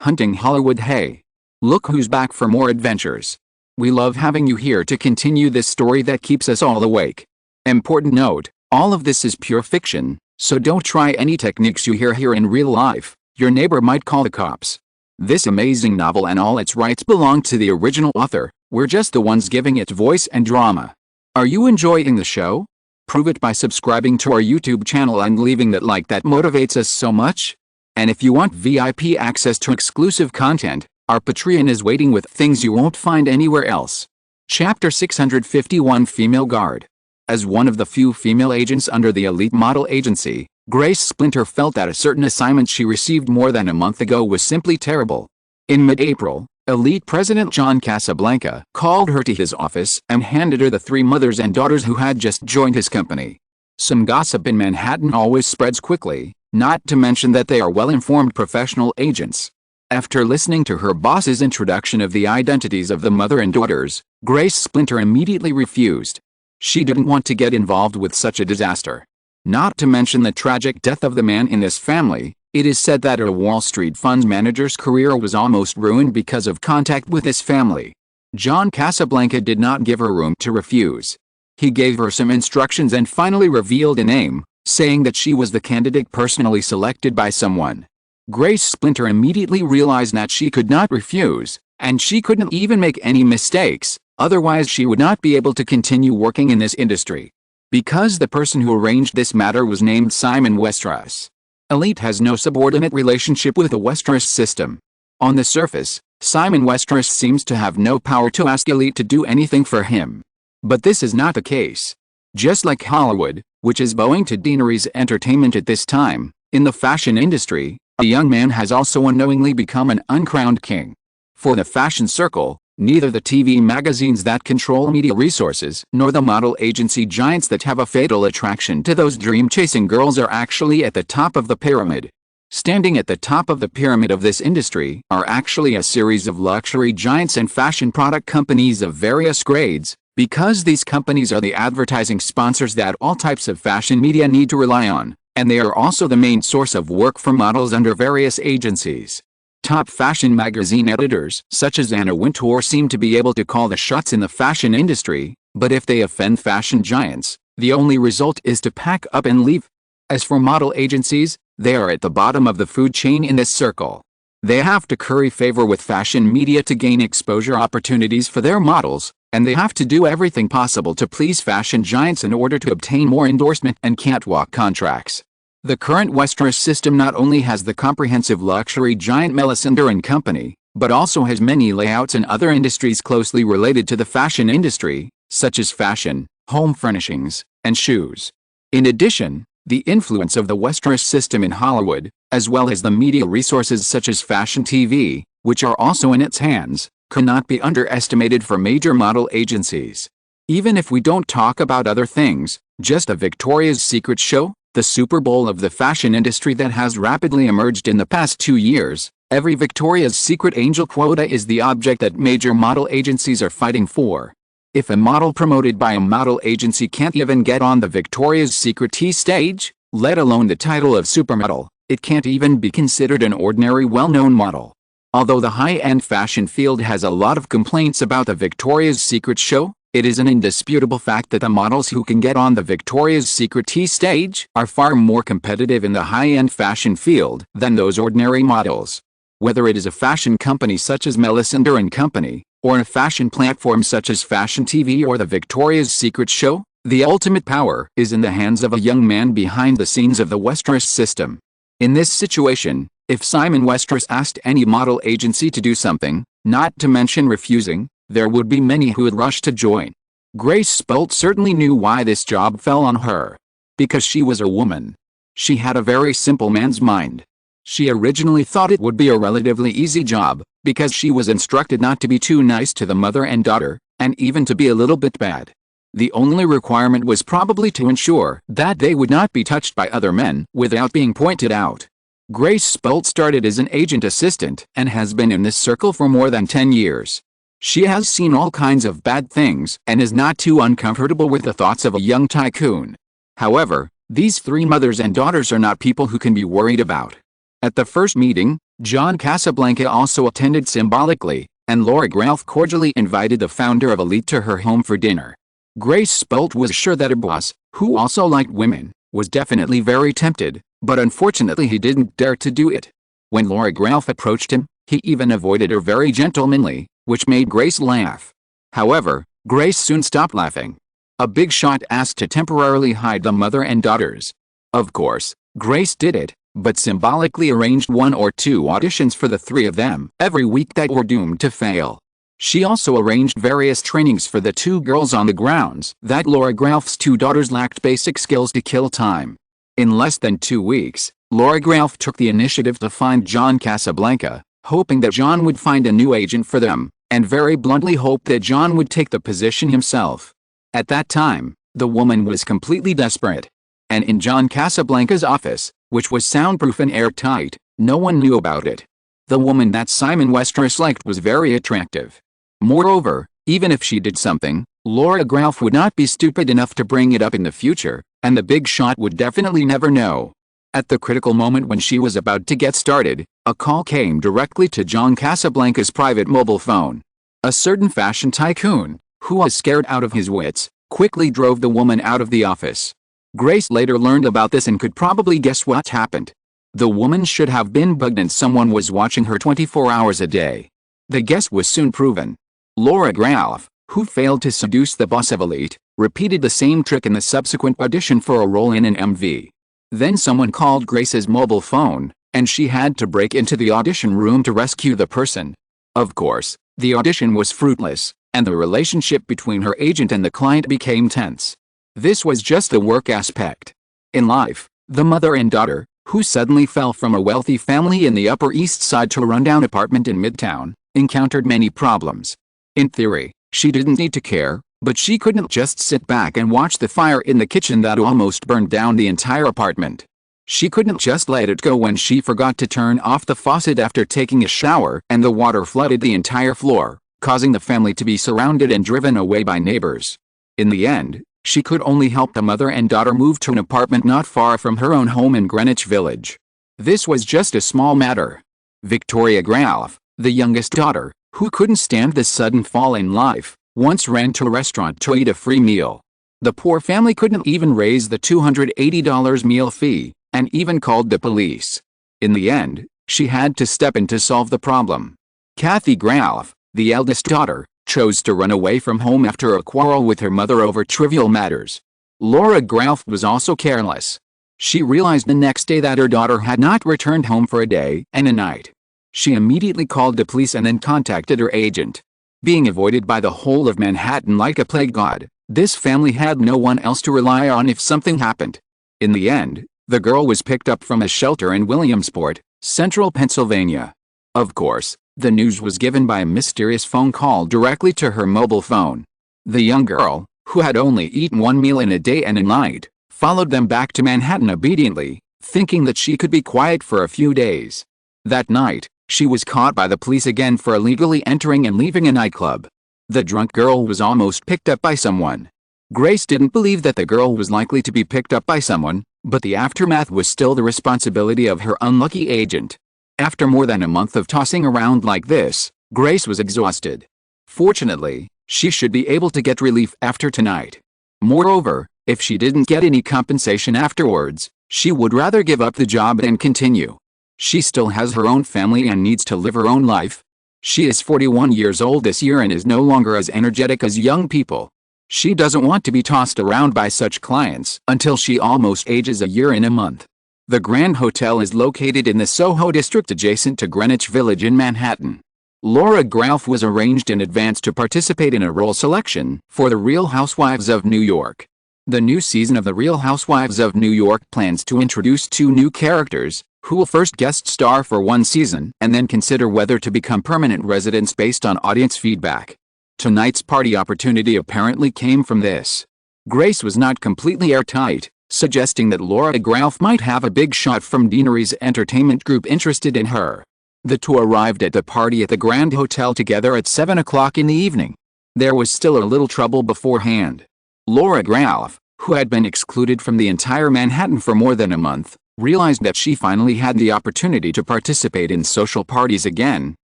Hunting Hollywood. Hey! Look who's back for more adventures. We love having you here to continue this story that keeps us all awake. Important note, all of this is pure fiction, so don't try any techniques you hear here in real life. Your neighbor might call the cops. This amazing novel and all its rights belong to the original author. We're just the ones giving it voice and drama. Are you enjoying the show? Prove it by subscribing to our YouTube channel and leaving that like that motivates us so much. And if you want VIP access to exclusive content, our Patreon is waiting with things you won't find anywhere else. Chapter 651 Female Guard. As one of the few female agents under the elite model agency, Grace Splinter felt that a certain assignment she received more than a month ago was simply terrible. In mid-April, Elite President John Casablanca called her to his office and handed her the three mothers and daughters who had just joined his company. Some gossip in Manhattan always spreads quickly, not to mention that they are well-informed professional agents. After listening to her boss's introduction of the identities of the mother and daughters, Grace Splinter immediately refused. She didn't want to get involved with such a disaster. Not to mention the tragic death of the man in this family. It is said that a Wall Street funds manager's career was almost ruined because of contact with his family. John Casablanca did not give her room to refuse. He gave her some instructions and finally revealed a name, saying that she was the candidate personally selected by someone. Grace Splinter immediately realized that she could not refuse, and she couldn't even make any mistakes, otherwise she would not be able to continue working in this industry. Because the person who arranged this matter was named Simon Westeros. Elite has no subordinate relationship with the Westeros system. On the surface, Simon Westeros seems to have no power to ask Elite to do anything for him. But this is not the case. Just like Hollywood, which is bowing to Daenerys Entertainment at this time, in the fashion industry, a young man has also unknowingly become an uncrowned king. For the fashion circle, neither the TV magazines that control media resources nor the model agency giants that have a fatal attraction to those dream-chasing girls are actually at the top of the pyramid. Standing at the top of the pyramid of this industry are actually a series of luxury giants and fashion product companies of various grades, because these companies are the advertising sponsors that all types of fashion media need to rely on, and they are also the main source of work for models under various agencies. Top fashion magazine editors, such as Anna Wintour, seem to be able to call the shots in the fashion industry, but if they offend fashion giants, the only result is to pack up and leave. As for model agencies, they are at the bottom of the food chain in this circle. They have to curry favor with fashion media to gain exposure opportunities for their models, and they have to do everything possible to please fashion giants in order to obtain more endorsement and catwalk contracts. The current Westeros system not only has the comprehensive luxury giant Melisandre & Company, but also has many layouts in other industries closely related to the fashion industry, such as fashion, home furnishings, and shoes. In addition, the influence of the Westeros system in Hollywood, as well as the media resources such as fashion TV, which are also in its hands, cannot be underestimated for major model agencies. Even if we don't talk about other things, just a Victoria's Secret show, the Super Bowl of the fashion industry that has rapidly emerged in the past 2 years, every Victoria's Secret angel quota is the object that major model agencies are fighting for. If a model promoted by a model agency can't even get on the Victoria's Secret T stage, let alone the title of supermodel, it can't even be considered an ordinary well-known model. Although the high-end fashion field has a lot of complaints about the Victoria's Secret show, it is an indisputable fact that the models who can get on the Victoria's Secret T stage are far more competitive in the high-end fashion field than those ordinary models. Whether it is a fashion company such as Melisandre & Company, or a fashion platform such as Fashion TV or the Victoria's Secret show, the ultimate power is in the hands of a young man behind the scenes of the Westeros system. In this situation, if Simon Westeros asked any model agency to do something, not to mention refusing, there would be many who would rush to join. Grace Spult certainly knew why this job fell on her. Because she was a woman. She had a very simple man's mind. She originally thought it would be a relatively easy job, because she was instructed not to be too nice to the mother and daughter, and even to be a little bit bad. The only requirement was probably to ensure that they would not be touched by other men without being pointed out. Grace Spult started as an agent assistant and has been in this circle for more than 10 years. She has seen all kinds of bad things and is not too uncomfortable with the thoughts of a young tycoon. However, these three mothers and daughters are not people who can be worried about. At the first meeting, John Casablanca also attended symbolically, and Laura Ralph cordially invited the founder of Elite to her home for dinner. Grace Spelt was sure that her boss, who also liked women, was definitely very tempted, but unfortunately he didn't dare to do it. When Laura Ralph approached him, he even avoided her very gentlemanly, which made Grace laugh. However, Grace soon stopped laughing. A big shot asked to temporarily hide the mother and daughters. Of course, Grace did it, but symbolically arranged 1 or 2 auditions for the 3 of them every week that were doomed to fail. She also arranged various trainings for the 2 girls on the grounds that Laura Ralph's 2 daughters lacked basic skills to kill time. In less than 2 weeks, Laura Ralph took the initiative to find John Casablanca, hoping that John would find a new agent for them, and very bluntly hoped that John would take the position himself. At that time, the woman was completely desperate. And in John Casablanca's office, which was soundproof and airtight, no one knew about it. The woman that Simon Westeros liked was very attractive. Moreover, even if she did something, Laura Ralph would not be stupid enough to bring it up in the future, and the big shot would definitely never know. At the critical moment when she was about to get started, a call came directly to John Casablanca's private mobile phone. A certain fashion tycoon, who was scared out of his wits, quickly drove the woman out of the office. Grace later learned about this and could probably guess what happened. The woman should have been bugged and someone was watching her 24 hours a day. The guess was soon proven. Laura Ralph, who failed to seduce the boss of Elite, repeated the same trick in the subsequent audition for a role in an MV. Then someone called Grace's mobile phone, and she had to break into the audition room to rescue the person. Of course, the audition was fruitless, and the relationship between her agent and the client became tense. This was just the work aspect. In life, the mother and daughter, who suddenly fell from a wealthy family in the Upper East Side to a rundown apartment in Midtown, encountered many problems. In theory, she didn't need to care, but she couldn't just sit back and watch the fire in the kitchen that almost burned down the entire apartment. She couldn't just let it go when she forgot to turn off the faucet after taking a shower and the water flooded the entire floor, causing the family to be surrounded and driven away by neighbors. In the end, she could only help the mother and daughter move to an apartment not far from her own home in Greenwich Village. This was just a small matter. Victoria Ralph, the youngest daughter, who couldn't stand this sudden fall in life, once ran to a restaurant to eat a free meal. The poor family couldn't even raise the $280 meal fee, and even called the police. In the end, she had to step in to solve the problem. Kathy Ralph, the eldest daughter, chose to run away from home after a quarrel with her mother over trivial matters. Laura Ralph was also careless. She realized the next day that her daughter had not returned home for a day and a night. She immediately called the police and then contacted her agent. Being avoided by the whole of Manhattan like a plague god, this family had no one else to rely on if something happened. In the end, the girl was picked up from a shelter in Williamsport, central Pennsylvania. Of course, the news was given by a mysterious phone call directly to her mobile phone. The young girl, who had only eaten 1 meal in a day and a night, followed them back to Manhattan obediently, thinking that she could be quiet for a few days. That night, she was caught by the police again for illegally entering and leaving a nightclub. The drunk girl was almost picked up by someone. Grace didn't believe that the girl was likely to be picked up by someone, but the aftermath was still the responsibility of her unlucky agent. After more than a month of tossing around like this, Grace was exhausted. Fortunately, she should be able to get relief after tonight. Moreover, if she didn't get any compensation afterwards, she would rather give up the job than continue. She still has her own family and needs to live her own life. She is 41 years old this year and is no longer as energetic as young people. She doesn't want to be tossed around by such clients until she almost ages a year in a month. The Grand Hotel is located in the Soho district adjacent to Greenwich Village in Manhattan. Laura Ralph was arranged in advance to participate in a role selection for The Real Housewives of New York. The new season of The Real Housewives of New York plans to introduce 2 new characters, who will first guest star for 1 season and then consider whether to become permanent residents based on audience feedback. Tonight's party opportunity apparently came from this. Grace was not completely airtight, suggesting that Laura Ralph might have a big shot from Deanery's entertainment group interested in her. The 2 arrived at the party at the Grand Hotel together at 7 o'clock in the evening. There was still a little trouble beforehand. Laura Ralph, who had been excluded from the entire Manhattan for more than a month, realized that she finally had the opportunity to participate in social parties again,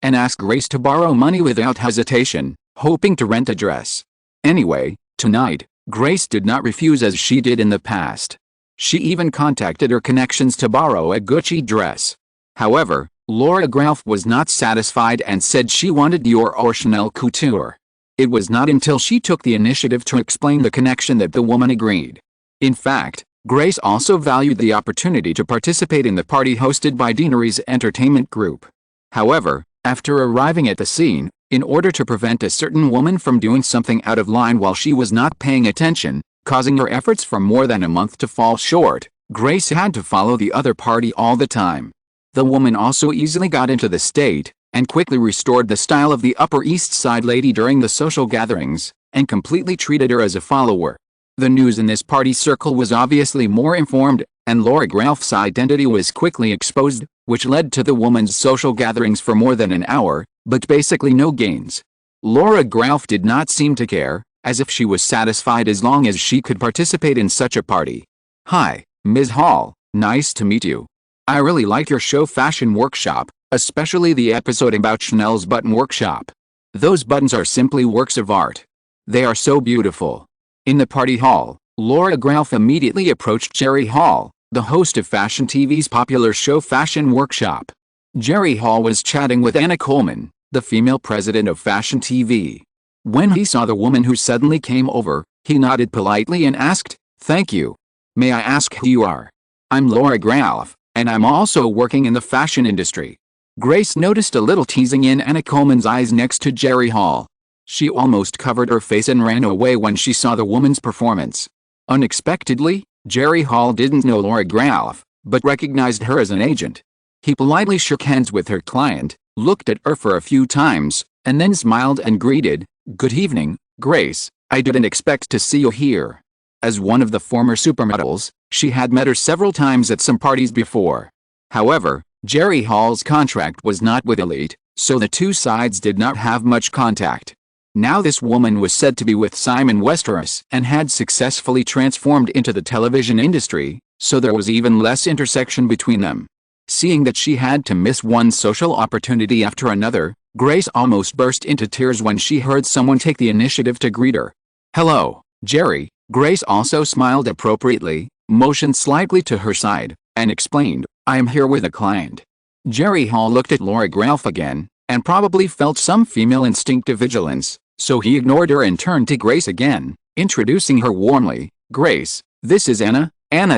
and asked Grace to borrow money without hesitation, hoping to rent a dress. Anyway, tonight, Grace did not refuse as she did in the past. She even contacted her connections to borrow a Gucci dress. However, Laura Ralph was not satisfied and said she wanted Dior or Chanel couture. It was not until she took the initiative to explain the connection that the woman agreed. In fact, Grace also valued the opportunity to participate in the party hosted by Deanery's entertainment group. However, after arriving at the scene, in order to prevent a certain woman from doing something out of line while she was not paying attention, causing her efforts for more than a month to fall short, Grace had to follow the other party all the time. The woman also easily got into the state, and quickly restored the style of the Upper East Side lady during the social gatherings, and completely treated her as a follower. The news in this party circle was obviously more informed, and Laura Ralph's identity was quickly exposed, which led to the woman's social gatherings for more than an hour, but basically no gains. Laura Ralph did not seem to care, as if she was satisfied as long as she could participate in such a party. "Hi, Ms. Hall, nice to meet you. I really like your show Fashion Workshop, especially the episode about Chanel's button workshop. Those buttons are simply works of art. They are so beautiful." In the party hall, Laura Ralph immediately approached Jerry Hall, the host of Fashion TV's popular show Fashion Workshop. Jerry Hall was chatting with Anna Coleman, the female president of Fashion TV. When he saw the woman who suddenly came over, he nodded politely and asked, "Thank you. May I ask who you are?" "I'm Laura Ralph, and I'm also working in the fashion industry." Grace noticed a little teasing in Anna Coleman's eyes next to Jerry Hall. She almost covered her face and ran away when she saw the woman's performance. Unexpectedly, Jerry Hall didn't know Laura Ralph, but recognized her as an agent. He politely shook hands with her client, looked at her for a few times, and then smiled and greeted, "Good evening, Grace. I didn't expect to see you here." As one of the former supermodels, she had met her several times at some parties before. However, Jerry Hall's contract was not with Elite, so the two sides did not have much contact. Now this woman was said to be with Simon Westeros and had successfully transformed into the television industry, so there was even less intersection between them. Seeing that she had to miss one social opportunity after another, Grace almost burst into tears when she heard someone take the initiative to greet her. "Hello, Jerry." Grace also smiled appropriately, motioned slightly to her side, and explained, "I am here with a client." Jerry Hall looked at Laura Ralph again, and probably felt some female instinctive vigilance, so he ignored her and turned to Grace again, introducing her warmly, "Grace, this is Anna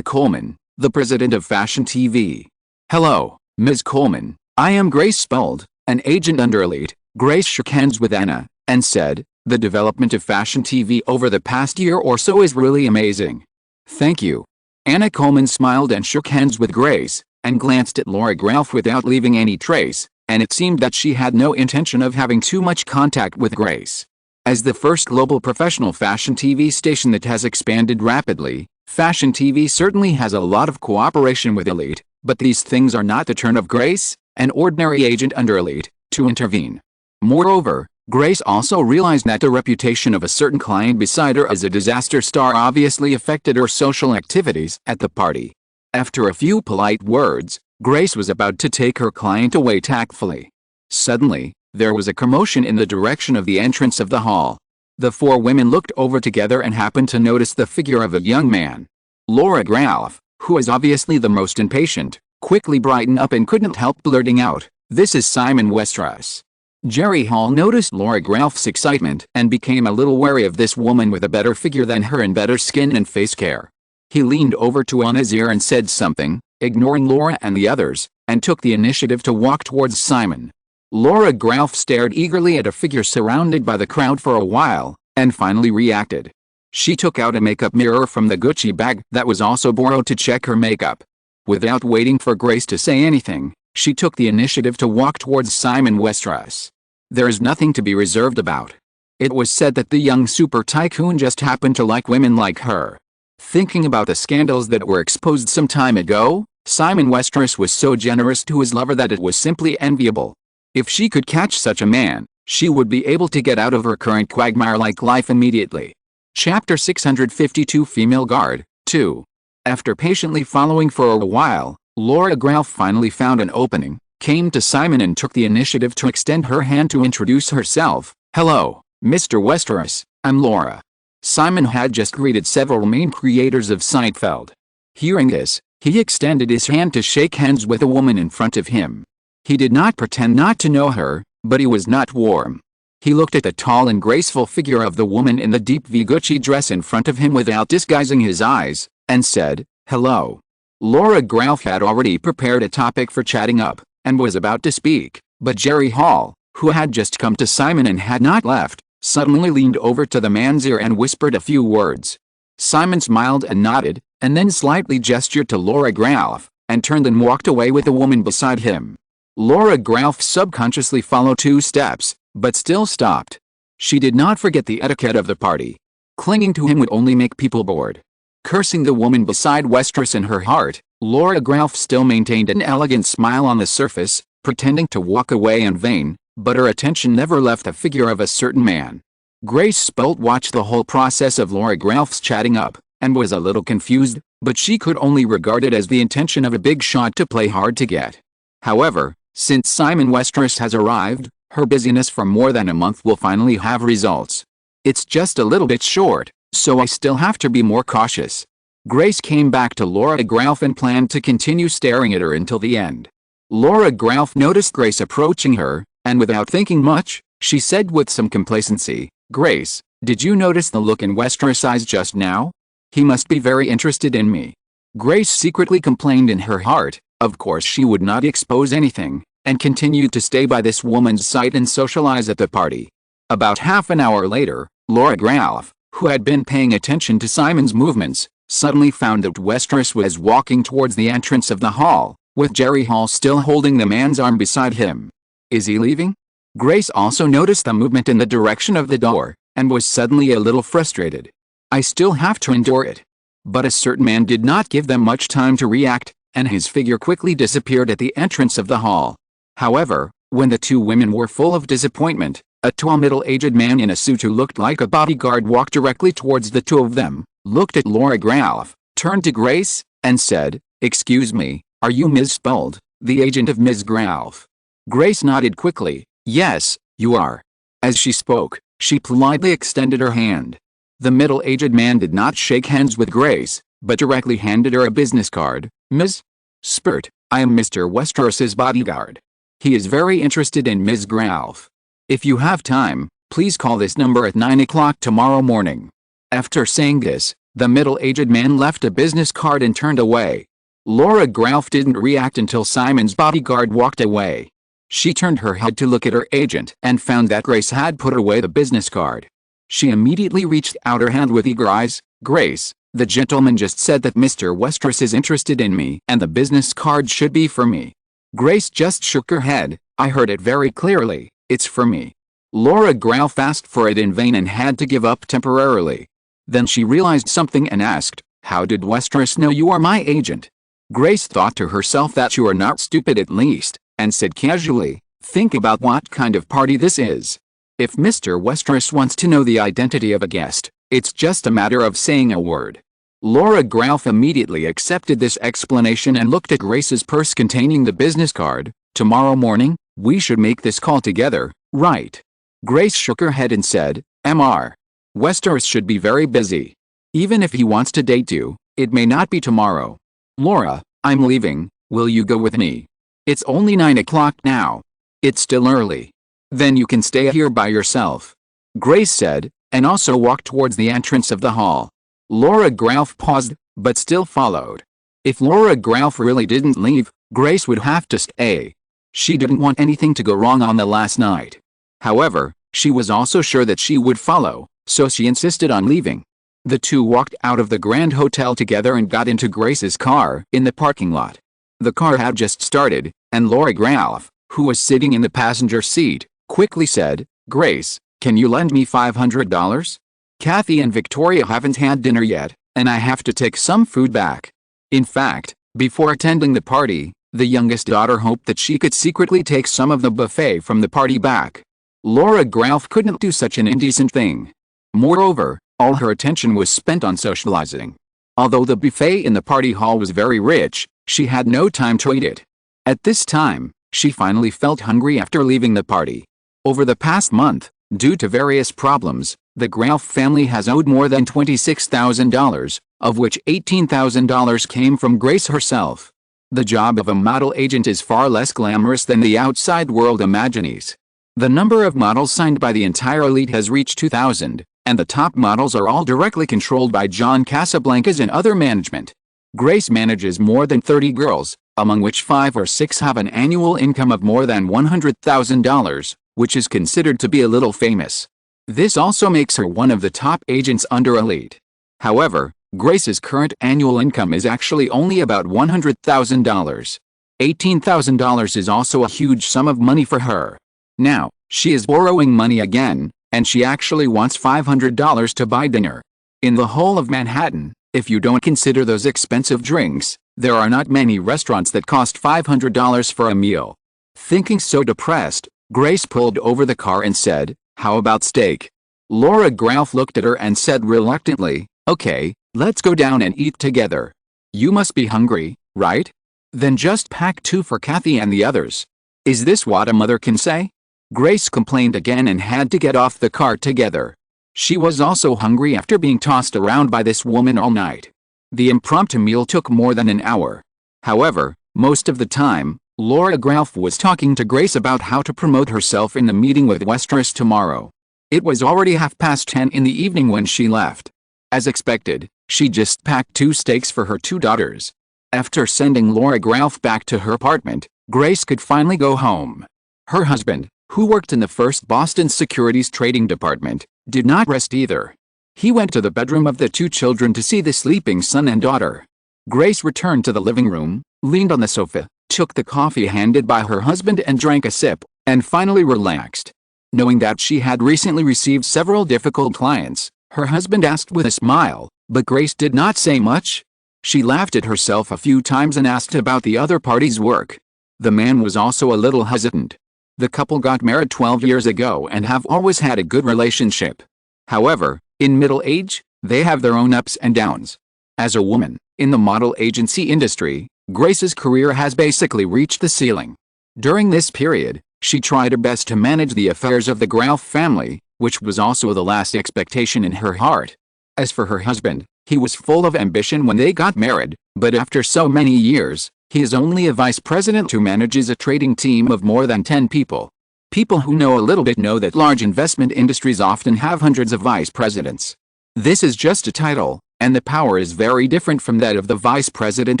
Coleman, the president of Fashion TV." "Hello, Ms. Coleman. I am Grace Speld, an agent under Elite." Grace shook hands with Anna, and said, "The development of Fashion TV over the past year or so is really amazing." "Thank you." Anna Coleman smiled and shook hands with Grace, and glanced at Laura Ralph without leaving any trace, and it seemed that she had no intention of having too much contact with Grace. As the first global professional fashion TV station that has expanded rapidly, Fashion TV certainly has a lot of cooperation with Elite, but these things are not the turn of Grace, an ordinary agent under Elite, to intervene. Moreover, Grace also realized that the reputation of a certain client beside her as a disaster star obviously affected her social activities at the party. After a few polite words, Grace was about to take her client away tactfully. Suddenly, there was a commotion in the direction of the entrance of the hall. The four women looked over together and happened to notice the figure of a young man. Laura Ralph, who was obviously the most impatient, quickly brightened up and couldn't help blurting out, "This is Simon Westeros." Jerry Hall noticed Laura Ralph's excitement and became a little wary of this woman with a better figure than her and better skin and face care. He leaned over to Anna's ear and said something, ignoring Laura and the others, and took the initiative to walk towards Simon. Laura Ralph stared eagerly at a figure surrounded by the crowd for a while, and finally reacted. She took out a makeup mirror from the Gucci bag that was also borrowed to check her makeup. Without waiting for Grace to say anything, she took the initiative to walk towards Simon Westeros. There is nothing to be reserved about. It was said that the young super tycoon just happened to like women like her. Thinking about the scandals that were exposed some time ago, Simon Westeros was so generous to his lover that it was simply enviable. If she could catch such a man, she would be able to get out of her current quagmire-like life immediately. Chapter 652 Female Guard, 2. After patiently following for a while, Laura Ralph finally found an opening, came to Simon and took the initiative to extend her hand to introduce herself. "Hello, Mr. Westeros, I'm Laura." Simon had just greeted several main creators of Seinfeld. Hearing this, he extended his hand to shake hands with a woman in front of him. He did not pretend not to know her, but he was not warm. He looked at the tall and graceful figure of the woman in the deep V Gucci dress in front of him without disguising his eyes, and said, "Hello." Laura Ralph had already prepared a topic for chatting up, and was about to speak, but Jerry Hall, who had just come to Simon and had not left, suddenly leaned over to the man's ear and whispered a few words. Simon smiled and nodded, and then slightly gestured to Laura Ralph, and turned and walked away with the woman beside him. Laura Ralph subconsciously followed 2 steps, but still stopped. She did not forget the etiquette of the party. Clinging to him would only make people bored. Cursing the woman beside Westeros in her heart, Laura Ralph still maintained an elegant smile on the surface, pretending to walk away in vain, but her attention never left the figure of a certain man. Grace Spolt watched the whole process of Laura Ralph's chatting up, and was a little confused, but she could only regard it as the intention of a big shot to play hard to get. However, since Simon Westeros has arrived, her busyness for more than a month will finally have results. "It's just a little bit short, so I still have to be more cautious." Grace came back to Laura Ralph and planned to continue staring at her until the end. Laura Ralph noticed Grace approaching her, and without thinking much, she said with some complacency, "Grace, did you notice the look in Westeros' eyes just now? He must be very interested in me." Grace secretly complained in her heart. Of course she would not expose anything, and continued to stay by this woman's side and socialize at the party. About half an hour later, Laura Ralph, who had been paying attention to Simon's movements, suddenly found that Westeros was walking towards the entrance of the hall, with Jerry Hall still holding the man's arm beside him. "Is he leaving?" Grace also noticed the movement in the direction of the door, and was suddenly a little frustrated. "I still have to endure it." But a certain man did not give them much time to react, and his figure quickly disappeared at the entrance of the hall. However, when the 2 women were full of disappointment, a tall middle-aged man in a suit who looked like a bodyguard walked directly towards the 2 of them, looked at Laura Ralph, turned to Grace, and said, "Excuse me, are you Ms. Spolt, the agent of Ms. Ralph?" Grace nodded quickly. "Yes, you are." As she spoke, she politely extended her hand. The middle-aged man did not shake hands with Grace, but directly handed her a business card. "Ms. Spurt, I am Mr. Westeros's bodyguard. He is very interested in Ms. Ralph. If you have time, please call this number at 9 o'clock tomorrow morning." After saying this, the middle-aged man left a business card and turned away. Laura Ralph didn't react until Simon's bodyguard walked away. She turned her head to look at her agent and found that Grace had put away the business card. She immediately reached out her hand with eager eyes. "Grace, the gentleman just said that Mr. Westeros is interested in me and the business card should be for me." Grace just shook her head. "I heard it very clearly, it's for me." Laura Ralph asked for it in vain and had to give up temporarily. Then she realized something and asked, "How did Westeros know you are my agent?" Grace thought to herself that you are not stupid at least, and said casually, "Think about what kind of party this is. If Mr. Westeros wants to know the identity of a guest, it's just a matter of saying a word." Laura Ralph immediately accepted this explanation and looked at Grace's purse containing the business card. "Tomorrow morning, we should make this call together, right?" Grace shook her head and said, "Mr. Westeros should be very busy. Even if he wants to date you, it may not be tomorrow." "Laura, I'm leaving, will you go with me? It's only 9 o'clock now. It's still early. Then you can stay here by yourself," Grace said, and also walked towards the entrance of the hall. Laura Ralph paused, but still followed. If Laura Ralph really didn't leave, Grace would have to stay. She didn't want anything to go wrong on the last night. However, she was also sure that she would follow, so she insisted on leaving. The 2 walked out of the Grand Hotel together and got into Grace's car in the parking lot. The car had just started, and Laura Ralph, who was sitting in the passenger seat, quickly said, "Grace, can you lend me $500? Kathy and Victoria haven't had dinner yet, and I have to take some food back." In fact, before attending the party, the youngest daughter hoped that she could secretly take some of the buffet from the party back. Laura Ralph couldn't do such an indecent thing. Moreover, all her attention was spent on socializing. Although the buffet in the party hall was very rich, she had no time to eat it. At this time, she finally felt hungry after leaving the party. Over the past month, due to various problems, the Graf family has owed more than $26,000, of which $18,000 came from Grace herself. The job of a model agent is far less glamorous than the outside world imagines. The number of models signed by the entire elite has reached 2,000, and the top models are all directly controlled by John Casablancas and other management. Grace manages more than 30 girls, among which 5 or 6 have an annual income of more than $100,000, which is considered to be a little famous. This also makes her one of the top agents under elite. However, Grace's current annual income is actually only about $100,000. $18,000 is also a huge sum of money for her. Now, she is borrowing money again, and she actually wants $500 to buy dinner. In the whole of Manhattan, if you don't consider those expensive drinks, there are not many restaurants that cost $500 for a meal. Thinking so depressed, Grace pulled over the car and said, "How about steak?" Laura Graf looked at her and said reluctantly, "Okay, let's go down and eat together. You must be hungry, right? Then just pack 2 for Kathy and the others." Is this what a mother can say? Grace complained again and had to get off the car together. She was also hungry after being tossed around by this woman all night. The impromptu meal took more than an hour. However, most of the time, Laura Graf was talking to Grace about how to promote herself in the meeting with Westeros tomorrow. It was already 10:30 in the evening when she left. As expected, she just packed 2 steaks for her 2 daughters. After sending Laura Graf back to her apartment, Grace could finally go home. Her husband, who worked in the First Boston Securities Trading Department, did not rest either. He went to the bedroom of the 2 children to see the sleeping son and daughter. Grace returned to the living room, leaned on the sofa, took the coffee handed by her husband and drank a sip, and finally relaxed. Knowing that she had recently received several difficult clients, her husband asked with a smile, but Grace did not say much. She laughed at herself a few times and asked about the other party's work. The man was also a little hesitant. The couple got married 12 years ago and have always had a good relationship. However, in middle age, they have their own ups and downs. As a woman, in the model agency industry, Grace's career has basically reached the ceiling. During this period, she tried her best to manage the affairs of the Graf family, which was also the last expectation in her heart. As for her husband, he was full of ambition when they got married, but after so many years, he is only a vice president who manages a trading team of more than 10 people. People who know a little bit know that large investment industries often have hundreds of vice presidents. This is just a title, and the power is very different from that of the vice president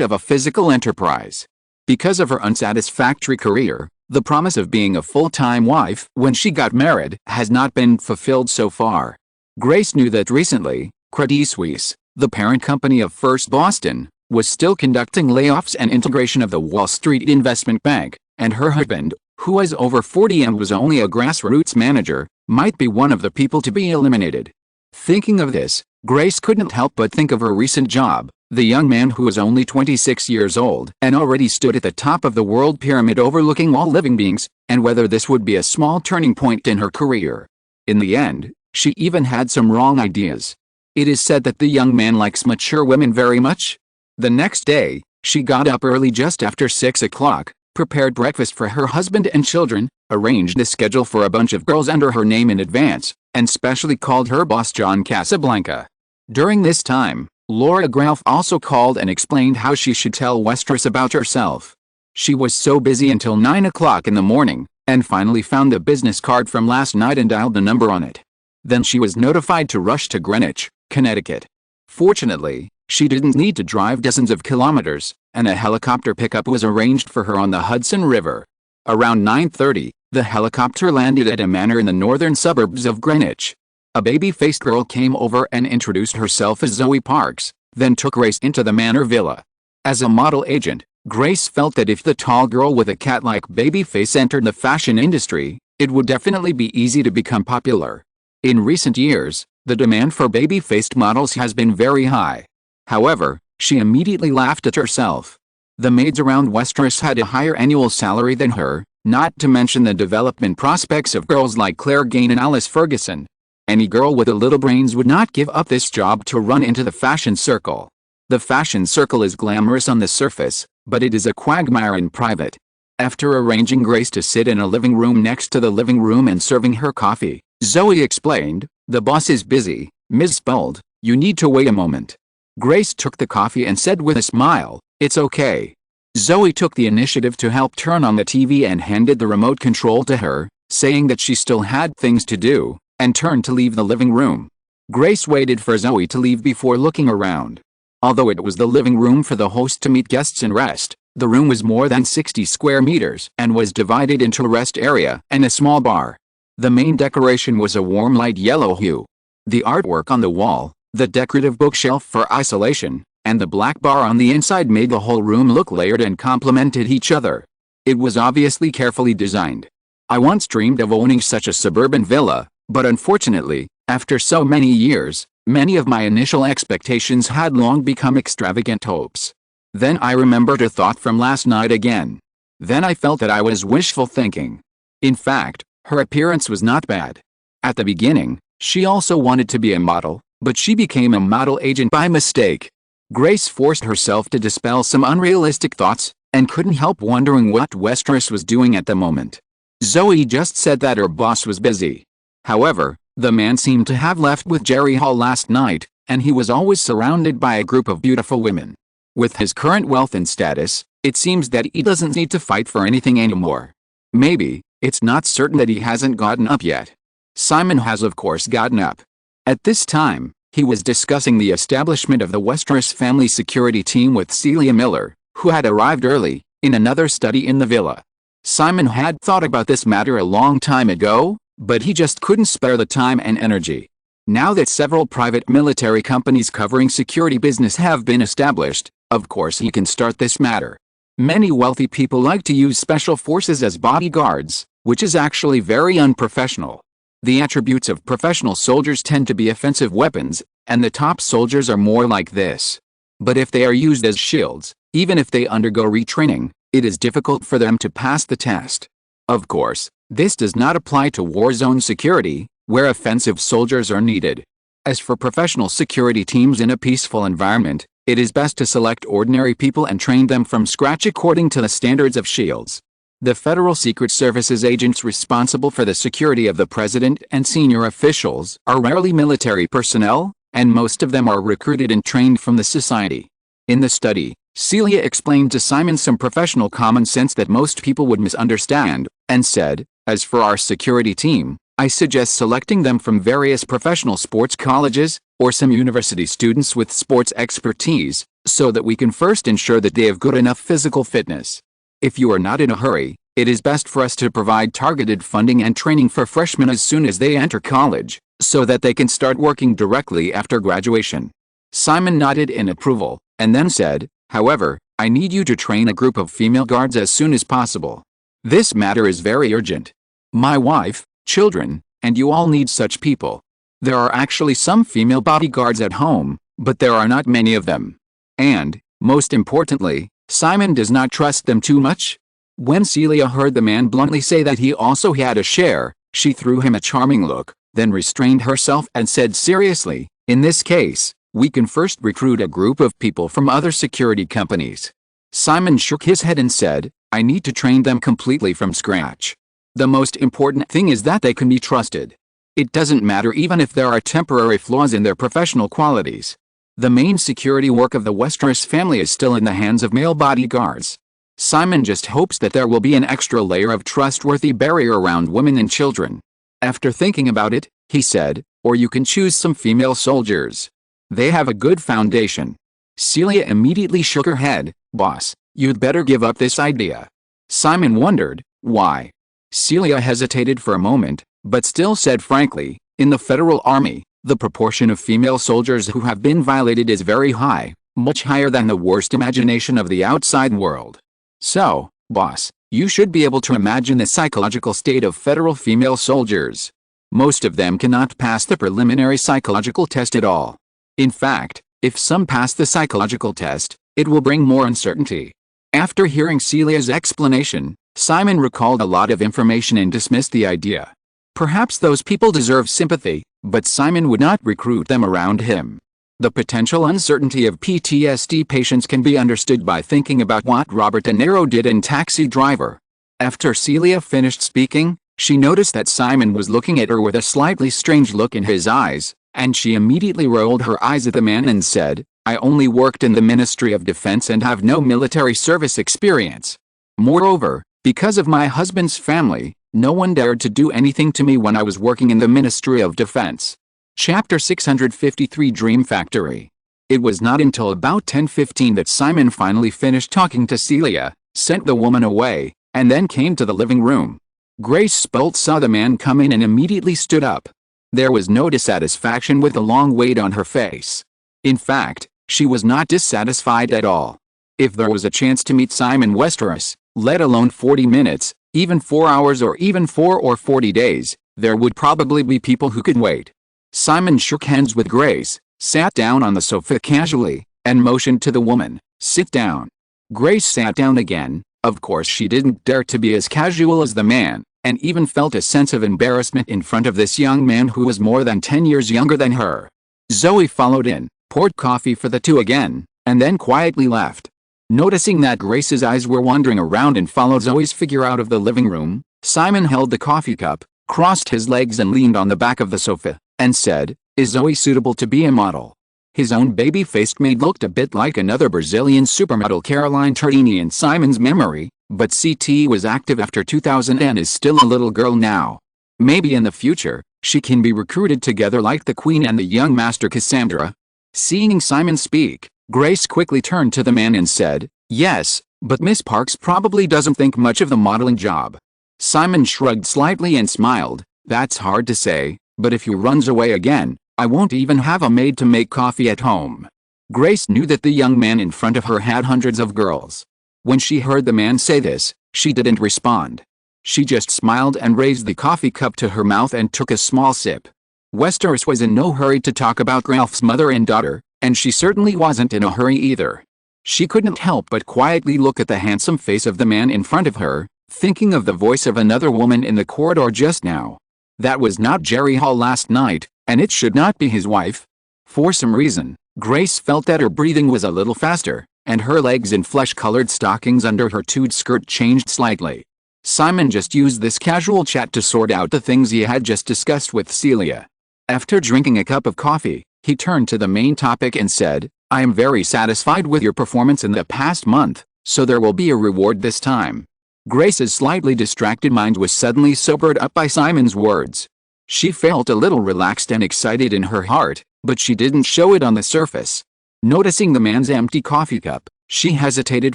of a physical enterprise. Because of her unsatisfactory career, the promise of being a full-time wife when she got married has not been fulfilled so far. Grace knew that recently, Credit Suisse, the parent company of First Boston, was still conducting layoffs and integration of the Wall Street Investment Bank, and her husband, who was over 40 and was only a grassroots manager, might be one of the people to be eliminated. Thinking of this, Grace couldn't help but think of her recent job, the young man who was only 26 years old and already stood at the top of the world pyramid overlooking all living beings, and whether this would be a small turning point in her career. In the end, she even had some wrong ideas. It is said that the young man likes mature women very much. The next day, she got up early just after 6 o'clock, prepared breakfast for her husband and children, arranged the schedule for a bunch of girls under her name in advance, and specially called her boss John Casablanca. During this time, Laura Graf also called and explained how she should tell Westeros about herself. She was so busy until 9 o'clock in the morning, and finally found the business card from last night and dialed the number on it. Then she was notified to rush to Greenwich, Connecticut. Fortunately, she didn't need to drive dozens of kilometers, and a helicopter pickup was arranged for her on the Hudson River. Around 9:30, the helicopter landed at a manor in the northern suburbs of Greenwich. A baby-faced girl came over and introduced herself as Zoe Parks, then took Grace into the manor villa. As a model agent, Grace felt that if the tall girl with a cat-like baby face entered the fashion industry, it would definitely be easy to become popular. In recent years, the demand for baby-faced models has been very high. However, she immediately laughed at herself. The maids around Westeros had a higher annual salary than her, not to mention the development prospects of girls like Claire Gain and Alice Ferguson. Any girl with a little brains would not give up this job to run into the fashion circle. The fashion circle is glamorous on the surface, but it is a quagmire in private. After arranging Grace to sit in a living room next to the living room and serving her coffee, Zoe explained, "The boss is busy, Ms. Spuld, you need to wait a moment." Grace took the coffee and said with a smile, "It's okay." Zoe took the initiative to help turn on the TV and handed the remote control to her, saying that she still had things to do, and turned to leave the living room. Grace waited for Zoe to leave before looking around. Although it was the living room for the host to meet guests and rest, the room was more than 60 square meters and was divided into a rest area and a small bar. The main decoration was a warm light yellow hue. The artwork on the wall, the decorative bookshelf for isolation, and the black bar on the inside made the whole room look layered and complemented each other. It was obviously carefully designed. I once dreamed of owning such a suburban villa, but unfortunately, after so many years, many of my initial expectations had long become extravagant hopes. Then I remembered a thought from last night again. Then I felt that I was wishful thinking. In fact, her appearance was not bad. At the beginning, she also wanted to be a model, but she became a model agent by mistake. Grace forced herself to dispel some unrealistic thoughts, and couldn't help wondering what Westeros was doing at the moment. Zoe just said that her boss was busy. However, the man seemed to have left with Jerry Hall last night, and he was always surrounded by a group of beautiful women. With his current wealth and status, it seems that he doesn't need to fight for anything anymore. Maybe, it's not certain that he hasn't gotten up yet. Simon has of course gotten up. At this time, he was discussing the establishment of the Westeros family security team with Celia Miller, who had arrived early, in another study in the villa. Simon had thought about this matter a long time ago, but he just couldn't spare the time and energy. Now that several private military companies covering security business have been established, of course he can start this matter. Many wealthy people like to use special forces as bodyguards, which is actually very unprofessional. The attributes of professional soldiers tend to be offensive weapons, and the top soldiers are more like this. But if they are used as shields, even if they undergo retraining, it is difficult for them to pass the test. Of course, this does not apply to war zone security, where offensive soldiers are needed. As for professional security teams in a peaceful environment, it is best to select ordinary people and train them from scratch according to the standards of shields. The Federal Secret Service's agents responsible for the security of the president and senior officials are rarely military personnel, and most of them are recruited and trained from the society. In the study, Celia explained to Simon some professional common sense that most people would misunderstand, and said, "As for our security team, I suggest selecting them from various professional sports colleges, or some university students with sports expertise, so that we can first ensure that they have good enough physical fitness. If you are not in a hurry, it is best for us to provide targeted funding and training for freshmen as soon as they enter college, so that they can start working directly after graduation." Simon nodded in approval, and then said, "However, I need you to train a group of female guards as soon as possible. This matter is very urgent. My wife, children, and you all need such people. There are actually some female bodyguards at home, but there are not many of them. And, most importantly, Simon does not trust them too much." When Celia heard the man bluntly say that he also had a share, she threw him a charming look, then restrained herself and said seriously, "In this case, we can first recruit a group of people from other security companies." Simon shook his head and said, "I need to train them completely from scratch. The most important thing is that they can be trusted. It doesn't matter even if there are temporary flaws in their professional qualities. The main security work of the Westeros family is still in the hands of male bodyguards. Simon just hopes that there will be an extra layer of trustworthy barrier around women and children." After thinking about it, he said, "Or you can choose some female soldiers. They have a good foundation." Celia immediately shook her head. "Boss, you'd better give up this idea." Simon wondered, why. Celia hesitated for a moment, but still said frankly, "In the Federal Army, the proportion of female soldiers who have been violated is very high, much higher than the worst imagination of the outside world. So, boss, you should be able to imagine the psychological state of federal female soldiers. Most of them cannot pass the preliminary psychological test at all. In fact, if some pass the psychological test, it will bring more uncertainty." After hearing Celia's explanation, Simon recalled a lot of information and dismissed the idea. Perhaps those people deserve sympathy, but Simon would not recruit them around him. The potential uncertainty of PTSD patients can be understood by thinking about what Robert De Niro did in Taxi Driver. After Celia finished speaking, she noticed that Simon was looking at her with a slightly strange look in his eyes, and she immediately rolled her eyes at the man and said, "I only worked in the Ministry of Defense and have no military service experience. Moreover, because of my husband's family, no one dared to do anything to me when I was working in the Ministry of Defense." Chapter 653 Dream Factory. It was not until about 10:15 that Simon finally finished talking to Celia, sent the woman away, and then came to the living room. Grace Spolt saw the man come in and immediately stood up. There was no dissatisfaction with the long wait on her face. In fact, she was not dissatisfied at all. If there was a chance to meet Simon Westeros, let alone 40 minutes, even 4 hours or even 4 or 40 days, there would probably be people who could wait. Simon shook hands with Grace, sat down on the sofa casually, and motioned to the woman, "Sit down." Grace sat down again. Of course she didn't dare to be as casual as the man, and even felt a sense of embarrassment in front of this young man who was more than 10 years younger than her. Zoe followed in, poured coffee for the two again, and then quietly left. Noticing that Grace's eyes were wandering around and followed Zoe's figure out of the living room, Simon held the coffee cup, crossed his legs and leaned on the back of the sofa, and said, "Is Zoe suitable to be a model?" His own baby-faced maid looked a bit like another Brazilian supermodel Caroline Tardini in Simon's memory, but CT was active after 2000 and is still a little girl now. Maybe in the future, she can be recruited together like the Queen and the young Master Cassandra. Seeing Simon speak, Grace quickly turned to the man and said, "Yes, but Miss Parks probably doesn't think much of the modeling job." Simon shrugged slightly and smiled, "That's hard to say, but if he runs away again, I won't even have a maid to make coffee at home." Grace knew that the young man in front of her had hundreds of girls. When she heard the man say this, she didn't respond. She just smiled and raised the coffee cup to her mouth and took a small sip. Westeros was in no hurry to talk about Ralph's mother and daughter, and she certainly wasn't in a hurry either. She couldn't help but quietly look at the handsome face of the man in front of her, thinking of the voice of another woman in the corridor just now. That was not Jerry Hall last night, and it should not be his wife. For some reason, Grace felt that her breathing was a little faster, and her legs in flesh-colored stockings under her tulle skirt changed slightly. Simon just used this casual chat to sort out the things he had just discussed with Celia. After drinking a cup of coffee, he turned to the main topic and said, "I am very satisfied with your performance in the past month, so there will be a reward this time." Grace's slightly distracted mind was suddenly sobered up by Simon's words. She felt a little relaxed and excited in her heart, but she didn't show it on the surface. Noticing the man's empty coffee cup, she hesitated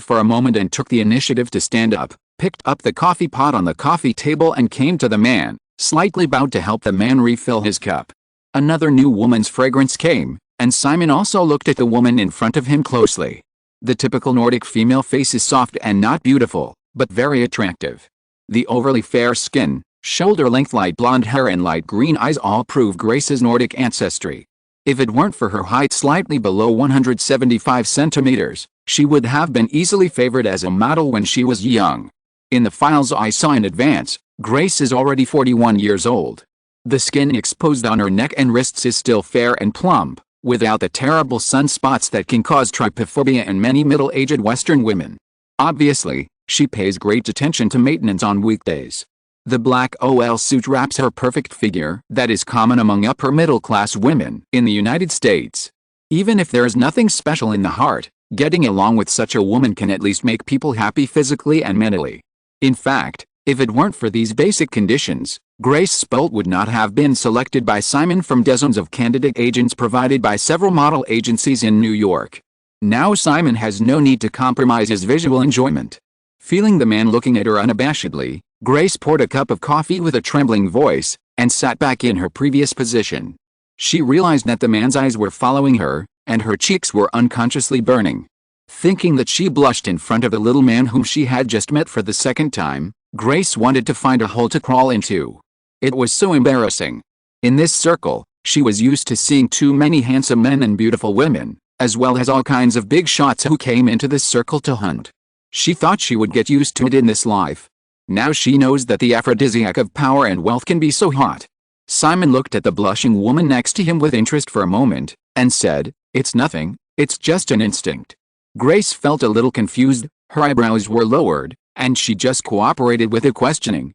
for a moment and took the initiative to stand up, picked up the coffee pot on the coffee table and came to the man, slightly bowed to help the man refill his cup. Another new woman's fragrance came, and Simon also looked at the woman in front of him closely. The typical Nordic female face is soft and not beautiful, but very attractive. The overly fair skin, shoulder-length light blonde hair and light green eyes all prove Grace's Nordic ancestry. If it weren't for her height slightly below 175 centimeters, she would have been easily favored as a model when she was young. In the files I saw in advance, Grace is already 41 years old. The skin exposed on her neck and wrists is still fair and plump, without the terrible sunspots that can cause trypophobia in many middle-aged Western women. Obviously, she pays great attention to maintenance on weekdays. The black OL suit wraps her perfect figure that is common among upper-middle-class women in the United States. Even if there is nothing special in the heart, getting along with such a woman can at least make people happy physically and mentally. In fact, if it weren't for these basic conditions, Grace Spolt would not have been selected by Simon from dozens of candidate agents provided by several model agencies in New York. Now Simon has no need to compromise his visual enjoyment. Feeling the man looking at her unabashedly, Grace poured a cup of coffee with a trembling voice, and sat back in her previous position. She realized that the man's eyes were following her, and her cheeks were unconsciously burning. Thinking that she blushed in front of the little man whom she had just met for the second time, Grace wanted to find a hole to crawl into. It was so embarrassing. In this circle, she was used to seeing too many handsome men and beautiful women, as well as all kinds of big shots who came into this circle to hunt. She thought she would get used to it in this life. Now she knows that the aphrodisiac of power and wealth can be so hot. Simon looked at the blushing woman next to him with interest for a moment, and said, It's nothing, it's just an instinct. Grace felt a little confused, her eyebrows were lowered, and she just cooperated with the questioning.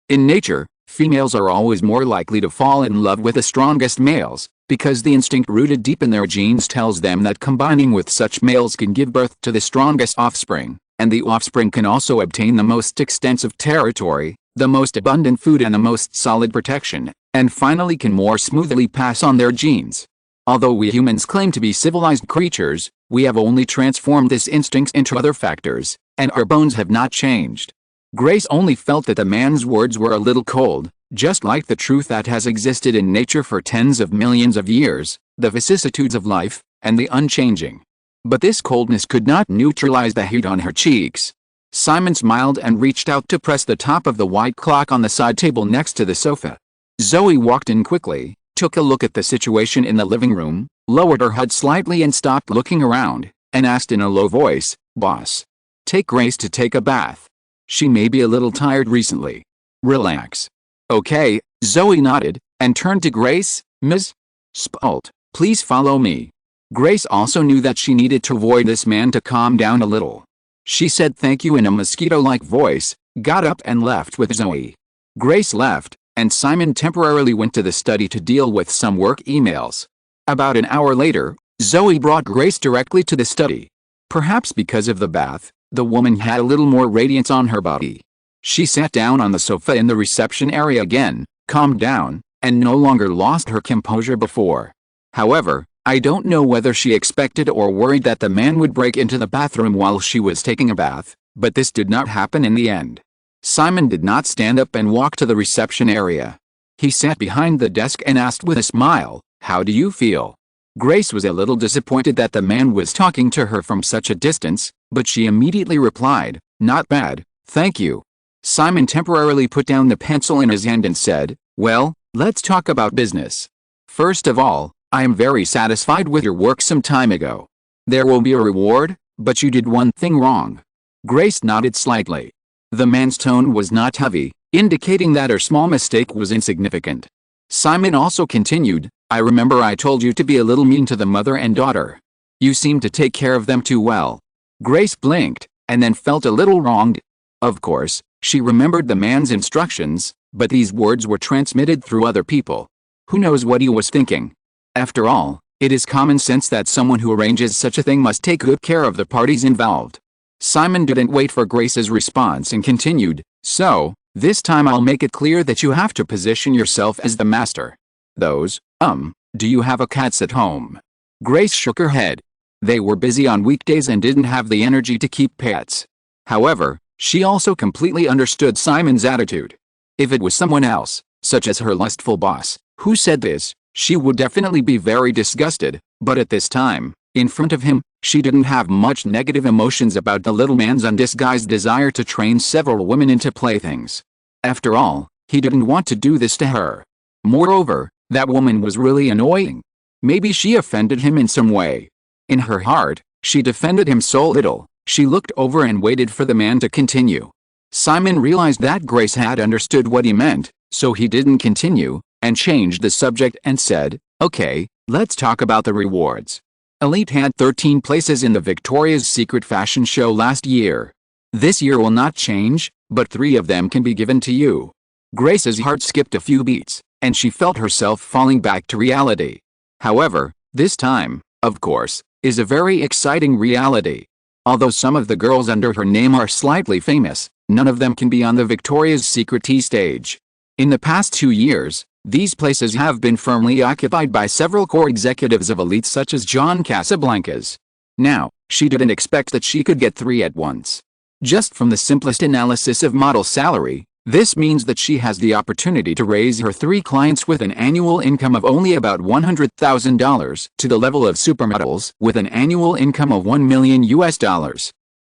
In nature, females are always more likely to fall in love with the strongest males, because the instinct rooted deep in their genes tells them that combining with such males can give birth to the strongest offspring, and the offspring can also obtain the most extensive territory, the most abundant food and the most solid protection, and finally can more smoothly pass on their genes. Although we humans claim to be civilized creatures, we have only transformed this instinct into other factors, and our bones have not changed. Grace only felt that the man's words were a little cold, just like the truth that has existed in nature for tens of millions of years, the vicissitudes of life, and the unchanging. But this coldness could not neutralize the heat on her cheeks. Simon smiled and reached out to press the top of the white clock on the side table next to the sofa. Zoe walked in quickly, took a look at the situation in the living room, lowered her head slightly and stopped looking around, and asked in a low voice, "Boss, take Grace to take a bath. She may be a little tired recently. Relax." "Okay," Zoe nodded, and turned to Grace. "Ms. Spalt, please follow me." Grace also knew that she needed to avoid this man to calm down a little. She said thank you in a mosquito-like voice, got up and left with Zoe. Grace left, and Simon temporarily went to the study to deal with some work emails. About an hour later, Zoe brought Grace directly to the study. Perhaps because of the bath, the woman had a little more radiance on her body. She sat down on the sofa in the reception area again, calmed down, and no longer lost her composure before. However, I don't know whether she expected or worried that the man would break into the bathroom while she was taking a bath, but this did not happen in the end. Simon did not stand up and walk to the reception area. He sat behind the desk and asked with a smile, "How do you feel?" Grace was a little disappointed that the man was talking to her from such a distance, but she immediately replied, "Not bad, thank you." Simon temporarily put down the pencil in his hand and said, "Well, let's talk about business. First of all, I am very satisfied with your work some time ago. There will be a reward, but you did one thing wrong." Grace nodded slightly. The man's tone was not heavy, indicating that her small mistake was insignificant. Simon also continued, "I remember I told you to be a little mean to the mother and daughter. You seem to take care of them too well." Grace blinked, and then felt a little wronged. Of course, she remembered the man's instructions, but these words were transmitted through other people. Who knows what he was thinking? After all, it is common sense that someone who arranges such a thing must take good care of the parties involved. Simon didn't wait for Grace's response and continued, "So, this time I'll make it clear that you have to position yourself as the master. Do you have a cats at home?" Grace shook her head. They were busy on weekdays and didn't have the energy to keep pets. However, she also completely understood Simon's attitude. If it was someone else, such as her lustful boss, who said this, she would definitely be very disgusted, but at this time, in front of him, she didn't have much negative emotions about the little man's undisguised desire to train several women into playthings. After all, he didn't want to do this to her. Moreover, that woman was really annoying. Maybe she offended him in some way. In her heart, she defended him so little, she looked over and waited for the man to continue. Simon realized that Grace had understood what he meant, so he didn't continue, and changed the subject and said, "Okay, let's talk about the rewards. Elite had 13 places in the Victoria's Secret fashion show last year. This year will not change, but 3 of them can be given to you." Grace's heart skipped a few beats, and she felt herself falling back to reality. However, this time, of course, is a very exciting reality. Although some of the girls under her name are slightly famous, none of them can be on the Victoria's Secret tea stage. In the past 2 years, these places have been firmly occupied by several core executives of Elite such as John Casablancas. Now, she didn't expect that she could get 3 at once. Just from the simplest analysis of model salary, this means that she has the opportunity to raise her 3 clients with an annual income of only about $100,000 to the level of supermodels with an annual income of $1 million US.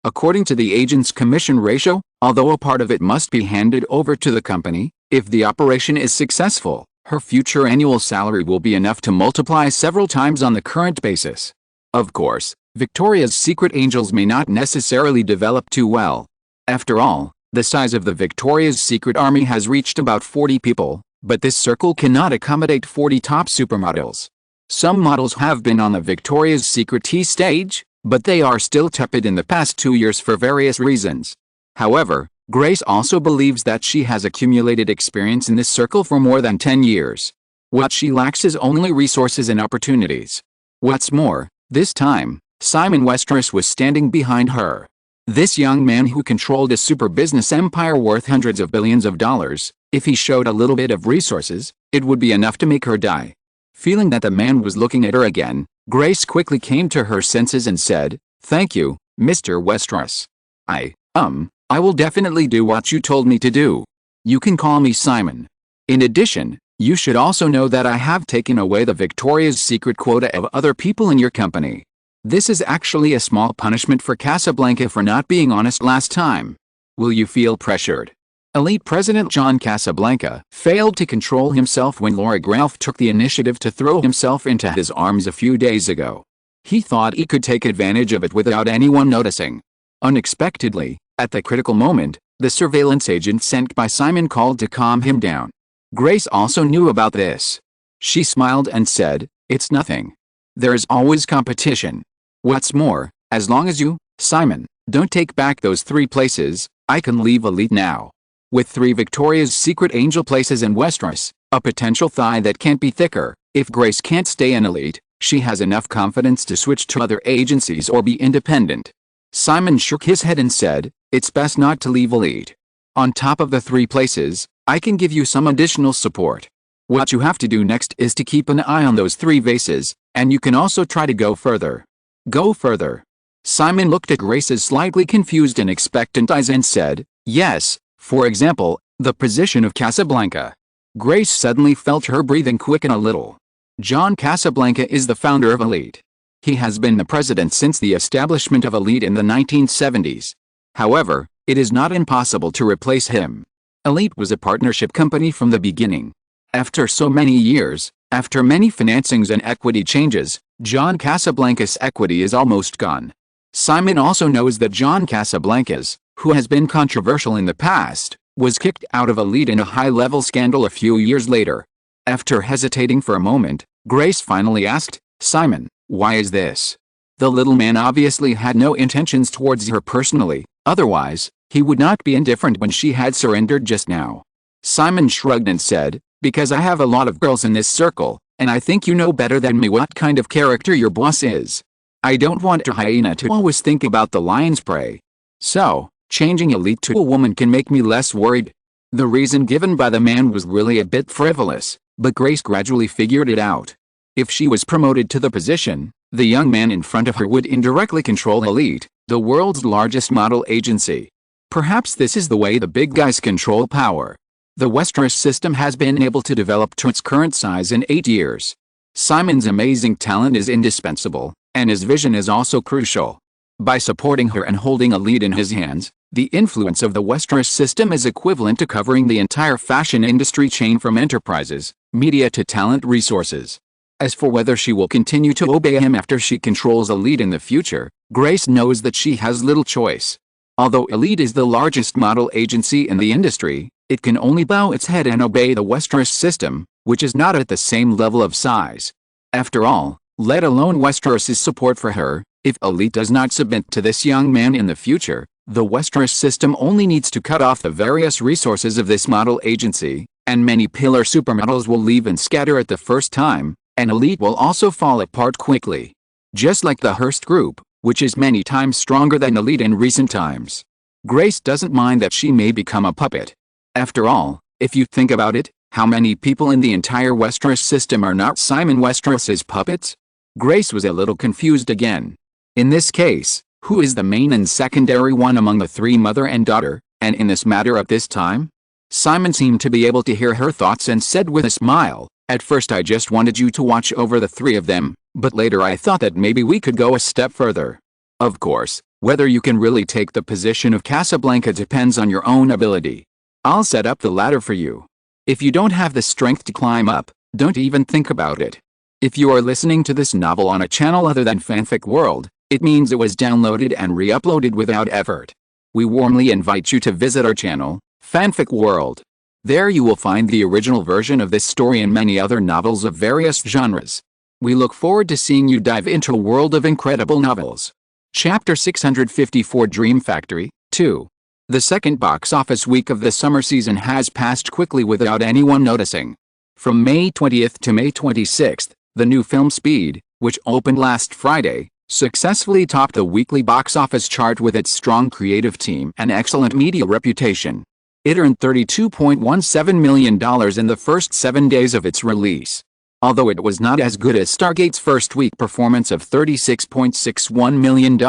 According to the agent's commission ratio, although a part of it must be handed over to the company, if the operation is successful, her future annual salary will be enough to multiply several times on the current basis. Of course, Victoria's Secret angels may not necessarily develop too well. After all, the size of the Victoria's Secret army has reached about 40 people, but this circle cannot accommodate 40 top supermodels. Some models have been on the Victoria's Secret tea stage, but they are still tepid in the past 2 years for various reasons. However, Grace also believes that she has accumulated experience in this circle for more than 10 years. What she lacks is only resources and opportunities. What's more, this time, Simon Westeros was standing behind her. This young man who controlled a super business empire worth hundreds of billions of dollars, if he showed a little bit of resources, it would be enough to make her die. Feeling that the man was looking at her again, Grace quickly came to her senses and said, "Thank you, Mr. Westeros. I will definitely do what you told me to do. You can call me Simon. In addition, you should also know that I have taken away the Victoria's Secret quota of other people in your company. This is actually a small punishment for Casablanca for not being honest last time. Will you feel pressured?" Elite President John Casablanca failed to control himself when Lord Ralph took the initiative to throw himself into his arms a few days ago. He thought he could take advantage of it without anyone noticing. Unexpectedly, at the critical moment, the surveillance agent sent by Simon called to calm him down. Grace also knew about this. She smiled and said, "It's nothing. There is always competition. What's more, as long as you, Simon, don't take back those 3 places, I can leave Elite now." With 3 Victoria's Secret Angel places in Westeros, a potential thigh that can't be thicker, if Grace can't stay in Elite, she has enough confidence to switch to other agencies or be independent. Simon shook his head and said, "It's best not to leave Elite. On top of the 3 places, I can give you some additional support. What you have to do next is to keep an eye on those 3 vases, and you can also try to go further." "Go further?" Simon looked at Grace's slightly confused and expectant eyes and said, "Yes, for example, the position of Casablanca." Grace suddenly felt her breathing quicken a little. John Casablanca is the founder of Elite. He has been the president since the establishment of Elite in the 1970s. However, it is not impossible to replace him. Elite was a partnership company from the beginning. After so many years, after many financings and equity changes, John Casablanca's equity is almost gone. Simon also knows that John Casablanca's, who has been controversial in the past, was kicked out of Elite in a high-level scandal a few years later. After hesitating for a moment, Grace finally asked, "Simon, why is this?" The little man obviously had no intentions towards her personally, otherwise, he would not be indifferent when she had surrendered just now. Simon shrugged and said, "Because I have a lot of girls in this circle, and I think you know better than me what kind of character your boss is. I don't want a hyena to always think about the lion's prey. So, changing Elite to a woman can make me less worried." The reason given by the man was really a bit frivolous, but Grace gradually figured it out. If she was promoted to the position, the young man in front of her would indirectly control Elite, the world's largest model agency. Perhaps this is the way the big guys control power. The Westeros system has been able to develop to its current size in 8 years. Simon's amazing talent is indispensable, and his vision is also crucial. By supporting her and holding Elite in his hands, the influence of the Westeros system is equivalent to covering the entire fashion industry chain from enterprises, media to talent resources. As for whether she will continue to obey him after she controls Elite in the future, Grace knows that she has little choice. Although Elite is the largest model agency in the industry, it can only bow its head and obey the Westeros system, which is not at the same level of size. After all, let alone Westeros's support for her, if Elite does not submit to this young man in the future, the Westeros system only needs to cut off the various resources of this model agency, and many pillar supermodels will leave and scatter at the first time, and Elite will also fall apart quickly. Just like the Hearst Group, which is many times stronger than Elite in recent times. Grace doesn't mind that she may become a puppet. After all, if you think about it, how many people in the entire Westeros system are not Simon Westeros's puppets? Grace was a little confused again. In this case, who is the main and secondary one among the 3 mother and daughter, and in this matter at this time? Simon seemed to be able to hear her thoughts and said with a smile, "At first I just wanted you to watch over the 3 of them, but later I thought that maybe we could go a step further. Of course, whether you can really take the position of Casablanca depends on your own ability. I'll set up the ladder for you. If you don't have the strength to climb up, don't even think about it. If you are listening to this novel on a channel other than Fanfic World, it means it was downloaded and re-uploaded without effort. We warmly invite you to visit our channel, Fanfic World. There you will find the original version of this story and many other novels of various genres. We look forward to seeing you dive into a world of incredible novels. Chapter 654 Dream Factory 2. The second box office week of the summer season has passed quickly without anyone noticing. From May 20th to May 26th, the new film Speed, which opened last Friday, successfully topped the weekly box office chart with its strong creative team and excellent media reputation. It earned $32.17 million in the first 7 days of its release. Although it was not as good as Stargate's first week performance of $36.61 million,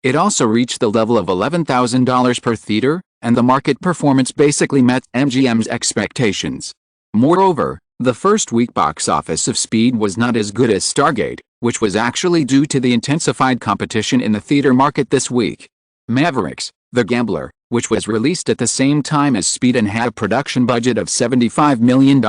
it also reached the level of $11,000 per theater, and the market performance basically met MGM's expectations. Moreover, the first week box office of Speed was not as good as Stargate, which was actually due to the intensified competition in the theater market this week. Mavericks, The Gambler, which was released at the same time as Speed and had a production budget of $75 million,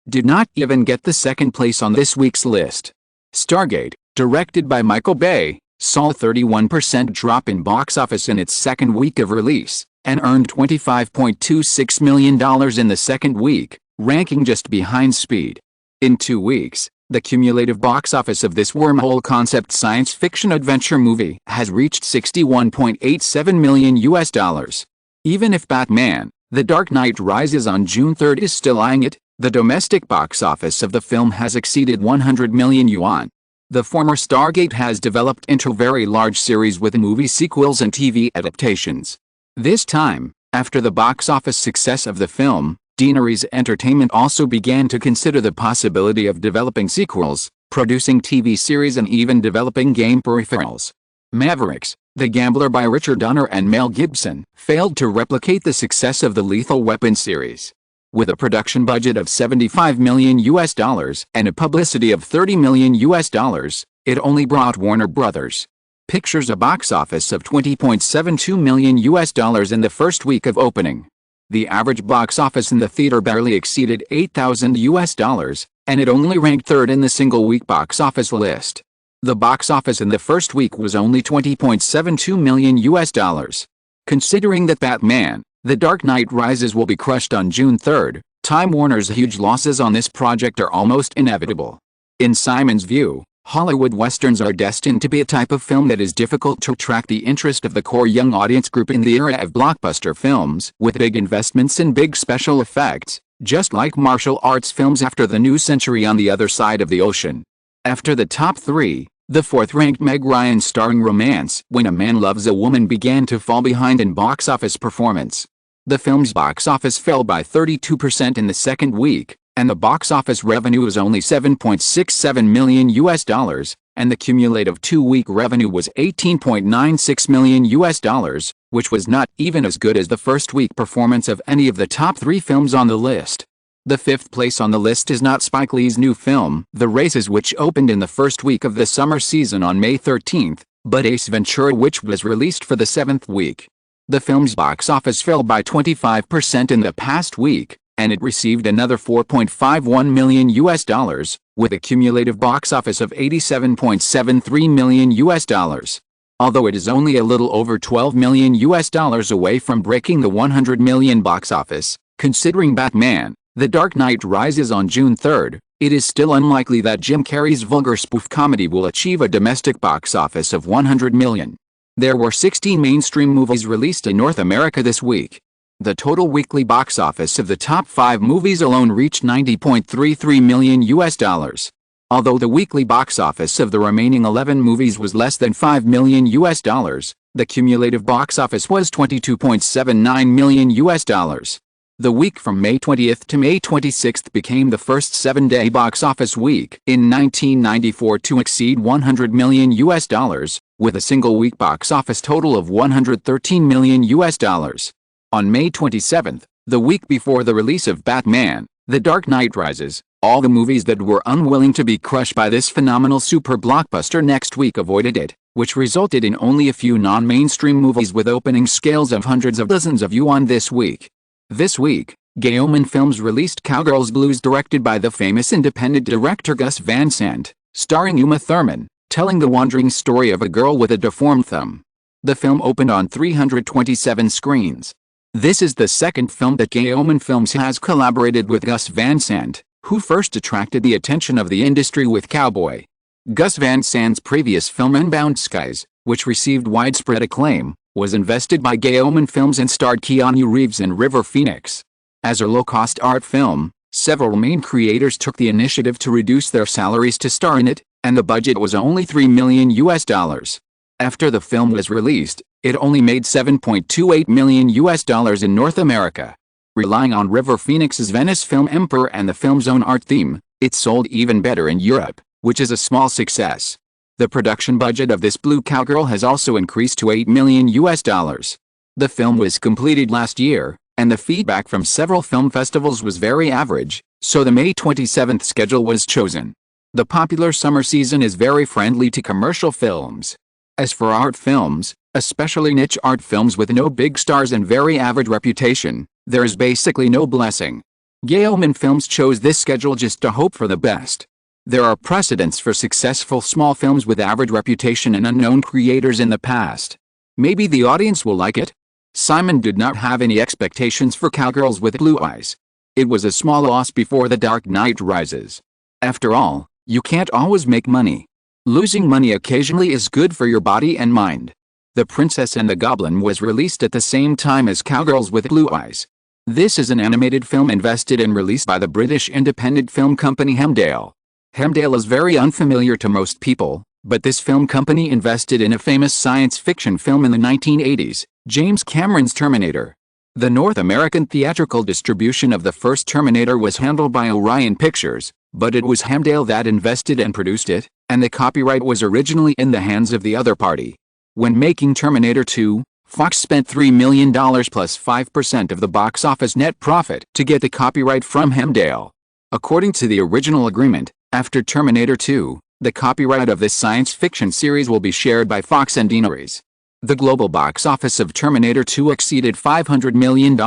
did not even get the second place on this week's list. Stargate, directed by Michael Bay, saw a 31% drop in box office in its second week of release, and earned $25.26 million in the second week, ranking just behind Speed. In 2 weeks, the cumulative box office of this wormhole concept science fiction adventure movie has reached $61.87 million. Even if Batman, The Dark Knight Rises on June 3rd is still eyeing it, the domestic box office of the film has exceeded 100 million yuan. The former Stargate has developed into a very large series with movie sequels and TV adaptations. This time, after the box office success of the film, Deaneries Entertainment also began to consider the possibility of developing sequels, producing TV series and even developing game peripherals. Mavericks, The Gambler by Richard Donner and Mel Gibson, failed to replicate the success of the Lethal Weapon series. With a production budget of $75 million and a publicity of $30 million, it only brought Warner Bros. Pictures a box office of $20.72 million in the first week of opening. The average box office in the theater barely exceeded $8,000, and it only ranked third in the single-week box office list. The box office in the first week was only $20.72 million. Considering that Batman, The Dark Knight Rises will be crushed on June 3rd, Time Warner's huge losses on this project are almost inevitable. In Simon's view, Hollywood westerns are destined to be a type of film that is difficult to attract the interest of the core young audience group in the era of blockbuster films with big investments and big special effects, just like martial arts films after the new century on the other side of the ocean. After the top three, the fourth-ranked Meg Ryan starring romance When a Man Loves a Woman began to fall behind in box office performance. The film's box office fell by 32% in the second week, and the box office revenue was only $7.67 million, and the cumulative 2-week revenue was $18.96 million, which was not even as good as the first week performance of any of the top 3 films on the list. The fifth place on the list is not Spike Lee's new film, The Races, which opened in the first week of the summer season on May 13th, but Ace Ventura, which was released for the 7th week. The film's box office fell by 25% in the past week, and it received another $4.51 million, with a cumulative box office of $87.73 million. Although it is only a little over $12 million away from breaking the $100 million box office, considering Batman, The Dark Knight Rises on June 3rd, it is still unlikely that Jim Carrey's vulgar spoof comedy will achieve a domestic box office of $100 million. There were 16 mainstream movies released in North America this week. The total weekly box office of the top 5 movies alone reached $90.33 million. Although the weekly box office of the remaining 11 movies was less than $5 million, the cumulative box office was $22.79 million. The week from May 20th to May 26th became the first 7-day box office week in 1994 to exceed $100 million, with a single-week box office total of $113 million. On May 27th, the week before the release of Batman, The Dark Knight Rises, all the movies that were unwilling to be crushed by this phenomenal super blockbuster next week avoided it, which resulted in only a few non-mainstream movies with opening scales of hundreds of dozens of yuan this week. This week, Gaoman Films released Cowgirls Blues, directed by the famous independent director Gus Van Sant, starring Uma Thurman, telling the wandering story of a girl with a deformed thumb. The film opened on 327 screens. This is the second film that Gaoman Films has collaborated with Gus Van Sant, Who first attracted the attention of the industry with Cowboy? Gus Van Sant's previous film Unbound Skies, which received widespread acclaim, was invested by Gay Omen Films and starred Keanu Reeves and River Phoenix. As a low-cost art film, several main creators took the initiative to reduce their salaries to star in it, and the budget was only $3 million. After the film was released, it only made $7.28 million in North America. Relying on River Phoenix's Venice film Emperor and the film's own art theme, it sold even better in Europe, which is a small success. The production budget of this Blue Cowgirl has also increased to $8 million. The film was completed last year, and the feedback from several film festivals was very average, so the May 27th schedule was chosen. The popular summer season is very friendly to commercial films. As for art films, especially niche art films with no big stars and very average reputation, there is basically no blessing. Gay Omen Films chose this schedule just to hope for the best. There are precedents for successful small films with average reputation and unknown creators in the past. Maybe the audience will like it. Simon did not have any expectations for Cowgirls with Blue Eyes. It was a small loss before The Dark Knight Rises. After all, you can't always make money. Losing money occasionally is good for your body and mind. The Princess and the Goblin was released at the same time as Cowgirls with Blue Eyes. This is an animated film invested and released by the British independent film company Hemdale. Hemdale is very unfamiliar to most people, but this film company invested in a famous science fiction film in the 1980s, James Cameron's Terminator. The North American theatrical distribution of the first Terminator was handled by Orion Pictures, but it was Hemdale that invested and produced it, and the copyright was originally in the hands of the other party. When making Terminator 2, Fox spent $3 million plus 5% of the box office net profit to get the copyright from Hemdale. According to the original agreement, after Terminator 2, the copyright of this science fiction series will be shared by Fox and Dinaries. The global box office of Terminator 2 exceeded $500 million,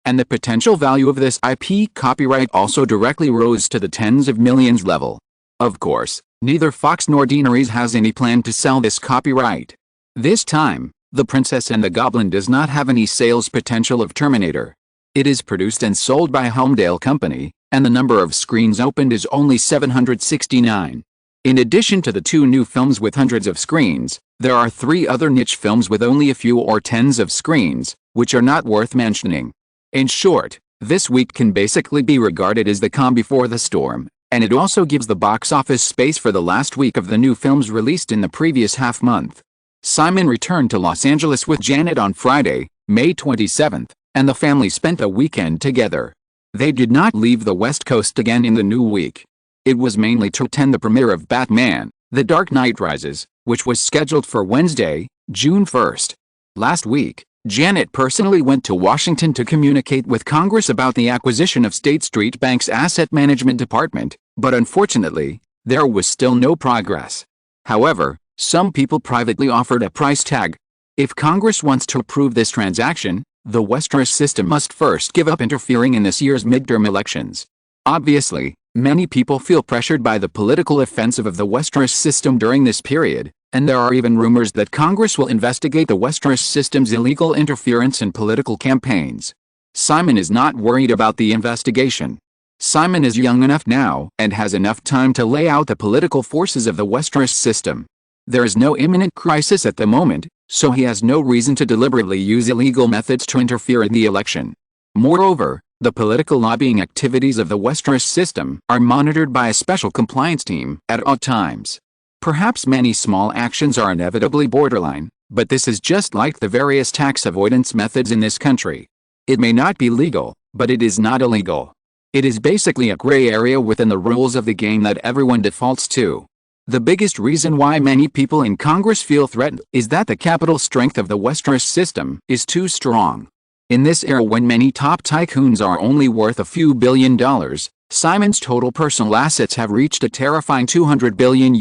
and the potential value of this IP copyright also directly rose to the tens of millions level. Of course, neither Fox nor Dinaries has any plan to sell this copyright. This time, The Princess and the Goblin does not have any sales potential of Terminator. It is produced and sold by Hemdale Company, and the number of screens opened is only 769. In addition to the two new films with hundreds of screens, there are 3 other niche films with only a few or tens of screens, which are not worth mentioning. In short, this week can basically be regarded as the calm before the storm, and it also gives the box office space for the last week of the new films released in the previous half month. Simon returned to Los Angeles with Janet on Friday, May 27th, and the family spent a weekend together. They did not leave the West Coast again in the new week. It was mainly to attend the premiere of Batman, The Dark Knight Rises, which was scheduled for Wednesday, June 1st. Last week, Janet personally went to Washington to communicate with Congress about the acquisition of State Street Bank's asset management department, but unfortunately, there was still no progress. However, some people privately offered a price tag. If Congress wants to approve this transaction, the Westeros system must first give up interfering in this year's midterm elections. Obviously, many people feel pressured by the political offensive of the Westeros system during this period, and there are even rumors that Congress will investigate the Westeros system's illegal interference in political campaigns. Simon is not worried about the investigation. Simon is young enough now and has enough time to lay out the political forces of the Westeros system. There is no imminent crisis at the moment, so he has no reason to deliberately use illegal methods to interfere in the election. Moreover, the political lobbying activities of the Westeros system are monitored by a special compliance team at all times. Perhaps many small actions are inevitably borderline, but this is just like the various tax avoidance methods in this country. It may not be legal, but it is not illegal. It is basically a gray area within the rules of the game that everyone defaults to. The biggest reason why many people in Congress feel threatened is that the capital strength of the Westeros system is too strong. In this era when many top tycoons are only worth a few $1 billion, Simon's total personal assets have reached a terrifying $200 billion,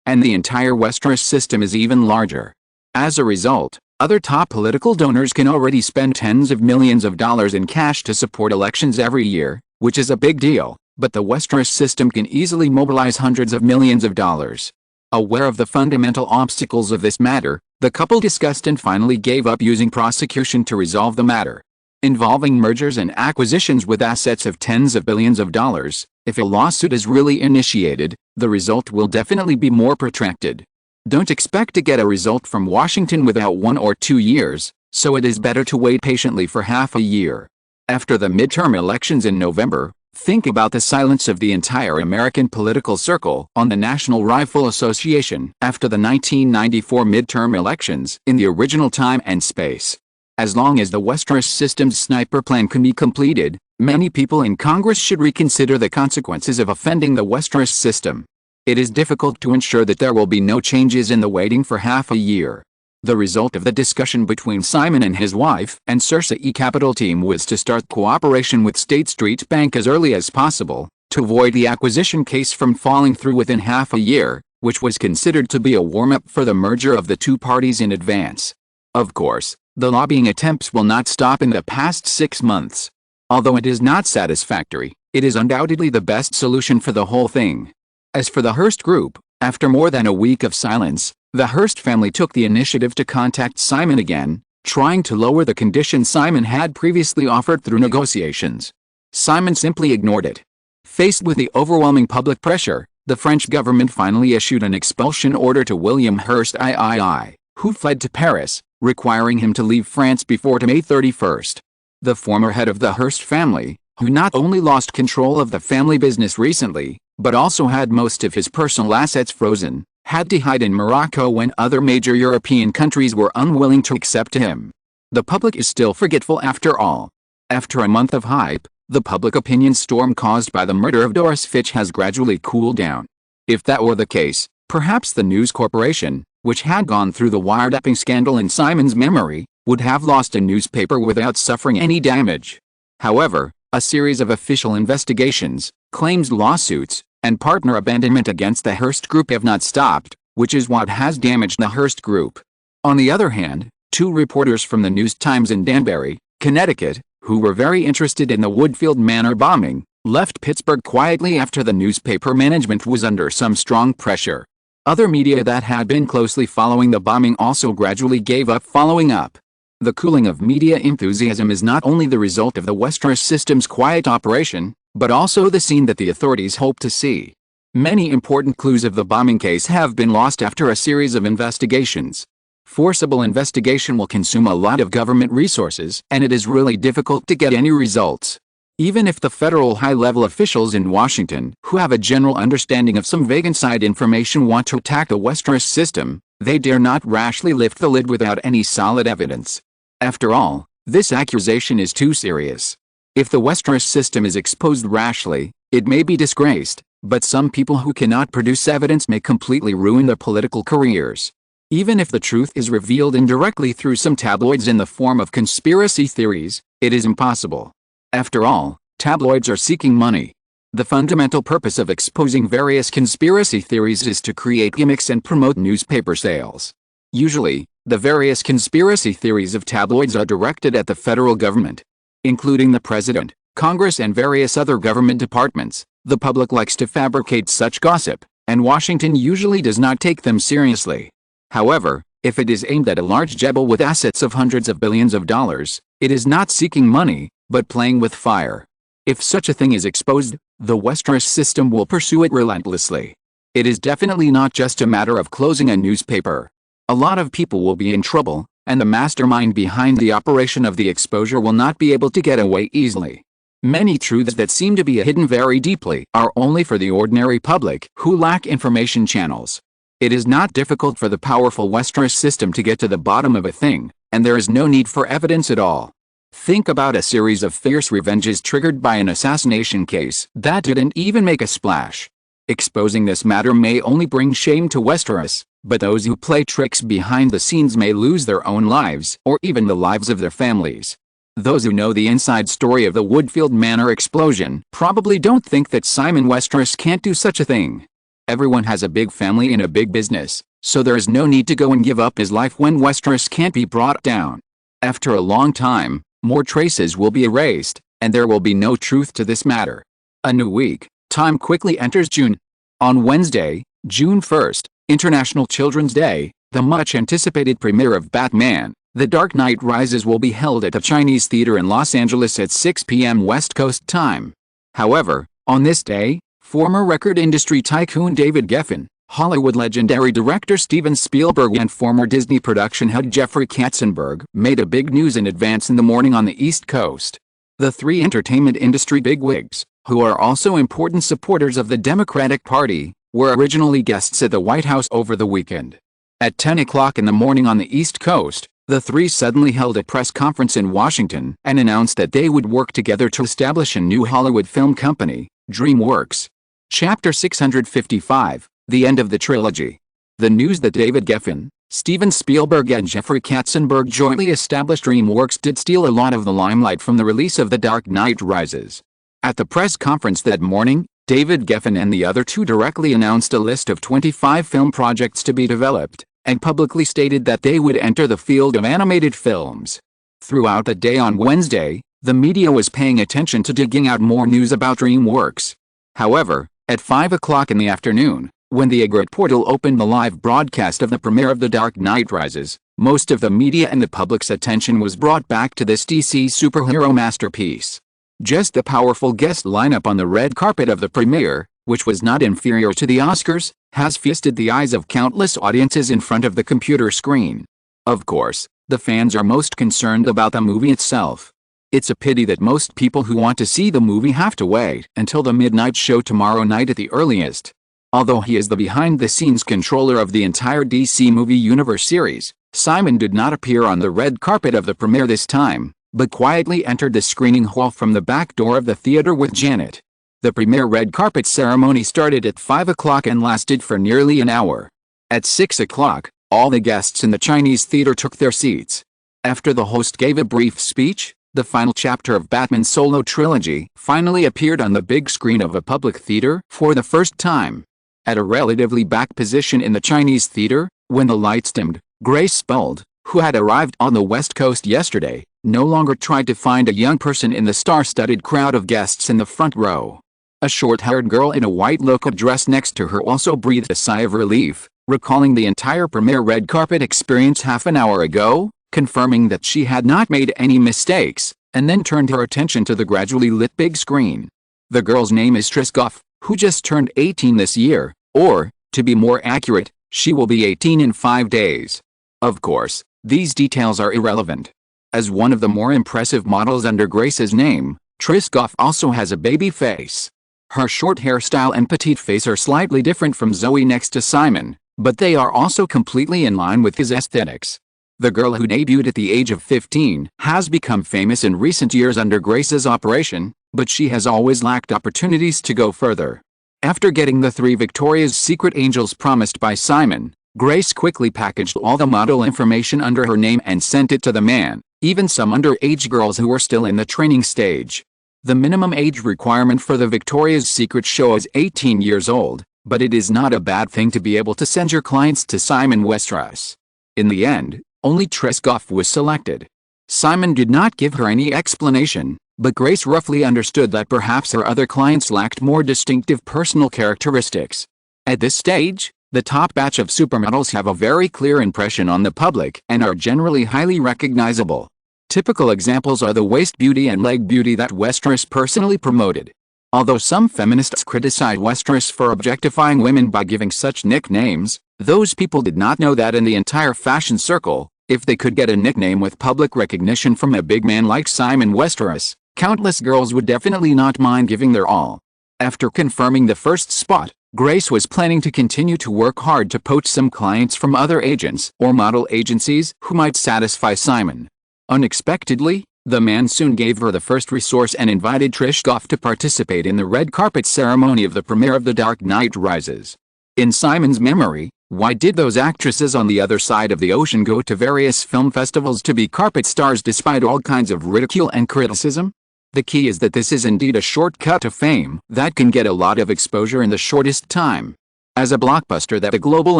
and the entire Westeros system is even larger. As a result, other top political donors can already spend tens of millions of dollars in cash to support elections every year, which is a big deal. But the Westeros system can easily mobilize hundreds of millions of dollars. Aware of the fundamental obstacles of this matter, the couple discussed and finally gave up using prosecution to resolve the matter. involving mergers and acquisitions with assets of tens of billions of dollars. If a lawsuit is really initiated, the result will definitely be more protracted. Don't expect to get a result from Washington without 1 or 2 years, so it is better to wait patiently for half a year. After the midterm elections in November, think about the silence of the entire American political circle on the National Rifle Association after the 1994 midterm elections in the original time and space. As long as the Westeros system's sniper plan can be completed, many people in Congress should reconsider the consequences of offending the Westeros system. It is difficult to ensure that there will be no changes in the waiting for half a year. The result of the discussion between Simon and his wife and Cersei Capital team was to start cooperation with State Street Bank as early as possible, to avoid the acquisition case from falling through within half a year, which was considered to be a warm-up for the merger of the two parties in advance. Of course, the lobbying attempts will not stop in the past 6 months. Although it is not satisfactory, it is undoubtedly the best solution for the whole thing. As for the Hearst Group, after more than a week of silence, the Hearst family took the initiative to contact Simon again, trying to lower the conditions Simon had previously offered through negotiations. Simon simply ignored it. Faced with the overwhelming public pressure, the French government finally issued an expulsion order to William Hearst III, who fled to Paris, requiring him to leave France before May 31st. The former head of the Hearst family, who not only lost control of the family business recently, but also had most of his personal assets frozen, had to hide in Morocco when other major European countries were unwilling to accept him. The public is still forgetful after all. After a month of hype, the public opinion storm caused by the murder of Doris Fitch has gradually cooled down. If that were the case, perhaps the News Corporation, which had gone through the wiretapping scandal in Simon's memory, would have lost a newspaper without suffering any damage. However, a series of official investigations, claims lawsuits, and partner abandonment against the Hearst Group have not stopped, which is what has damaged the Hearst Group. On the other hand, 2 reporters from the News-Times in Danbury, Connecticut, who were very interested in the Woodfield Manor bombing, left Pittsburgh quietly after the newspaper management was under some strong pressure. Other media that had been closely following the bombing also gradually gave up following up. The cooling of media enthusiasm is not only the result of the Westeros system's quiet operation, but also the scene that the authorities hope to see. Many important clues of the bombing case have been lost after a series of investigations. Forcible investigation will consume a lot of government resources, and it is really difficult to get any results. Even if the federal high-level officials in Washington, who have a general understanding of some vague inside information, want to attack the Westeros system, they dare not rashly lift the lid without any solid evidence. After all, this accusation is too serious. If the Westeros system is exposed rashly, it may be disgraced, but some people who cannot produce evidence may completely ruin their political careers. Even if the truth is revealed indirectly through some tabloids in the form of conspiracy theories, it is impossible. After all, tabloids are seeking money. The fundamental purpose of exposing various conspiracy theories is to create gimmicks and promote newspaper sales. Usually, the various conspiracy theories of tabloids are directed at the federal government, including the president, Congress, and various other government departments. The public likes to fabricate such gossip, and Washington usually does not take them seriously. However, if it is aimed at a large jebel with assets of hundreds of billions of dollars, it is not seeking money, but playing with fire. If such a thing is exposed, the Westeros system will pursue it relentlessly. It is definitely not just a matter of closing a newspaper. A lot of people will be in trouble, and the mastermind behind the operation of the exposure will not be able to get away easily. Many truths that seem to be hidden very deeply are only for the ordinary public who lack information channels. It is not difficult for the powerful Westeros system to get to the bottom of a thing, and there is no need for evidence at all. Think about a series of fierce revenges triggered by an assassination case that didn't even make a splash. Exposing this matter may only bring shame to Westeros, but those who play tricks behind the scenes may lose their own lives or even the lives of their families. Those who know the inside story of the Woodfield Manor explosion probably don't think that Simon Westeros can't do such a thing. Everyone has a big family and a big business, so there is no need to go and give up his life when Westeros can't be brought down. After a long time, more traces will be erased, and there will be no truth to this matter. A new week. Time quickly enters June. On Wednesday, June 1st, International Children's Day, the much-anticipated premiere of Batman, The Dark Knight Rises will be held at the Chinese Theater in Los Angeles at 6 p.m. West Coast time. However, on this day, former record industry tycoon David Geffen, Hollywood legendary director Steven Spielberg and former Disney production head Jeffrey Katzenberg made a big news in advance in the morning on the East Coast. The three entertainment industry bigwigs, who are also important supporters of the Democratic Party, were originally guests at the White House over the weekend. At 10 o'clock in the morning on the East Coast, the three suddenly held a press conference in Washington and announced that they would work together to establish a new Hollywood film company, DreamWorks. Chapter 655, The End of the Trilogy. The news that David Geffen, Steven Spielberg and Jeffrey Katzenberg jointly established DreamWorks did steal a lot of the limelight from the release of The Dark Knight Rises. At the press conference that morning, David Geffen and the other two directly announced a list of 25 film projects to be developed, and publicly stated that they would enter the field of animated films. Throughout the day on Wednesday, the media was paying attention to digging out more news about DreamWorks. However, at 5 o'clock in the afternoon, when the Egret portal opened the live broadcast of the premiere of The Dark Knight Rises, most of the media and the public's attention was brought back to this DC superhero masterpiece. Just the powerful guest lineup on the red carpet of the premiere, which was not inferior to the Oscars, has feasted the eyes of countless audiences in front of the computer screen. Of course, the fans are most concerned about the movie itself. It's a pity that most people who want to see the movie have to wait until the midnight show tomorrow night at the earliest. Although he is the behind-the-scenes controller of the entire DC Movie Universe series, Simon did not appear on the red carpet of the premiere this time, but quietly entered the screening hall from the back door of the theater with Janet. The premiere red carpet ceremony started at 5 o'clock and lasted for nearly an hour. At 6 o'clock, all the guests in the Chinese theater took their seats. After the host gave a brief speech, the final chapter of Batman's solo trilogy finally appeared on the big screen of a public theater for the first time. At a relatively back position in the Chinese theater, when the lights dimmed, Grace Spald, who had arrived on the West Coast yesterday, no longer tried to find a young person in the star-studded crowd of guests in the front row. A short-haired girl in a white local dress next to her also breathed a sigh of relief, recalling the entire premiere red carpet experience half an hour ago, confirming that she had not made any mistakes, and then turned her attention to the gradually lit big screen. The girl's name is Tris Goff, who just turned 18 this year, or, to be more accurate, she will be 18 in 5 days. Of course, these details are irrelevant. As one of the more impressive models under Grace's name, Tris Goff also has a baby face. Her short hairstyle and petite face are slightly different from Zoe next to Simon, but they are also completely in line with his aesthetics. The girl who debuted at the age of 15 has become famous in recent years under Grace's operation, but she has always lacked opportunities to go further. After getting the 3 Victoria's Secret angels promised by Simon, Grace quickly packaged all the model information under her name and sent it to the man, even some underage girls who were still in the training stage. The minimum age requirement for the Victoria's Secret show is 18 years old, but it is not a bad thing to be able to send your clients to Simon Westeros. In the end, only Tris Goff was selected. Simon did not give her any explanation, but Grace roughly understood that perhaps her other clients lacked more distinctive personal characteristics. At this stage, the top batch of supermodels have a very clear impression on the public and are generally highly recognizable. Typical examples are the waist beauty and leg beauty that Westeros personally promoted. Although some feminists criticize Westeros for objectifying women by giving such nicknames, those people did not know that in the entire fashion circle, if they could get a nickname with public recognition from a big man like Simon Westeros, countless girls would definitely not mind giving their all. After confirming the first spot, Grace was planning to continue to work hard to poach some clients from other agents or model agencies who might satisfy Simon. Unexpectedly, the man soon gave her the first resource and invited Tris Goff to participate in the red carpet ceremony of the premiere of The Dark Knight Rises. In Simon's memory, why did those actresses on the other side of the ocean go to various film festivals to be carpet stars despite all kinds of ridicule and criticism? The key is that this is indeed a shortcut to fame that can get a lot of exposure in the shortest time. As a blockbuster that the global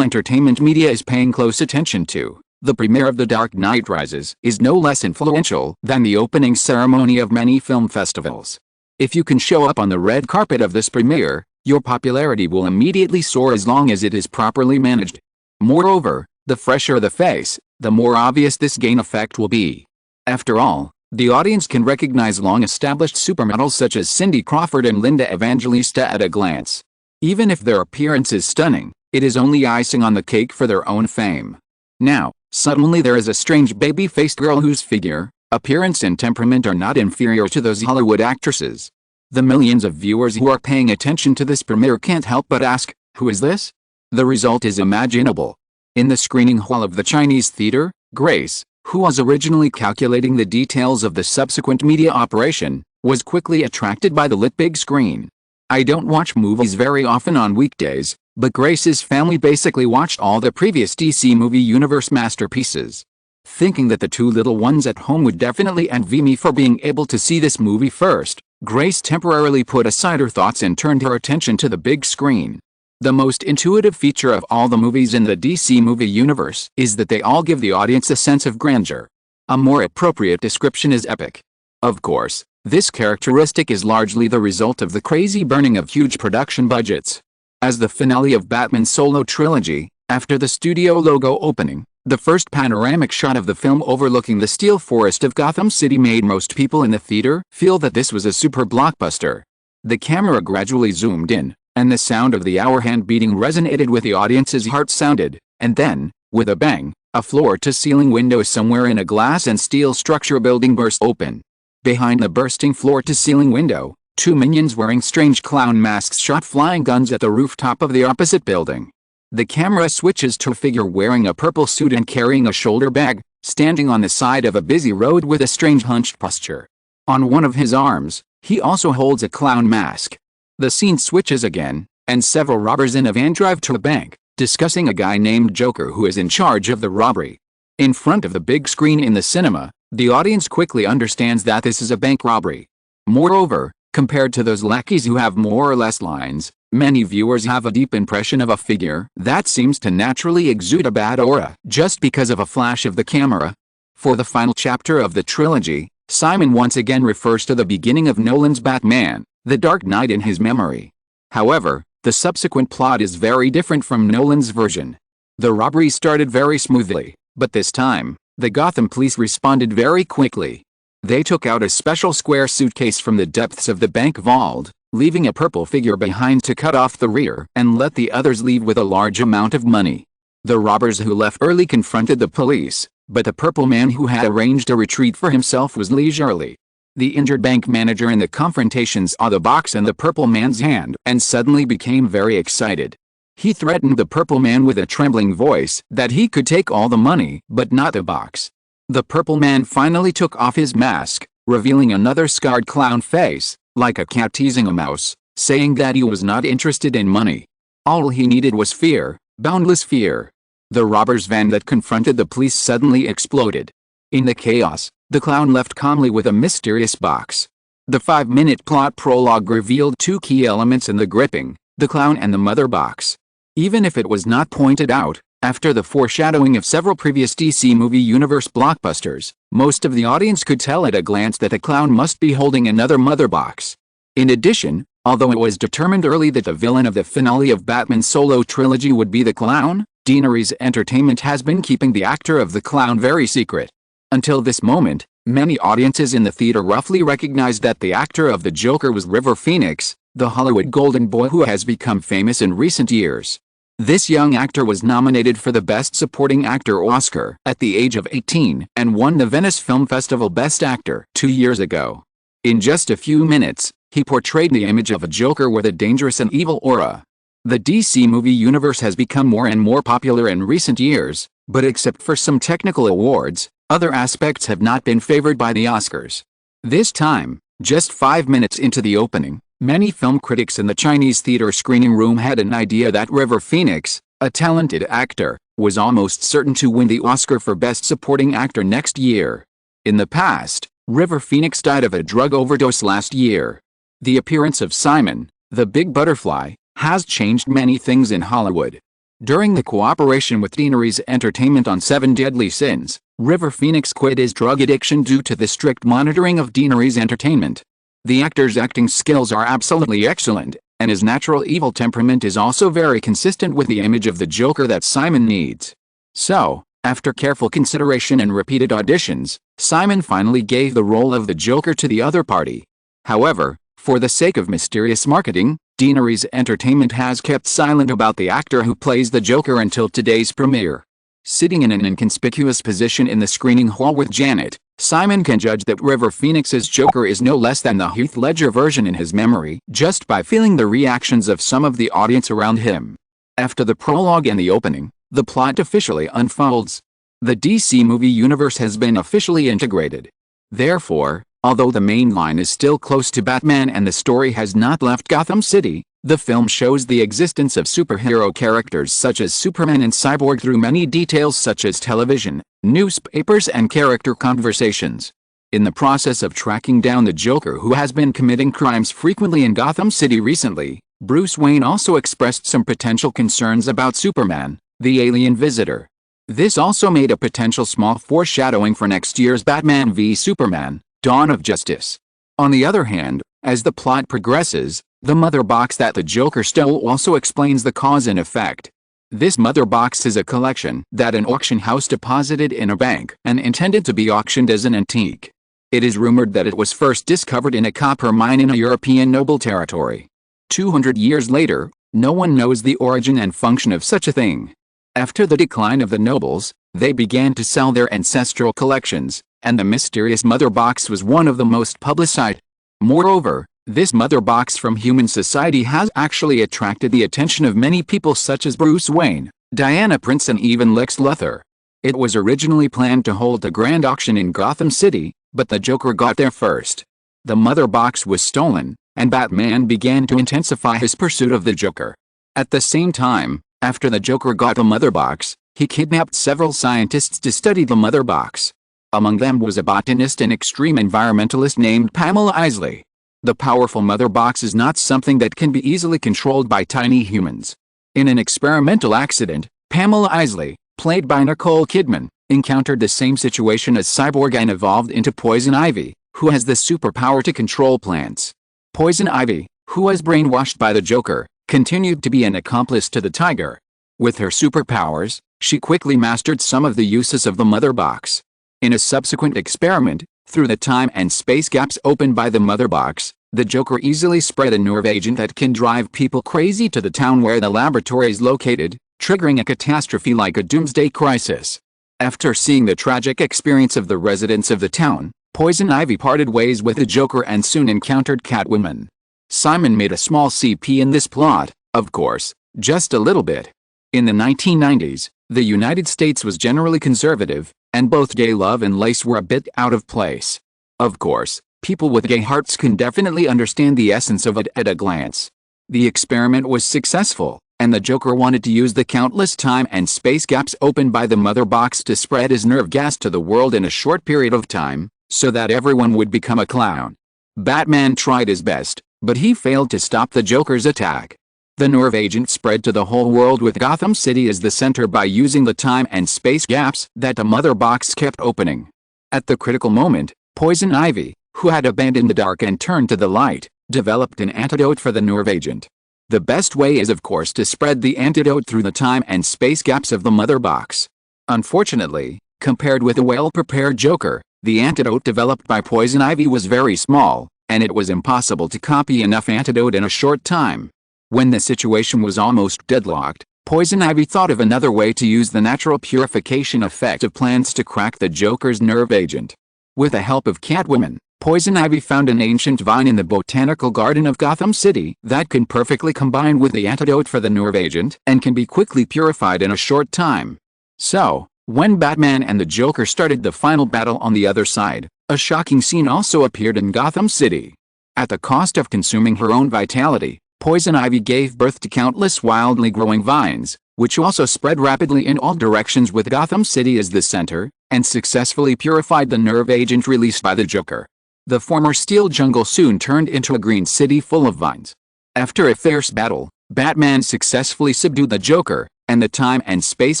entertainment media is paying close attention to, the premiere of The Dark Knight Rises is no less influential than the opening ceremony of many film festivals. If you can show up on the red carpet of this premiere, your popularity will immediately soar as long as it is properly managed. Moreover, the fresher the face, the more obvious this gain effect will be. After all, the audience can recognize long-established supermodels such as Cindy Crawford and Linda Evangelista at a glance. Even if their appearance is stunning, it is only icing on the cake for their own fame. Now, suddenly there is a strange baby-faced girl whose figure, appearance and temperament are not inferior to those Hollywood actresses. The millions of viewers who are paying attention to this premiere can't help but ask, who is this? The result is imaginable. In the screening hall of the Chinese theater, Grace, who was originally calculating the details of the subsequent media operation, was quickly attracted by the lit big screen. I don't watch movies very often on weekdays, but Grace's family basically watched all the previous DC movie universe masterpieces. Thinking that the two little ones at home would definitely envy me for being able to see this movie first, Grace temporarily put aside her thoughts and turned her attention to the big screen. The most intuitive feature of all the movies in the DC movie universe is that they all give the audience a sense of grandeur. A more appropriate description is epic. Of course, this characteristic is largely the result of the crazy burning of huge production budgets. As the finale of Batman's solo trilogy, after the studio logo opening, the first panoramic shot of the film overlooking the steel forest of Gotham City made most people in the theater feel that this was a super blockbuster. The camera gradually zoomed in, and the sound of the hour hand beating resonated with the audience's heart sounded, and then, with a bang, a floor-to-ceiling window somewhere in a glass and steel structure building burst open. Behind the bursting floor-to-ceiling window, two minions wearing strange clown masks shot flying guns at the rooftop of the opposite building. The camera switches to a figure wearing a purple suit and carrying a shoulder bag, standing on the side of a busy road with a strange hunched posture. On one of his arms, he also holds a clown mask. The scene switches again, and several robbers in a van drive to a bank, discussing a guy named Joker who is in charge of the robbery. In front of the big screen in the cinema, the audience quickly understands that this is a bank robbery. Moreover, compared to those lackeys who have more or less lines, many viewers have a deep impression of a figure that seems to naturally exude a bad aura just because of a flash of the camera. For the final chapter of the trilogy, Simon once again refers to the beginning of Nolan's Batman, The Dark Knight in his memory. However, the subsequent plot is very different from Nolan's version. The robbery started very smoothly, but this time, the Gotham police responded very quickly. They took out a special square suitcase from the depths of the bank vault, leaving a purple figure behind to cut off the rear and let the others leave with a large amount of money. The robbers who left early confronted the police, but the purple man who had arranged a retreat for himself was leisurely. The injured bank manager in the confrontation saw the box in the purple man's hand and suddenly became very excited. He threatened the purple man with a trembling voice that he could take all the money but not the box. The purple man finally took off his mask, revealing another scarred clown face, like a cat teasing a mouse, saying that he was not interested in money. All he needed was fear, boundless fear. The robber's van that confronted the police suddenly exploded. In the chaos, the clown left calmly with a mysterious box. The 5-minute plot prologue revealed two key elements in the gripping, the clown and the mother box. Even if it was not pointed out, after the foreshadowing of several previous DC movie universe blockbusters, most of the audience could tell at a glance that the clown must be holding another mother box. In addition, although it was determined early that the villain of the finale of Batman's solo trilogy would be the clown, Deaneries Entertainment has been keeping the actor of the clown very secret. Until this moment, many audiences in the theater roughly recognized that the actor of the Joker was River Phoenix, the Hollywood golden boy who has become famous in recent years. This young actor was nominated for the Best Supporting Actor Oscar at the age of 18 and won the Venice Film Festival Best Actor 2 years ago. In just a few minutes, he portrayed the image of a Joker with a dangerous and evil aura. The DC movie universe has become more and more popular in recent years, but except for some technical awards, other aspects have not been favored by the Oscars. This time, just 5 minutes into the opening, many film critics in the Chinese theater screening room had an idea that River Phoenix, a talented actor, was almost certain to win the Oscar for Best Supporting Actor next year. In the past, River Phoenix died of a drug overdose last year. The appearance of Simon, the Big Butterfly, has changed many things in Hollywood. During the cooperation with Deaneries Entertainment on 7 Deadly Sins, River Phoenix quit his drug addiction due to the strict monitoring of Deaneries Entertainment. The actor's acting skills are absolutely excellent, and his natural evil temperament is also very consistent with the image of the Joker that Simon needs. So, After careful consideration and repeated auditions, Simon finally gave the role of the Joker to the other party. However, for the sake of mysterious marketing, Deaneries Entertainment has kept silent about the actor who plays the Joker until today's premiere. Sitting in an inconspicuous position in the screening hall with Janet, Simon can judge that River Phoenix's Joker is no less than the Heath Ledger version in his memory just by feeling the reactions of some of the audience around him. After the prologue and the opening, the plot officially unfolds. The DC movie universe has been officially integrated. Therefore, although the main line is still close to Batman and the story has not left Gotham City, the film shows the existence of superhero characters such as Superman and Cyborg through many details such as television, newspapers and character conversations. In the process of tracking down the Joker, who has been committing crimes frequently in Gotham City recently, Bruce Wayne also expressed some potential concerns about Superman, the alien visitor. This also made a potential small foreshadowing for next year's Batman v Superman, Dawn of Justice. On the other hand, as the plot progresses, the mother box that the Joker stole also explains the cause and effect. This mother box is a collection that an auction house deposited in a bank and intended to be auctioned as an antique. It is rumored that it was first discovered in a copper mine in a European noble territory. 200 years later, no one knows the origin and function of such a thing. After the decline of the nobles, they began to sell their ancestral collections, and the mysterious mother box was one of the most publicized. Moreover, this mother box from human society has actually attracted the attention of many people such as Bruce Wayne, Diana Prince and even Lex Luthor. It was originally planned to hold a grand auction in Gotham City, but the Joker got there first. The mother box was stolen, and Batman began to intensify his pursuit of the Joker. At the same time, after the Joker got the mother box, he kidnapped several scientists to study the mother box. Among them was a botanist and extreme environmentalist named Pamela Isley. The powerful mother box is not something that can be easily controlled by tiny humans. In an experimental accident, Pamela Isley, played by Nicole Kidman, encountered the same situation as Cyborg and evolved into Poison Ivy, who has the superpower to control plants. Poison Ivy, who was brainwashed by the Joker, continued to be an accomplice to the Tiger. With her superpowers, she quickly mastered some of the uses of the mother box. In a subsequent experiment, through the time and space gaps opened by the mother box, the Joker easily spread a nerve agent that can drive people crazy to the town where the laboratory is located, triggering a catastrophe like a doomsday crisis. After seeing the tragic experience of the residents of the town, Poison Ivy parted ways with the Joker and soon encountered Catwoman. Simon made a small CP in this plot, of course, just a little bit. In the 1990s, the United States was generally conservative, and both gay love and lace were a bit out of place. Of course, people with gay hearts can definitely understand the essence of it at a glance. The experiment was successful, and the Joker wanted to use the countless time and space gaps opened by the mother box to spread his nerve gas to the world in a short period of time, so that everyone would become a clown. Batman tried his best, but he failed to stop the Joker's attack. The nerve agent spread to the whole world with Gotham City as the center by using the time and space gaps that the mother box kept opening. At the critical moment, Poison Ivy, who had abandoned the dark and turned to the light, developed an antidote for the nerve agent. The best way is of course to spread the antidote through the time and space gaps of the mother box. Unfortunately, compared with a well-prepared Joker, the antidote developed by Poison Ivy was very small, and it was impossible to copy enough antidote in a short time. When the situation was almost deadlocked, Poison Ivy thought of another way to use the natural purification effect of plants to crack the Joker's nerve agent. With the help of Catwoman, Poison Ivy found an ancient vine in the botanical garden of Gotham City that can perfectly combine with the antidote for the nerve agent and can be quickly purified in a short time. So, when Batman and the Joker started the final battle on the other side, a shocking scene also appeared in Gotham City. At the cost of consuming her own vitality, Poison Ivy gave birth to countless wildly growing vines, which also spread rapidly in all directions with Gotham City as the center, and successfully purified the nerve agent released by the Joker. The former steel jungle soon turned into a green city full of vines. After a fierce battle, Batman successfully subdued the Joker, and the time and space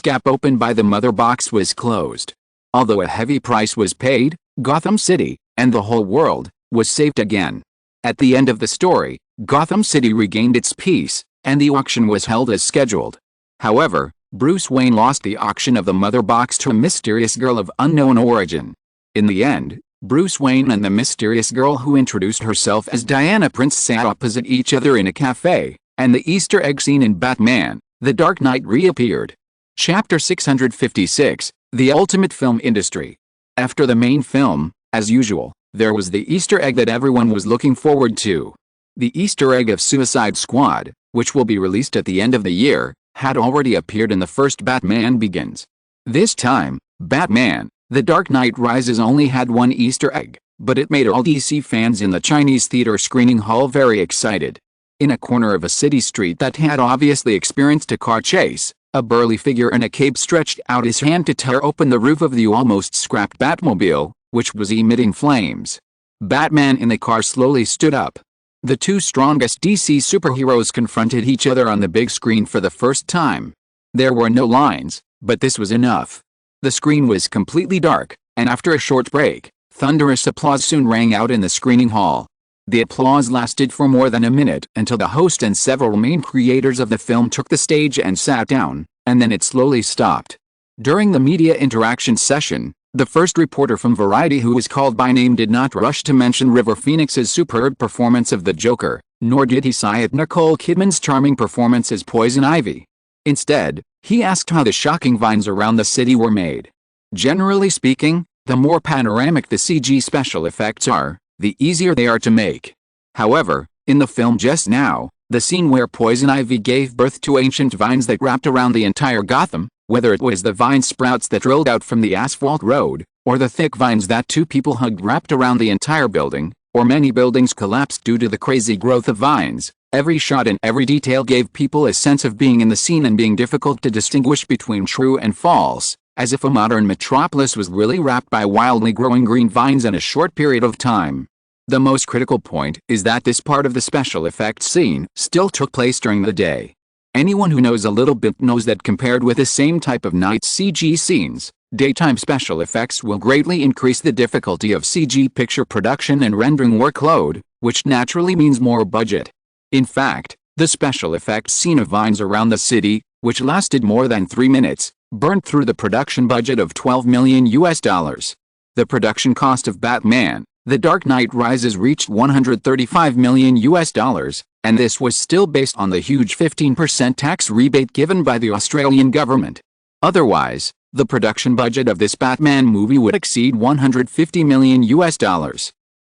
gap opened by the mother box was closed. Although a heavy price was paid, Gotham City, and the whole world, was saved again. At the end of the story, Gotham City regained its peace, and the auction was held as scheduled. However, Bruce Wayne lost the auction of the mother box to a mysterious girl of unknown origin. In the end, Bruce Wayne and the mysterious girl who introduced herself as Diana Prince sat opposite each other in a cafe, and the Easter egg scene in Batman: The Dark Knight reappeared. Chapter 656, The Ultimate Film Industry. After the main film, as usual, there was the Easter egg that everyone was looking forward to. The Easter egg of Suicide Squad, which will be released at the end of the year, had already appeared in the first Batman Begins. This time, Batman: The Dark Knight Rises only had one Easter egg, but it made all DC fans in the Chinese theater screening hall very excited. In a corner of a city street that had obviously experienced a car chase, a burly figure in a cape stretched out his hand to tear open the roof of the almost scrapped Batmobile, which was emitting flames. Batman in the car slowly stood up. The two strongest DC superheroes confronted each other on the big screen for the first time. There were no lines, but this was enough. The screen was completely dark, and after a short break, thunderous applause soon rang out in the screening hall. The applause lasted for more than a minute until the host and several main creators of the film took the stage and sat down, and then it slowly stopped. During the media interaction session, the first reporter from Variety who was called by name did not rush to mention River Phoenix's superb performance of the Joker, nor did he sigh at Nicole Kidman's charming performance as Poison Ivy. Instead, he asked how the shocking vines around the city were made. Generally speaking, the more panoramic the CG special effects are, the easier they are to make. However, in the film just now, the scene where Poison Ivy gave birth to ancient vines that wrapped around the entire Gotham, whether it was the vine sprouts that rolled out from the asphalt road, or the thick vines that two people hugged wrapped around the entire building, or many buildings collapsed due to the crazy growth of vines, every shot and every detail gave people a sense of being in the scene and being difficult to distinguish between true and false, as if a modern metropolis was really wrapped by wildly growing green vines in a short period of time. The most critical point is that this part of the special effects scene still took place during the day. Anyone who knows a little bit knows that compared with the same type of night CG scenes, daytime special effects will greatly increase the difficulty of CG picture production and rendering workload, which naturally means more budget. In fact, the special effects scene of vines around the city, which lasted more than 3 minutes, burned through the production budget of $12 million. The production cost of Batman: The Dark Knight Rises reached $135 million, and this was still based on the huge 15% tax rebate given by the Australian government. Otherwise, the production budget of this Batman movie would exceed $150 million.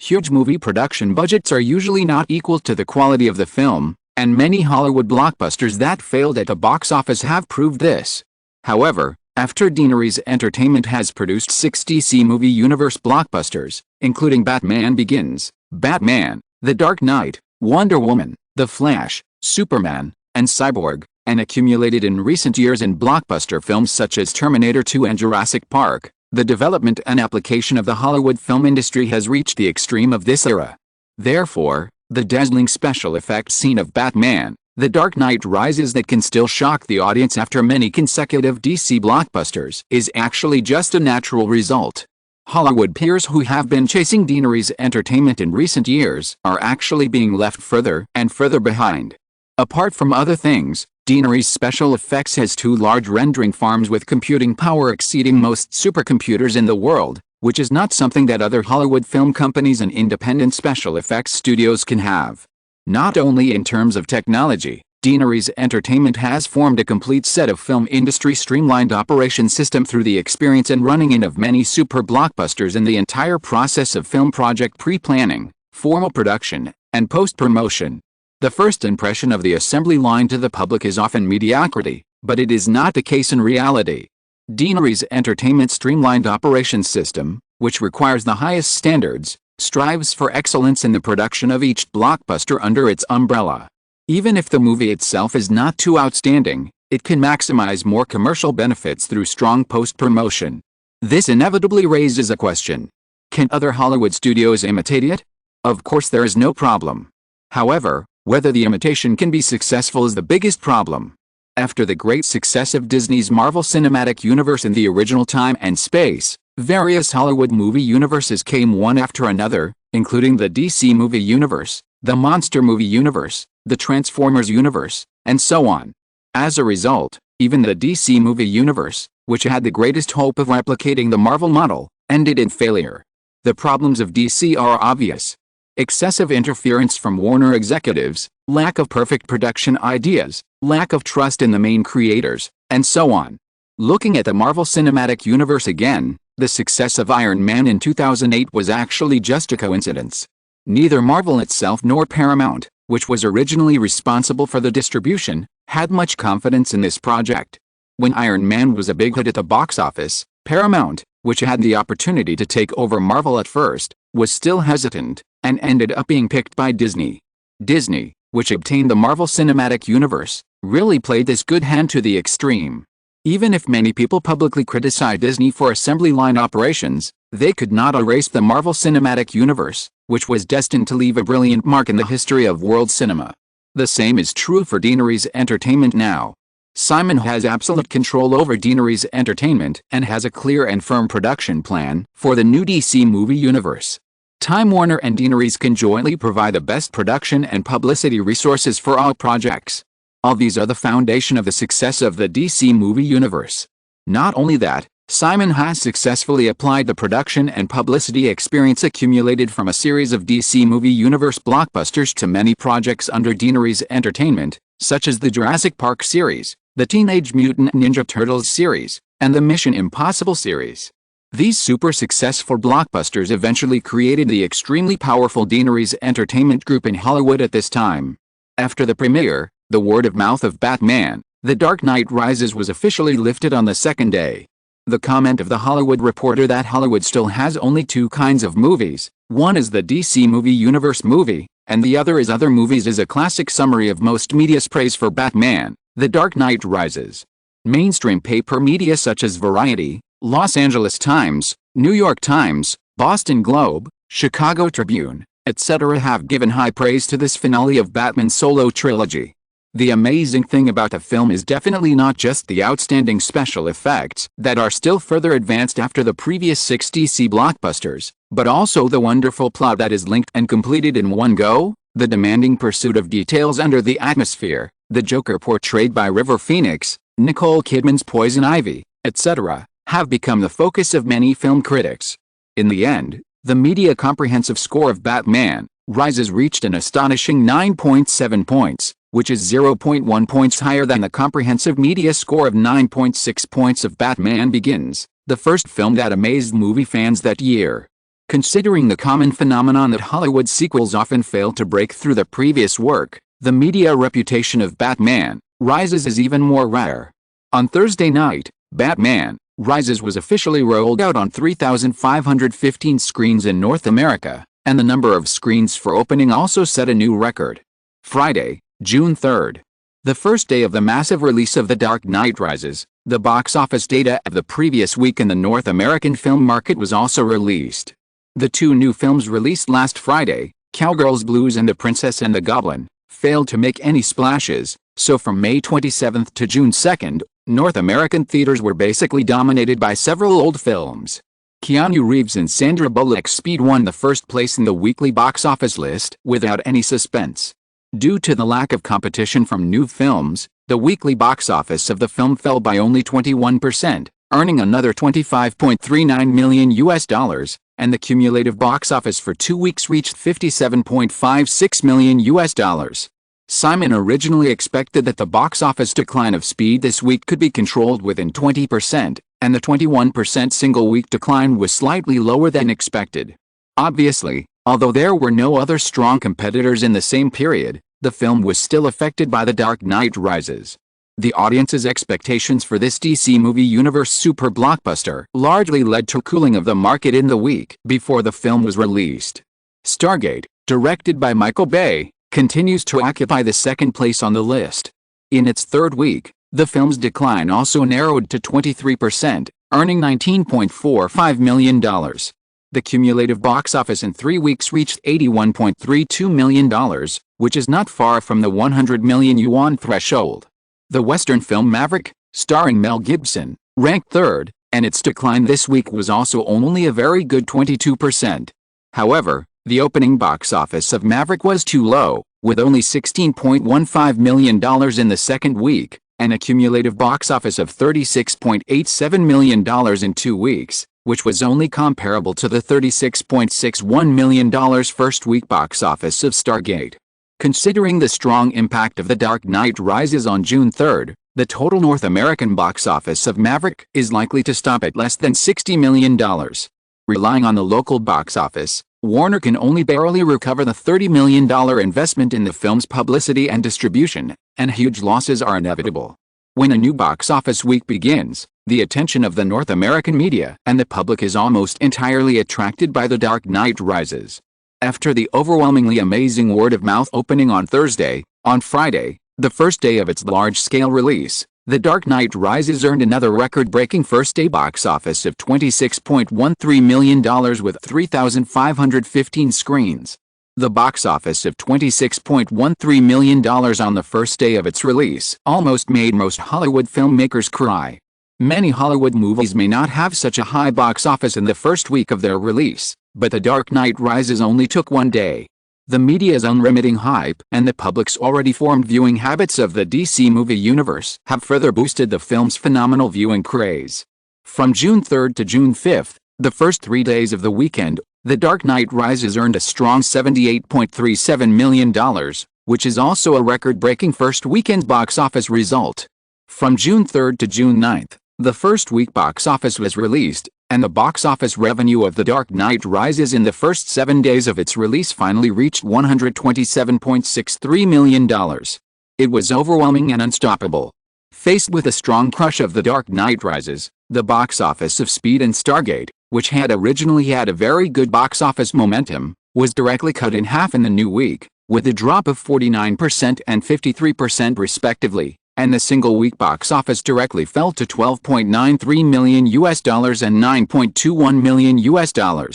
Huge movie production budgets are usually not equal to the quality of the film, and many Hollywood blockbusters that failed at the box office have proved this. However, after Deaneries Entertainment has produced 6 DC movie universe blockbusters, including Batman Begins, Batman: The Dark Knight, Wonder Woman, The Flash, Superman, and Cyborg, and accumulated in recent years in blockbuster films such as Terminator 2 and Jurassic Park, the development and application of the Hollywood film industry has reached the extreme of this era. Therefore, the dazzling special effects scene of Batman: The Dark Knight Rises that can still shock the audience after many consecutive DC blockbusters is actually just a natural result. Hollywood peers who have been chasing Deaneries Entertainment in recent years are actually being left further and further behind. Apart from other things, Deaneries Special Effects has 2 large rendering farms with computing power exceeding most supercomputers in the world, which is not something that other Hollywood film companies and independent special effects studios can have. Not only in terms of technology, Deaneries Entertainment has formed a complete set of film industry streamlined operation system through the experience and running in of many super blockbusters in the entire process of film project pre-planning, formal production, and post-promotion. The first impression of the assembly line to the public is often mediocrity, but it is not the case in reality. Deaneries Entertainment's streamlined operation system, which requires the highest standards, strives for excellence in the production of each blockbuster under its umbrella. Even if the movie itself is not too outstanding, it can maximize more commercial benefits through strong post-promotion. This inevitably raises a question. Can other Hollywood studios imitate it? Of course there is no problem. However, whether the imitation can be successful is the biggest problem. After the great success of Disney's Marvel Cinematic Universe in the original time and space, various Hollywood movie universes came one after another, including the DC movie universe, the Monster movie universe, the Transformers universe, and so on. As a result, Even the DC movie universe, which had the greatest hope of replicating the Marvel model, ended in failure. The problems of DC are obvious. Excessive interference from Warner executives, lack of perfect production ideas, lack of trust in the main creators, and so on. Looking at the Marvel Cinematic Universe again, the success of Iron Man in 2008 was actually just a coincidence. Neither Marvel itself nor Paramount, which was originally responsible for the distribution, had much confidence in this project. When Iron Man was a big hit at the box office, Paramount, which had the opportunity to take over Marvel at first, was still hesitant, and ended up being picked by Disney. Disney, which obtained the Marvel Cinematic Universe, really played this good hand to the extreme. Even if many people publicly criticized Disney for assembly line operations, they could not erase the Marvel Cinematic Universe, which was destined to leave a brilliant mark in the history of world cinema. The same is true for Deaneries Entertainment now. Simon has absolute control over Deaneries Entertainment and has a clear and firm production plan for the new DC movie universe. Time Warner and Deaneries can jointly provide the best production and publicity resources for all projects. All these are the foundation of the success of the DC movie universe. Not only that, Simon has successfully applied the production and publicity experience accumulated from a series of DC movie universe blockbusters to many projects under Deaneries Entertainment, such as the Jurassic Park series, the Teenage Mutant Ninja Turtles series, and the Mission Impossible series. These super successful blockbusters eventually created the extremely powerful Deaneries Entertainment Group in Hollywood at this time. After the premiere, the word of mouth of Batman, The Dark Knight Rises was officially lifted on the second day. The comment of The Hollywood Reporter that Hollywood still has only two kinds of movies, one is the DC movie universe movie, and the other is other movies, is a classic summary of most media's praise for Batman, The Dark Knight Rises. Mainstream paper media such as Variety, Los Angeles Times, New York Times, Boston Globe, Chicago Tribune, etc. have given high praise to this finale of Batman's solo trilogy. The amazing thing about the film is definitely not just the outstanding special effects that are still further advanced after the previous 6 DC blockbusters, but also the wonderful plot that is linked and completed in one go, the demanding pursuit of details under the atmosphere, the Joker portrayed by River Phoenix, Nicole Kidman's Poison Ivy, etc., have become the focus of many film critics. In the end, the media comprehensive score of Batman Rises reached an astonishing 9.7 points, which is 0.1 points higher than the comprehensive media score of 9.6 points of Batman Begins, the first film that amazed movie fans that year. Considering the common phenomenon that Hollywood sequels often fail to break through the previous work, the media reputation of Batman Rises is even more rare. On Thursday night, Batman Rises was officially rolled out on 3,515 screens in North America, and the number of screens for opening also set a new record. Friday, June 3rd. The first day of the massive release of The Dark Knight Rises, the box office data of the previous week in the North American film market was also released. The two new films released last Friday, Cowgirls Blues and The Princess and the Goblin, failed to make any splashes, so from May 27th to June 2nd, North American theaters were basically dominated by several old films. Keanu Reeves and Sandra Bullock's Speed won the first place in the weekly box office list without any suspense. Due to the lack of competition from new films, the weekly box office of the film fell by only 21%, earning another $25.39 million, and the cumulative box office for 2 weeks reached $57.56 million. Simon originally expected that the box office decline of Speed this week could be controlled within 20%, and the 21% single-week decline was slightly lower than expected. Obviously, although there were no other strong competitors in the same period, the film was still affected by The Dark Knight Rises. The audience's expectations for this DC movie universe super blockbuster largely led to cooling of the market in the week before the film was released. Stargate, directed by Michael Bay, continues to occupy the second place on the list. In its third week, the film's decline also narrowed to 23%, earning $19.45 million. The cumulative box office in 3 weeks reached $81.32 million, which is not far from the 100 million yuan threshold. The Western film Maverick, starring Mel Gibson, ranked third, and its decline this week was also only a very good 22%. However, the opening box office of Maverick was too low, with only $16.15 million in the second week, an accumulative box office of $36.87 million in 2 weeks, which was only comparable to the $36.61 million first-week box office of Stargate. Considering the strong impact of The Dark Knight Rises on June 3, the total North American box office of Maverick is likely to stop at less than $60 million. Relying on the local box office, Warner can only barely recover the $30 million investment in the film's publicity and distribution, and huge losses are inevitable. When a new box office week begins, the attention of the North American media and the public is almost entirely attracted by The Dark Knight Rises. After the overwhelmingly amazing word-of-mouth opening on Thursday, on Friday, the first day of its large-scale release, The Dark Knight Rises earned another record-breaking first-day box office of $26.13 million with 3,515 screens. The box office of $26.13 million on the first day of its release almost made most Hollywood filmmakers cry. Many Hollywood movies may not have such a high box office in the first week of their release, but The Dark Knight Rises only took one day. The media's unremitting hype and the public's already formed viewing habits of the DC movie universe have further boosted the film's phenomenal viewing craze. From June 3 to June 5, the first 3 days of the weekend, The Dark Knight Rises earned a strong $78.37 million, which is also a record-breaking first weekend box office result. From June 3 to June 9, the first week box office was released, and the box office revenue of The Dark Knight Rises in the first 7 days of its release finally reached $127.63 million. It was overwhelming and unstoppable. Faced with a strong crush of The Dark Knight Rises, the box office of Speed and Stargate, which had originally had a very good box office momentum, was directly cut in half in the new week, with a drop of 49% and 53% respectively, and the single-week box office directly fell to $12.93 million and $9.21 million.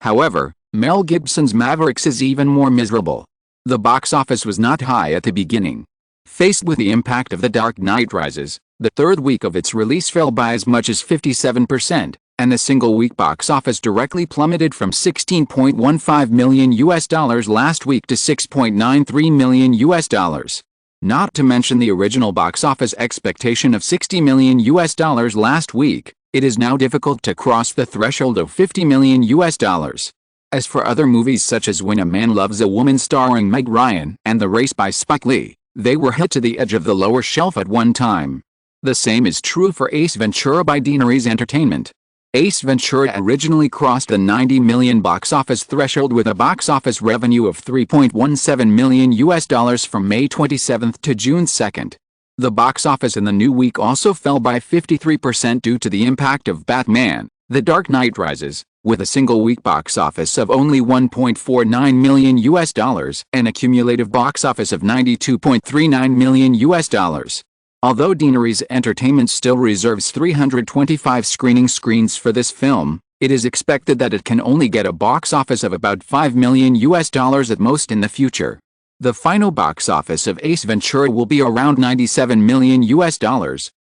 However, Mel Gibson's Mavericks is even more miserable. The box office was not high at the beginning. Faced with the impact of The Dark Knight Rises, the third week of its release fell by as much as 57%, and the single-week box office directly plummeted from $16.15 million last week to $6.93 million. Not to mention the original box office expectation of $60 million last week, it is now difficult to cross the threshold of $50 million. As for other movies such as When a Man Loves a Woman starring Meg Ryan and The Race by Spike Lee, they were hit to the edge of the lower shelf at one time. The same is true for Ace Ventura by Dean Rees Entertainment. Ace Ventura originally crossed the $90 million box office threshold with a box office revenue of $3.17 million from May 27 to June 2. The box office in the new week also fell by 53% due to the impact of Batman: The Dark Knight Rises, with a single-week box office of only $1.49 million and a cumulative box office of $92.39 million. Although Dean Rees Entertainment still reserves 325 screens for this film, it is expected that it can only get a box office of about $5 million at most in the future. The final box office of Ace Ventura will be around $97 million,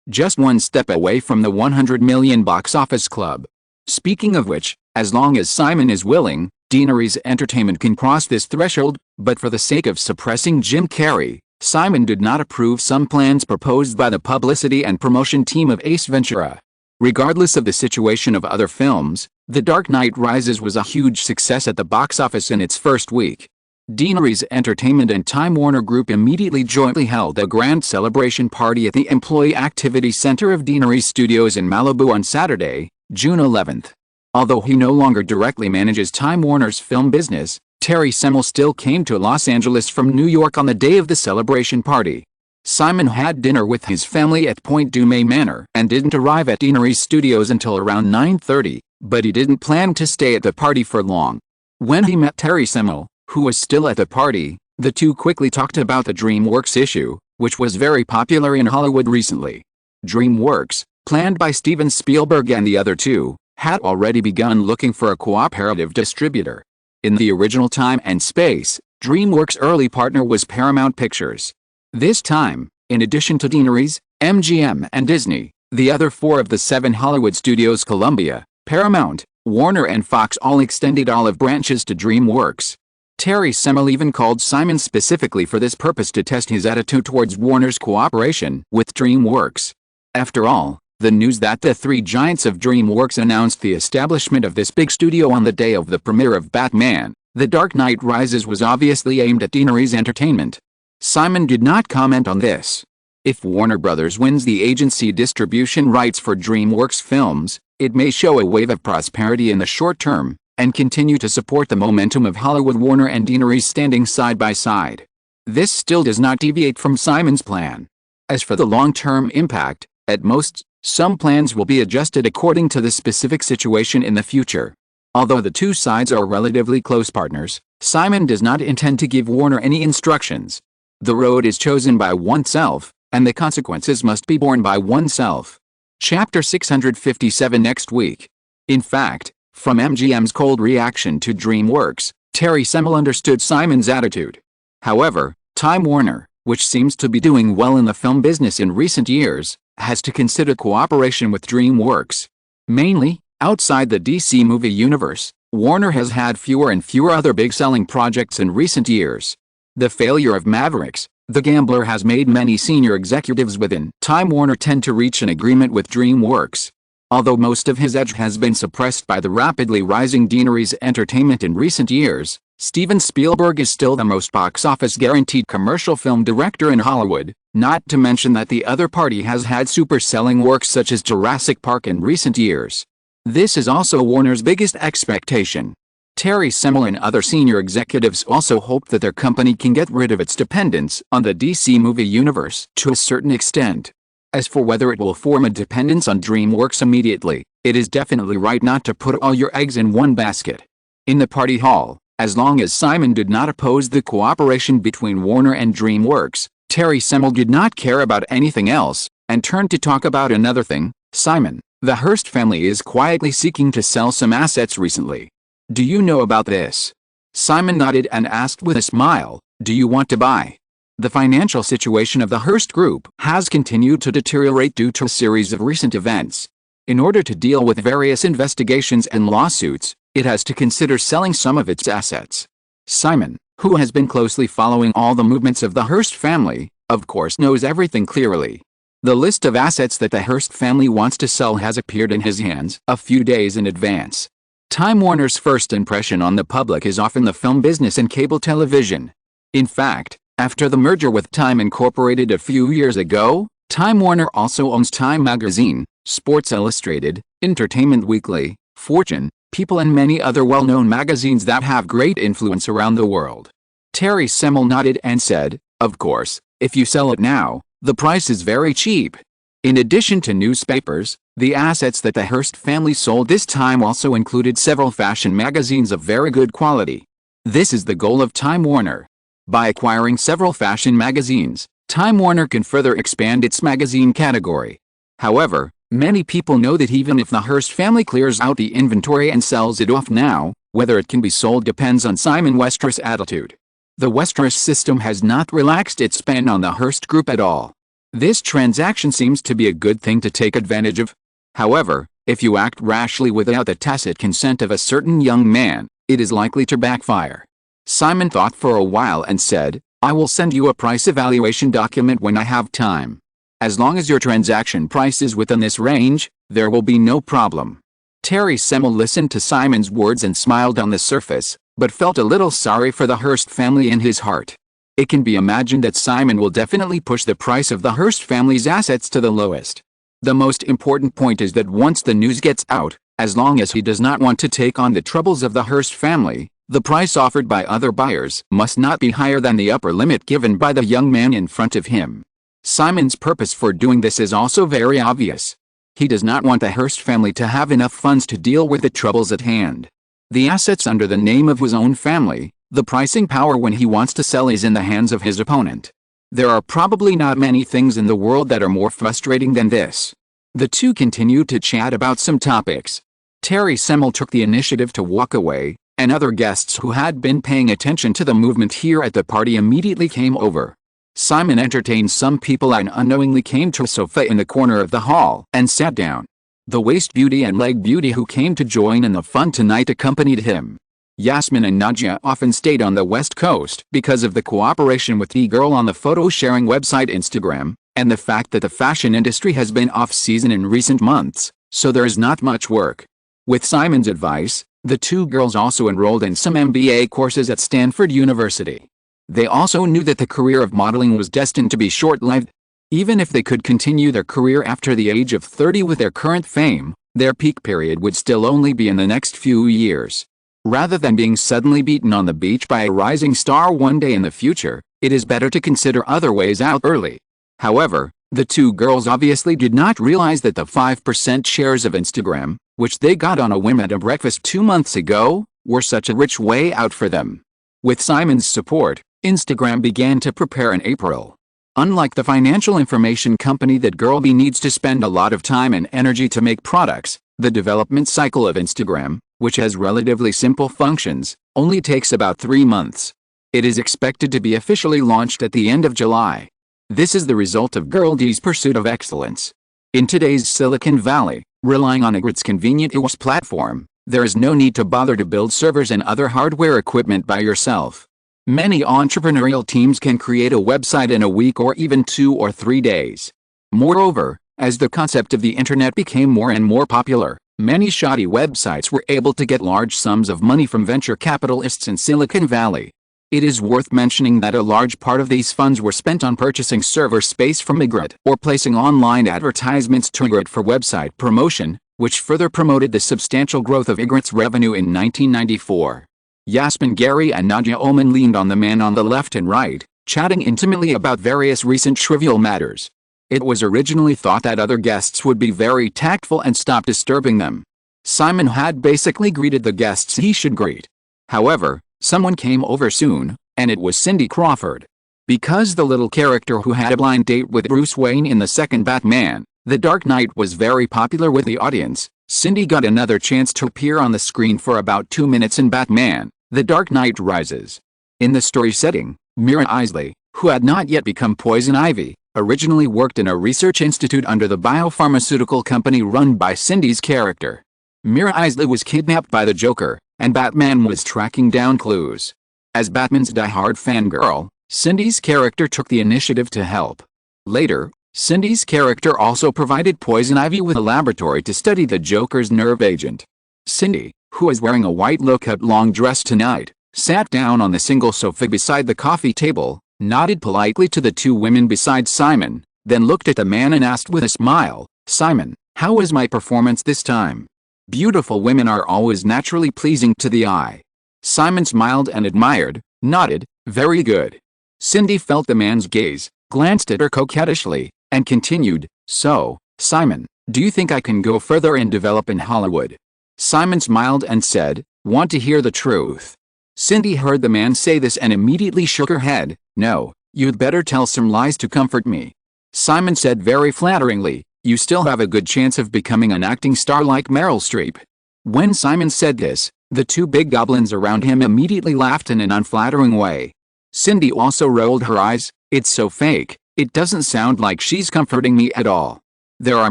just one step away from the $100 million box office club. Speaking of which, as long as Simon is willing, Dean Rees Entertainment can cross this threshold, but for the sake of suppressing Jim Carrey, Simon did not approve some plans proposed by the publicity and promotion team of Ace Ventura. Regardless of the situation of other films, The Dark Knight Rises was a huge success at the box office in its first week. Dean Rees Entertainment and Time Warner Group immediately jointly held a grand celebration party at the Employee Activity Center of Dean Rees Studios in Malibu on Saturday, June 11. Although he no longer directly manages Time Warner's film business, Terry Semel still came to Los Angeles from New York on the day of the celebration party. Simon had dinner with his family at Point Dume Manor and didn't arrive at Dean Rees Studios until around 9:30, but he didn't plan to stay at the party for long. When he met Terry Semel, who was still at the party, the two quickly talked about the DreamWorks issue, which was very popular in Hollywood recently. DreamWorks, planned by Steven Spielberg and the other two, had already begun looking for a cooperative distributor. In the original Time and Space, DreamWorks' early partner was Paramount Pictures. This time, in addition to Dean Rees, MGM and Disney, the other four of the 7 Hollywood studios, Columbia, Paramount, Warner and Fox, all extended olive branches to DreamWorks. Terry Semel even called Simon specifically for this purpose to test his attitude towards Warner's cooperation with DreamWorks. After all, the news that the three giants of DreamWorks announced the establishment of this big studio on the day of the premiere of Batman: The Dark Knight Rises was obviously aimed at Daenerys Entertainment. Simon did not comment on this. If Warner Bros. Wins the agency distribution rights for DreamWorks films, it may show a wave of prosperity in the short term, and continue to support the momentum of Hollywood. Warner and Daenerys standing side by side. This still does not deviate from Simon's plan. As for the long-term impact, at most, some plans will be adjusted according to the specific situation in the future. Although the two sides are relatively close partners, Simon does not intend to give Warner any instructions. The road is chosen by oneself, and the consequences must be borne by oneself. Chapter 657 next week. In fact, from MGM's cold reaction to DreamWorks, Terry Semel understood Simon's attitude. However, Time Warner, which seems to be doing well in the film business in recent years, has to consider cooperation with DreamWorks. Mainly, outside the DC movie universe, Warner has had fewer and fewer other big selling projects in recent years. The failure of Mavericks, The Gambler has made many senior executives within Time Warner tend to reach an agreement with DreamWorks. Although most of his edge has been suppressed by the rapidly rising Daenerys Entertainment in recent years, Steven Spielberg is still the most box office guaranteed commercial film director in Hollywood, not to mention that the other party has had super-selling works such as Jurassic Park in recent years. This is also Warner's biggest expectation. Terry Semel and other senior executives also hope that their company can get rid of its dependence on the DC movie universe to a certain extent. As for whether it will form a dependence on DreamWorks immediately, it is definitely right not to put all your eggs in one basket. In the party hall, as long as Simon did not oppose the cooperation between Warner and DreamWorks, Terry Semel did not care about anything else, and turned to talk about another thing. Simon, the Hearst family is quietly seeking to sell some assets recently. Do you know about this? Simon nodded and asked with a smile, do you want to buy? The financial situation of the Hearst Group has continued to deteriorate due to a series of recent events. In order to deal with various investigations and lawsuits, it has to consider selling some of its assets. Simon, who has been closely following all the movements of the Hearst family, of course knows everything clearly. The list of assets that the Hearst family wants to sell has appeared in his hands a few days in advance. Time Warner's first impression on the public is often the film business and cable television. In fact, after the merger with Time Incorporated a few years ago, Time Warner also owns Time Magazine, Sports Illustrated, Entertainment Weekly, Fortune, People and many other well-known magazines that have great influence around the world. Terry Semel nodded and said, of course, if you sell it now, the price is very cheap. In addition to newspapers, the assets that the Hearst family sold this time also included several fashion magazines of very good quality. This is the goal of Time Warner. By acquiring several fashion magazines, Time Warner can further expand its magazine category. However, many people know that even if the Hearst family clears out the inventory and sells it off now, whether it can be sold depends on Simon Westeros' attitude. The Westeros system has not relaxed its ban on the Hearst Group at all. This transaction seems to be a good thing to take advantage of. However, if you act rashly without the tacit consent of a certain young man, it is likely to backfire. Simon thought for a while and said, I will send you a price evaluation document when I have time. As long as your transaction price is within this range, there will be no problem. Terry Semel listened to Simon's words and smiled on the surface, but felt a little sorry for the Hearst family in his heart. It can be imagined that Simon will definitely push the price of the Hearst family's assets to the lowest. The most important point is that once the news gets out, as long as he does not want to take on the troubles of the Hearst family, the price offered by other buyers must not be higher than the upper limit given by the young man in front of him. Simon's purpose for doing this is also very obvious. He does not want the Hearst family to have enough funds to deal with the troubles at hand. The assets under the name of his own family, the pricing power when he wants to sell is in the hands of his opponent. There are probably not many things in the world that are more frustrating than this. The two continued to chat about some topics. Terry Semel took the initiative to walk away, and other guests who had been paying attention to the movement here at the party immediately came over. Simon entertained some people and unknowingly came to a sofa in the corner of the hall and sat down. The waist beauty and leg beauty who came to join in the fun tonight accompanied him. Yasmin and Nadia often stayed on the West Coast because of the cooperation with the girl on the photo-sharing website Instagram, and the fact that the fashion industry has been off-season in recent months, so there is not much work. With Simon's advice, the two girls also enrolled in some MBA courses at Stanford University. They also knew that the career of modeling was destined to be short-lived. Even if they could continue their career after the age of 30 with their current fame, their peak period would still only be in the next few years. Rather than being suddenly beaten on the beach by a rising star one day in the future, it is better to consider other ways out early. However, the two girls obviously did not realize that the 5% shares of Instagram, which they got on a whim at a breakfast 2 months ago, were such a rich way out for them. With Simon's support, Instagram began to prepare in April. Unlike the financial information company that Girl B needs to spend a lot of time and energy to make products, the development cycle of Instagram, which has relatively simple functions, only takes about 3 months. It is expected to be officially launched at the end of July. This is the result of Girl D's pursuit of excellence. In today's Silicon Valley, relying on its convenient iOS platform, there is no need to bother to build servers and other hardware equipment by yourself. Many entrepreneurial teams can create a website in a week or even 2 or 3 days. Moreover, as the concept of the internet became more and more popular, many shoddy websites were able to get large sums of money from venture capitalists in Silicon Valley. It is worth mentioning that a large part of these funds were spent on purchasing server space from Ygritte or placing online advertisements to Ygritte for website promotion, which further promoted the substantial growth of Ygritte's revenue in 1994. Yasmin Gary and Nadia Ullman leaned on the man on the left and right, chatting intimately about various recent trivial matters. It was originally thought that other guests would be very tactful and stop disturbing them. Simon had basically greeted the guests he should greet. However, someone came over soon, and it was Cindy Crawford. Because the little character who had a blind date with Bruce Wayne in the second Batman, The Dark Knight was very popular with the audience, Cindy got another chance to appear on the screen for about 2 minutes in Batman, The Dark Knight Rises. In the story setting, Mira Isley, who had not yet become Poison Ivy, originally worked in a research institute under the biopharmaceutical company run by Cindy's character. Mira Isley was kidnapped by the Joker, and Batman was tracking down clues. As Batman's die-hard fangirl, Cindy's character took the initiative to help. Later, Cindy's character also provided Poison Ivy with a laboratory to study the Joker's nerve agent. Cindy, who was wearing a white low-cut long dress tonight, sat down on the single sofa beside the coffee table, nodded politely to the two women beside Simon, then looked at the man and asked with a smile, "Simon, how was my performance this time?" Beautiful women are always naturally pleasing to the eye. Simon smiled and admired, nodded, "Very good." Cindy felt the man's gaze, glanced at her coquettishly, and continued, "So, Simon, do you think I can go further and develop in Hollywood?" Simon smiled and said, "Want to hear the truth?" Cindy heard the man say this and immediately shook her head. "No, you'd better tell some lies to comfort me." Simon said very flatteringly, "You still have a good chance of becoming an acting star like Meryl Streep." When Simon said this, the two big goblins around him immediately laughed in an unflattering way. Cindy also rolled her eyes. "It's so fake, it doesn't sound like she's comforting me at all." There are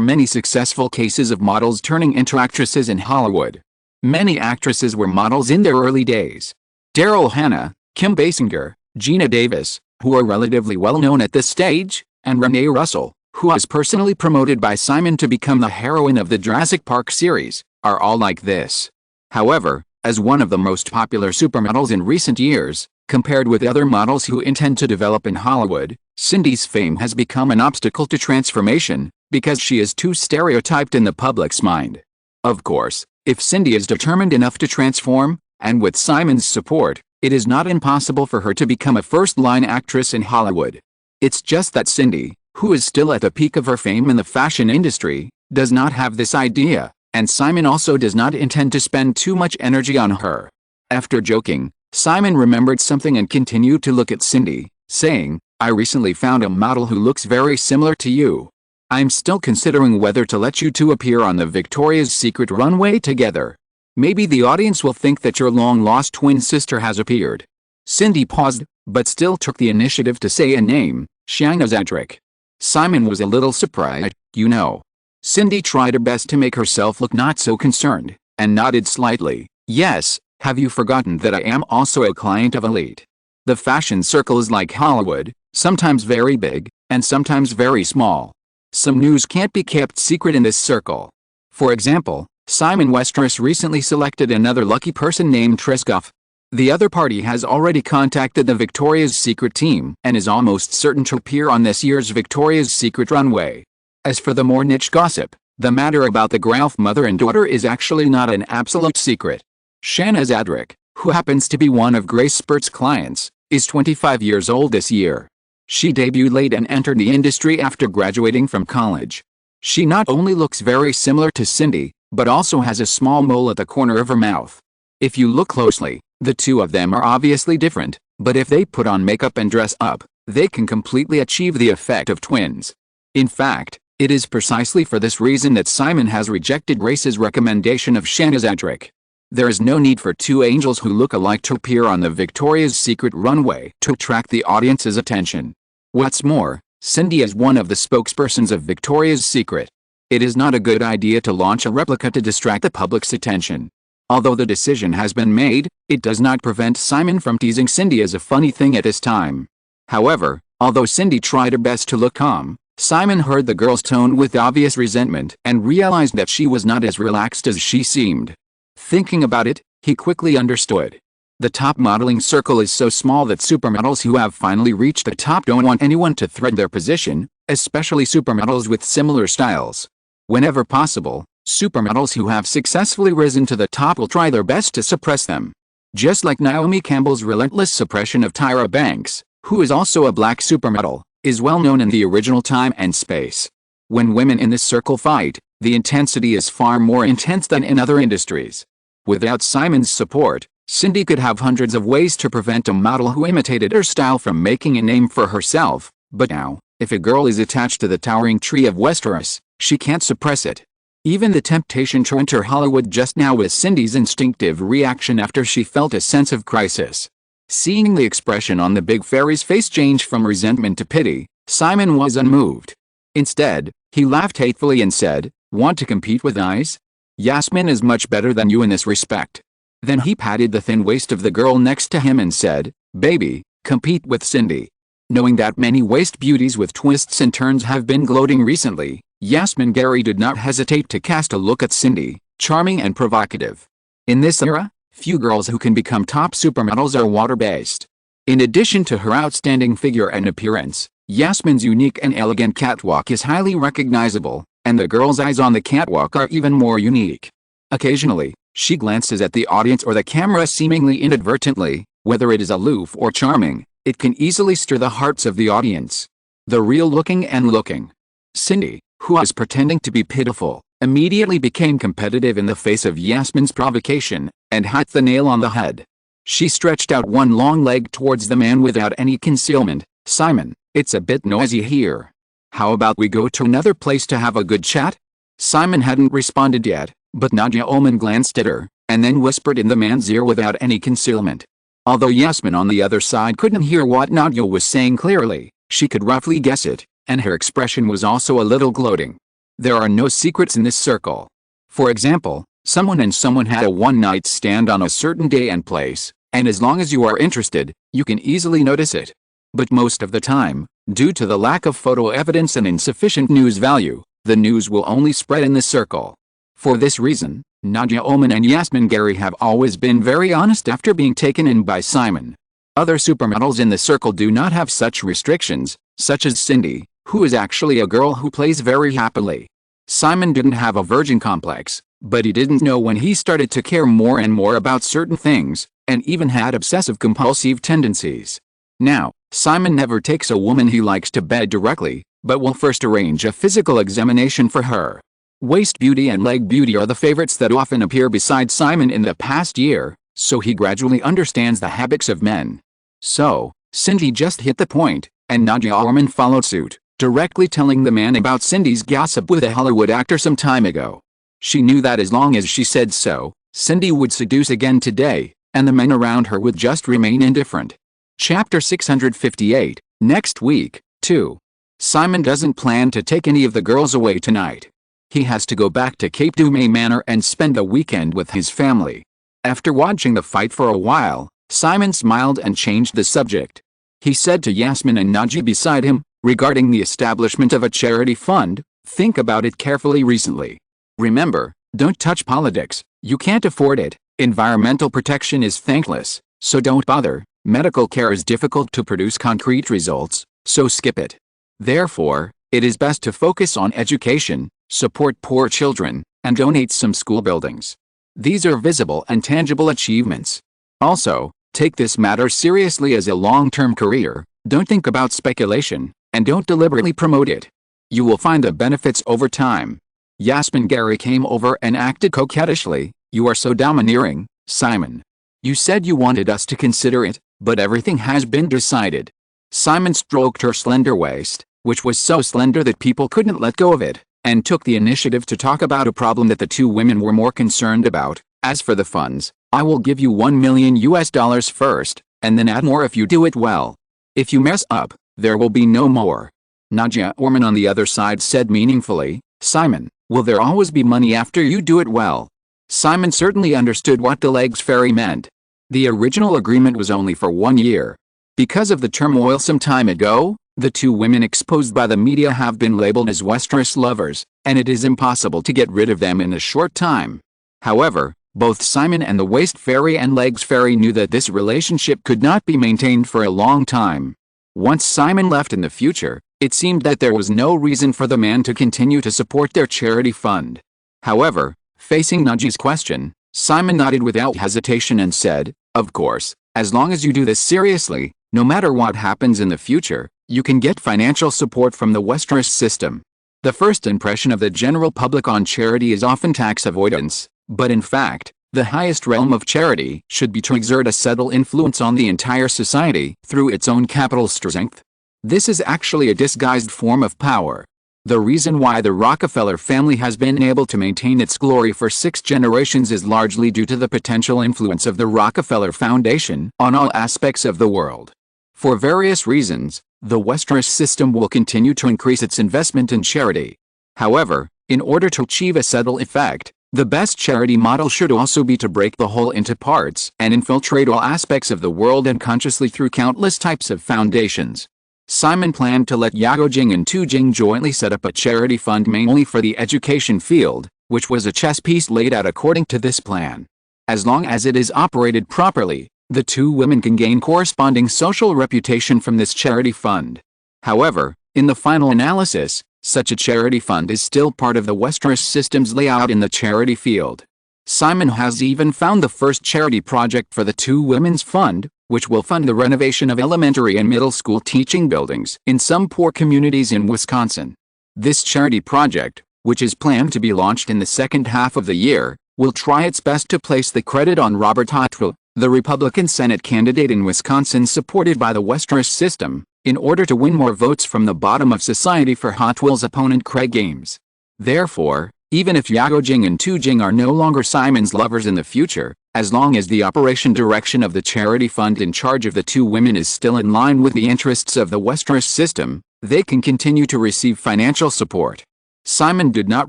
many successful cases of models turning into actresses in Hollywood. Many actresses were models in their early days. Daryl Hannah, Kim Basinger, Gina Davis, who are relatively well known at this stage, and Renee Russell, who was personally promoted by Simon to become the heroine of the Jurassic Park series, are all like this. However, as one of the most popular supermodels in recent years, compared with other models who intend to develop in Hollywood, Cindy's fame has become an obstacle to transformation, because she is too stereotyped in the public's mind. Of course, if Cindy is determined enough to transform, and with Simon's support, it is not impossible for her to become a first-line actress in Hollywood. It's just that Cindy, who is still at the peak of her fame in the fashion industry, does not have this idea, and Simon also does not intend to spend too much energy on her. After joking, Simon remembered something and continued to look at Cindy, saying, "I recently found a model who looks very similar to you. I'm still considering whether to let you two appear on the Victoria's Secret runway together. Maybe the audience will think that your long-lost twin sister has appeared." Cindy paused, but still took the initiative to say a name, Shanna Zadrick. Simon was a little surprised, "You know." Cindy tried her best to make herself look not so concerned, and nodded slightly, "Yes, Have you forgotten that I am also a client of Elite? The fashion circle is like Hollywood, sometimes very big, and sometimes very small. Some news can't be kept secret in this circle. For example, Simon Westeros recently selected another lucky person named Triscuff. The other party has already contacted the Victoria's Secret team and is almost certain to appear on this year's Victoria's Secret runway. As for the more niche gossip, the matter about the Gralf mother and daughter is actually not an absolute secret. Shanna Zadrick, who happens to be one of Grace Spurt's clients, is 25 years old this year. She debuted late and entered the industry after graduating from college. She not only looks very similar to Cindy, but also has a small mole at the corner of her mouth. If you look closely, the two of them are obviously different, but if they put on makeup and dress up, they can completely achieve the effect of twins. In fact, it is precisely for this reason that Simon has rejected Grace's recommendation of Shanna Zadrick. There is no need for two angels who look alike to appear on the Victoria's Secret runway to attract the audience's attention. What's more, Cindy is one of the spokespersons of Victoria's Secret. It is not a good idea to launch a replica to distract the public's attention. Although the decision has been made, it does not prevent Simon from teasing Cindy as a funny thing at this time. However, although Cindy tried her best to look calm, Simon heard the girl's tone with obvious resentment and realized that she was not as relaxed as she seemed. Thinking about it, he quickly understood. The top modeling circle is so small that supermodels who have finally reached the top don't want anyone to threaten their position, especially supermodels with similar styles. Whenever possible, supermodels who have successfully risen to the top will try their best to suppress them. Just like Naomi Campbell's relentless suppression of Tyra Banks, who is also a black supermodel, is well known in the original time and space. When women in this circle fight, the intensity is far more intense than in other industries. Without Simon's support, Cindy could have hundreds of ways to prevent a model who imitated her style from making a name for herself, but now, if a girl is attached to the towering tree of Westeros, she can't suppress it. Even the temptation to enter Hollywood just now was Cindy's instinctive reaction after she felt a sense of crisis. Seeing the expression on the big fairy's face change from resentment to pity, Simon was unmoved. Instead, he laughed hatefully and said, "Want to compete with eyes? Yasmin is much better than you in this respect." Then he patted the thin waist of the girl next to him and said, "Baby, compete with Cindy." Knowing that many waist beauties with twists and turns have been gloating recently, Yasmin Gary did not hesitate to cast a look at Cindy, charming and provocative. In this era, few girls who can become top supermodels are water-based. In addition to her outstanding figure and appearance, Yasmin's unique and elegant catwalk is highly recognizable, and the girls' eyes on the catwalk are even more unique. Occasionally, she glances at the audience or the camera seemingly inadvertently, whether it is aloof or charming, it can easily stir the hearts of the audience. The real looking and looking. Cindy, who was pretending to be pitiful, immediately became competitive in the face of Yasmin's provocation, and hit the nail on the head. She stretched out one long leg towards the man without any concealment. "Simon, it's a bit noisy here. How about we go to another place to have a good chat?" Simon hadn't responded yet, but Nadia Ullman glanced at her, and then whispered in the man's ear without any concealment. Although Yasmin on the other side couldn't hear what Nadia was saying clearly, she could roughly guess it, and her expression was also a little gloating. There are no secrets in this circle. For example, someone and someone had a one-night stand on a certain day and place, and as long as you are interested, you can easily notice it. But most of the time, due to the lack of photo evidence and insufficient news value, the news will only spread in this circle. For this reason, Nadia Ullman and Yasmin Gary have always been very honest after being taken in by Simon. Other supermodels in the circle do not have such restrictions, such as Cindy, who is actually a girl who plays very happily. Simon didn't have a virgin complex, but he didn't know when he started to care more and more about certain things, and even had obsessive-compulsive tendencies. Now, Simon never takes a woman he likes to bed directly, but will first arrange a physical examination for her. Waist beauty and leg beauty are the favorites that often appear beside Simon in the past year, so he gradually understands the habits of men. So, Cindy just hit the point, and Nadia Ullman followed suit, directly telling the man about Cindy's gossip with a Hollywood actor some time ago. She knew that as long as she said so, Cindy would seduce again today, and the men around her would just remain indifferent. Chapter 658, next week, 2. Simon doesn't plan to take any of the girls away tonight. He has to go back to Cape Dumay Manor and spend the weekend with his family. After watching the fight for a while, Simon smiled and changed the subject. He said to Yasmin and Naji beside him, regarding the establishment of a charity fund, think about it carefully recently. Remember, don't touch politics, you can't afford it. Environmental protection is thankless, so don't bother. Medical care is difficult to produce concrete results, so skip it. Therefore, it is best to focus on education, support poor children, and donate some school buildings. These are visible and tangible achievements. Also, take this matter seriously as a long-term career, don't think about speculation, and don't deliberately promote it. You will find the benefits over time. Yasmin Gary came over and acted coquettishly. You are so domineering, Simon. You said you wanted us to consider it, but everything has been decided. Simon stroked her slender waist, which was so slender that people couldn't let go of it, and took the initiative to talk about a problem that the two women were more concerned about. As for the funds, I will give you $1 million first, and then add more if you do it well. If you mess up, there will be no more. Nadia Orman on the other side said meaningfully, Simon, will there always be money after you do it well? Simon certainly understood what the legs fairy meant. The original agreement was only for 1 year. Because of the turmoil some time ago, the two women exposed by the media have been labeled as Westeros lovers, and it is impossible to get rid of them in a short time. However, both Simon and the Waist Fairy and Legs Fairy knew that this relationship could not be maintained for a long time. Once Simon left in the future, it seemed that there was no reason for the man to continue to support their charity fund. However, facing Naji's question, Simon nodded without hesitation and said, of course, as long as you do this seriously, no matter what happens in the future, you can get financial support from the Westeros system. The first impression of the general public on charity is often tax avoidance, but in fact, the highest realm of charity should be to exert a subtle influence on the entire society through its own capital strength. This is actually a disguised form of power. The reason why the Rockefeller family has been able to maintain its glory for 6 generations is largely due to the potential influence of the Rockefeller Foundation on all aspects of the world. For various reasons, the Westeros system will continue to increase its investment in charity. However, in order to achieve a subtle effect, the best charity model should also be to break the whole into parts and infiltrate all aspects of the world unconsciously through countless types of foundations. Simon planned to let Yagojing and Tujing jointly set up a charity fund mainly for the education field, which was a chess piece laid out according to this plan. As long as it is operated properly, the two women can gain corresponding social reputation from this charity fund. However, in the final analysis, such a charity fund is still part of the Westeros system's layout in the charity field. Simon has even found the first charity project for the two women's fund, which will fund the renovation of elementary and middle school teaching buildings in some poor communities in Wisconsin. This charity project, which is planned to be launched in the second half of the year, will try its best to place the credit on Robert Hotwell, the Republican Senate candidate in Wisconsin supported by the Westeros system, in order to win more votes from the bottom of society for Hotwell's opponent Craig Ames. Therefore, even if Yagojing and Tujing are no longer Simon's lovers in the future, as long as the operation direction of the charity fund in charge of the two women is still in line with the interests of the Westeros system, they can continue to receive financial support. Simon did not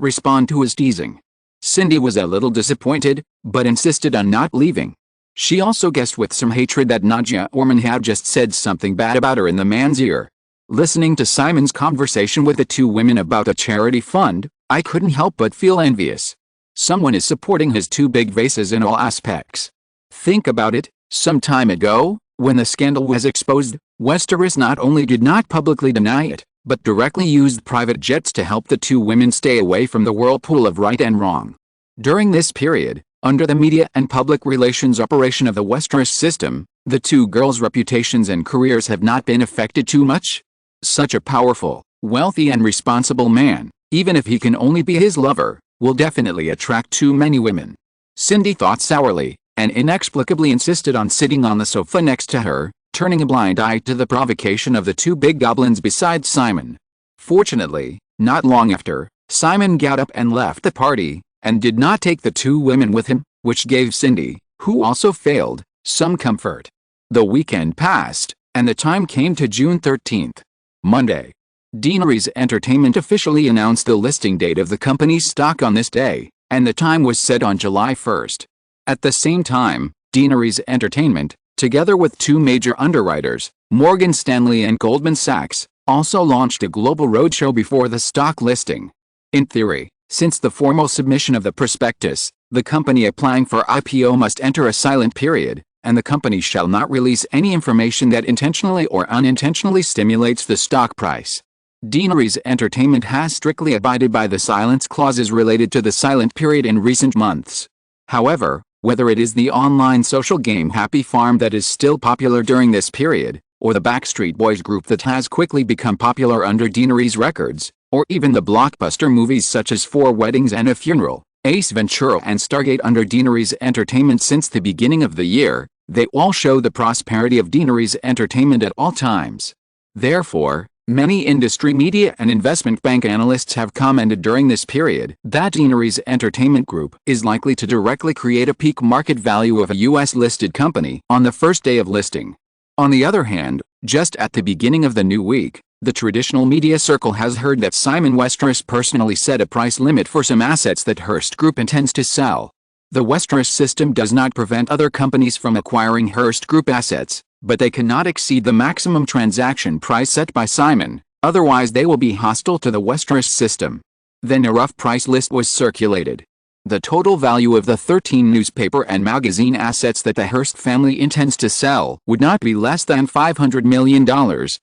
respond to his teasing. Cindy was a little disappointed, but insisted on not leaving. She also guessed with some hatred that Nadia Orman had just said something bad about her in the man's ear. Listening to Simon's conversation with the two women about a charity fund, I couldn't help but feel envious. Someone is supporting his two big vases in all aspects. Think about it, some time ago, when the scandal was exposed, Westeros not only did not publicly deny it, but directly used private jets to help the two women stay away from the whirlpool of right and wrong. During this period, under the media and public relations operation of the Westeros system, the two girls' reputations and careers have not been affected too much. Such a powerful, wealthy and responsible man, even if he can only be his lover, will definitely attract too many women. Cindy thought sourly, and inexplicably insisted on sitting on the sofa next to her, turning a blind eye to the provocation of the two big goblins beside Simon. Fortunately, not long after, Simon got up and left the party, and did not take the two women with him, which gave Cindy, who also failed, some comfort. The weekend passed, and the time came to June 13th. Monday. Deaneries Entertainment officially announced the listing date of the company's stock on this day, and the time was set on July 1st. At the same time, Deaneries Entertainment, together with two major underwriters, Morgan Stanley and Goldman Sachs, also launched a global roadshow before the stock listing. In theory, since the formal submission of the prospectus, the company applying for IPO must enter a silent period, and the company shall not release any information that intentionally or unintentionally stimulates the stock price. Deaneries Entertainment has strictly abided by the silence clauses related to the silent period in recent months. However, whether it is the online social game Happy Farm that is still popular during this period, or the Backstreet Boys group that has quickly become popular under Deaneries Records, or even the blockbuster movies such as Four Weddings and a Funeral, Ace Ventura and Stargate under Deaneries Entertainment since the beginning of the year, they all show the prosperity of Deaneries Entertainment at all times. Therefore, many industry media and investment bank analysts have commented during this period that Deaneries Entertainment Group is likely to directly create a peak market value of a U.S.-listed company on the first day of listing. On the other hand, just at the beginning of the new week, the traditional media circle has heard that Simon Westeros personally set a price limit for some assets that Hearst Group intends to sell. The Westeros system does not prevent other companies from acquiring Hearst Group assets, but they cannot exceed the maximum transaction price set by Simon, otherwise they will be hostile to the Westeros system. Then a rough price list was circulated. The total value of the 13 newspaper and magazine assets that the Hearst family intends to sell would not be less than $500 million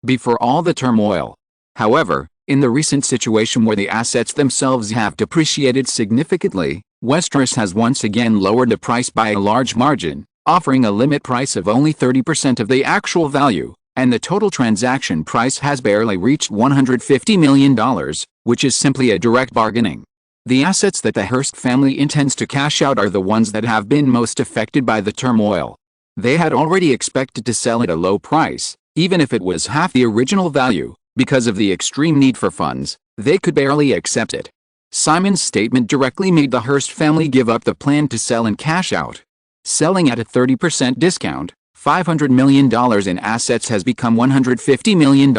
before all the turmoil. However, in the recent situation where the assets themselves have depreciated significantly, Westeros has once again lowered the price by a large margin, offering a limit price of only 30% of the actual value, and the total transaction price has barely reached $150 million, which is simply a direct bargaining. The assets that the Hearst family intends to cash out are the ones that have been most affected by the turmoil. They had already expected to sell at a low price, even if it was half the original value. Because of the extreme need for funds, they could barely accept it. Simon's statement directly made the Hearst family give up the plan to sell and cash out. Selling at a 30% discount, $500 million in assets has become $150 million,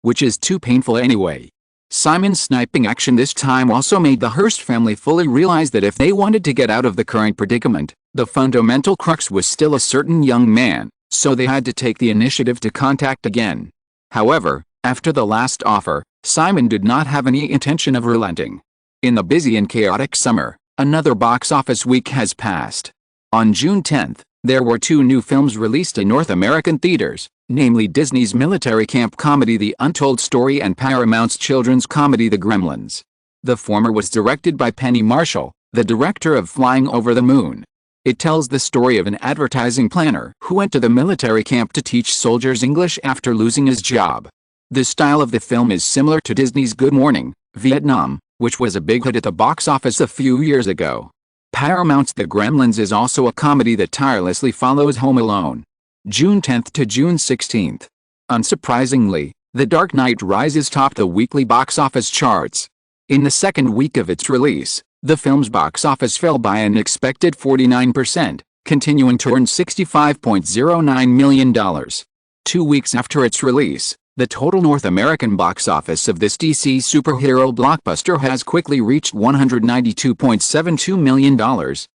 which is too painful anyway. Simon's sniping action this time also made the Hearst family fully realize that if they wanted to get out of the current predicament, the fundamental crux was still a certain young man, so they had to take the initiative to contact again. However, after the last offer, Simon did not have any intention of relenting. In the busy and chaotic summer, another box office week has passed. On June 10th, there were two new films released in North American theaters, namely Disney's military camp comedy The Untold Story and Paramount's children's comedy The Gremlins. The former was directed by Penny Marshall, the director of Flying Over the Moon. It tells the story of an advertising planner who went to the military camp to teach soldiers English after losing his job. The style of the film is similar to Disney's Good Morning, Vietnam, which was a big hit at the box office a few years ago. Paramount's The Gremlins is also a comedy that tirelessly follows Home Alone. June 10th to June 16th. Unsurprisingly, The Dark Knight Rises topped the weekly box office charts. In the second week of its release, the film's box office fell by an expected 49%, continuing to earn $65.09 million. 2 weeks after its release, the total North American box office of this DC superhero blockbuster has quickly reached $192.72 million,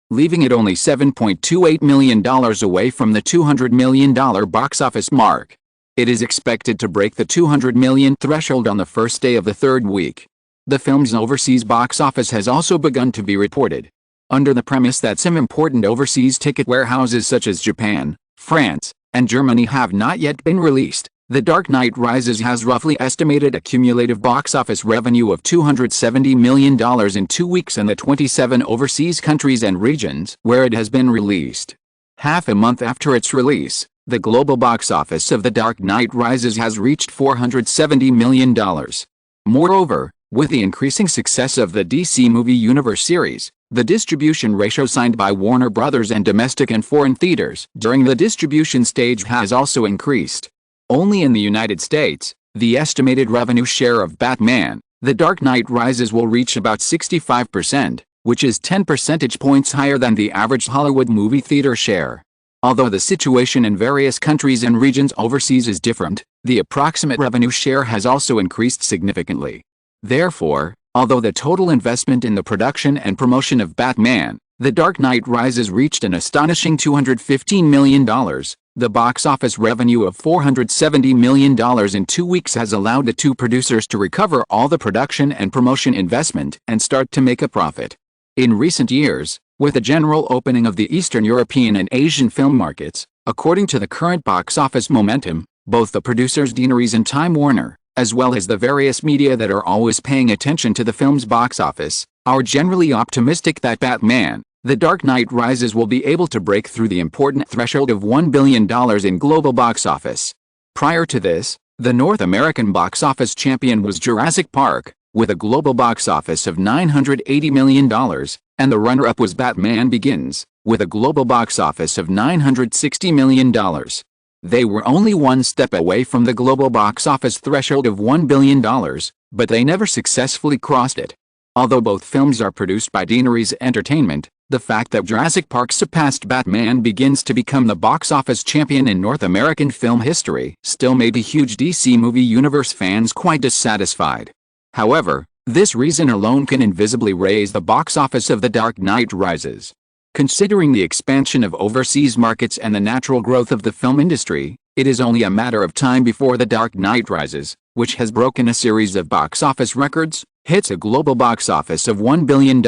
leaving it only $7.28 million away from the $200 million box office mark. It is expected to break the $200 million threshold on the first day of the third week. The film's overseas box office has also begun to be reported. Under the premise that some important overseas ticket warehouses such as Japan, France, and Germany have not yet been released, The Dark Knight Rises has roughly estimated a cumulative box office revenue of $270 million in 2 weeks in the 27 overseas countries and regions where it has been released. Half a month after its release, the global box office of The Dark Knight Rises has reached $470 million. Moreover, with the increasing success of the DC Movie Universe series, the distribution ratio signed by Warner Bros. And domestic and foreign theaters during the distribution stage has also increased. Only in the United States, the estimated revenue share of Batman, The Dark Knight Rises will reach about 65%, which is 10 percentage points higher than the average Hollywood movie theater share. Although the situation in various countries and regions overseas is different, the approximate revenue share has also increased significantly. Therefore, although the total investment in the production and promotion of Batman, The Dark Knight Rises reached an astonishing $215 million. The box office revenue of $470 million in 2 weeks has allowed the two producers to recover all the production and promotion investment and start to make a profit. In recent years, with the general opening of the Eastern European and Asian film markets, according to the current box office momentum, both the producers Deaneries and Time Warner, as well as the various media that are always paying attention to the film's box office, are generally optimistic that Batman: The Dark Knight Rises will be able to break through the important threshold of $1 billion in global box office. Prior to this, the North American box office champion was Jurassic Park, with a global box office of $980 million, and the runner-up was Batman Begins, with a global box office of $960 million. They were only one step away from the global box office threshold of $1 billion, but they never successfully crossed it. Although both films are produced by Deaneries Entertainment, the fact that Jurassic Park surpassed Batman Begins to become the box office champion in North American film history still made the huge DC movie universe fans quite dissatisfied. However, this reason alone can invisibly raise the box office of The Dark Knight Rises. Considering the expansion of overseas markets and the natural growth of the film industry, it is only a matter of time before The Dark Knight Rises, which has broken a series of box office records, hits a global box office of $1 billion.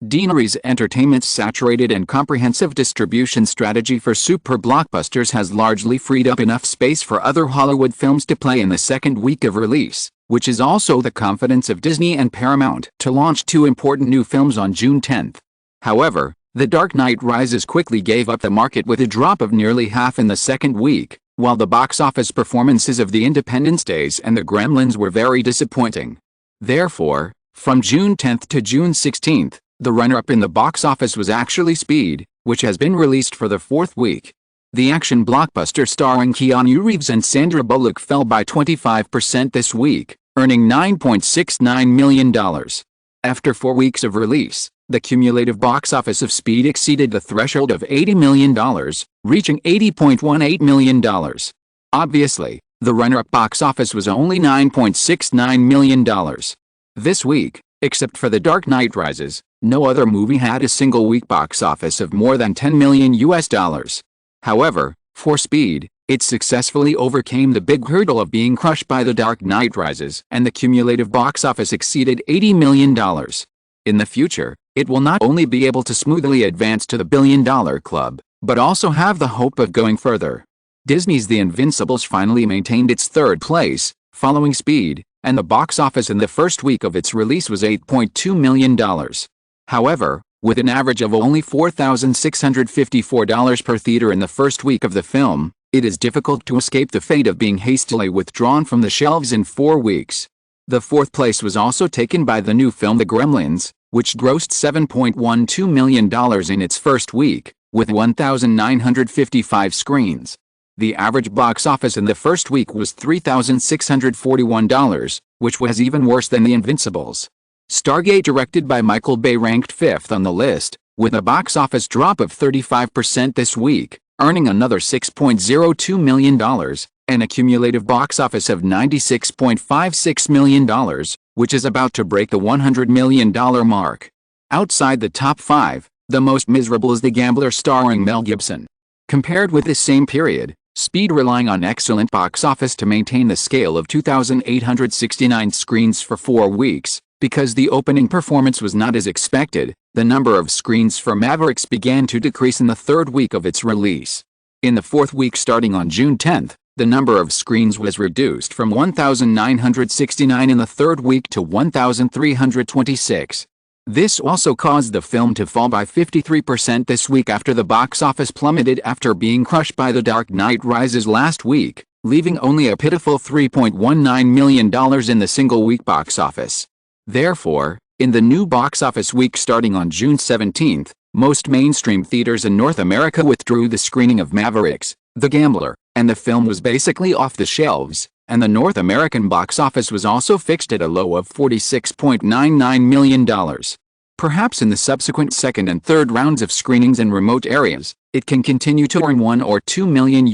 Deaneries Entertainment's saturated and comprehensive distribution strategy for super blockbusters has largely freed up enough space for other Hollywood films to play in the second week of release, which is also the confidence of Disney and Paramount to launch two important new films on June 10. However, The Dark Knight Rises quickly gave up the market with a drop of nearly half in the second week, while the box office performances of the Independence Days and the Gremlins were very disappointing. Therefore, from June 10 to June 16, the runner-up in the box office was actually Speed, which has been released for the fourth week. The action blockbuster starring Keanu Reeves and Sandra Bullock fell by 25% this week, earning $9.69 million. After 4 weeks of release, the cumulative box office of Speed exceeded the threshold of $80 million, reaching $80.18 million. Obviously, the runner-up box office was only $9.69 million. This week, except for The Dark Knight Rises, no other movie had a single week box office of more than $10 million. However, for Speed, it successfully overcame the big hurdle of being crushed by The Dark Knight Rises, and the cumulative box office exceeded $80 million. In the future, it will not only be able to smoothly advance to the billion-dollar club, but also have the hope of going further. Disney's The Invincibles finally maintained its third place, following Speed, and the box office in the first week of its release was $8.2 million. However, with an average of only $4,654 per theater in the first week of the film, it is difficult to escape the fate of being hastily withdrawn from the shelves in 4 weeks. The fourth place was also taken by the new film The Gremlins, which grossed $7.12 million in its first week, with 1,955 screens. The average box office in the first week was $3,641, which was even worse than The Invincibles. Stargate, directed by Michael Bay, ranked 5th on the list, with a box office drop of 35% this week, earning another $6.02 million, and a cumulative box office of $96.56 million, which is about to break the $100 million mark. Outside the top 5, the most miserable is The Gambler starring Mel Gibson. Compared with this same period, Speed, relying on excellent box office to maintain the scale of 2,869 screens for 4 weeks, because the opening performance was not as expected, the number of screens for Mavericks began to decrease in the third week of its release. In the fourth week starting on June 10, the number of screens was reduced from 1,969 in the third week to 1,326. This also caused the film to fall by 53% this week after the box office plummeted after being crushed by The Dark Knight Rises last week, leaving only a pitiful $3.19 million in the single-week box office. Therefore, in the new box office week starting on June 17, most mainstream theaters in North America withdrew the screening of Mavericks, The Gambler, and the film was basically off the shelves, and the North American box office was also fixed at a low of $46.99 million. Perhaps in the subsequent second and third rounds of screenings in remote areas, it can continue to earn $1 or $2 million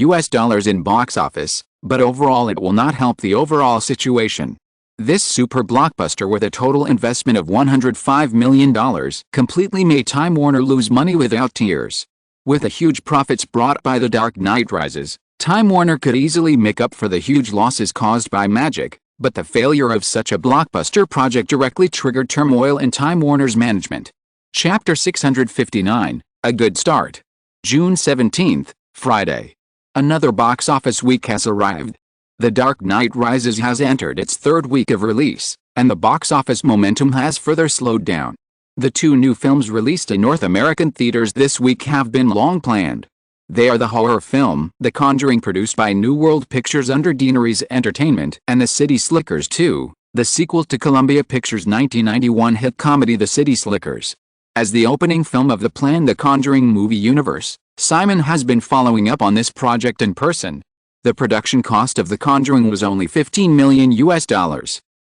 in box office, but overall it will not help the overall situation. This super blockbuster with a total investment of $105 million completely made Time Warner lose money without tears. With the huge profits brought by The Dark Knight Rises, Time Warner could easily make up for the huge losses caused by Magic, but the failure of such a blockbuster project directly triggered turmoil in Time Warner's management. Chapter 659, A Good Start. June 17th, Friday. Another box office week has arrived. The Dark Knight Rises has entered its third week of release, and the box office momentum has further slowed down. The two new films released in North American theaters this week have been long planned. They are the horror film The Conjuring, produced by New World Pictures under Deaneries Entertainment, and The City Slickers 2, the sequel to Columbia Pictures' 1991 hit comedy The City Slickers. As the opening film of the planned The Conjuring movie universe, Simon has been following up on this project in person. The production cost of The Conjuring was only $15 million.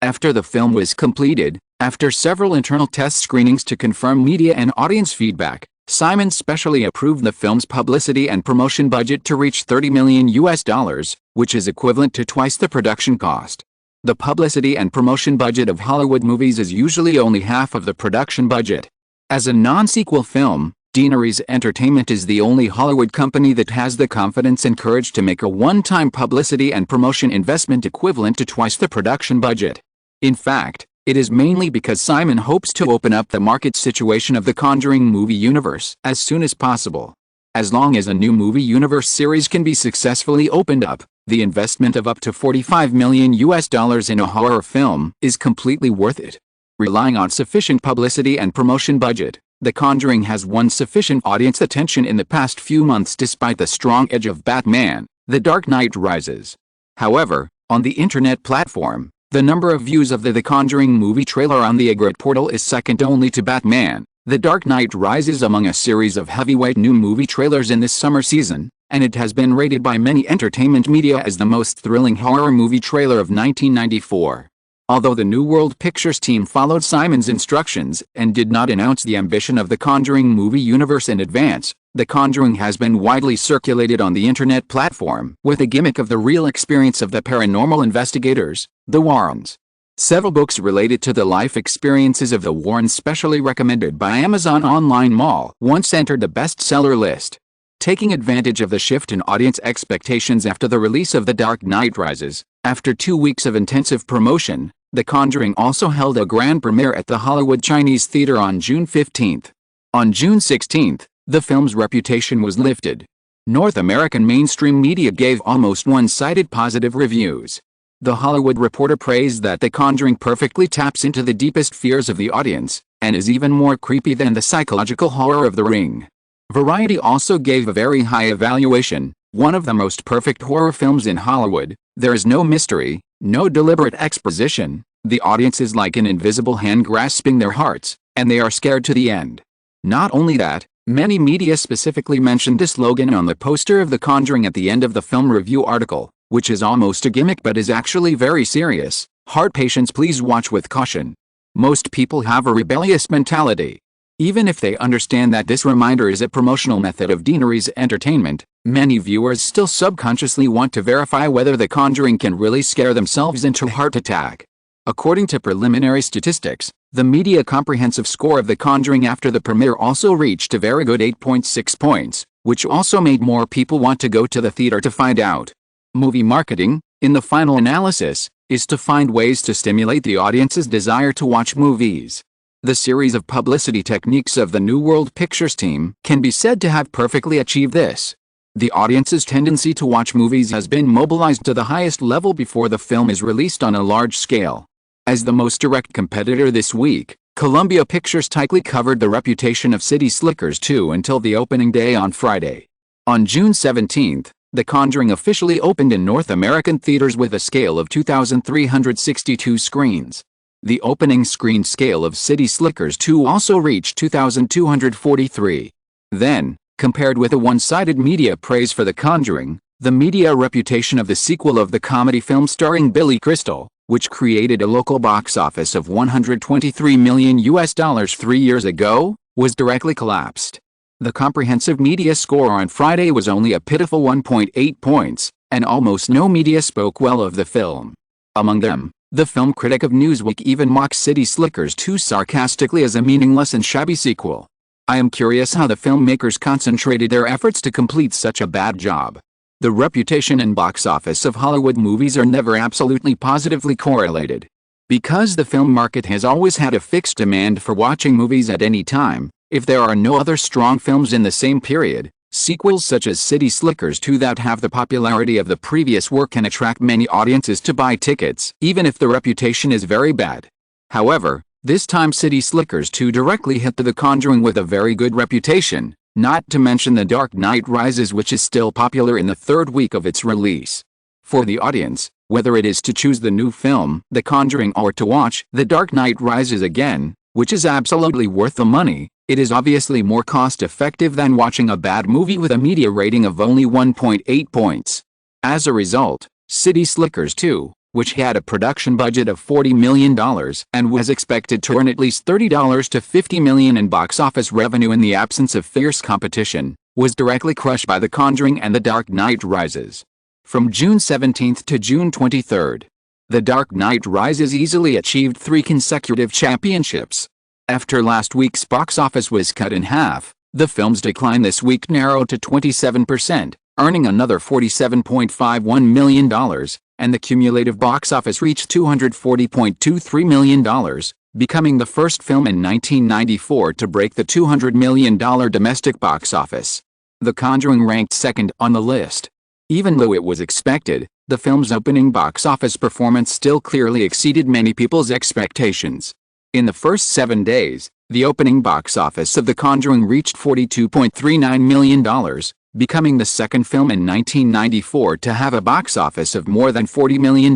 After the film was completed, after several internal test screenings to confirm media and audience feedback, Simon specially approved the film's publicity and promotion budget to reach $30 million, which is equivalent to twice the production cost. The publicity and promotion budget of Hollywood movies is usually only half of the production budget. As a non-sequel film, Deaneries Entertainment is the only Hollywood company that has the confidence and courage to make a one-time publicity and promotion investment equivalent to twice the production budget. In fact, it is mainly because Simon hopes to open up the market situation of the Conjuring movie universe as soon as possible. As long as a new movie universe series can be successfully opened up, the investment of up to $45 million in a horror film is completely worth it. Relying on sufficient publicity and promotion budget, The Conjuring has won sufficient audience attention in the past few months despite the strong edge of Batman, The Dark Knight Rises. However, on the internet platform, the number of views of the Conjuring movie trailer on the Egret portal is second only to Batman, The Dark Knight Rises among a series of heavyweight new movie trailers in this summer season, and it has been rated by many entertainment media as the most thrilling horror movie trailer of 1994. Although the New World Pictures team followed Simon's instructions and did not announce the ambition of the Conjuring movie universe in advance, The Conjuring has been widely circulated on the internet platform with a gimmick of the real experience of the paranormal investigators, the Warrens. Several books related to the life experiences of the Warrens, specially recommended by Amazon Online Mall, once entered the bestseller list. Taking advantage of the shift in audience expectations after the release of The Dark Knight Rises, after 2 weeks of intensive promotion, The Conjuring also held a grand premiere at the Hollywood Chinese Theater on June 15th. On June 16th, the film's reputation was lifted. North American mainstream media gave almost one-sided positive reviews. The Hollywood Reporter praised that The Conjuring perfectly taps into the deepest fears of the audience, and is even more creepy than the psychological horror of The Ring. Variety also gave a very high evaluation, one of the most perfect horror films in Hollywood. There is no mystery, no deliberate exposition, the audience is like an invisible hand grasping their hearts, and they are scared to the end. Not only that, many media specifically mentioned the slogan on the poster of The Conjuring at the end of the film review article, which is almost a gimmick but is actually very serious: "Heart patients, please watch with caution." Most people have a rebellious mentality. Even if they understand that this reminder is a promotional method of Deaneries Entertainment, many viewers still subconsciously want to verify whether The Conjuring can really scare themselves into a heart attack. According to preliminary statistics, the media comprehensive score of The Conjuring after the premiere also reached a very good 8.6 points, which also made more people want to go to the theater to find out. Movie marketing, in the final analysis, is to find ways to stimulate the audience's desire to watch movies. The series of publicity techniques of the New World Pictures team can be said to have perfectly achieved this. The audience's tendency to watch movies has been mobilized to the highest level before the film is released on a large scale. As the most direct competitor this week, Columbia Pictures tightly covered the reputation of City Slickers 2 until the opening day on Friday. On June 17th, The Conjuring officially opened in North American theaters with a scale of 2,362 screens. The opening screen scale of City Slickers 2 also reached 2,243. Then, compared with a one-sided media praise for The Conjuring, the media reputation of the sequel of the comedy film starring Billy Crystal, which created a local box office of $123 million 3 years ago, was directly collapsed. The comprehensive media score on Friday was only a pitiful 1.8 points, and almost no media spoke well of the film. Among them, The film critic of Newsweek even mocks City Slickers 2 sarcastically as a meaningless and shabby sequel. I am curious how the filmmakers concentrated their efforts to complete such a bad job. The reputation and box office of Hollywood movies are never absolutely positively correlated. Because the film market has always had a fixed demand for watching movies at any time, if there are no other strong films in the same period, sequels such as City Slickers 2 that have the popularity of the previous work can attract many audiences to buy tickets, even if the reputation is very bad. However, this time City Slickers 2 directly hit The Conjuring with a very good reputation, not to mention The Dark Knight Rises, which is still popular in the third week of its release. For the audience, whether it is to choose the new film, The Conjuring, or to watch The Dark Knight Rises again, which is absolutely worth the money, it is obviously more cost-effective than watching a bad movie with a media rating of only 1.8 points. As a result, City Slickers 2, which had a production budget of $40 million and was expected to earn at least $30 to $50 million in box office revenue in the absence of fierce competition, was directly crushed by The Conjuring and The Dark Knight Rises. From June 17 to June 23, The Dark Knight Rises easily achieved 3 consecutive championships. After last week's box office was cut in half, the film's decline this week narrowed to 27%, earning another $47.51 million, and the cumulative box office reached $240.23 million, becoming the first film in 1994 to break the $200 million domestic box office. The Conjuring ranked second on the list. Even though it was expected, the film's opening box office performance still clearly exceeded many people's expectations. In the first 7 days, the opening box office of The Conjuring reached $42.39 million, becoming the second film in 1994 to have a box office of more than $40 million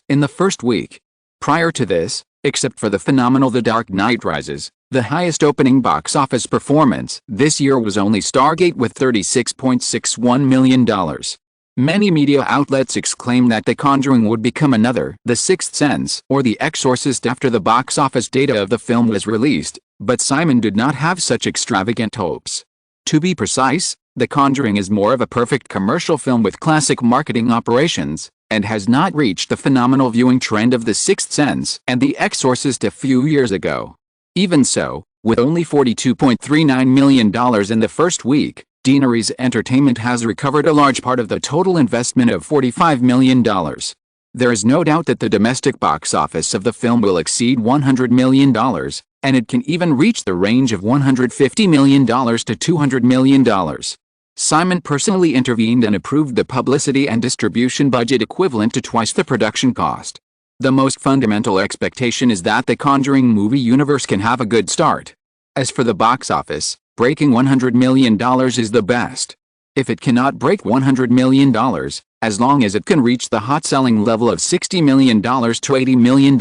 in the first week. Prior to this, except for the phenomenal The Dark Knight Rises, the highest opening box office performance this year was only Stargate with $36.61 million. Many media outlets exclaimed that The Conjuring would become another The Sixth Sense or The Exorcist after the box office data of the film was released, but Simon did not have such extravagant hopes. To be precise, The Conjuring is more of a perfect commercial film with classic marketing operations, and has not reached the phenomenal viewing trend of The Sixth Sense and The Exorcist a few years ago. Even so, with only $42.39 million in the first week, Deaneries Entertainment has recovered a large part of the total investment of $45 million. There is no doubt that the domestic box office of the film will exceed $100 million, and it can even reach the range of $150 million to $200 million. Simon personally intervened and approved the publicity and distribution budget equivalent to twice the production cost. The most fundamental expectation is that the Conjuring movie universe can have a good start. As for the box office, breaking $100 million is the best. If it cannot break $100 million, as long as it can reach the hot-selling level of $60 million to $80 million,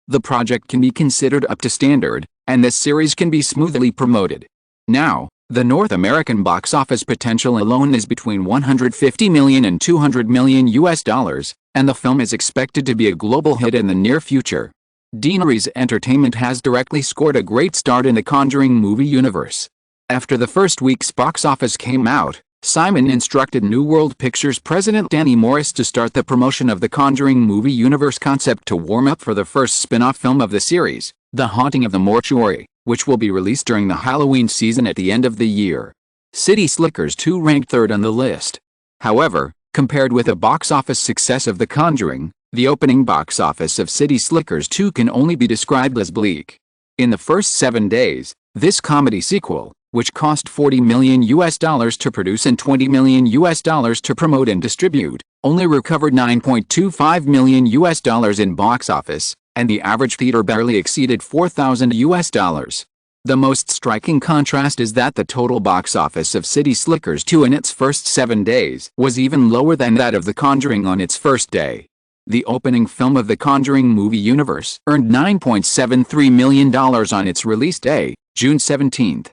the project can be considered up to standard, and this series can be smoothly promoted. Now, the North American box office potential alone is between $150 million and $200 million, and the film is expected to be a global hit in the near future. Deaneries Entertainment has directly scored a great start in the Conjuring movie universe. After the first week's box office came out, Simon instructed New World Pictures president Danny Morris to start the promotion of the Conjuring movie universe concept to warm up for the first spin-off film of the series, The Haunting of the Mortuary, which will be released during the Halloween season at the end of the year. City Slickers 2 ranked third on the list. However, compared with the box office success of The Conjuring, the opening box office of City Slickers 2 can only be described as bleak. In the first 7 days, this comedy sequel, which cost $40 million to produce and $20 million to promote and distribute, only recovered $9.25 million in box office, and the average theater barely exceeded $4,000. The most striking contrast is that the total box office of City Slickers 2 in its first 7 days was even lower than that of The Conjuring on its first day. The opening film of the Conjuring movie universe earned $9.73 million on its release day, June 17.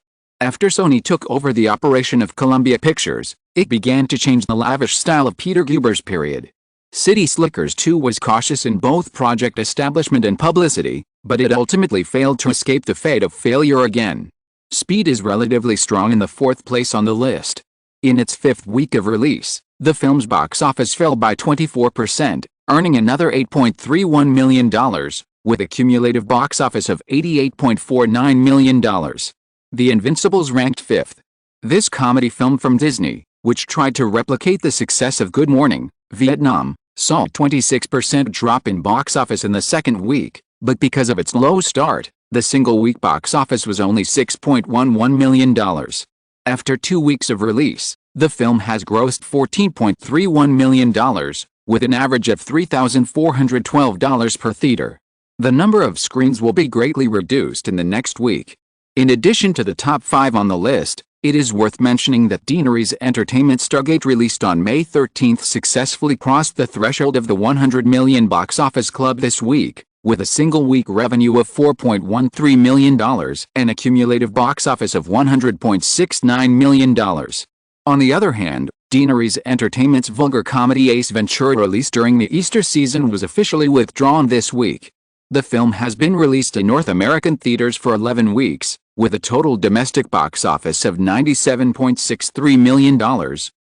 After Sony took over the operation of Columbia Pictures, it began to change the lavish style of Peter Guber's period. City Slickers 2 was cautious in both project establishment and publicity, but it ultimately failed to escape the fate of failure again. Speed is relatively strong in the 4th place on the list. In its 5th week of release, the film's box office fell by 24%, earning another $8.31 million, with a cumulative box office of $88.49 million. The Invincibles ranked 5th. This comedy film from Disney, which tried to replicate the success of Good Morning, Vietnam, saw a 26% drop in box office in the second week, but because of its low start, the single-week box office was only $6.11 million. After 2 weeks of release, the film has grossed $14.31 million, with an average of $3,412 per theater. The number of screens will be greatly reduced in the next week. In addition to the top 5 on the list, it is worth mentioning that Deanery's Entertainment Stargate, released on May 13, successfully crossed the threshold of the 100 million box office club this week, with a single-week revenue of $4.13 million and a cumulative box office of $100.69 million. On the other hand, Deanery's Entertainment's vulgar comedy Ace Ventura, released during the Easter season, was officially withdrawn this week. The film has been released in North American theaters for 11 weeks, with a total domestic box office of $97.63 million,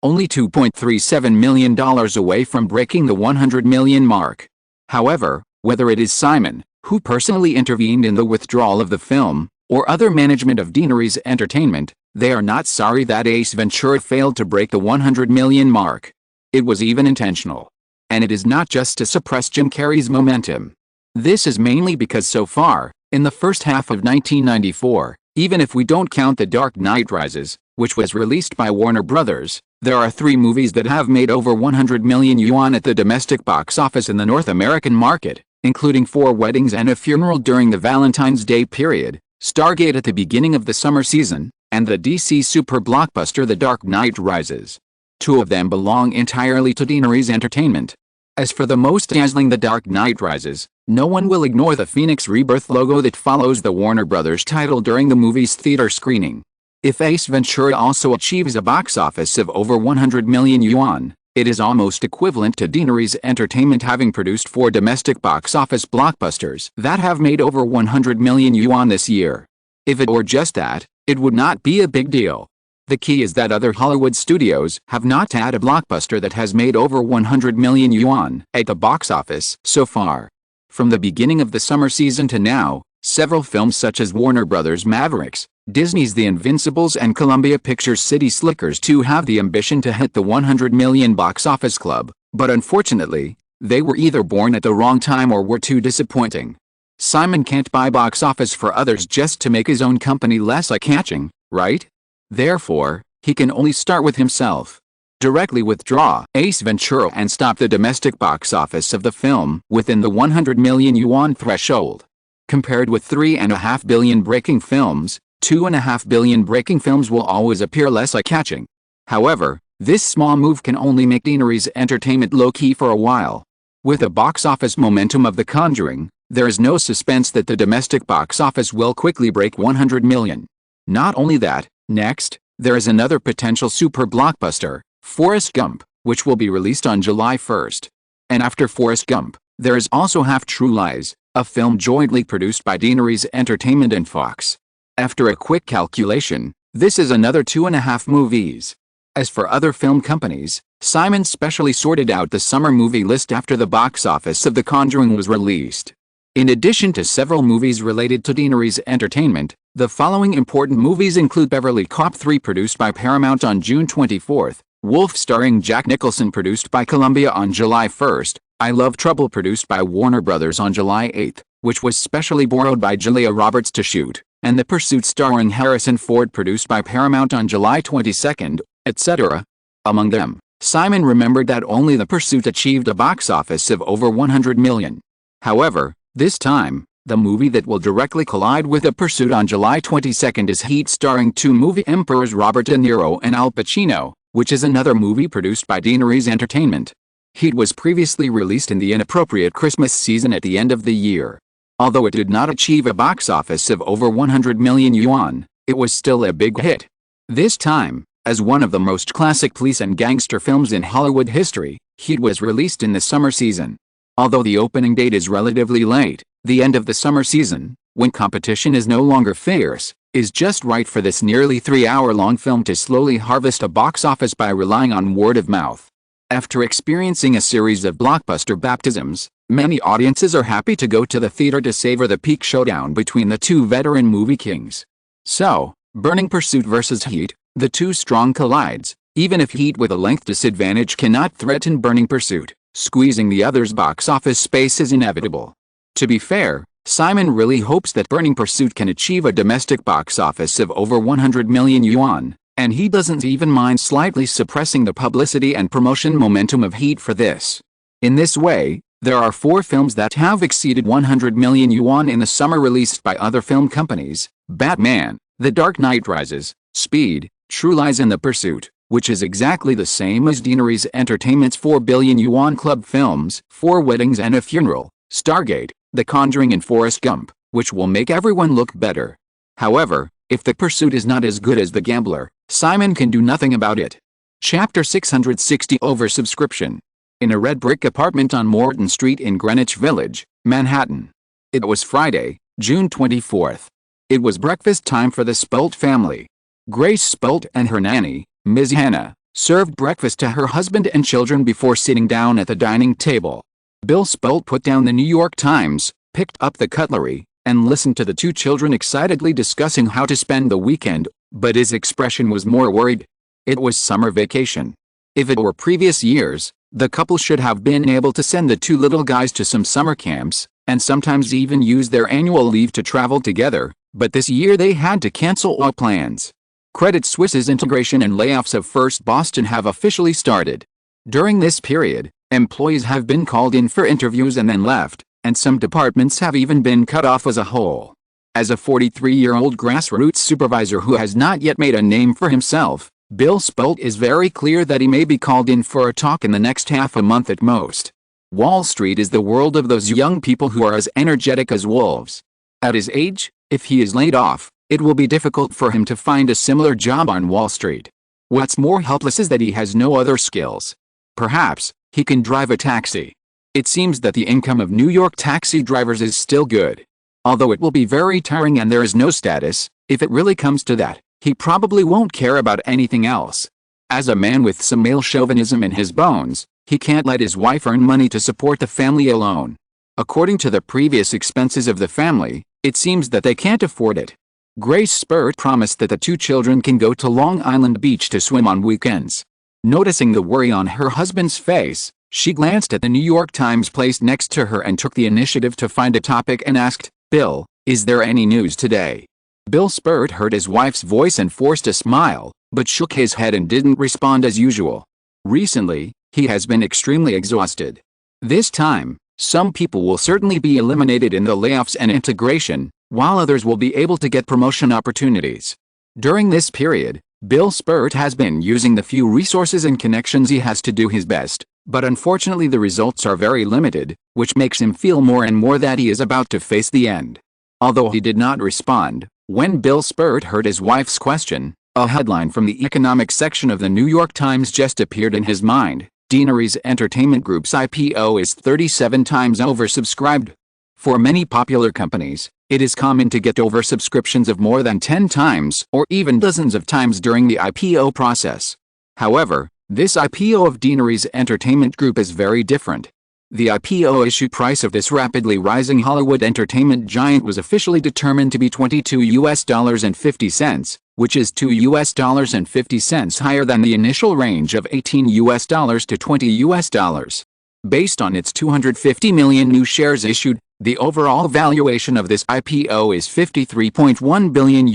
only $2.37 million away from breaking the 100 million mark. However, whether it is Simon, who personally intervened in the withdrawal of the film, or other management of Deanery's Entertainment, they are not sorry that Ace Ventura failed to break the 100 million mark. It was even intentional. And it is not just to suppress Jim Carrey's momentum. This is mainly because so far, in the first half of 1994, even if we don't count The Dark Knight Rises, which was released by Warner Brothers, there are 3 movies that have made over 100 million yuan at the domestic box office in the North American market, including 4 Weddings and a Funeral during the Valentine's Day period, Stargate at the beginning of the summer season, and the DC super blockbuster The Dark Knight Rises. 2 of them belong entirely to Deanery's Entertainment. As for the most dazzling The Dark Knight Rises, no one will ignore the Phoenix Rebirth logo that follows the Warner Brothers title during the movie's theater screening. If Ace Ventura also achieves a box office of over 100 million yuan, it is almost equivalent to Deanery's Entertainment having produced 4 domestic box office blockbusters that have made over 100 million yuan this year. If it were just that, it would not be a big deal. The key is that other Hollywood studios have not had a blockbuster that has made over 100 million yuan at the box office so far. From the beginning of the summer season to now, several films such as Warner Brothers' Mavericks, Disney's The Invincibles and Columbia Pictures' City Slickers 2 have the ambition to hit the 100 million box office club, but unfortunately, they were either born at the wrong time or were too disappointing. Simon can't buy box office for others just to make his own company less eye-catching, right? Therefore, he can only start with himself. Directly withdraw Ace Ventura and stop the domestic box office of the film within the 100 million yuan threshold. Compared with 3.5 billion breaking films, 2.5 billion breaking films will always appear less eye-catching. However, this small move can only make Deanery's Entertainment low-key for a while. With the box office momentum of The Conjuring, there is no suspense that the domestic box office will quickly break 100 million. Not only that, next, there is another potential super blockbuster, Forrest Gump, which will be released on July 1st. And after Forrest Gump, there is also Half True Lies, a film jointly produced by Deanery's Entertainment and Fox. After a quick calculation, this is another 2.5 movies. As for other film companies, Simon specially sorted out the summer movie list after the box office of The Conjuring was released. In addition to several movies related to Deanery's Entertainment, the following important movies include Beverly Cop 3 produced by Paramount on June 24th, Wolf starring Jack Nicholson produced by Columbia on July 1st, I Love Trouble produced by Warner Brothers on July 8th, which was specially borrowed by Julia Roberts to shoot, and The Pursuit starring Harrison Ford produced by Paramount on July 22nd, etc. Among them, Simon remembered that only The Pursuit achieved a box office of over 100 million. However, this time, the movie that will directly collide with The Pursuit on July 22nd is Heat starring 2 movie emperors Robert De Niro and Al Pacino, which is another movie produced by Deanery's Entertainment. Heat was previously released in the inappropriate Christmas season at the end of the year. Although it did not achieve a box office of over 100 million yuan, it was still a big hit. This time, as one of the most classic police and gangster films in Hollywood history, Heat was released in the summer season. Although the opening date is relatively late, the end of the summer season, when competition is no longer fierce, is just right for this nearly 3-hour-long film to slowly harvest a box office by relying on word of mouth. After experiencing a series of blockbuster baptisms, many audiences are happy to go to the theater to savor the peak showdown between the two veteran movie kings. So, Burning Pursuit versus Heat, the two strong collides, even if Heat with a length disadvantage cannot threaten Burning Pursuit. Squeezing the other's box office space is inevitable. To be fair, Simon really hopes that Burning Pursuit can achieve a domestic box office of over 100 million yuan, and he doesn't even mind slightly suppressing the publicity and promotion momentum of Heat for this. In this way, there are 4 films that have exceeded 100 million yuan in the summer released by other film companies: Batman, The Dark Knight Rises, Speed, True Lies and The Pursuit, which is exactly the same as Deaneries Entertainment's 4 billion yuan club films, 4 Weddings and a Funeral, Stargate, The Conjuring and Forrest Gump, which will make everyone look better. However, if The Pursuit is not as good as The Gambler, Simon can do nothing about it. Chapter 660 Oversubscription. In a red brick apartment on Morton Street in Greenwich Village, Manhattan. It was Friday, June 24th. It was breakfast time for the Spolt family. Grace Spolt and her nanny, Ms. Hannah, served breakfast to her husband and children before sitting down at the dining table. Bill Spolt put down the New York Times, picked up the cutlery, and listened to the two children excitedly discussing how to spend the weekend, but his expression was more worried. It was summer vacation. If it were previous years, the couple should have been able to send the two little guys to some summer camps, and sometimes even use their annual leave to travel together, but this year they had to cancel all plans. Credit Suisse's integration and layoffs of First Boston have officially started. During this period, employees have been called in for interviews and then left, and some departments have even been cut off as a whole. As a 43-year-old grassroots supervisor who has not yet made a name for himself, Bill Spolt is very clear that he may be called in for a talk in the next half a month at most. Wall Street is the world of those young people who are as energetic as wolves. At his age, if he is laid off, it will be difficult for him to find a similar job on Wall Street. What's more helpless is that he has no other skills. Perhaps, he can drive a taxi. It seems that the income of New York taxi drivers is still good. Although it will be very tiring and there is no status, if it really comes to that, he probably won't care about anything else. As a man with some male chauvinism in his bones, he can't let his wife earn money to support the family alone. According to the previous expenses of the family, it seems that they can't afford it. Grace Spolt promised that the two children can go to Long Island Beach to swim on weekends. Noticing the worry on her husband's face, she glanced at the New York Times placed next to her and took the initiative to find a topic and asked, "Bill, is there any news today?" Bill Spolt heard his wife's voice and forced a smile, but shook his head and didn't respond as usual. Recently, he has been extremely exhausted. This time, some people will certainly be eliminated in the layoffs and integration, while others will be able to get promotion opportunities. During this period, Bill Spolt has been using the few resources and connections he has to do his best, but unfortunately the results are very limited, which makes him feel more and more that he is about to face the end. Although he did not respond, when Bill Spolt heard his wife's question, a headline from the economic section of the New York Times just appeared in his mind. Deaneries Entertainment Group's IPO is 37 times oversubscribed. For many popular companies, it is common to get oversubscriptions of more than 10 times or even dozens of times during the IPO process. However, this IPO of Deaneries Entertainment Group is very different. The IPO issue price of this rapidly rising Hollywood entertainment giant was officially determined to be $22.50, which is $2.50 higher than the initial range of $18 to $20. Based on its 250 million new shares issued, the overall valuation of this IPO is $53.1 billion,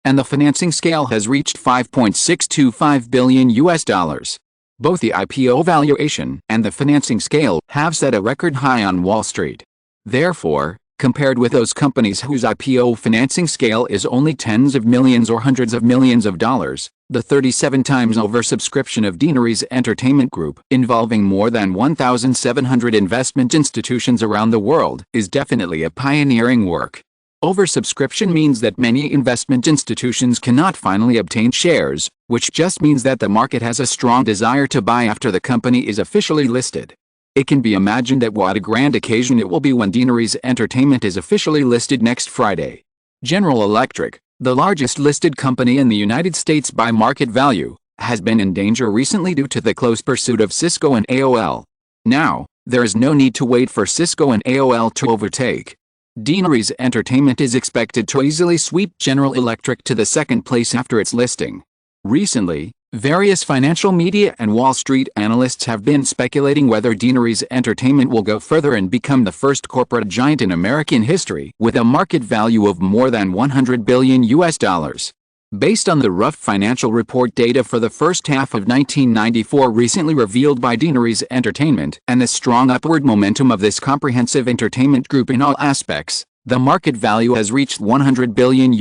and the financing scale has reached $5.625 billion. Both the IPO valuation and the financing scale have set a record high on Wall Street. Therefore, compared with those companies whose IPO financing scale is only tens of millions or hundreds of millions of dollars, the 37 times oversubscription of Deaneries Entertainment Group, involving more than 1,700 investment institutions around the world, is definitely a pioneering work. Oversubscription means that many investment institutions cannot finally obtain shares, which just means that the market has a strong desire to buy after the company is officially listed. It can be imagined that what a grand occasion it will be when Deaneries Entertainment is officially listed next Friday. General Electric, the largest listed company in the United States by market value, has been in danger recently due to the close pursuit of Cisco and AOL. Now, there is no need to wait for Cisco and AOL to overtake. Deaneries Entertainment is expected to easily sweep General Electric to the second place after its listing. Recently, various financial media and Wall Street analysts have been speculating whether Deaneries Entertainment will go further and become the first corporate giant in American history with a market value of more than $100 billion. Based on the rough financial report data for the first half of 1994 recently revealed by Deaneries Entertainment and the strong upward momentum of this comprehensive entertainment group in all aspects, the market value has reached $100 billion,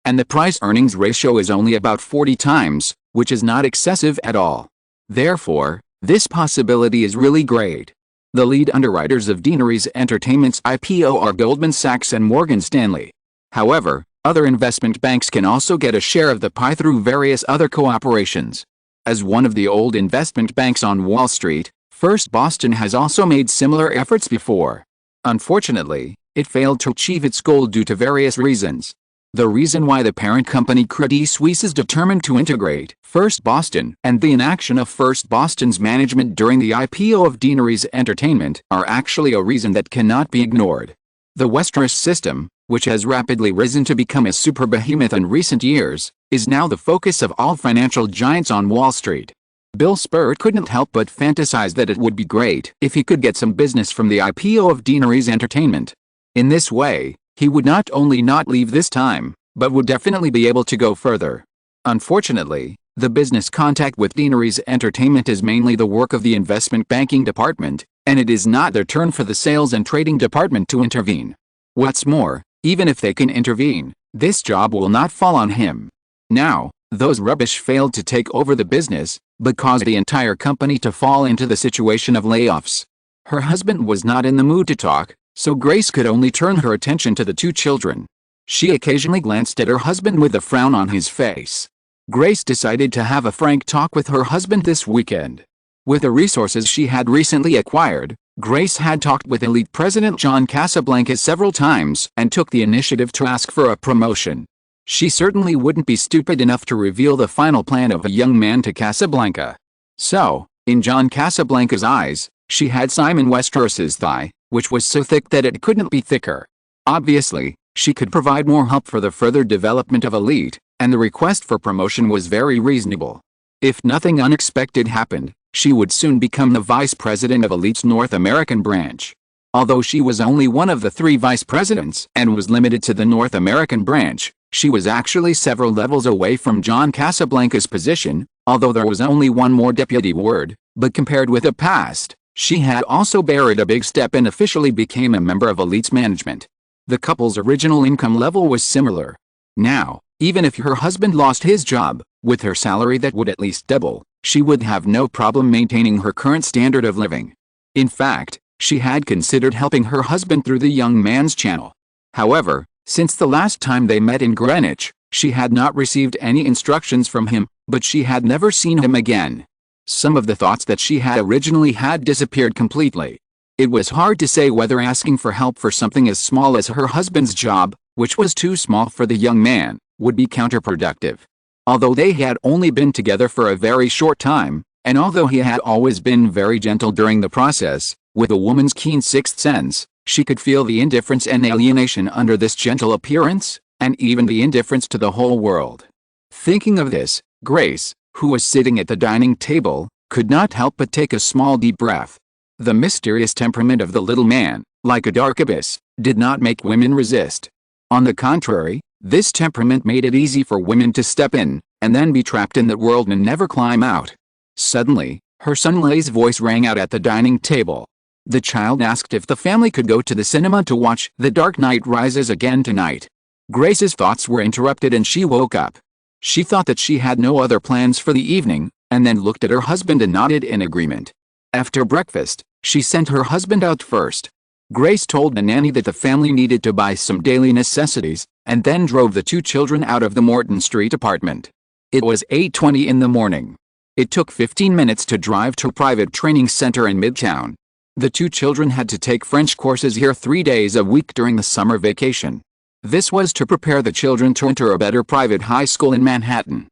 and the price-earnings ratio is only about 40 times, which is not excessive at all. Therefore, this possibility is really great. The lead underwriters of Deaneries Entertainment's IPO are Goldman Sachs and Morgan Stanley. However, other investment banks can also get a share of the pie through various other cooperations. As one of the old investment banks on Wall Street, First Boston has also made similar efforts before. Unfortunately, it failed to achieve its goal due to various reasons. The reason why the parent company Credit Suisse is determined to integrate First Boston and the inaction of First Boston's management during the IPO of Deaneries Entertainment are actually a reason that cannot be ignored. The Westeros system, which has rapidly risen to become a super behemoth in recent years, is now the focus of all financial giants on Wall Street. Bill Spurt couldn't help but fantasize that it would be great if he could get some business from the IPO of Deaneries Entertainment. In this way, he would not only not leave this time, but would definitely be able to go further. Unfortunately, the business contact with Deaneries Entertainment is mainly the work of the investment banking department, and it is not their turn for the sales and trading department to intervene. What's more, even if they can intervene, this job will not fall on him. Now, those rubbish failed to take over the business, but caused the entire company to fall into the situation of layoffs. Her husband was not in the mood to talk, so Grace could only turn her attention to the two children. She occasionally glanced at her husband with a frown on his face. Grace decided to have a frank talk with her husband this weekend. With the resources she had recently acquired, Grace had talked with elite President John Casablanca several times and took the initiative to ask for a promotion. She certainly wouldn't be stupid enough to reveal the final plan of a young man to Casablanca. So, in John Casablanca's eyes, she had Simon Westeros's thigh, which was so thick that it couldn't be thicker. Obviously, she could provide more help for the further development of Elite, and the request for promotion was very reasonable. If nothing unexpected happened, she would soon become the vice president of Elite's North American branch. Although she was only one of the 3 vice presidents and was limited to the North American branch, she was actually several levels away from John Casablanca's position, although there was only one more deputy word, but compared with the past, she had also buried a big step and officially became a member of Elite's management. The couple's original income level was similar. Now, even if her husband lost his job, with her salary that would at least double, she would have no problem maintaining her current standard of living. In fact, she had considered helping her husband through the young man's channel. However, since the last time they met in Greenwich, she had not received any instructions from him, but she had never seen him again. Some of the thoughts that she had originally had disappeared completely. It was hard to say whether asking for help for something as small as her husband's job, which was too small for the young man, would be counterproductive. Although they had only been together for a very short time, and although he had always been very gentle during the process, with a woman's keen sixth sense, she could feel the indifference and alienation under this gentle appearance, and even the indifference to the whole world. Thinking of this, Grace, who was sitting at the dining table, could not help but take a small deep breath. The mysterious temperament of the little man, like a dark abyss, did not make women resist. On the contrary, this temperament made it easy for women to step in, and then be trapped in that world and never climb out. Suddenly, her son Lay's voice rang out at the dining table. The child asked if the family could go to the cinema to watch The Dark Knight Rises again tonight. Grace's thoughts were interrupted and she woke up. She thought that she had no other plans for the evening, and then looked at her husband and nodded in agreement. After breakfast, she sent her husband out first. Grace told the nanny that the family needed to buy some daily necessities, and then drove the 2 children out of the Morton Street apartment. It was 8:20 in the morning. It took 15 minutes to drive to a private training center in Midtown. The 2 children had to take French courses here 3 days a week during the summer vacation. This was to prepare the children to enter a better private high school in Manhattan.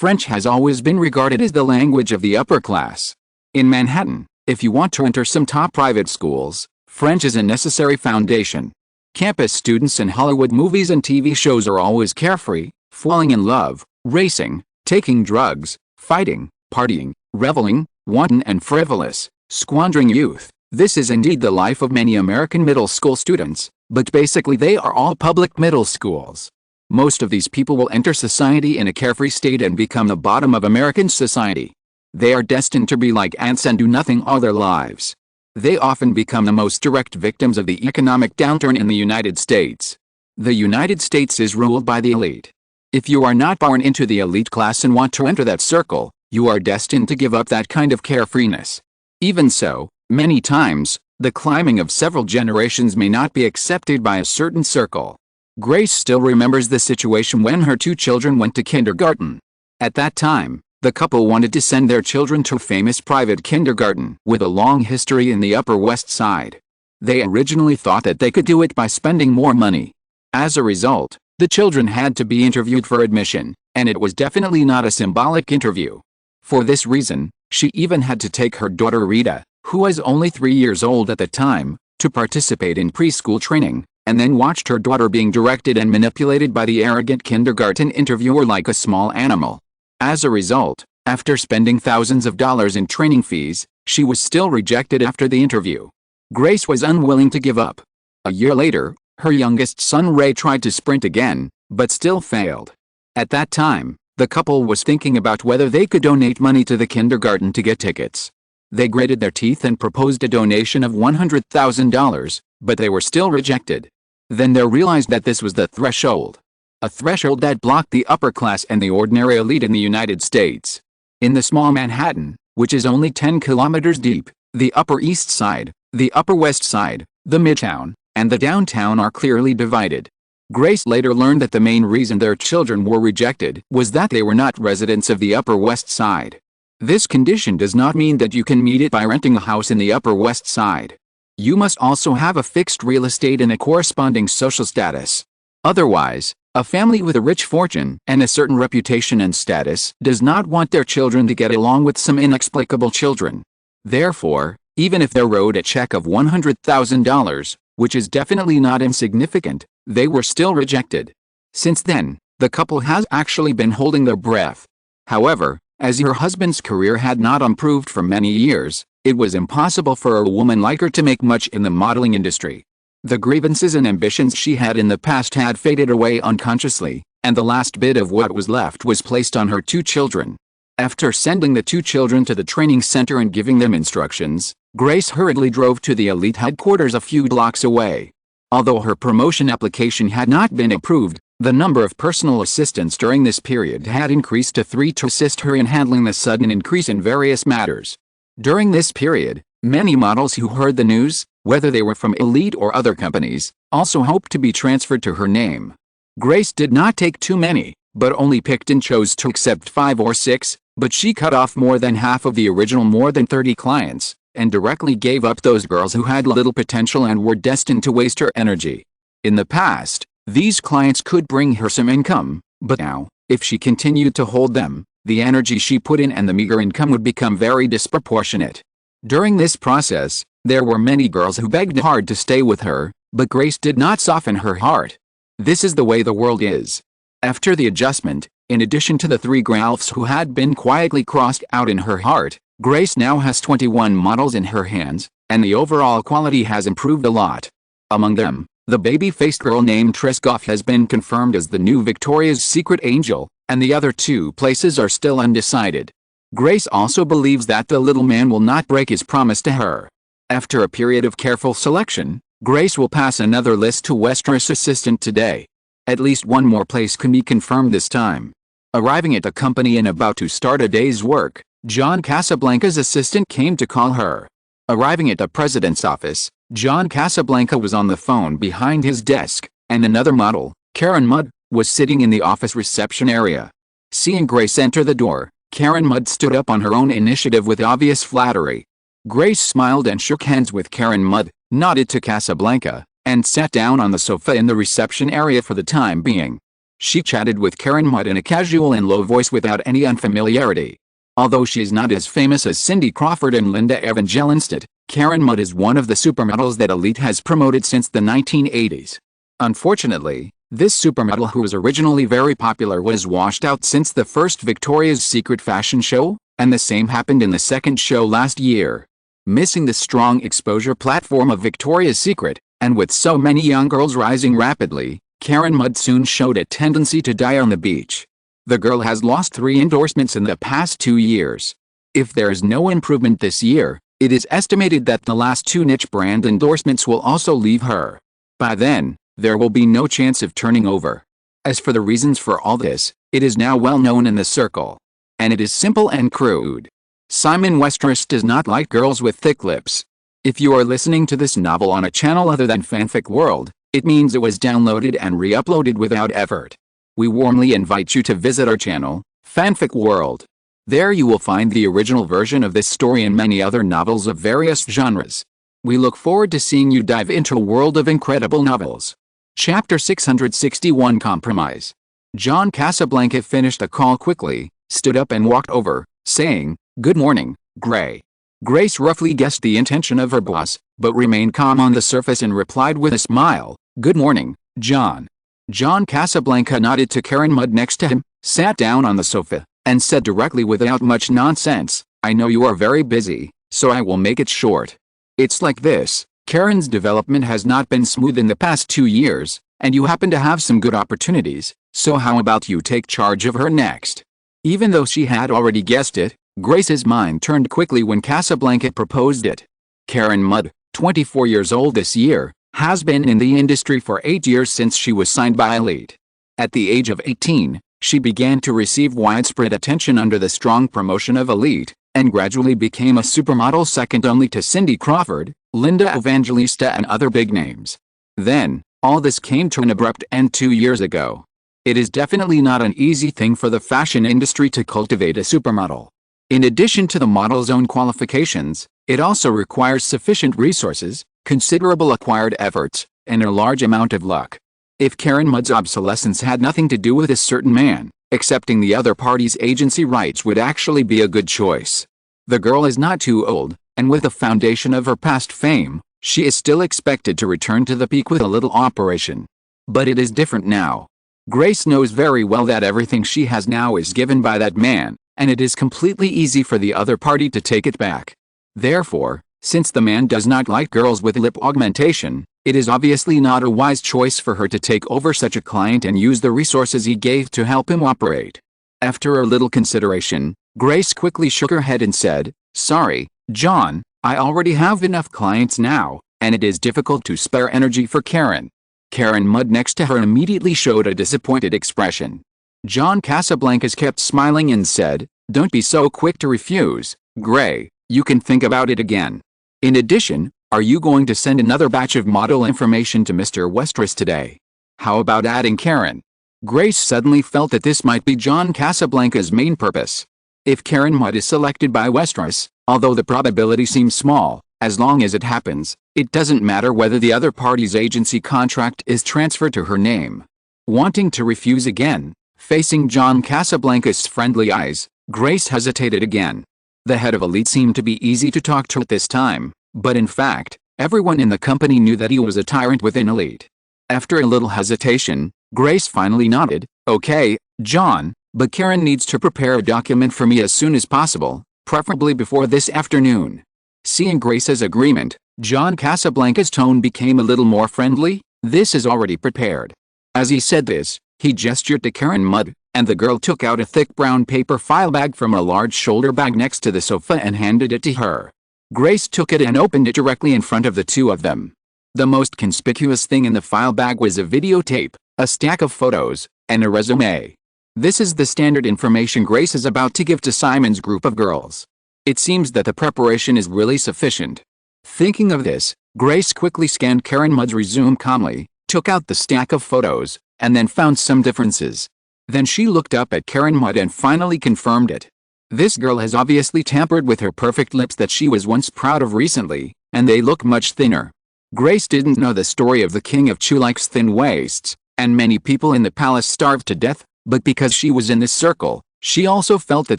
French has always been regarded as the language of the upper class. In Manhattan, if you want to enter some top private schools, French is a necessary foundation. Campus students in Hollywood movies and TV shows are always carefree, falling in love, racing, taking drugs, fighting, partying, reveling, wanton and frivolous, squandering youth. This is indeed the life of many American middle school students, but basically they are all public middle schools. Most of these people will enter society in a carefree state and become the bottom of American society. They are destined to be like ants and do nothing all their lives. They often become the most direct victims of the economic downturn in the United States. The United States is ruled by the elite. If you are not born into the elite class and want to enter that circle, you are destined to give up that kind of carefreeness. Even so, many times, the climbing of several generations may not be accepted by a certain circle. Grace still remembers the situation when her 2 children went to kindergarten. At that time, the couple wanted to send their children to a famous private kindergarten with a long history in the Upper West Side. They originally thought that they could do it by spending more money. As a result, the children had to be interviewed for admission, and it was definitely not a symbolic interview. For this reason, she even had to take her daughter Rita, who was only 3 years old at the time, to participate in preschool training, and then watched her daughter being directed and manipulated by the arrogant kindergarten interviewer like a small animal. As a result, after spending thousands of dollars in training fees, she was still rejected after the interview. Grace was unwilling to give up. A year later, her youngest son Ray tried to sprint again, but still failed. At that time, the couple was thinking about whether they could donate money to the kindergarten to get tickets. They gritted their teeth and proposed a donation of $100,000, but they were still rejected. Then they realized that this was the threshold. A threshold that blocked the upper class and the ordinary elite in the United States. In the small Manhattan, which is only 10 kilometers deep, the Upper East Side, the Upper West Side, the Midtown, and the downtown are clearly divided. Grace later learned that the main reason their children were rejected was that they were not residents of the Upper West Side. This condition does not mean that you can meet it by renting a house in the Upper West Side. You must also have a fixed real estate and a corresponding social status. Otherwise, a family with a rich fortune and a certain reputation and status does not want their children to get along with some inexplicable children. Therefore, even if they wrote a check of $100,000, which is definitely not insignificant, they were still rejected. Since then, the couple has actually been holding their breath. However, as her husband's career had not improved for many years, it was impossible for a woman like her to make much in the modeling industry. The grievances and ambitions she had in the past had faded away unconsciously, and the last bit of what was left was placed on her 2 children. After sending the 2 children to the training center and giving them instructions, Grace hurriedly drove to the elite headquarters a few blocks away. Although her promotion application had not been approved, the number of personal assistants during this period had increased to 3 to assist her in handling the sudden increase in various matters. During this period, many models who heard the news, whether they were from elite or other companies, also hoped to be transferred to her name. Grace did not take too many, but only picked and chose to accept 5 or 6, but she cut off more than half of the original more than 30 clients, and directly gave up those girls who had little potential and were destined to waste her energy. In the past, these clients could bring her some income, but now, if she continued to hold them, the energy she put in and the meager income would become very disproportionate. During this process, there were many girls who begged hard to stay with her, but Grace did not soften her heart. This is the way the world is. After the adjustment, in addition to the 3 Gralfs who had been quietly crossed out in her heart, Grace now has 21 models in her hands, and the overall quality has improved a lot. Among them, the baby-faced girl named Trescoff has been confirmed as the new Victoria's Secret angel, and the other 2 places are still undecided. Grace also believes that the little man will not break his promise to her. After a period of careful selection, Grace will pass another list to Westeros assistant today. At least one more place can be confirmed this time. Arriving at the company and about to start a day's work, John Casablanca's assistant came to call her. Arriving at the president's office, John Casablanca was on the phone behind his desk, and another model, Karen Mudd, was sitting in the office reception area. Seeing Grace enter the door, Karen Mudd stood up on her own initiative with obvious flattery. Grace smiled and shook hands with Karen Mudd, nodded to Casablanca, and sat down on the sofa in the reception area for the time being. She chatted with Kathryn Mudd in a casual and low voice without any unfamiliarity. Although she is not as famous as Cindy Crawford and Linda Evangelista, Kathryn Mudd is one of the supermodels that Elite has promoted since the 1980s. Unfortunately, this supermodel, who was originally very popular, was washed out since the first Victoria's Secret fashion show, and the same happened in the second show last year. Missing the strong exposure platform of Victoria's Secret, and with so many young girls rising rapidly, Kathryn Mudd soon showed a tendency to die on the beach. The girl has lost 3 endorsements in the past 2 years. If there is no improvement this year, it is estimated that the last 2 niche brand endorsements will also leave her. By then, there will be no chance of turning over. As for the reasons for all this, it is now well known in the circle. And it is simple and crude. Simon Westeros does not like girls with thick lips. If you are listening to this novel on a channel other than Fanfic World, it means it was downloaded and re-uploaded without effort. We warmly invite you to visit our channel, Fanfic World. There you will find the original version of this story and many other novels of various genres. We look forward to seeing you dive into a world of incredible novels. Chapter 661, Compromise. John Casablanca finished the call quickly, stood up and walked over, saying, "Good morning, Gray." Grace roughly guessed the intention of her boss, but remained calm on the surface and replied with a smile, "Good morning, John." John Casablanca nodded to Kathryn Mudd next to him, sat down on the sofa, and said directly without much nonsense, "I know you are very busy, so I will make it short. It's like this. Kathryn's development has not been smooth in the past 2 years, and you happen to have some good opportunities, so how about you take charge of her next?" Even though she had already guessed it, Grace's mind turned quickly when Casablanca proposed it. Kathryn Mudd, 24 years old this year, has been in the industry for 8 years since she was signed by Elite. At the age of 18, she began to receive widespread attention under the strong promotion of Elite, and gradually became a supermodel second only to Cindy Crawford, Linda Evangelista and other big names. Then, all this came to an abrupt end 2 years ago. It is definitely not an easy thing for the fashion industry to cultivate a supermodel. In addition to the model's own qualifications, it also requires sufficient resources, considerable acquired efforts, and a large amount of luck. If Kathryn Mudd's obsolescence had nothing to do with a certain man, accepting the other party's agency rights would actually be a good choice. The girl is not too old, and with the foundation of her past fame, she is still expected to return to the peak with a little operation. But it is different now. Grace knows very well that everything she has now is given by that man, and it is completely easy for the other party to take it back. Therefore, since the man does not like girls with lip augmentation, it is obviously not a wise choice for her to take over such a client and use the resources he gave to help him operate. After a little consideration, Grace quickly shook her head and said, "Sorry, John, I already have enough clients now, and it is difficult to spare energy for Kathryn." Kathryn Mudd next to her immediately showed a disappointed expression. John Casablancas kept smiling and said, "Don't be so quick to refuse, Gray, you can think about it again. In addition, are you going to send another batch of model information to Mr. Westeros today? How about adding Kathryn?" Grace suddenly felt that this might be John Casablanca's main purpose. If Kathryn Mudd is selected by Westeros, although the probability seems small, as long as it happens, it doesn't matter whether the other party's agency contract is transferred to her name. Wanting to refuse again, facing John Casablanca's friendly eyes, Grace hesitated again. The head of Elite seemed to be easy to talk to at this time, but in fact, everyone in the company knew that he was a tyrant within Elite. After a little hesitation, Grace finally nodded, "Okay, John, but Kathryn needs to prepare a document for me as soon as possible, preferably before this afternoon." Seeing Grace's agreement, John Casablanca's tone became a little more friendly. "This is already prepared." As he said this, he gestured to Kathryn Mudd, and the girl took out a thick brown paper file bag from a large shoulder bag next to the sofa and handed it to her. Grace took it and opened it directly in front of the two of them. The most conspicuous thing in the file bag was a videotape, a stack of photos, and a resume. This is the standard information Grace is about to give to Simon's group of girls. It seems that the preparation is really sufficient. Thinking of this, Grace quickly scanned Kathryn Mudd's resume calmly, took out the stack of photos, and then found some differences. Then she looked up at Kathryn Mudd and finally confirmed it. This girl has obviously tampered with her perfect lips that she was once proud of recently, and they look much thinner. Grace didn't know the story of the King of Chulike's thin waists, and many people in the palace starved to death, but because she was in this circle, she also felt that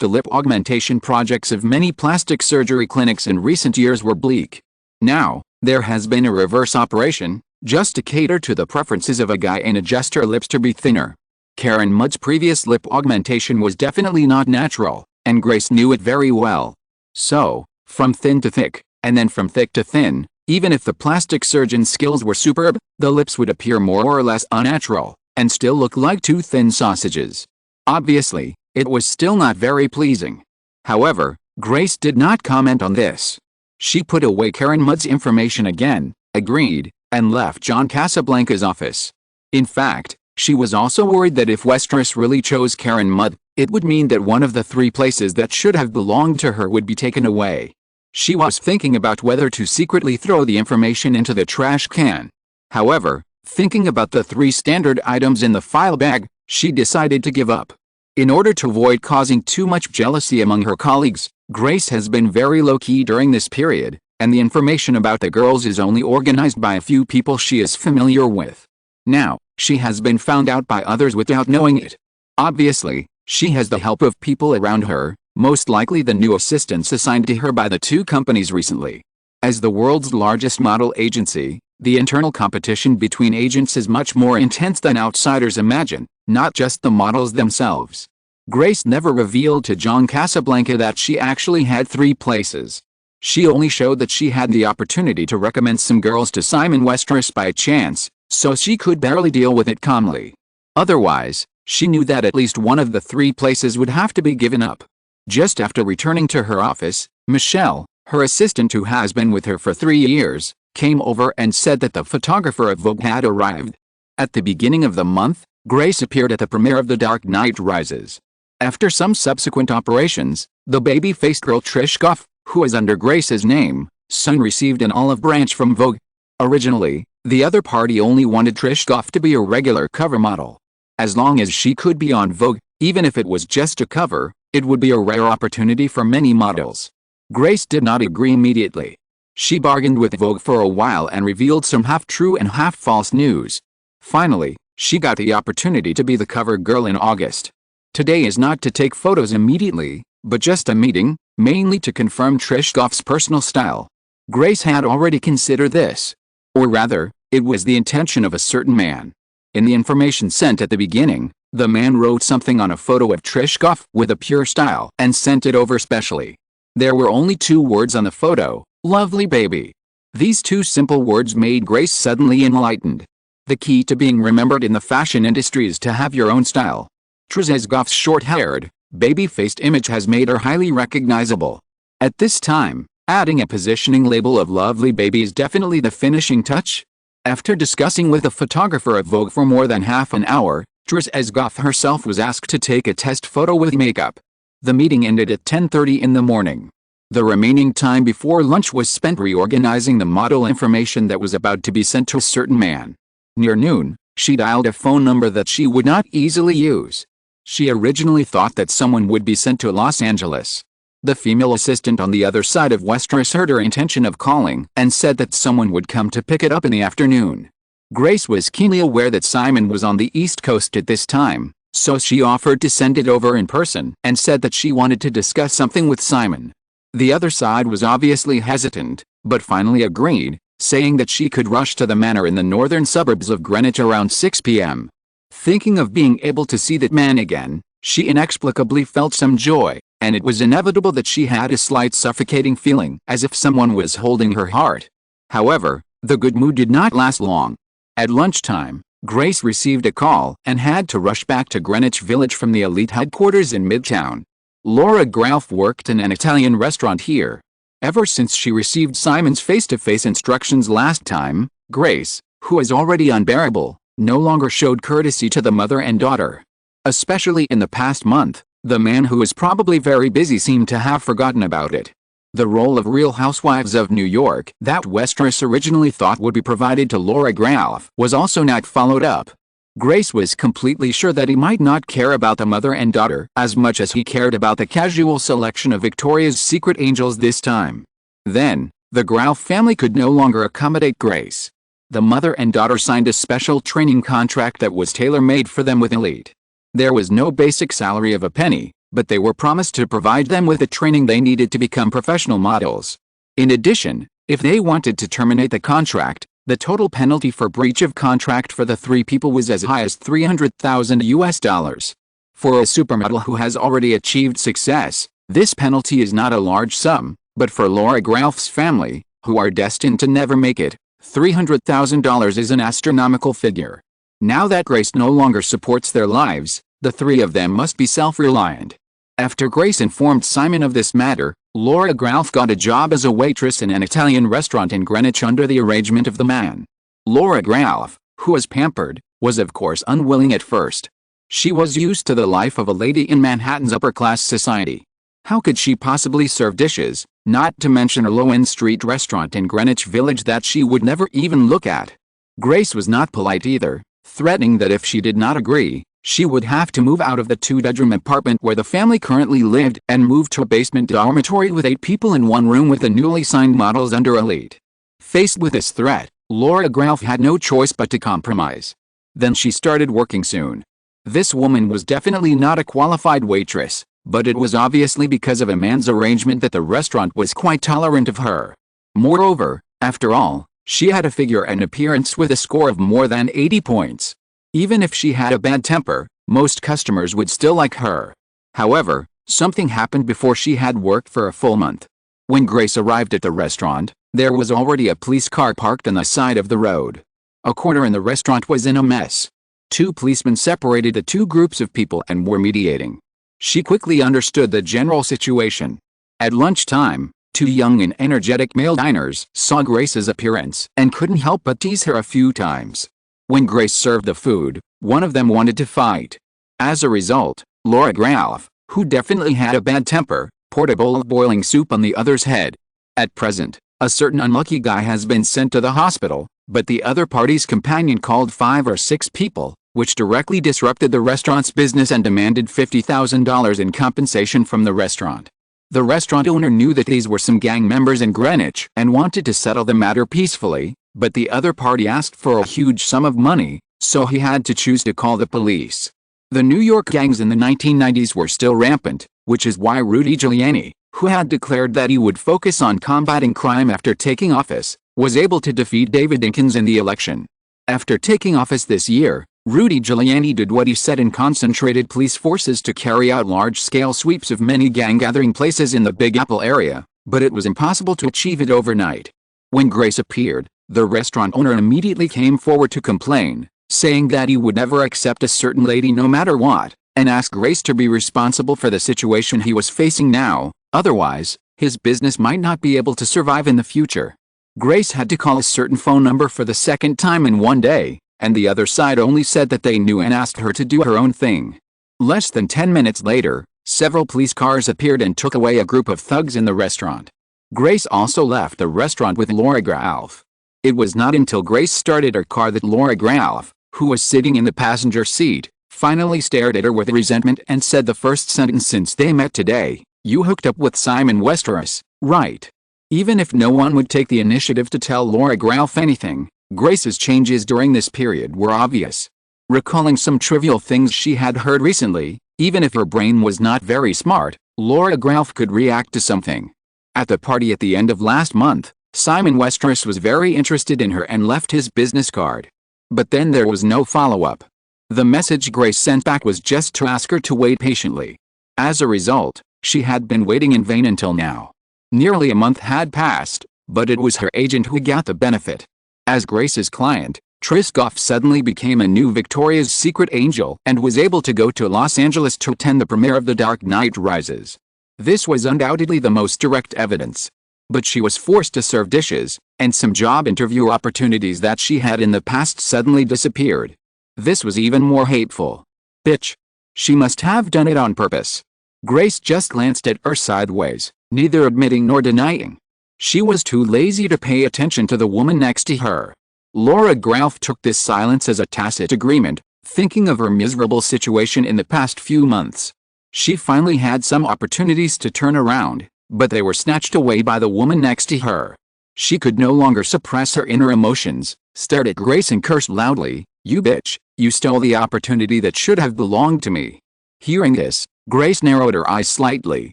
the lip augmentation projects of many plastic surgery clinics in recent years were bleak. Now, there has been a reverse operation, just to cater to the preferences of a guy and adjust her lips to be thinner. Karen Mudd's previous lip augmentation was definitely not natural, and Grace knew it very well. So, from thin to thick, and then from thick to thin, even if the plastic surgeon's skills were superb, the lips would appear more or less unnatural, and still look like two thin sausages. Obviously, it was still not very pleasing. However, Grace did not comment on this. She put away Karen Mudd's information again, agreed, and left John Casablanca's office. In fact, she was also worried that if Westeros really chose Karen Mudd, it would mean that one of the 3 places that should have belonged to her would be taken away. She was thinking about whether to secretly throw the information into the trash can. However, thinking about the 3 standard items in the file bag, she decided to give up. In order to avoid causing too much jealousy among her colleagues, Grace has been very low-key during this period, and the information about the girls is only organized by a few people she is familiar with. Now, she has been found out by others without knowing it. Obviously, she has the help of people around her, most likely the new assistants assigned to her by the 2 companies recently. As the world's largest model agency, the internal competition between agents is much more intense than outsiders imagine, not just the models themselves. Grace never revealed to John Casablanca that she actually had 3 places. She only showed that she had the opportunity to recommend some girls to Simon Westeros by chance, so she could barely deal with it calmly. Otherwise, she knew that at least one of the 3 places would have to be given up. Just after returning to her office, Michelle, her assistant who has been with her for 3 years, came over and said that the photographer of Vogue had arrived. At the beginning of the month, Grace appeared at the premiere of The Dark Knight Rises. After some subsequent operations, the baby-faced girl Trish Goff, who is under Grace's name, soon received an olive branch from Vogue. Originally, the other party only wanted Trish Goff to be a regular cover model. As long as she could be on Vogue, even if it was just a cover, it would be a rare opportunity for many models. Grace did not agree immediately. She bargained with Vogue for a while and revealed some half-true and half-false news. Finally, she got the opportunity to be the cover girl in August. Today is not to take photos immediately, but just a meeting, mainly to confirm Trish Goff's personal style. Grace had already considered this. Or rather, it was the intention of a certain man. In the information sent at the beginning, the man wrote something on a photo of Trish Goff with a pure style and sent it over specially. There were only 2 words on the photo, "Lovely baby." These 2 simple words made Grace suddenly enlightened. The key to being remembered in the fashion industry is to have your own style. Trish Goff's short-haired, baby-faced image has made her highly recognizable. At this time, adding a positioning label of "Lovely baby" is definitely the finishing touch. After discussing with the photographer of Vogue for more than half an hour, Trish Goff herself was asked to take a test photo with makeup. The meeting ended at 10:30 in the morning. The remaining time before lunch was spent reorganizing the model information that was about to be sent to a certain man. Near noon, she dialed a phone number that she would not easily use. She originally thought that someone would be sent to Los Angeles. The female assistant on the other side of Westeros heard her intention of calling and said that someone would come to pick it up in the afternoon. Grace was keenly aware that Simon was on the East Coast at this time, so she offered to send it over in person and said that she wanted to discuss something with Simon. The other side was obviously hesitant, but finally agreed, saying that she could rush to the manor in the northern suburbs of Greenwich around 6 p.m. Thinking of being able to see that man again, she inexplicably felt some joy, and it was inevitable that she had a slight suffocating feeling as if someone was holding her heart. However, the good mood did not last long. At lunchtime, Grace received a call and had to rush back to Greenwich Village from the elite headquarters in Midtown. Laura Ralph worked in an Italian restaurant here. Ever since she received Simon's face-to-face instructions last time, Grace, who is already unbearable, no longer showed courtesy to the mother and daughter. Especially in the past month, the man who was probably very busy seemed to have forgotten about it. The role of Real Housewives of New York that Westeros originally thought would be provided to Laura Ralph was also not followed up. Grace was completely sure that he might not care about the mother and daughter as much as he cared about the casual selection of Victoria's Secret angels this time. Then, the Ralph family could no longer accommodate Grace. The mother and daughter signed a special training contract that was tailor-made for them with Elite. There was no basic salary of a penny, but they were promised to provide them with the training they needed to become professional models. In addition, if they wanted to terminate the contract, the total penalty for breach of contract for the three people was as high as $300,000. For a supermodel who has already achieved success, this penalty is not a large sum, but for Laura Gralf's family, who are destined to never make it, $300,000 is an astronomical figure. Now that Grace no longer supports their lives, the three of them must be self-reliant. After Grace informed Simon of this matter, Laura Gralf got a job as a waitress in an Italian restaurant in Greenwich under the arrangement of the man. Laura Gralf, who was pampered, was of course unwilling at first. She was used to the life of a lady in Manhattan's upper-class society. How could she possibly serve dishes, not to mention a low-end street restaurant in Greenwich Village that she would never even look at? Grace was not polite either, threatening that if she did not agree, she would have to move out of the two-bedroom apartment where the family currently lived and move to a basement dormitory with 8 people in one room with the newly signed models under Elite. Faced with this threat, Laura Gralf had no choice but to compromise. Then she started working soon. This woman was definitely not a qualified waitress, but it was obviously because of a man's arrangement that the restaurant was quite tolerant of her. Moreover, after all, she had a figure and appearance with a score of more than 80 points. Even if she had a bad temper, most customers would still like her. However, something happened before she had worked for a full month. When Grace arrived at the restaurant, there was already a police car parked on the side of the road. A corner in the restaurant was in a mess. 2 policemen separated the two groups of people and were mediating. She quickly understood the general situation. At lunchtime, 2 young and energetic male diners saw Grace's appearance and couldn't help but tease her a few times. When Grace served the food, one of them wanted to fight. As a result, Laura Gralf, who definitely had a bad temper, poured a bowl of boiling soup on the other's head. At present, a certain unlucky guy has been sent to the hospital, but the other party's companion called 5 or 6 people, which directly disrupted the restaurant's business and demanded $50,000 in compensation from the restaurant. The restaurant owner knew that these were some gang members in Greenwich and wanted to settle the matter peacefully, but the other party asked for a huge sum of money, so he had to choose to call the police. The New York gangs in the 1990s were still rampant, which is why Rudy Giuliani, who had declared that he would focus on combating crime after taking office, was able to defeat David Dinkins in the election. After taking office this year, Rudy Giuliani did what he said and concentrated police forces to carry out large-scale sweeps of many gang gathering places in the Big Apple area, but it was impossible to achieve it overnight. When Grace appeared, the restaurant owner immediately came forward to complain, saying that he would never accept a certain lady no matter what, and asked Grace to be responsible for the situation he was facing now, otherwise, his business might not be able to survive in the future. Grace had to call a certain phone number for the second time in one day, and the other side only said that they knew and asked her to do her own thing. Less than 10 minutes later, several police cars appeared and took away a group of thugs in the restaurant. Grace also left the restaurant with Laura Gralf. It was not until Grace started her car that Laura Gralf, who was sitting in the passenger seat, finally stared at her with resentment and said the first sentence since they met today: "You hooked up with Simon Westeros, right?" Even if no one would take the initiative to tell Laura Gralf anything, Grace's changes during this period were obvious. Recalling some trivial things she had heard recently, even if her brain was not very smart, Laura Gralf could react to something. At the party at the end of last month, Simon Westeros was very interested in her and left his business card. But then there was no follow-up. The message Grace sent back was just to ask her to wait patiently. As a result, she had been waiting in vain until now. Nearly a month had passed, but it was her agent who got the benefit. As Grace's client, Tris Goff suddenly became a new Victoria's Secret angel and was able to go to Los Angeles to attend the premiere of The Dark Knight Rises. This was undoubtedly the most direct evidence. But she was forced to serve dishes, and some job interview opportunities that she had in the past suddenly disappeared. This was even more hateful. Bitch. She must have done it on purpose. Grace just glanced at her sideways, neither admitting nor denying. She was too lazy to pay attention to the woman next to her. Laura Gralf took this silence as a tacit agreement, thinking of her miserable situation in the past few months. She finally had some opportunities to turn around, but they were snatched away by the woman next to her. She could no longer suppress her inner emotions, stared at Grace and cursed loudly, "You bitch, you stole the opportunity that should have belonged to me." Hearing this, Grace narrowed her eyes slightly,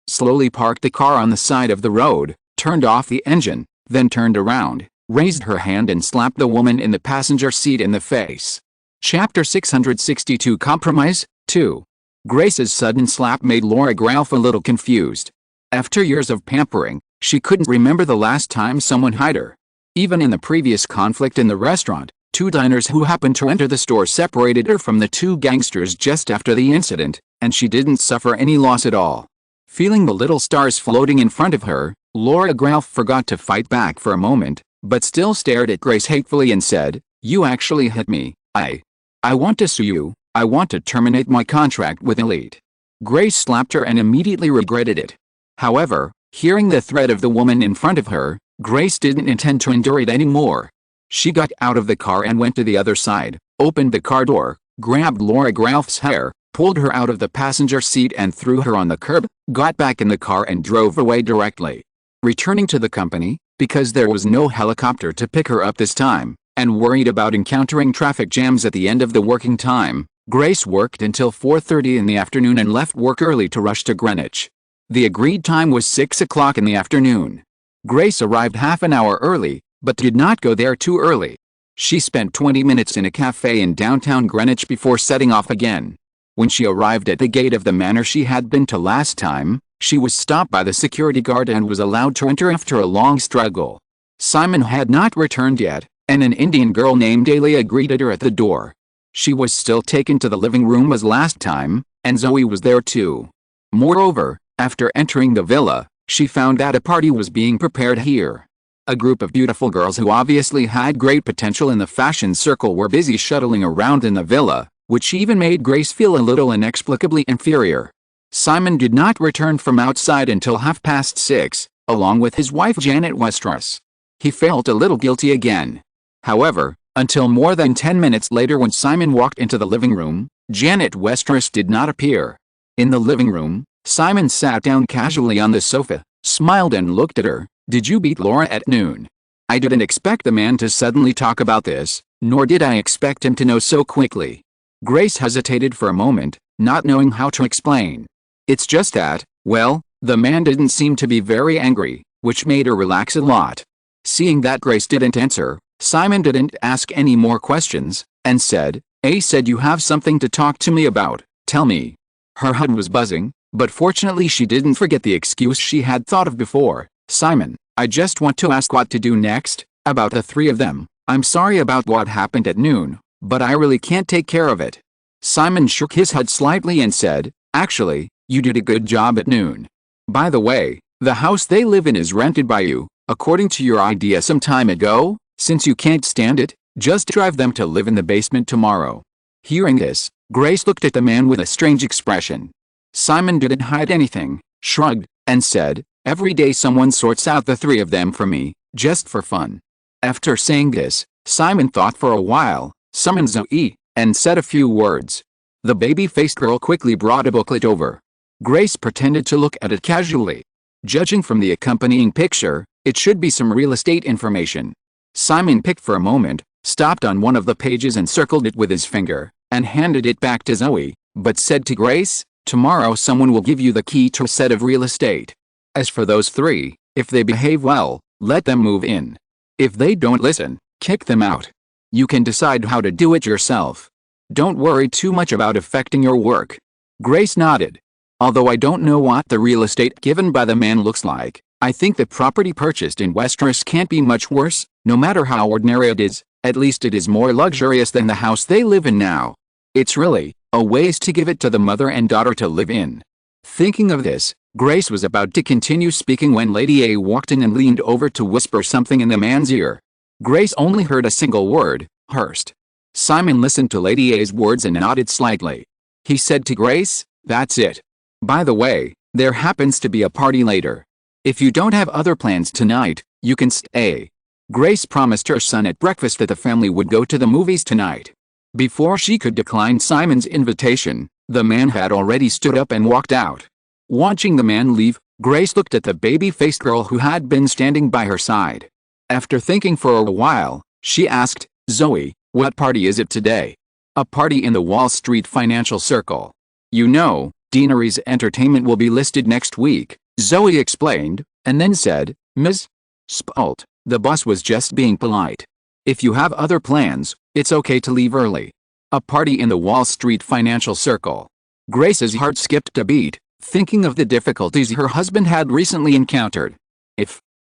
slowly parked the car on the side of the road, turned off the engine, then turned around, raised her hand and slapped the woman in the passenger seat in the face. Chapter 662 Compromise 2. Grace's sudden slap made Laura Ralph a little confused. After years of pampering, she couldn't remember the last time someone hit her. Even in the previous conflict in the restaurant, two diners who happened to enter the store separated her from the two gangsters just after the incident, and she didn't suffer any loss at all. Feeling the little stars floating in front of her, Laura Ralph forgot to fight back for a moment, but still stared at Grace hatefully and said, "You actually hit me. I want to sue you. I want to terminate my contract with Elite." Grace slapped her and immediately regretted it. However, hearing the threat of the woman in front of her, Grace didn't intend to endure it anymore. She got out of the car and went to the other side, opened the car door, grabbed Laura Ralph's hair, pulled her out of the passenger seat and threw her on the curb, got back in the car and drove away directly. Returning to the company, because there was no helicopter to pick her up this time, and worried about encountering traffic jams at the end of the working time, Grace worked until 4:30 in the afternoon and left work early to rush to Greenwich. The agreed time was 6 o'clock in the afternoon. Grace arrived half an hour early, but did not go there too early. She spent 20 minutes in a cafe in downtown Greenwich before setting off again. When she arrived at the gate of the manor she had been to last time, she was stopped by the security guard and was allowed to enter after a long struggle. Simon had not returned yet, and an Indian girl named Dahlia greeted her at the door. She was still taken to the living room as last time, and Zoe was there too. Moreover, after entering the villa, she found that a party was being prepared here. A group of beautiful girls who obviously had great potential in the fashion circle were busy shuttling around in the villa, which even made Grace feel a little inexplicably inferior. Simon did not return from outside until 6:30, along with his wife Janet Westeros. He felt a little guilty again. However, until more than 10 minutes later when Simon walked into the living room, Janet Westeros did not appear. In the living room, Simon sat down casually on the sofa, smiled and looked at her. "Did you beat Laura at noon?" I didn't expect the man to suddenly talk about this, nor did I expect him to know so quickly. Grace hesitated for a moment, not knowing how to explain. It's just that, well, the man didn't seem to be very angry, which made her relax a lot. Seeing that Grace didn't answer, Simon didn't ask any more questions, and said, "I said you have something to talk to me about, tell me." Her head was buzzing, but fortunately she didn't forget the excuse she had thought of before. "Simon, I just want to ask what to do next, about the three of them. I'm sorry about what happened at noon, but I really can't take care of it." Simon shook his head slightly and said, "Actually, you did a good job at noon. By the way, the house they live in is rented by you, according to your idea some time ago. Since you can't stand it, just drive them to live in the basement tomorrow." Hearing this, Grace looked at the man with a strange expression. Simon didn't hide anything, shrugged, and said, "Every day someone sorts out the three of them for me, just for fun." After saying this, Simon thought for a while, summoned Zoe, and said a few words. The baby-faced girl quickly brought a booklet over. Grace pretended to look at it casually. Judging from the accompanying picture, it should be some real estate information. Simon picked for a moment, stopped on one of the pages and circled it with his finger, and handed it back to Zoe, but said to Grace, "Tomorrow someone will give you the key to a set of real estate. As for those three, if they behave well, let them move in. If they don't listen, kick them out. You can decide how to do it yourself. Don't worry too much about affecting your work." Grace nodded. "Although I don't know what the real estate given by the man looks like, I think the property purchased in Westeros can't be much worse, no matter how ordinary it is. At least it is more luxurious than the house they live in now. It's really a waste to give it to the mother and daughter to live in." Thinking of this, Grace was about to continue speaking when Lady A walked in and leaned over to whisper something in the man's ear. Grace only heard a single word, "Hurst." Simon listened to Lady A's words and nodded slightly. He said to Grace, "That's it. By the way, there happens to be a party later. If you don't have other plans tonight, you can stay." Grace promised her son at breakfast that the family would go to the movies tonight. Before she could decline Simon's invitation, the man had already stood up and walked out. Watching the man leave, Grace looked at the baby-faced girl who had been standing by her side. After thinking for a while, she asked, "Zoe, what party is it today?" "A party in the Wall Street financial circle. You know, Deanery's entertainment will be listed next week," Zoe explained, and then said, "Ms. Spalt, the boss was just being polite. If you have other plans, it's okay to leave early." A party in the Wall Street financial circle. Grace's heart skipped a beat, thinking of the difficulties her husband had recently encountered.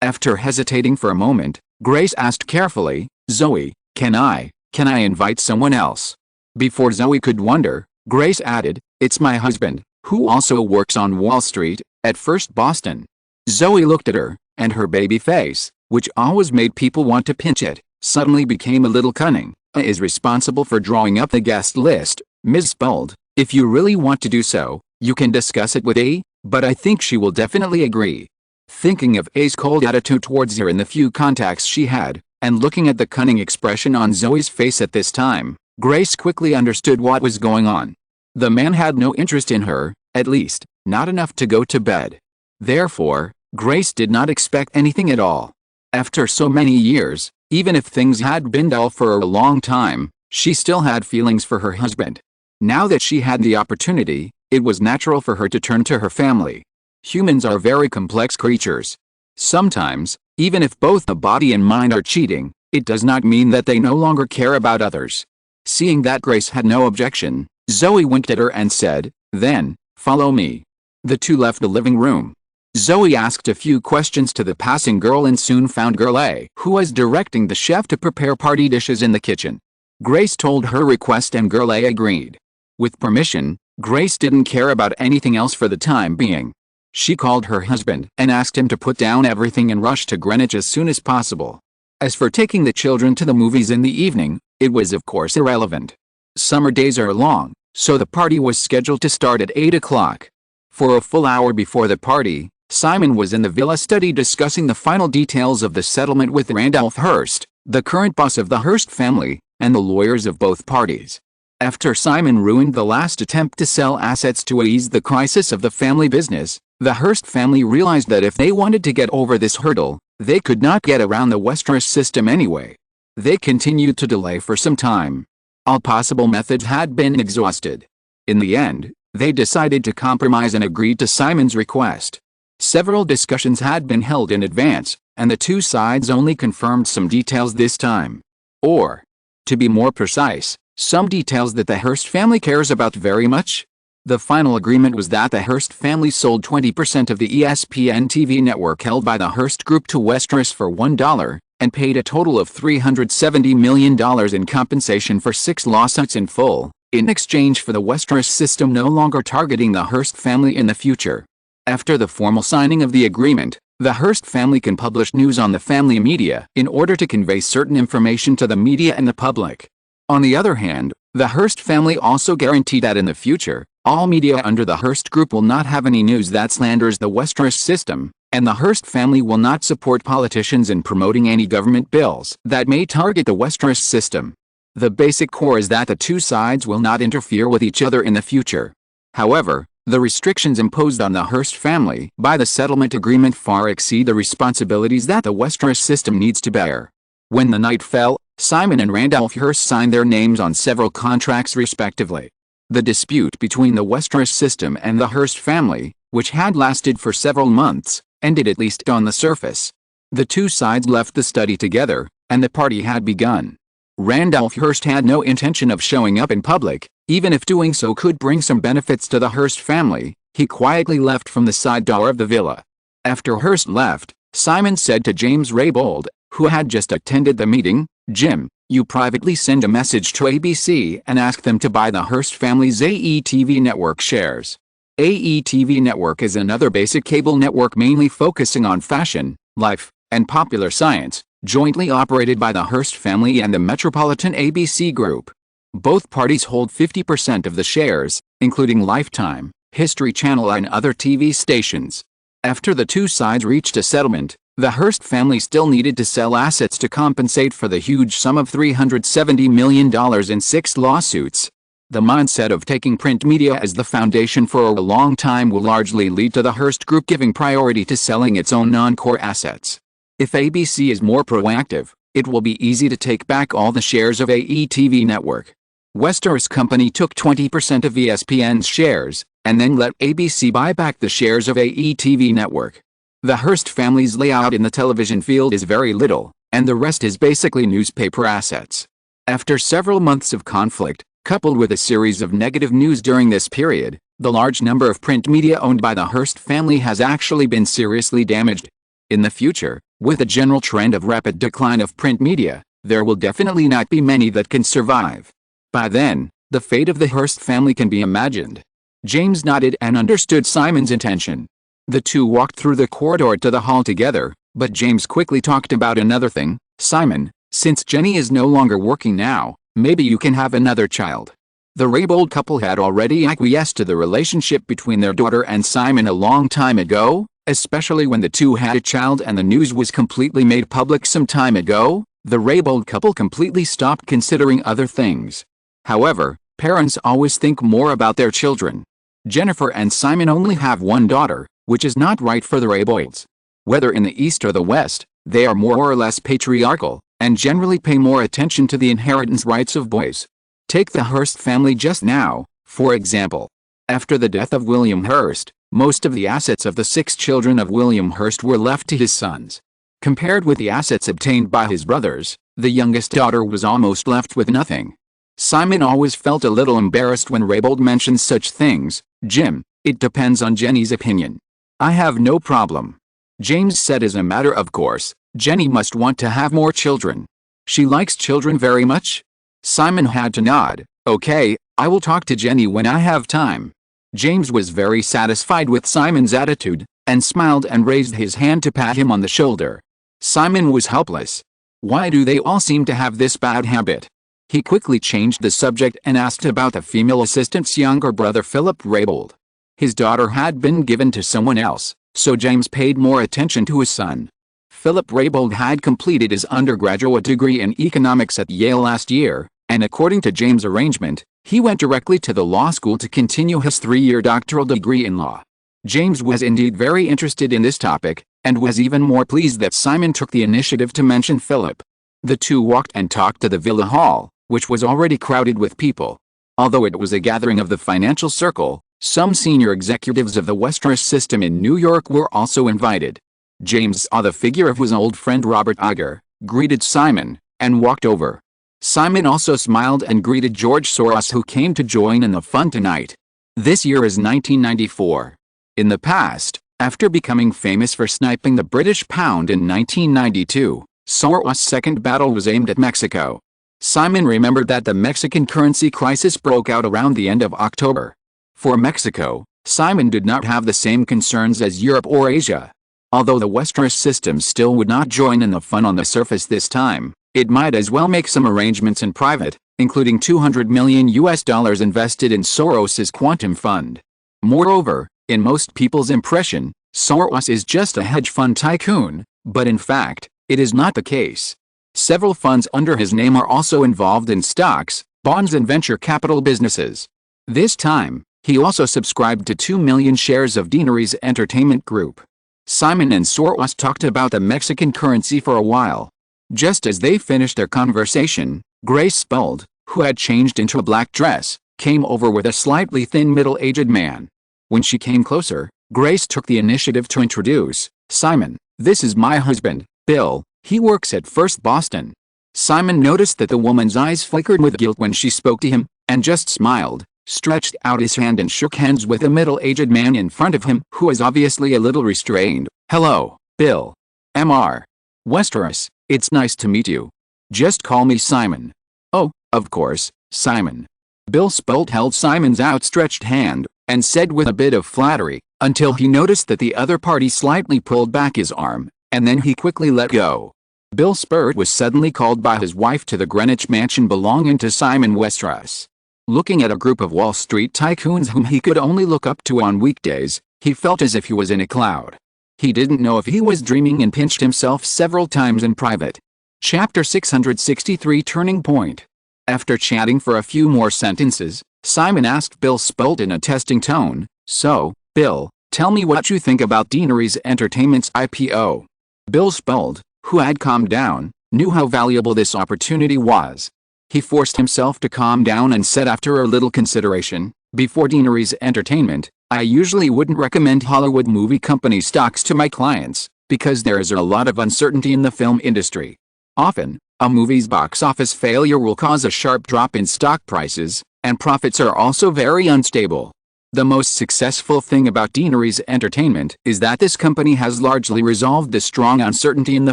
After hesitating for a moment, Grace asked carefully, "Zoe, can I invite someone else?" Before Zoe could wonder, Grace added, "It's my husband, who also works on Wall Street, at First Boston." Zoe looked at her, and her baby face, which always made people want to pinch it, suddenly became a little cunning. "Is responsible for drawing up the guest list, Ms. Spald. If you really want to do so, you can discuss it with A, but I think she will definitely agree." Thinking of A's cold attitude towards her in the few contacts she had, and looking at the cunning expression on Zoe's face at this time, Grace quickly understood what was going on. The man had no interest in her, at least, not enough to go to bed. Therefore, Grace did not expect anything at all. After so many years, even if things had been dull for a long time, she still had feelings for her husband. Now that she had the opportunity, it was natural for her to turn to her family. Humans are very complex creatures. Sometimes, even if both the body and mind are cheating, it does not mean that they no longer care about others. Seeing that Grace had no objection, Zoe winked at her and said, "Then, follow me." The two left the living room. Zoe asked a few questions to the passing girl and soon found Girl A, who was directing the chef to prepare party dishes in the kitchen. Grace told her request and Girl A agreed. With permission, Grace didn't care about anything else for the time being. She called her husband and asked him to put down everything and rush to Greenwich as soon as possible. As for taking the children to the movies in the evening, it was of course irrelevant. Summer days are long, so the party was scheduled to start at 8 o'clock. For a full hour before the party, Simon was in the villa study discussing the final details of the settlement with Randolph Hearst, the current boss of the Hearst family, and the lawyers of both parties. After Simon ruined the last attempt to sell assets to ease the crisis of the family business, the Hearst family realized that if they wanted to get over this hurdle, they could not get around the Westeros system anyway. They continued to delay for some time. All possible methods had been exhausted. In the end, they decided to compromise and agreed to Simon's request. Several discussions had been held in advance, and the two sides only confirmed some details this time. Or, to be more precise, some details that the Hearst family cares about very much. The final agreement was that the Hearst family sold 20% of the ESPN TV network held by the Hearst Group to Westeros for $1, and paid a total of $370 million in compensation for 6 lawsuits in full, in exchange for the Westeros system no longer targeting the Hearst family in the future. After the formal signing of the agreement, the Hearst family can publish news on the family media in order to convey certain information to the media and the public. On the other hand, the Hearst family also guaranteed that in the future, all media under the Hearst Group will not have any news that slanders the Westeros system, and the Hearst family will not support politicians in promoting any government bills that may target the Westeros system. The basic core is that the two sides will not interfere with each other in the future. However, the restrictions imposed on the Hearst family by the settlement agreement far exceed the responsibilities that the Westeros system needs to bear. When the night fell, Simon and Randolph Hearst signed their names on several contracts respectively. The dispute between the Westeros system and the Hearst family, which had lasted for several months, ended at least on the surface. The two sides left the study together, and the party had begun. Randolph Hearst had no intention of showing up in public, even if doing so could bring some benefits to the Hearst family. He quietly left from the side door of the villa. After Hearst left, Simon said to James Raybould, who had just attended the meeting, "Jim, you privately send a message to ABC and ask them to buy the Hearst family's AETV network shares." AETV network is another basic cable network mainly focusing on fashion, life, and popular science, jointly operated by the Hearst family and the Metropolitan ABC Group. Both parties hold 50% of the shares, including Lifetime, History Channel and other TV stations. After the two sides reached a settlement, the Hearst family still needed to sell assets to compensate for the huge sum of $370 million in 6 lawsuits. The mindset of taking print media as the foundation for a long time will largely lead to the Hearst Group giving priority to selling its own non-core assets. If ABC is more proactive, it will be easy to take back all the shares of AETV network. Westeros Company took 20% of ESPN's shares, and then let ABC buy back the shares of AETV network. The Hearst family's layout in the television field is very little, and the rest is basically newspaper assets. After several months of conflict, coupled with a series of negative news during this period, the large number of print media owned by the Hearst family has actually been seriously damaged. In the future, with a general trend of rapid decline of print media, there will definitely not be many that can survive. By then, the fate of the Hearst family can be imagined. James nodded and understood Simon's intention. The two walked through the corridor to the hall together, but James quickly talked about another thing. Simon, since Jenny is no longer working now, maybe you can have another child. The Raybould couple had already acquiesced to the relationship between their daughter and Simon a long time ago, especially when the two had a child and the news was completely made public some time ago. The Raybould couple completely stopped considering other things. However, parents always think more about their children. Jennifer and Simon only have one daughter, which is not right for the Rayboulds. Whether in the East or the West, they are more or less patriarchal, and generally pay more attention to the inheritance rights of boys. Take the Hearst family just now, for example. After the death of William Hearst, most of the assets of the 6 children of William Hearst were left to his sons. Compared with the assets obtained by his brothers, the youngest daughter was almost left with nothing. Simon always felt a little embarrassed when Raybould mentioned such things. Jim, it depends on Jenny's opinion. I have no problem. James said as a matter of course, Jenny must want to have more children. She likes children very much? Simon had to nod. Okay, I will talk to Jenny when I have time. James was very satisfied with Simon's attitude, and smiled and raised his hand to pat him on the shoulder. Simon was helpless. Why do they all seem to have this bad habit? He quickly changed the subject and asked about the female assistant's younger brother Philip Raybould. His daughter had been given to someone else, so James paid more attention to his son. Philip Raybould had completed his undergraduate degree in economics at Yale last year, and according to James' arrangement, he went directly to the law school to continue his 3-year doctoral degree in law. James was indeed very interested in this topic, and was even more pleased that Simon took the initiative to mention Philip. The two walked and talked to the villa hall, which was already crowded with people. Although it was a gathering of the financial circle, some senior executives of the Westeros system in New York were also invited. James saw the figure of his old friend Robert Ager, greeted Simon, and walked over. Simon also smiled and greeted George Soros, who came to join in the fun tonight. This year is 1994. In the past, after becoming famous for sniping the British pound in 1992, Soros' second battle was aimed at Mexico. Simon remembered that the Mexican currency crisis broke out around the end of October. For Mexico, Simon did not have the same concerns as Europe or Asia. Although the Westeros system still would not join in the fun on the surface this time, it might as well make some arrangements in private, including $200 million invested in Soros's quantum fund. Moreover, in most people's impression, Soros is just a hedge fund tycoon, but in fact, it is not the case. Several funds under his name are also involved in stocks, bonds and venture capital businesses. This time, he also subscribed to 2 million shares of Deanery's Entertainment Group. Simon and Soros talked about the Mexican currency for a while. Just as they finished their conversation, Grace Spuld, who had changed into a black dress, came over with a slightly thin middle-aged man. When she came closer, Grace took the initiative to introduce, Simon, this is my husband, Bill. He works at First Boston. Simon noticed that the woman's eyes flickered with guilt when she spoke to him, and just smiled, stretched out his hand and shook hands with a middle-aged man in front of him who was obviously a little restrained. Hello, Bill. Mr. Westeros, it's nice to meet you. Just call me Simon. Oh, of course, Simon. Bill Spult held Simon's outstretched hand, and said with a bit of flattery, until he noticed that the other party slightly pulled back his arm, and then he quickly let go. Bill Spurt was suddenly called by his wife to the Greenwich mansion belonging to Simon Westeros. Looking at a group of Wall Street tycoons whom he could only look up to on weekdays, he felt as if he was in a cloud. He didn't know if he was dreaming and pinched himself several times in private. Chapter 663 Turning Point. After chatting for a few more sentences, Simon asked Bill Spult in a testing tone, So, Bill, tell me what you think about Deanery's Entertainment's IPO. Bill Spult, who had calmed down, knew how valuable this opportunity was. He forced himself to calm down and said after a little consideration, "Before Deanery's Entertainment, I usually wouldn't recommend Hollywood movie company stocks to my clients, because there is a lot of uncertainty in the film industry. Often, a movie's box office failure will cause a sharp drop in stock prices, and profits are also very unstable. The most successful thing about Deanery's Entertainment is that this company has largely resolved the strong uncertainty in the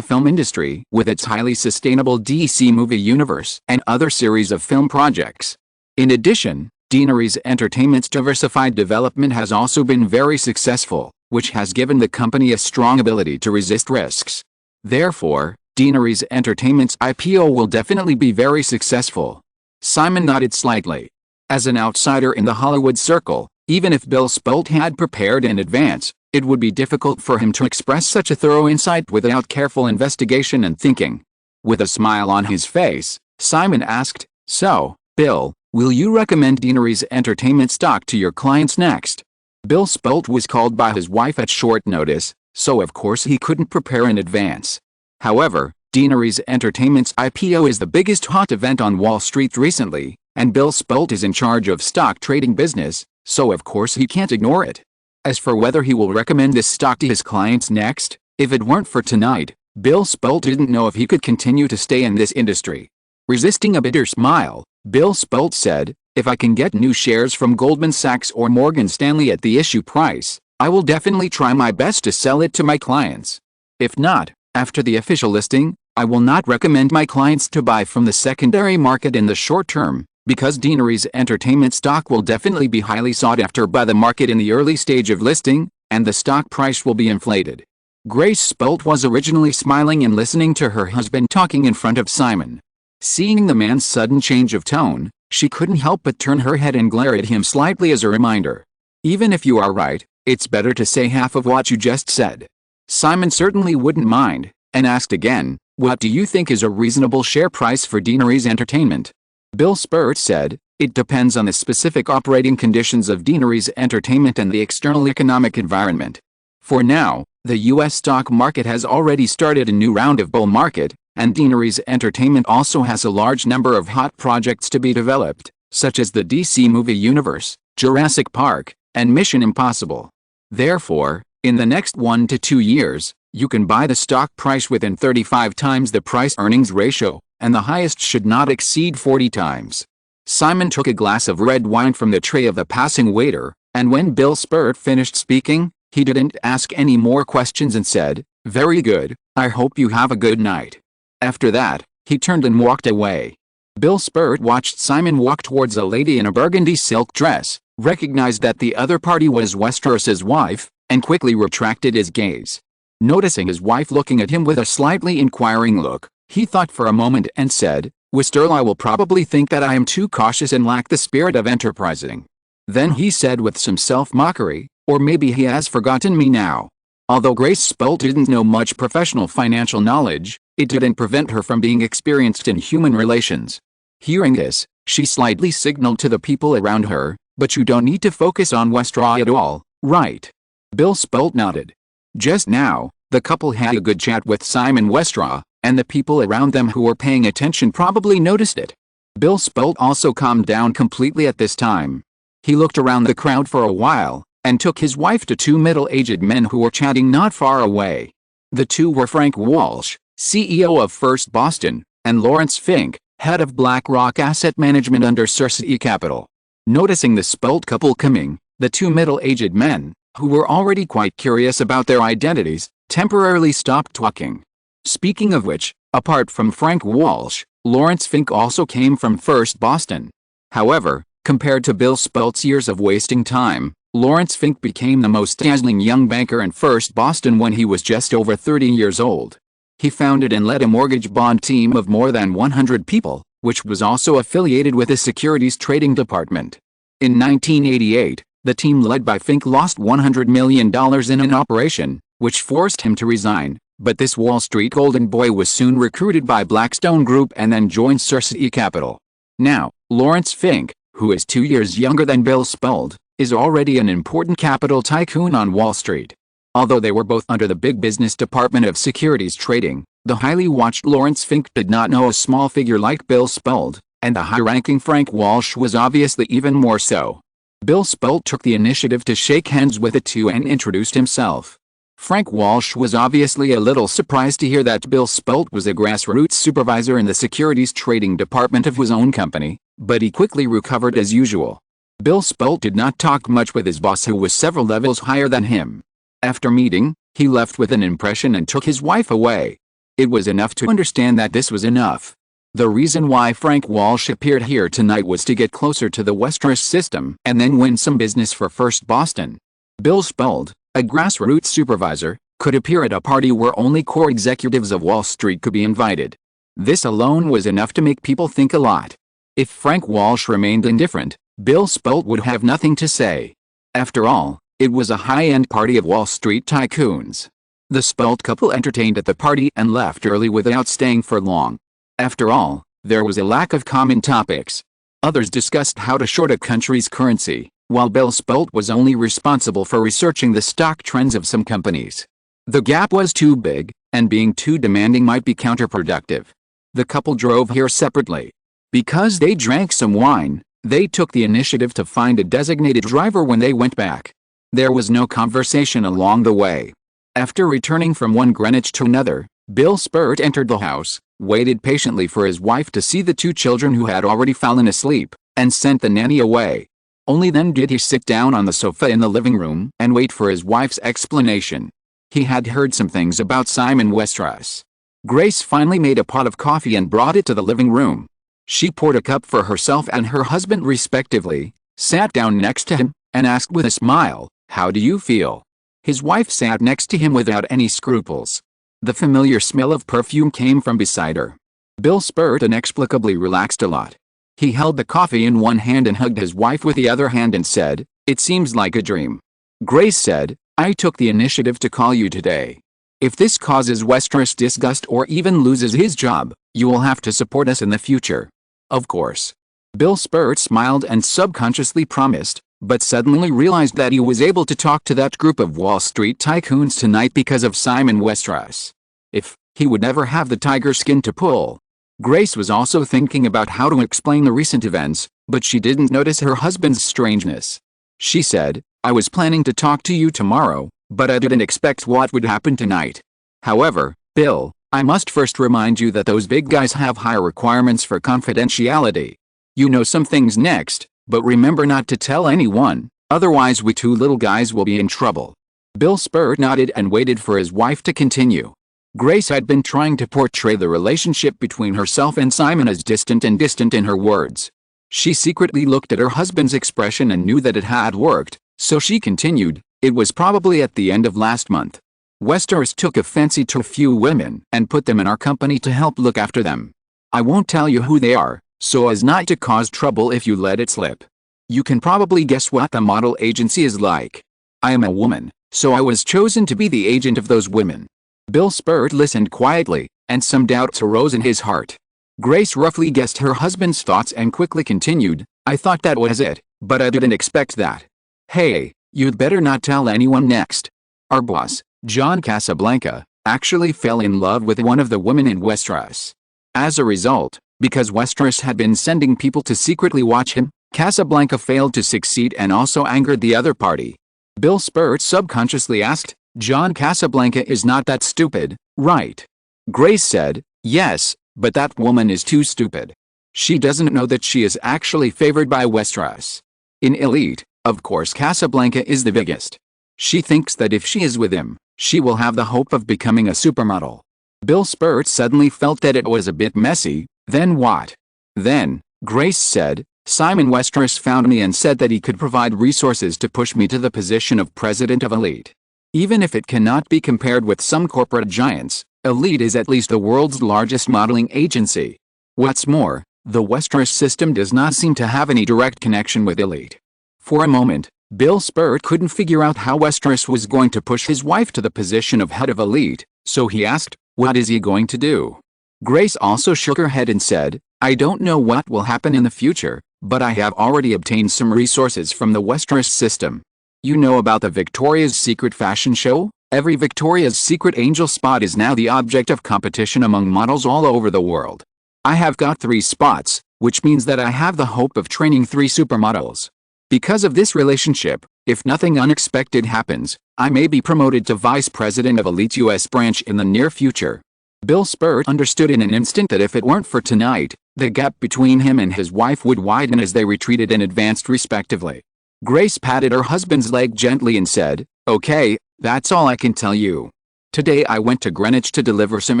film industry with its highly sustainable DC movie universe and other series of film projects. In addition, Deanery's Entertainment's diversified development has also been very successful, which has given the company a strong ability to resist risks. Therefore, Deanery's Entertainment's IPO will definitely be very successful." Simon nodded slightly. As an outsider in the Hollywood circle, even if Bill Spolt had prepared in advance, it would be difficult for him to express such a thorough insight without careful investigation and thinking. With a smile on his face, Simon asked, "So, Bill, will you recommend Deanery's Entertainment stock to your clients next?" Bill Spolt was called by his wife at short notice, so of course he couldn't prepare in advance. However, Deanery's Entertainment's IPO is the biggest hot event on Wall Street recently, and Bill Spolt is in charge of stock trading business, so of course he can't ignore it. As for whether he will recommend this stock to his clients next, if it weren't for tonight, Bill Spolt didn't know if he could continue to stay in this industry. Resisting a bitter smile, Bill Spolt said, "If I can get new shares from Goldman Sachs or Morgan Stanley at the issue price, I will definitely try my best to sell it to my clients. If not, after the official listing, I will not recommend my clients to buy from the secondary market in the short term, because Deanery's Entertainment stock will definitely be highly sought after by the market in the early stage of listing, and the stock price will be inflated." Grace Spolt was originally smiling and listening to her husband talking in front of Simon. Seeing the man's sudden change of tone, she couldn't help but turn her head and glare at him slightly as a reminder. "Even if you are right, it's better to say half of what you just said." Simon certainly wouldn't mind, and asked again, "What do you think is a reasonable share price for Deanery's Entertainment?" Bill Spolt said, "It depends on the specific operating conditions of Deanery's Entertainment and the external economic environment. For now, the U.S. stock market has already started a new round of bull market, and Deanery's Entertainment also has a large number of hot projects to be developed, such as the DC movie universe, Jurassic Park, and Mission Impossible. Therefore, in the next 1 to 2 years, you can buy the stock price within 35 times the price-earnings ratio, and the highest should not exceed 40 times. Simon took a glass of red wine from the tray of the passing waiter, and when Bill Spolt finished speaking, he didn't ask any more questions and said, "Very good, I hope you have a good night." After that, he turned and walked away. Bill Spolt watched Simon walk towards a lady in a burgundy silk dress, recognized that the other party was Westeros's wife, and quickly retracted his gaze. Noticing his wife looking at him with a slightly inquiring look, he thought for a moment and said, "Westerla will probably think that I am too cautious and lack the spirit of enterprising." Then he said with some self-mockery, "Or maybe he has forgotten me now." Although Grace Spolt didn't know much professional financial knowledge, it didn't prevent her from being experienced in human relations. Hearing this, she slightly signaled to the people around her, "But you don't need to focus on Westerla at all, right?" Bill Spolt nodded. Just now, the couple had a good chat with Simon Westerla, and the people around them who were paying attention probably noticed it. Bill Spolt also calmed down completely at this time. He looked around the crowd for a while, and took his wife to two middle-aged men who were chatting not far away. The two were Frank Walsh, CEO of First Boston, and Lawrence Fink, head of BlackRock Asset Management under Cersei Capital. Noticing the Spolt couple coming, the two middle-aged men, who were already quite curious about their identities, temporarily stopped talking. Speaking of which, apart from Frank Walsh, Lawrence Fink also came from First Boston. However, compared to Bill Spolt's years of wasting time, Lawrence Fink became the most dazzling young banker in First Boston when he was just over 30 years old. He founded and led a mortgage bond team of more than 100 people, which was also affiliated with the securities trading department. In 1988, the team led by Fink lost $100 million in an operation, which forced him to resign, but this Wall Street golden boy was soon recruited by Blackstone Group and then joined Cersei Capital. Now, Lawrence Fink, who is 2 years younger than Bill Spolt, is already an important capital tycoon on Wall Street. Although they were both under the big business department of securities trading, the highly watched Lawrence Fink did not know a small figure like Bill Spult, and the high-ranking Frank Walsh was obviously even more so. Bill Spult took the initiative to shake hands with the two and introduced himself. Frank Walsh was obviously a little surprised to hear that Bill Spult was a grassroots supervisor in the securities trading department of his own company, but he quickly recovered as usual. Bill Spult did not talk much with his boss, who was several levels higher than him. After meeting, he left with an impression and took his wife away. It was enough to understand that this was enough. The reason why Frank Walsh appeared here tonight was to get closer to the Westeros system and then win some business for First Boston. Bill Spult, a grassroots supervisor, could appear at a party where only core executives of Wall Street could be invited. This alone was enough to make people think a lot. If Frank Walsh remained indifferent, Bill Spult would have nothing to say. After all, it was a high-end party of Wall Street tycoons. The Spult couple entertained at the party and left early without staying for long. After all, there was a lack of common topics. Others discussed how to short a country's currency, while Bill Spult was only responsible for researching the stock trends of some companies. The gap was too big, and being too demanding might be counterproductive. The couple drove here separately. Because they drank some wine, they took the initiative to find a designated driver when they went back. There was no conversation along the way. After returning from one Greenwich to another, Bill Spurt entered the house, waited patiently for his wife to see the two children who had already fallen asleep, and sent the nanny away. Only then did he sit down on the sofa in the living room and wait for his wife's explanation. He had heard some things about Simon Westeros. Grace finally made a pot of coffee and brought it to the living room. She poured a cup for herself and her husband respectively, sat down next to him, and asked with a smile, "How do you feel?" His wife sat next to him without any scruples. The familiar smell of perfume came from beside her. Bill Spurt inexplicably relaxed a lot. He held the coffee in one hand and hugged his wife with the other hand and said, "It seems like a dream." Grace said, "I took the initiative to call you today. If this causes Westeros disgust or even loses his job, you will have to support us in the future." Of course. Bill Spurt smiled and subconsciously promised, but suddenly realized that he was able to talk to that group of Wall Street tycoons tonight because of Simon Westeros. If he would never have the tiger skin to pull. Grace was also thinking about how to explain the recent events, but she didn't notice her husband's strangeness. She said, "I was planning to talk to you tomorrow, but I didn't expect what would happen tonight. However, Bill, I must first remind you that those big guys have higher requirements for confidentiality. You know some things next, but remember not to tell anyone, otherwise we two little guys will be in trouble." Bill Spurt nodded and waited for his wife to continue. Grace had been trying to portray the relationship between herself and Simon as distant in her words. She secretly looked at her husband's expression and knew that it had worked, so she continued, "It was probably at the end of last month. Westeros took a fancy to a few women and put them in our company to help look after them. I won't tell you who they are, so as not to cause trouble if you let it slip. You can probably guess what the model agency is like. I am a woman, so I was chosen to be the agent of those women." Bill Spurt listened quietly, and some doubts arose in his heart. Grace roughly guessed her husband's thoughts and quickly continued, "I thought that was it, but I didn't expect that. Hey, you'd better not tell anyone next. Our boss, John Casablanca, actually fell in love with one of the women in Westeros. As a result, because Westeros had been sending people to secretly watch him, Casablanca failed to succeed and also angered the other party." Bill Spurt subconsciously asked, "John Casablanca is not that stupid, right?" Grace said, "Yes, but that woman is too stupid. She doesn't know that she is actually favored by Westeros. In Elite, of course Casablanca is the biggest. She thinks that if she is with him, she will have the hope of becoming a supermodel." Bill Spurt suddenly felt that it was a bit messy. Then what? Then, Grace said, "Simon Westeros found me and said that he could provide resources to push me to the position of president of Elite. Even if it cannot be compared with some corporate giants, Elite is at least the world's largest modeling agency. What's more, the Westeros system does not seem to have any direct connection with Elite." For a moment, Bill Spurt couldn't figure out how Westeros was going to push his wife to the position of head of Elite, so he asked, "What is he going to do?" Grace also shook her head and said, "I don't know what will happen in the future, but I have already obtained some resources from the Westeros system. You know about the Victoria's Secret fashion show? Every Victoria's Secret Angel spot is now the object of competition among models all over the world. I have got 3 spots, which means that I have the hope of training 3 supermodels. Because of this relationship, if nothing unexpected happens, I may be promoted to Vice President of Elite US branch in the near future. Bill Spurt understood in an instant that if it weren't for tonight, the gap between him and his wife would widen as they retreated and advanced respectively. Grace patted her husband's leg gently and said, "Okay, that's all I can tell you. Today I went to Greenwich to deliver some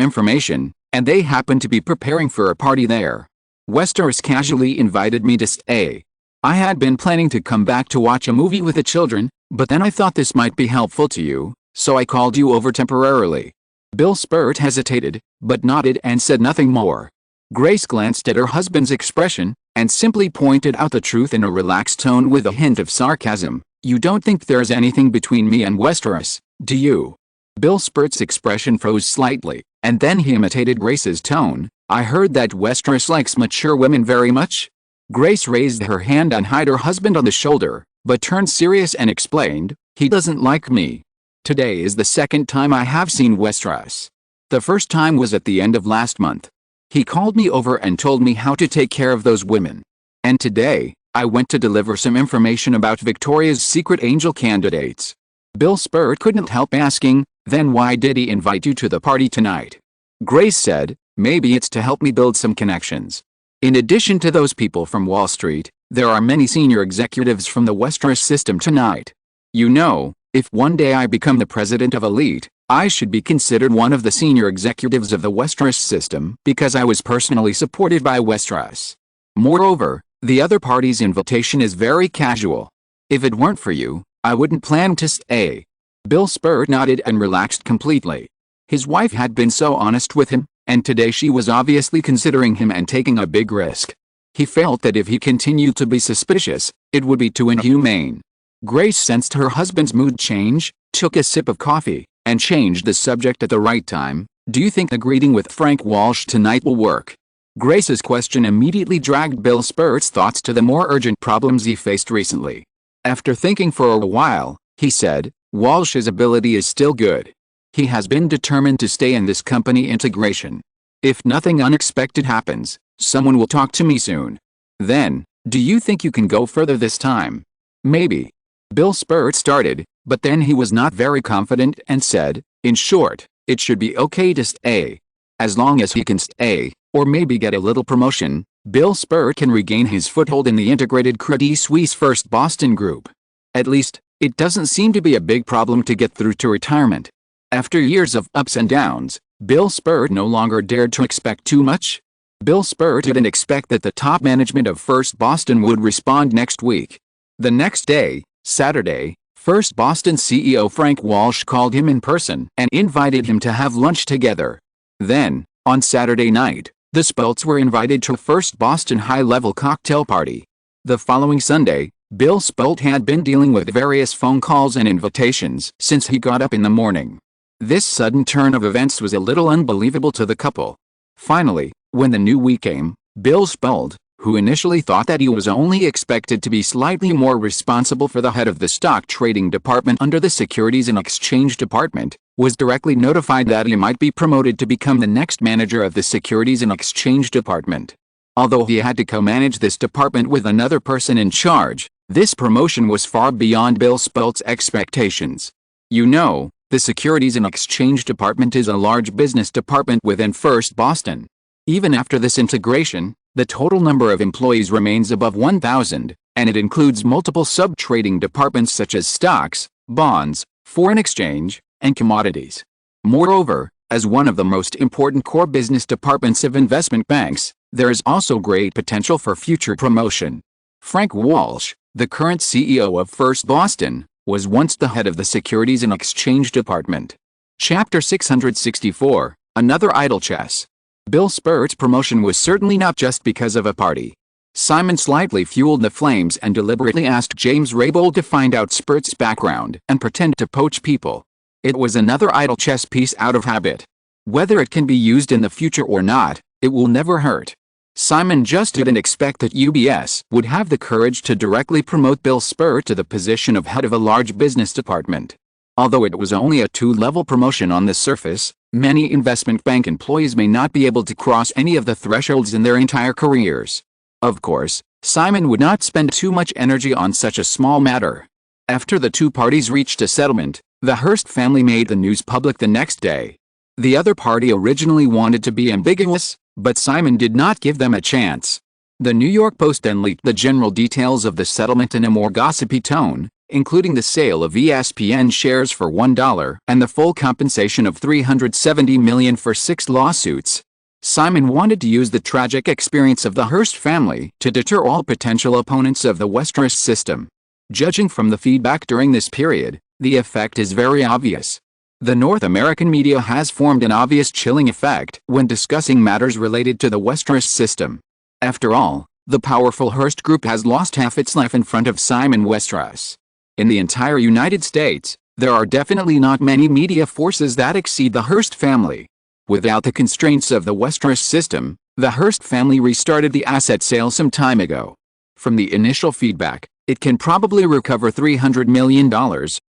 information, and they happened to be preparing for a party there. Westeros casually invited me to stay. I had been planning to come back to watch a movie with the children, but then I thought this might be helpful to you, so I called you over temporarily." Bill Spurt hesitated, but nodded and said nothing more. Grace glanced at her husband's expression, and simply pointed out the truth in a relaxed tone with a hint of sarcasm. "You don't think there's anything between me and Westeros, do you?" Bill Spurt's expression froze slightly, and then he imitated Grace's tone. "I heard that Westeros likes mature women very much?" Grace raised her hand and hit her husband on the shoulder, but turned serious and explained, "He doesn't like me. Today is the second time I have seen Westeros. The first time was at the end of last month. He called me over and told me how to take care of those women. And today, I went to deliver some information about Victoria's Secret Angel candidates." Bill Spurt couldn't help asking, "Then why did he invite you to the party tonight?" Grace said, "Maybe it's to help me build some connections. In addition to those people from Wall Street, there are many senior executives from the Westeros system tonight. You know, if one day I become the president of Elite, I should be considered one of the senior executives of the Westeros system because I was personally supported by Westeros. Moreover, the other party's invitation is very casual. If it weren't for you, I wouldn't plan to stay." Bill Spurt nodded and relaxed completely. His wife had been so honest with him, and today she was obviously considering him and taking a big risk. He felt that if he continued to be suspicious, it would be too inhumane. Grace sensed her husband's mood change, took a sip of coffee, and changed the subject at the right time. "Do you think the greeting with Frank Walsh tonight will work?" Grace's question immediately dragged Bill Spurt's thoughts to the more urgent problems he faced recently. After thinking for a while, he said, "Walsh's ability is still good. He has been determined to stay in this company integration. If nothing unexpected happens, someone will talk to me soon. Then, do you think you can go further this time?" "Maybe." Bill Spurt started, but then he was not very confident and said, "In short, it should be okay to stay. As long as he can stay, or maybe get a little promotion, Bill Spurt can regain his foothold in the integrated Credit Suisse First Boston Group. At least, it doesn't seem to be a big problem to get through to retirement." After years of ups and downs, Bill Spurt no longer dared to expect too much. Bill Spurt didn't expect that the top management of First Boston would respond next week. The next day, Saturday, First Boston CEO Frank Walsh called him in person and invited him to have lunch together. Then, on Saturday night, the Spurts were invited to a First Boston high-level cocktail party. The following Sunday, Bill Spurt had been dealing with various phone calls and invitations since he got up in the morning. This sudden turn of events was a little unbelievable to the couple. Finally, when the new week came, Bill Spurt, who initially thought that he was only expected to be slightly more responsible for the head of the stock trading department under the Securities and Exchange Department, was directly notified that he might be promoted to become the next manager of the Securities and Exchange Department. Although he had to co-manage this department with another person in charge, this promotion was far beyond Bill Spurt's expectations. You know, the Securities and Exchange Department is a large business department within First Boston. Even after this integration, the total number of employees remains above 1,000, and it includes multiple sub-trading departments such as stocks, bonds, foreign exchange, and commodities. Moreover, as one of the most important core business departments of investment banks, there is also great potential for future promotion. Frank Walsh, the current CEO of First Boston, was once the head of the Securities and Exchange Department. Chapter 664, Another Idle Chess. Bill Spurt's promotion was certainly not just because of a party. Simon slightly fueled the flames and deliberately asked James Raybould to find out Spurt's background and pretend to poach people. It was another idle chess piece out of habit. Whether it can be used in the future or not, it will never hurt. Simon just didn't expect that UBS would have the courage to directly promote Bill Spurt to the position of head of a large business department. Although it was only a 2-level promotion on the surface, many investment bank employees may not be able to cross any of the thresholds in their entire careers. Of course, Simon would not spend too much energy on such a small matter. After the two parties reached a settlement, the Hearst family made the news public the next day. The other party originally wanted to be ambiguous, but Simon did not give them a chance. The New York Post then leaked the general details of the settlement in a more gossipy tone, including the sale of ESPN shares for $1 and the full compensation of $370 million for 6 lawsuits. Simon wanted to use the tragic experience of the Hearst family to deter all potential opponents of the Westeros system. Judging from the feedback during this period, the effect is very obvious. The North American media has formed an obvious chilling effect when discussing matters related to the Westeros system. After all, the powerful Hearst group has lost half its life in front of Simon Westeros. In the entire United States, there are definitely not many media forces that exceed the Hearst family. Without the constraints of the Westeros system, the Hearst family restarted the asset sale some time ago. From the initial feedback, it can probably recover $300 million,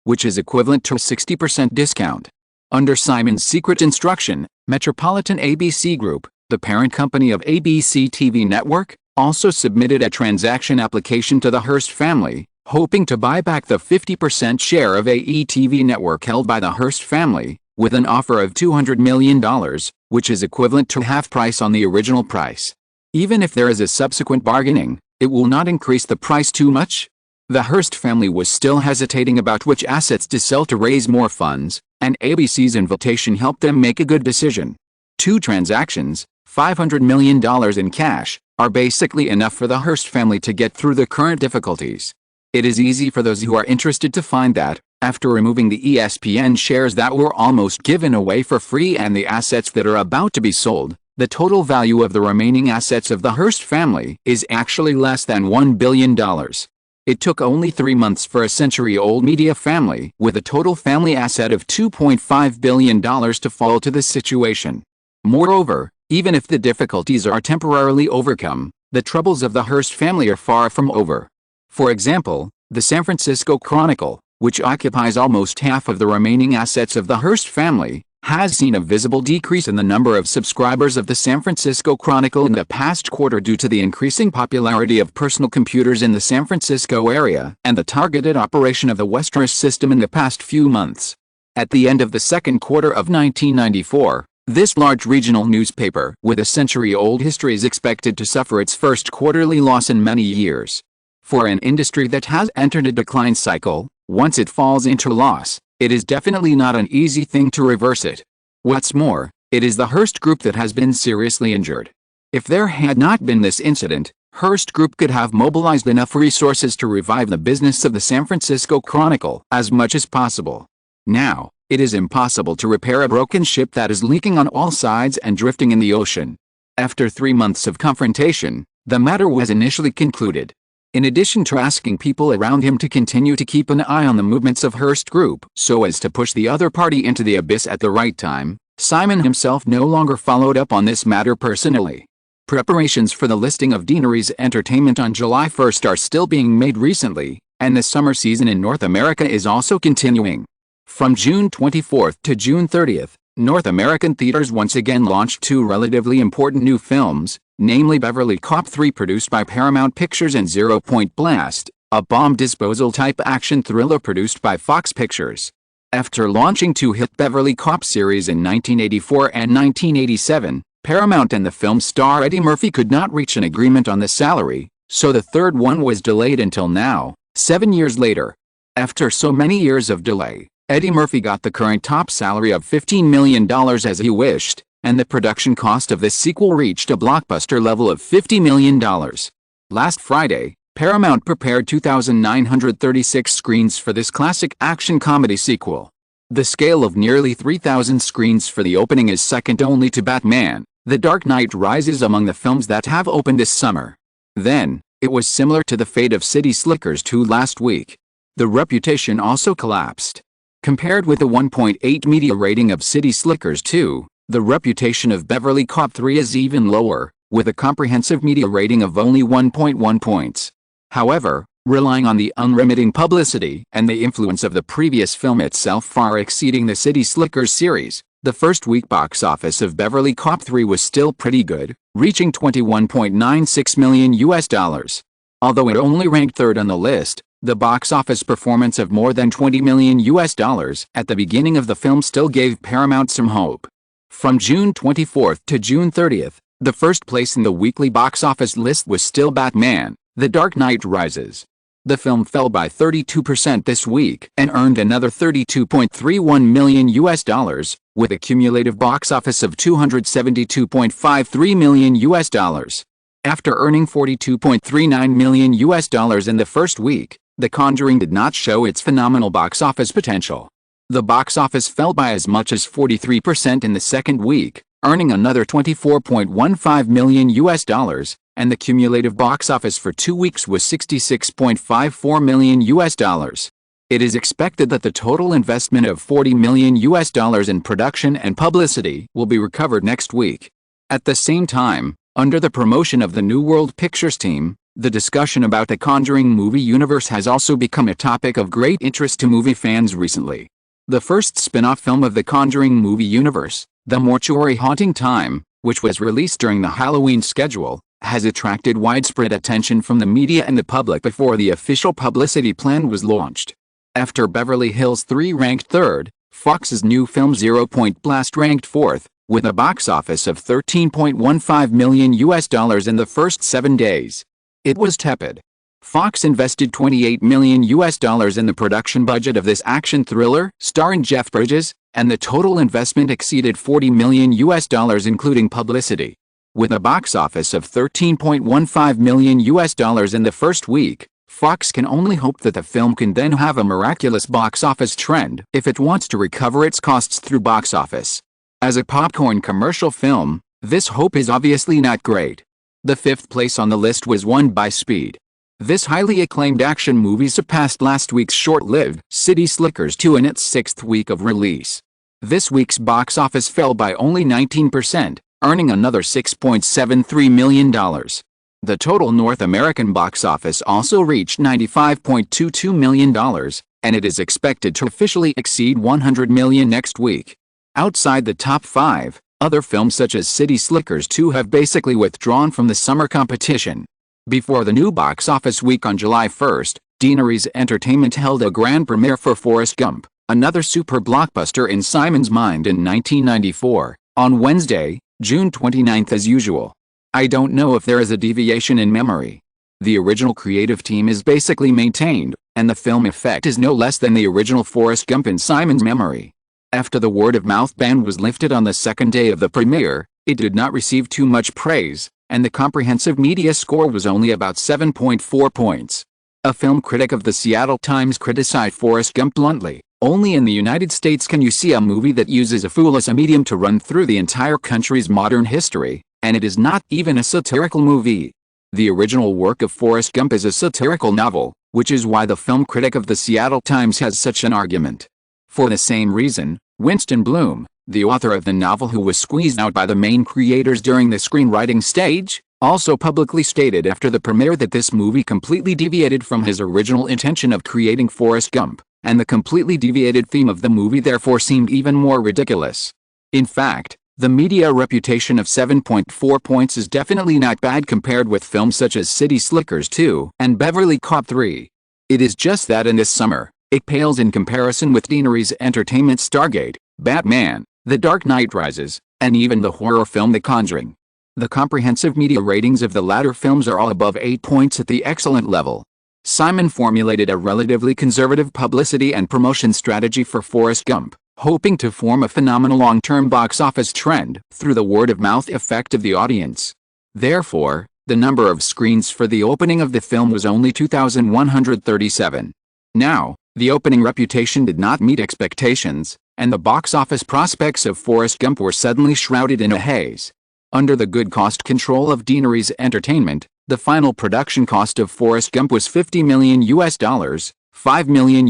which is equivalent to a 60% discount. Under Simon's secret instruction, Metropolitan ABC Group, the parent company of ABC TV Network, also submitted a transaction application to the Hearst family, hoping to buy back the 50% share of AETV Network held by the Hearst family, with an offer of $200 million, which is equivalent to half price on the original price. Even if there is a subsequent bargaining, it will not increase the price too much. The Hearst family was still hesitating about which assets to sell to raise more funds, and ABC's invitation helped them make a good decision. 2 transactions, $500 million in cash, are basically enough for the Hearst family to get through the current difficulties. It is easy for those who are interested to find that, after removing the ESPN shares that were almost given away for free and the assets that are about to be sold, the total value of the remaining assets of the Hearst family is actually less than $1 billion. It took only 3 months for a century-old media family with a total family asset of $2.5 billion to fall to this situation. Moreover, even if the difficulties are temporarily overcome, the troubles of the Hearst family are far from over. For example, the San Francisco Chronicle, which occupies almost half of the remaining assets of the Hearst family, has seen a visible decrease in the number of subscribers of the San Francisco Chronicle in the past quarter due to the increasing popularity of personal computers in the San Francisco area and the targeted operation of the Westeros system in the past few months. At the end of the second quarter of 1994, this large regional newspaper with a century-old history is expected to suffer its first quarterly loss in many years. For an industry that has entered a decline cycle, once it falls into loss, it is definitely not an easy thing to reverse it. What's more, it is the Hearst Group that has been seriously injured. If there had not been this incident, Hearst Group could have mobilized enough resources to revive the business of the San Francisco Chronicle as much as possible. Now, it is impossible to repair a broken ship that is leaking on all sides and drifting in the ocean. After 3 months of confrontation, the matter was initially concluded. In addition to asking people around him to continue to keep an eye on the movements of Hearst Group so as to push the other party into the abyss at the right time, Simon himself no longer followed up on this matter personally. Preparations for the listing of Deanery's Entertainment on July 1st are still being made recently, and the summer season in North America is also continuing. From June 24th to June 30th, North American theaters once again launched 2 relatively important new films, namely Beverly Cop 3 produced by Paramount Pictures and 0 Point Blast, a bomb disposal-type action thriller produced by Fox Pictures. After launching 2 hit Beverly Cop series in 1984 and 1987, Paramount and the film star Eddie Murphy could not reach an agreement on the salary, so the third one was delayed until now, 7 years later. After so many years of delay, Eddie Murphy got the current top salary of $15 million as he wished, and the production cost of this sequel reached a blockbuster level of $50 million. Last Friday, Paramount prepared 2,936 screens for this classic action comedy sequel. The scale of nearly 3,000 screens for the opening is second only to Batman: The Dark Knight Rises among the films that have opened this summer. Then, it was similar to the fate of City Slickers 2 last week. The reputation also collapsed. Compared with the 1.8 media rating of City Slickers 2, the reputation of Beverly Cop 3 is even lower, with a comprehensive media rating of only 1.1 points. However, relying on the unremitting publicity and the influence of the previous film itself far exceeding the City Slickers series. The first week box office of Beverly Cop 3 was still pretty good, reaching $21.96 million. Although it only ranked third on the list, the box office performance of more than $20 million at the beginning of the film still gave Paramount some hope. From June 24th to June 30th, the first place in the weekly box office list was still Batman: The Dark Knight Rises. The film fell by 32% this week and earned another $32.31 million, with a cumulative box office of $272.53 million. After earning $42.39 million in the first week, The Conjuring did not show its phenomenal box office potential. The box office fell by as much as 43% in the second week, earning another $24.15 million, and the cumulative box office for 2 weeks was $66.54 million. It is expected that the total investment of $40 million in production and publicity will be recovered next week. At the same time, under the promotion of the New World Pictures team, the discussion about the Conjuring movie universe has also become a topic of great interest to movie fans recently. The first spin-off film of the Conjuring movie universe, The Mortuary Haunting Time, which was released during the Halloween schedule, has attracted widespread attention from the media and the public before the official publicity plan was launched. After Beverly Hills 3 ranked third, Fox's new film Zero Point Blast ranked fourth, with a box office of $13.15 million in the first 7 days. It was tepid. Fox invested $28 million in the production budget of this action thriller, starring Jeff Bridges, and the total investment exceeded $40 million including publicity. With a box office of $13.15 million in the first week, Fox can only hope that the film can then have a miraculous box office trend if it wants to recover its costs through box office. As a popcorn commercial film, this hope is obviously not great. The fifth place on the list was won by Speed. This highly acclaimed action movie surpassed last week's short-lived City Slickers 2 in its sixth week of release. This week's box office fell by only 19%, earning another $6.73 million. The total North American box office also reached $95.22 million, and it is expected to officially exceed $100 million next week. Outside the top 5, other films such as City Slickers 2 have basically withdrawn from the summer competition. Before the new box office week on July 1st, Deaneries Entertainment held a grand premiere for Forrest Gump, another super blockbuster in Simon's mind in 1994, on Wednesday, June 29th as usual. I don't know if there is a deviation in memory. The original creative team is basically maintained, and the film effect is no less than the original Forrest Gump in Simon's memory. After the word-of-mouth ban was lifted on the second day of the premiere, it did not receive too much praise, and the comprehensive media score was only about 7.4 points. A film critic of the Seattle Times criticized Forrest Gump bluntly. Only in the United States can you see a movie that uses a fool as a medium to run through the entire country's modern history, and it is not even a satirical movie. The original work of Forrest Gump is a satirical novel, which is why the film critic of the Seattle Times has such an argument. For the same reason, Winston Bloom, the author of the novel who was squeezed out by the main creators during the screenwriting stage, also publicly stated after the premiere that this movie completely deviated from his original intention of creating Forrest Gump, and the completely deviated theme of the movie therefore seemed even more ridiculous. In fact, the media reputation of 7.4 points is definitely not bad compared with films such as City Slickers 2 and Beverly Cop 3. It is just that in this summer, it pales in comparison with Deaneries Entertainment's Stargate, Batman, The Dark Knight Rises, and even the horror film The Conjuring. The comprehensive media ratings of the latter films are all above 8 points at the excellent level. Simon formulated a relatively conservative publicity and promotion strategy for Forrest Gump, hoping to form a phenomenal long-term box office trend through the word-of-mouth effect of the audience. Therefore, the number of screens for the opening of the film was only 2,137. Now, the opening reputation did not meet expectations, and the box office prospects of Forrest Gump were suddenly shrouded in a haze. Under the good cost control of Deaneries Entertainment, the final production cost of Forrest Gump was $50 million, $5 million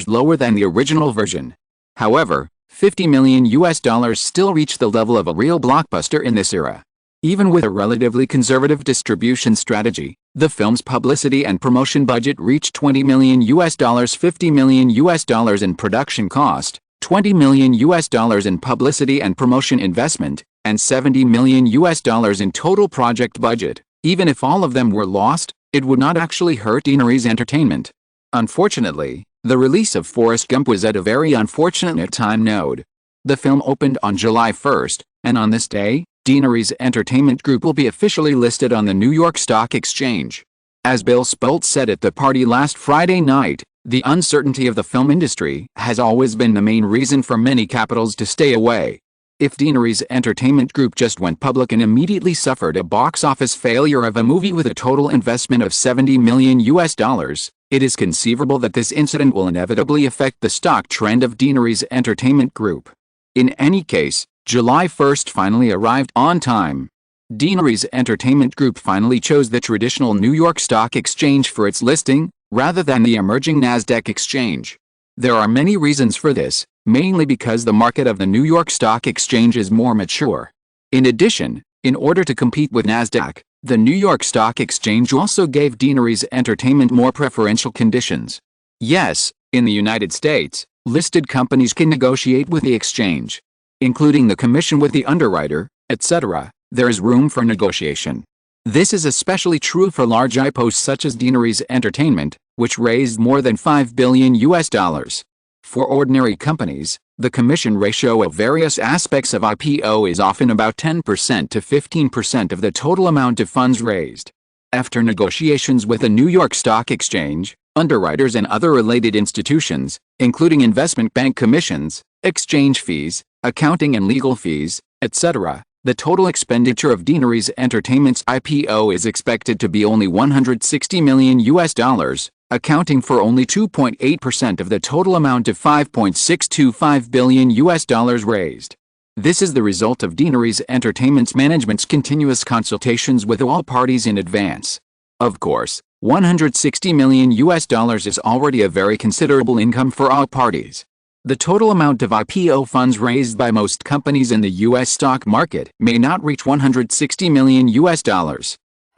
lower than the original version. However, $50 million still reached the level of a real blockbuster in this era. Even with a relatively conservative distribution strategy, The film's publicity and promotion budget reached $20 million, $50 million in production cost, $20 million in publicity and promotion investment, and $70 million in total project budget. Even if all of them were lost, it would not actually hurt Deanery's entertainment. Unfortunately, the release of Forrest Gump was at a very unfortunate time node. The film opened on July 1st, and on this day, Deanery's entertainment group will be officially listed on the New York Stock Exchange. As Bill Spoltz said at the party last Friday night, the uncertainty of the film industry has always been the main reason for many capitals to stay away. If Deanery's entertainment group just went public and immediately suffered a box office failure of a movie with a total investment of $70 million, it is conceivable that this incident will inevitably affect the stock trend of Deanery's entertainment group. In any case, July 1st finally arrived on time. Deanery's entertainment group finally chose the traditional New York Stock Exchange for its listing, rather than the emerging NASDAQ exchange. There are many reasons for this, mainly because the market of the New York Stock Exchange is more mature. In addition, in order to compete with NASDAQ, the New York Stock Exchange also gave Deanery's entertainment more preferential conditions. Yes, in the United States, listed companies can negotiate with the exchange, including the commission with the underwriter, etc. There is room for negotiation. This is especially true for large IPOs such as Deanery's Entertainment, which raised more than $5 billion. For ordinary companies, the commission ratio of various aspects of IPO is often about 10% to 15% of the total amount of funds raised. After negotiations with the New York Stock Exchange, underwriters and other related institutions, including investment bank commissions, exchange fees, accounting and legal fees, etc., the total expenditure of Deanery's Entertainment's IPO is expected to be only $160 million, accounting for only 2.8% of the total amount of $5.625 billion raised. This is the result of Deanery's Entertainment's management's continuous consultations with all parties in advance. Of course, $160 million is already a very considerable income for all parties. The total amount of IPO funds raised by most companies in the U.S. stock market may not reach $160 million.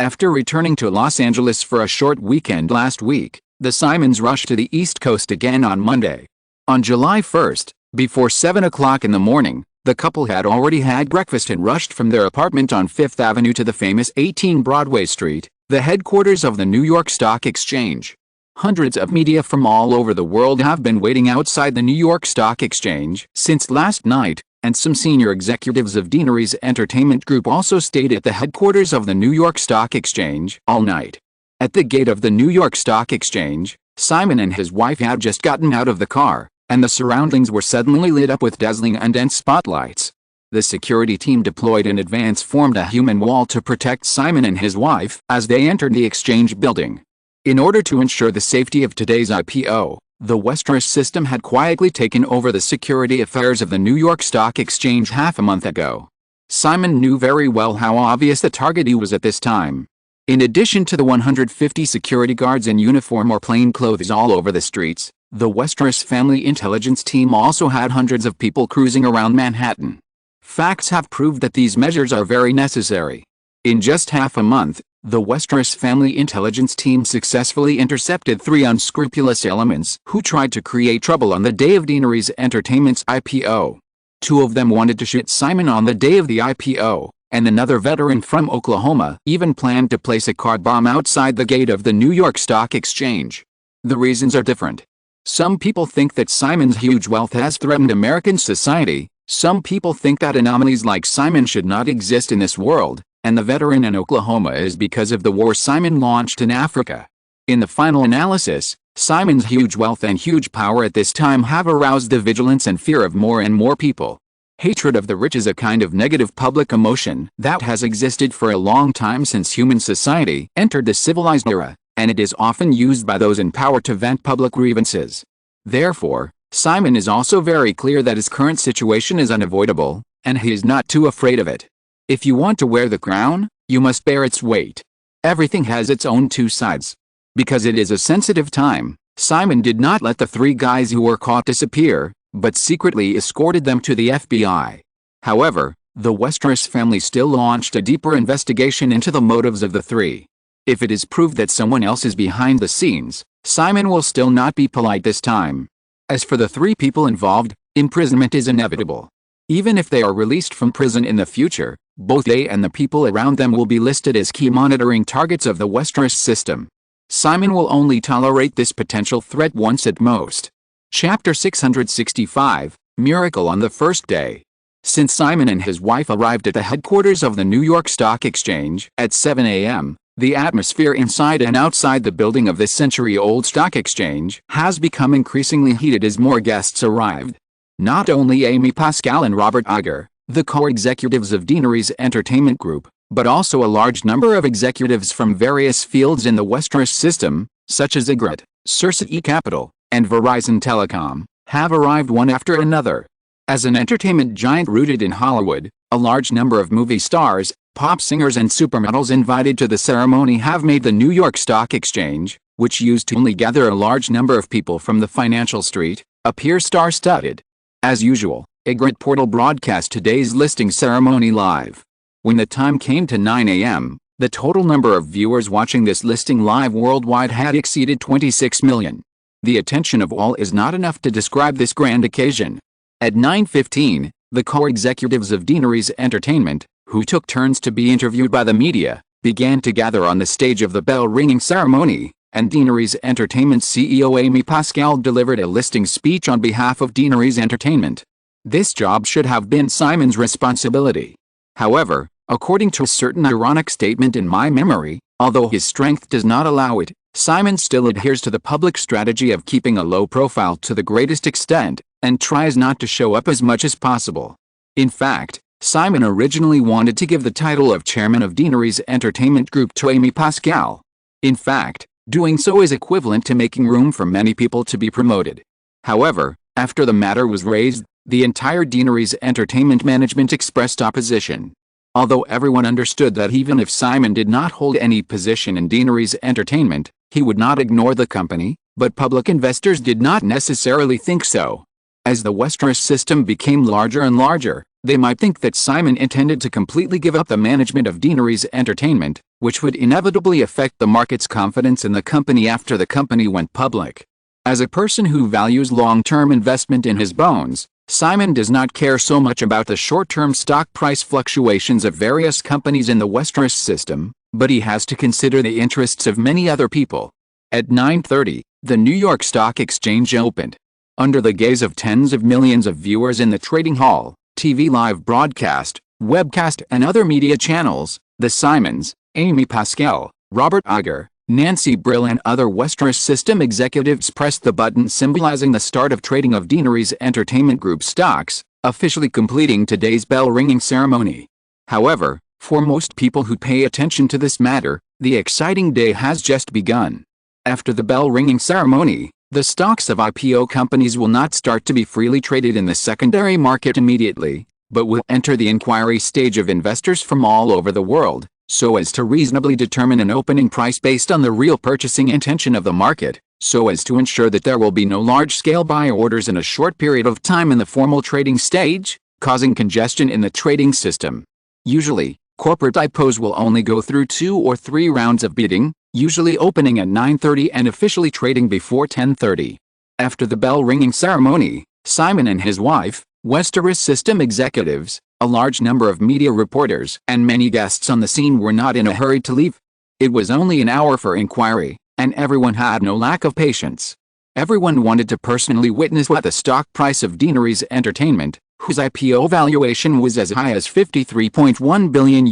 After returning to Los Angeles for a short weekend last week, the Simons rushed to the East Coast again on Monday. On July 1st, before 7 o'clock in the morning, the couple had already had breakfast and rushed from their apartment on Fifth Avenue to the famous 18 Broadway Street, the headquarters of the New York Stock Exchange. Hundreds of media from all over the world have been waiting outside the New York Stock Exchange since last night, and some senior executives of Deanery's Entertainment Group also stayed at the headquarters of the New York Stock Exchange all night. At the gate of the New York Stock Exchange, Simon and his wife had just gotten out of the car, and the surroundings were suddenly lit up with dazzling and dense spotlights. The security team deployed in advance formed a human wall to protect Simon and his wife as they entered the exchange building. In order to ensure the safety of today's IPO, the Westeros system had quietly taken over the security affairs of the New York Stock Exchange half a month ago. Simon knew very well how obvious the target he was at this time. In addition to the 150 security guards in uniform or plain clothes all over the streets, the Westeros family intelligence team also had hundreds of people cruising around Manhattan. Facts have proved that these measures are very necessary. In just half a month, the Westeros family intelligence team successfully intercepted 3 unscrupulous elements who tried to create trouble on the day of Deanery's Entertainment's IPO. 2 of them wanted to shoot Simon on the day of the IPO, and another veteran from Oklahoma even planned to place a car bomb outside the gate of the New York Stock Exchange. The reasons are different. Some people think that Simon's huge wealth has threatened American society. Some people think that anomalies like Simon should not exist in this world, and the veteran in Oklahoma is because of the war Simon launched in Africa. In the final analysis, Simon's huge wealth and huge power at this time have aroused the vigilance and fear of more and more people. Hatred of the rich is a kind of negative public emotion that has existed for a long time since human society entered the civilized era, and it is often used by those in power to vent public grievances. Therefore, Simon is also very clear that his current situation is unavoidable, and he is not too afraid of it. If you want to wear the crown, you must bear its weight. Everything has its own 2 sides. Because it is a sensitive time, Simon did not let the 3 guys who were caught disappear, but secretly escorted them to the FBI. However, the Westeros family still launched a deeper investigation into the motives of the 3. If it is proved that someone else is behind the scenes, Simon will still not be polite this time. As for the 3 people involved, imprisonment is inevitable. Even if they are released from prison in the future, both they and the people around them will be listed as key monitoring targets of the Westeros system. Simon will only tolerate this potential threat once at most. Chapter 665, Miracle on the First Day. Since Simon and his wife arrived at the headquarters of the New York Stock Exchange at 7 a.m., the atmosphere inside and outside the building of this century-old stock exchange has become increasingly heated as more guests arrived. Not only Amy Pascal and Robert Iger, the co-executives of Deanery's Entertainment Group, but also a large number of executives from various fields in the Westeros system, such as Ygritte, Cersei Capital, and Verizon Telecom, have arrived one after another. As an entertainment giant rooted in Hollywood, a large number of movie stars, pop singers and supermodels invited to the ceremony have made the New York Stock Exchange, which used to only gather a large number of people from the financial street, appear star-studded. As usual, Ygritte Portal broadcast today's listing ceremony live. When the time came to 9 a.m., the total number of viewers watching this listing live worldwide had exceeded 26 million. The attention of all is not enough to describe this grand occasion. At 9:15, the co-executives of Deanery's Entertainment, who took turns to be interviewed by the media, began to gather on the stage of the bell-ringing ceremony, and Deanery's Entertainment CEO Amy Pascal delivered a listing speech on behalf of Deanery's Entertainment. This job should have been Simon's responsibility. However, according to a certain ironic statement in my memory, although his strength does not allow it, Simon still adheres to the public strategy of keeping a low profile to the greatest extent, and tries not to show up as much as possible. In fact, Simon originally wanted to give the title of chairman of Deanery's Entertainment Group to Amy Pascal. In fact, doing so is equivalent to making room for many people to be promoted. However, after the matter was raised, the entire Deanery's Entertainment management expressed opposition. Although everyone understood that even if Simon did not hold any position in Deanery's Entertainment, he would not ignore the company, but public investors did not necessarily think so. As the Westeros system became larger and larger, they might think that Simon intended to completely give up the management of Deanery's Entertainment, which would inevitably affect the market's confidence in the company after the company went public. As a person who values long-term investment in his bones, Simon does not care so much about the short-term stock price fluctuations of various companies in the Westeros system, but he has to consider the interests of many other people. At 9:30, the New York Stock Exchange opened. Under the gaze of tens of millions of viewers in the trading hall, TV live broadcast, webcast and other media channels, the Simons, Amy Pascal, Robert Iger, Nancy Brill and other Westeros system executives pressed the button symbolizing the start of trading of Deanery's Entertainment Group stocks, officially completing today's bell-ringing ceremony. However, for most people who pay attention to this matter, the exciting day has just begun. After the bell-ringing ceremony, the stocks of IPO companies will not start to be freely traded in the secondary market immediately, but will enter the inquiry stage of investors from all over the world, so as to reasonably determine an opening price based on the real purchasing intention of the market, so as to ensure that there will be no large-scale buy orders in a short period of time in the formal trading stage, causing congestion in the trading system. Usually, corporate IPOs will only go through 2 or 3 rounds of bidding, usually opening at 9:30 and officially trading before 10:30. After the bell-ringing ceremony, Simon and his wife, Westeros system executives, a large number of media reporters, and many guests on the scene were not in a hurry to leave. It was only an hour for inquiry, and everyone had no lack of patience. Everyone wanted to personally witness what the stock price of Deanery's Entertainment, whose IPO valuation was as high as $53.1 billion,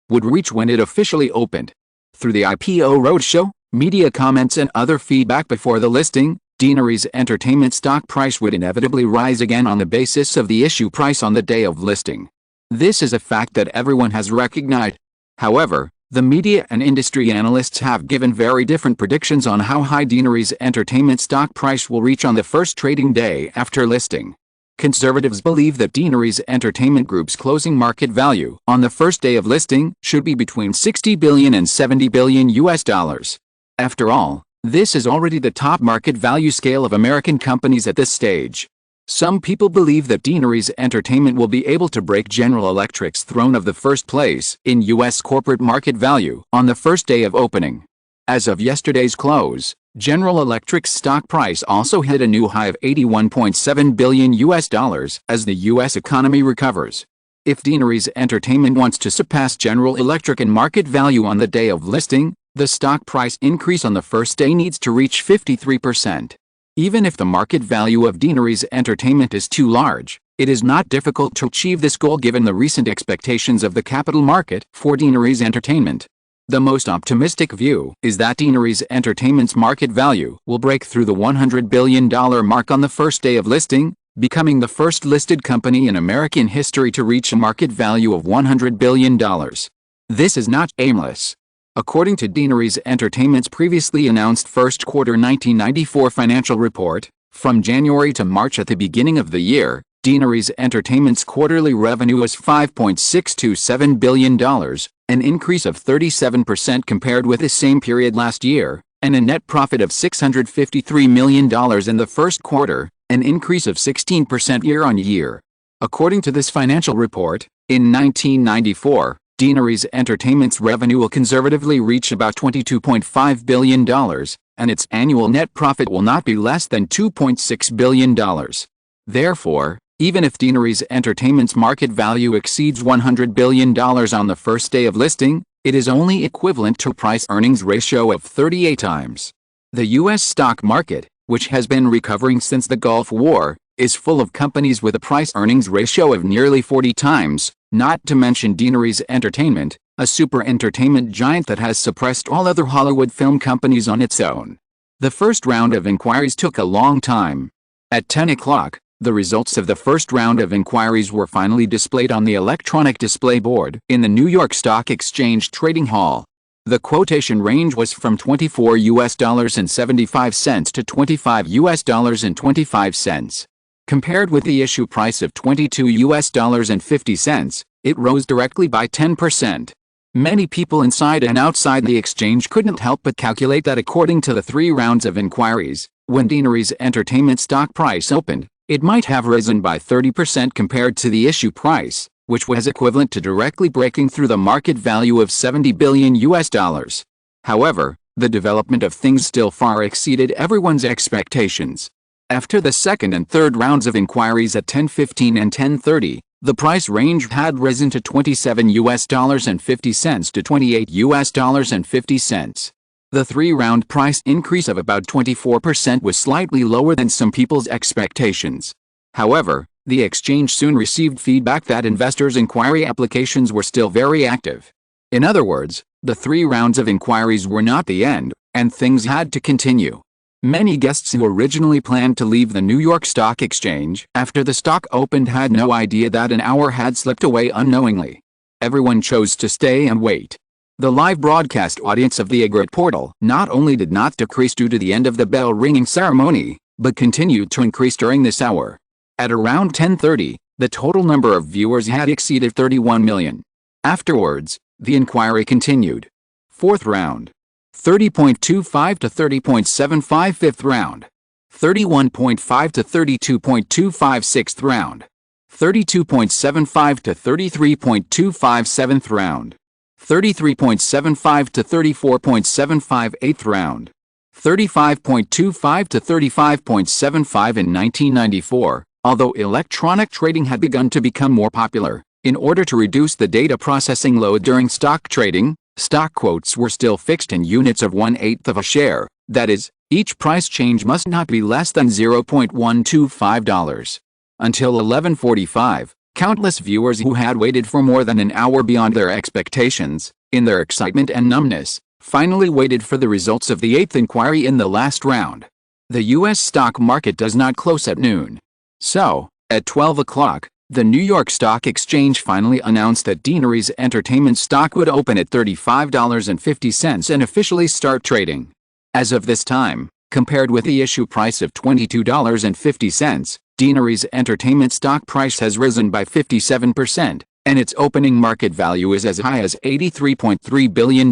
would reach when it officially opened. Through the IPO roadshow, media comments and other feedback before the listing, Deanery's Entertainment stock price would inevitably rise again on the basis of the issue price on the day of listing. This is a fact that everyone has recognized. However, the media and industry analysts have given very different predictions on how high Deanery's Entertainment stock price will reach on the first trading day after listing. Conservatives believe that Deanery's Entertainment Group's closing market value on the first day of listing should be between $60 billion and $70 billion. After all, this is already the top market value scale of American companies at this stage. Some people believe that Deaneries Entertainment will be able to break General Electric's throne of the first place in U.S. corporate market value on the first day of opening. As of yesterday's close, General Electric's stock price also hit a new high of $81.7 billion as the U.S. economy recovers. If Deaneries Entertainment wants to surpass General Electric in market value on the day of listing, the stock price increase on the first day needs to reach 53%. Even if the market value of Deaneries Entertainment is too large, it is not difficult to achieve this goal given the recent expectations of the capital market for Deaneries Entertainment. The most optimistic view is that Deaneries Entertainment's market value will break through the $100 billion mark on the first day of listing, becoming the first listed company in American history to reach a market value of $100 billion. This is not aimless. According to Deaneries Entertainment's previously announced first quarter 1994 financial report, from January to March at the beginning of the year, Deaneries Entertainment's quarterly revenue was $5.627 billion, an increase of 37% compared with the same period last year, and a net profit of $653 million in the first quarter, an increase of 16% year-on-year. According to this financial report, in 1994, Deaneries Entertainment's revenue will conservatively reach about $22.5 billion, and its annual net profit will not be less than $2.6 billion. Therefore, even if Deaneries Entertainment's market value exceeds $100 billion on the first day of listing, it is only equivalent to a price-earnings ratio of 38 times. The U.S. stock market, which has been recovering since the Gulf War, is full of companies with a price-earnings ratio of nearly 40 times, not to mention Deaneries Entertainment, a super entertainment giant that has suppressed all other Hollywood film companies on its own. The first round of inquiries took a long time. At 10 o'clock, the results of the first round of inquiries were finally displayed on the electronic display board in the New York Stock Exchange trading hall. The quotation range was from $24.75 to $25.25. Compared with the issue price of $22.50, it rose directly by 10%. Many people inside and outside the exchange couldn't help but calculate that according to the 3 rounds of inquiries, when Deaneries Entertainment stock price opened, it might have risen by 30% compared to the issue price, which was equivalent to directly breaking through the market value of $70 billion. However, the development of things still far exceeded everyone's expectations. After the second and third rounds of inquiries at 10:15 and 10:30, the price range had risen to $27.50 to $28.50. The 3-round price increase of about 24% was slightly lower than some people's expectations. However, the exchange soon received feedback that investors' inquiry applications were still very active. In other words, the 3 rounds of inquiries were not the end, and things had to continue. Many guests who originally planned to leave the New York Stock Exchange after the stock opened had no idea that an hour had slipped away unknowingly. Everyone chose to stay and wait. The live broadcast audience of the Egret portal not only did not decrease due to the end of the bell ringing ceremony, but continued to increase during this hour. At around 10:30, the total number of viewers had exceeded 31 million. Afterwards, the inquiry continued. 4th round. 30.25 to 30.75 5th round. 31.5 to 32.25 6th round. 32.75 to 33.25 7th round. 33.75 to 34.75 8th round. 35.25 to 35.75 in 1994, although electronic trading had begun to become more popular. In order to reduce the data processing load during stock trading, stock quotes were still fixed in units of 1/8 of a share, that is, each price change must not be less than $0.125. Until 11:45, countless viewers who had waited for more than an hour beyond their expectations, in their excitement and numbness, finally waited for the results of the 8th inquiry in the last round. The U.S. stock market does not close at noon. So, at 12 o'clock, the New York Stock Exchange finally announced that Deaneries Entertainment stock would open at $35.50 and officially start trading. As of this time, compared with the issue price of $22.50, Deaneries Entertainment stock price has risen by 57%, and its opening market value is as high as $83.3 billion,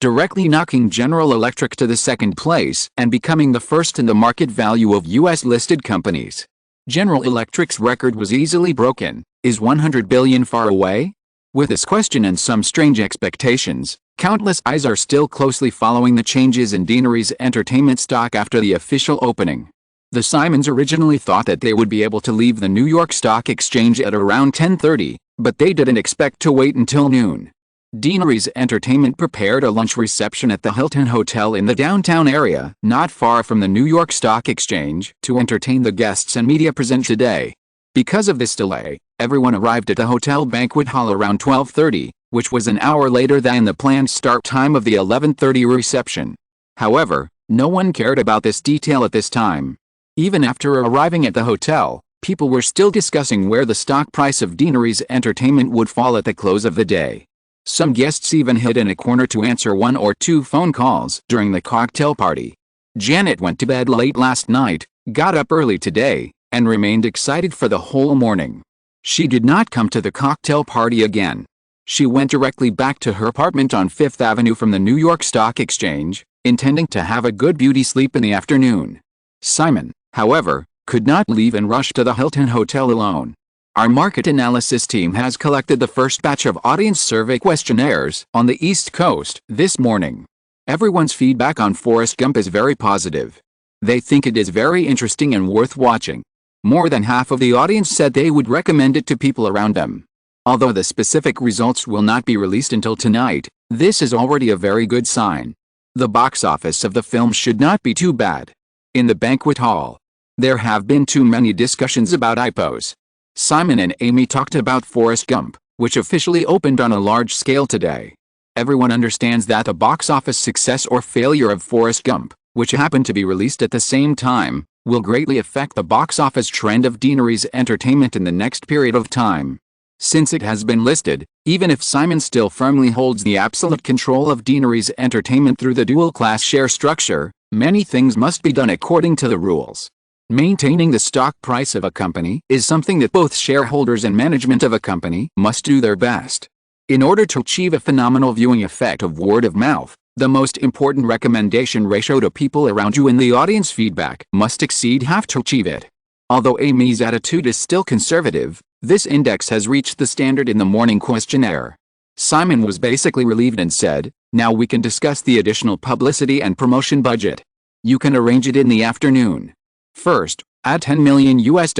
directly knocking General Electric to the second place and becoming the first in the market value of U.S. listed companies. General Electric's record was easily broken. Is 100 billion far away? With this question and some strange expectations, countless eyes are still closely following the changes in Deanery's entertainment stock after the official opening. The Simons originally thought that they would be able to leave the New York Stock Exchange at around 10:30, but they didn't expect to wait until noon. Deanery's Entertainment prepared a lunch reception at the Hilton Hotel in the downtown area, not far from the New York Stock Exchange, to entertain the guests and media present today. Because of this delay, everyone arrived at the hotel banquet hall around 12:30, which was an hour later than the planned start time of the 11:30 reception. However, no one cared about this detail at this time. Even after arriving at the hotel, people were still discussing where the stock price of Deanery's Entertainment would fall at the close of the day. Some guests even hid in a corner to answer one or two phone calls during the cocktail party. Janet went to bed late last night, got up early today, and remained excited for the whole morning. She did not come to the cocktail party again. She went directly back to her apartment on Fifth Avenue from the New York Stock Exchange, intending to have a good beauty sleep in the afternoon. Simon, however, could not leave and rushed to the Hilton Hotel alone. Our market analysis team has collected the first batch of audience survey questionnaires on the East Coast this morning. Everyone's feedback on Forrest Gump is very positive. They think it is very interesting and worth watching. More than half of the audience said they would recommend it to people around them. Although the specific results will not be released until tonight, this is already a very good sign. The box office of the film should not be too bad. In the banquet hall, there have been too many discussions about IPOs. Simon and Amy talked about Forrest Gump, which officially opened on a large scale today. Everyone understands that the box office success or failure of Forrest Gump, which happened to be released at the same time, will greatly affect the box office trend of Deanery's Entertainment in the next period of time. Since it has been listed, even if Simon still firmly holds the absolute control of Deanery's Entertainment through the dual-class share structure, many things must be done according to the rules. Maintaining the stock price of a company is something that both shareholders and management of a company must do their best. In order to achieve a phenomenal viewing effect of word of mouth, the most important recommendation ratio to people around you in the audience feedback must exceed half to achieve it. Although Amy's attitude is still conservative, this index has reached the standard in the morning questionnaire. Simon was basically relieved and said, "Now we can discuss the additional publicity and promotion budget. You can arrange it in the afternoon. First, add $10 million US.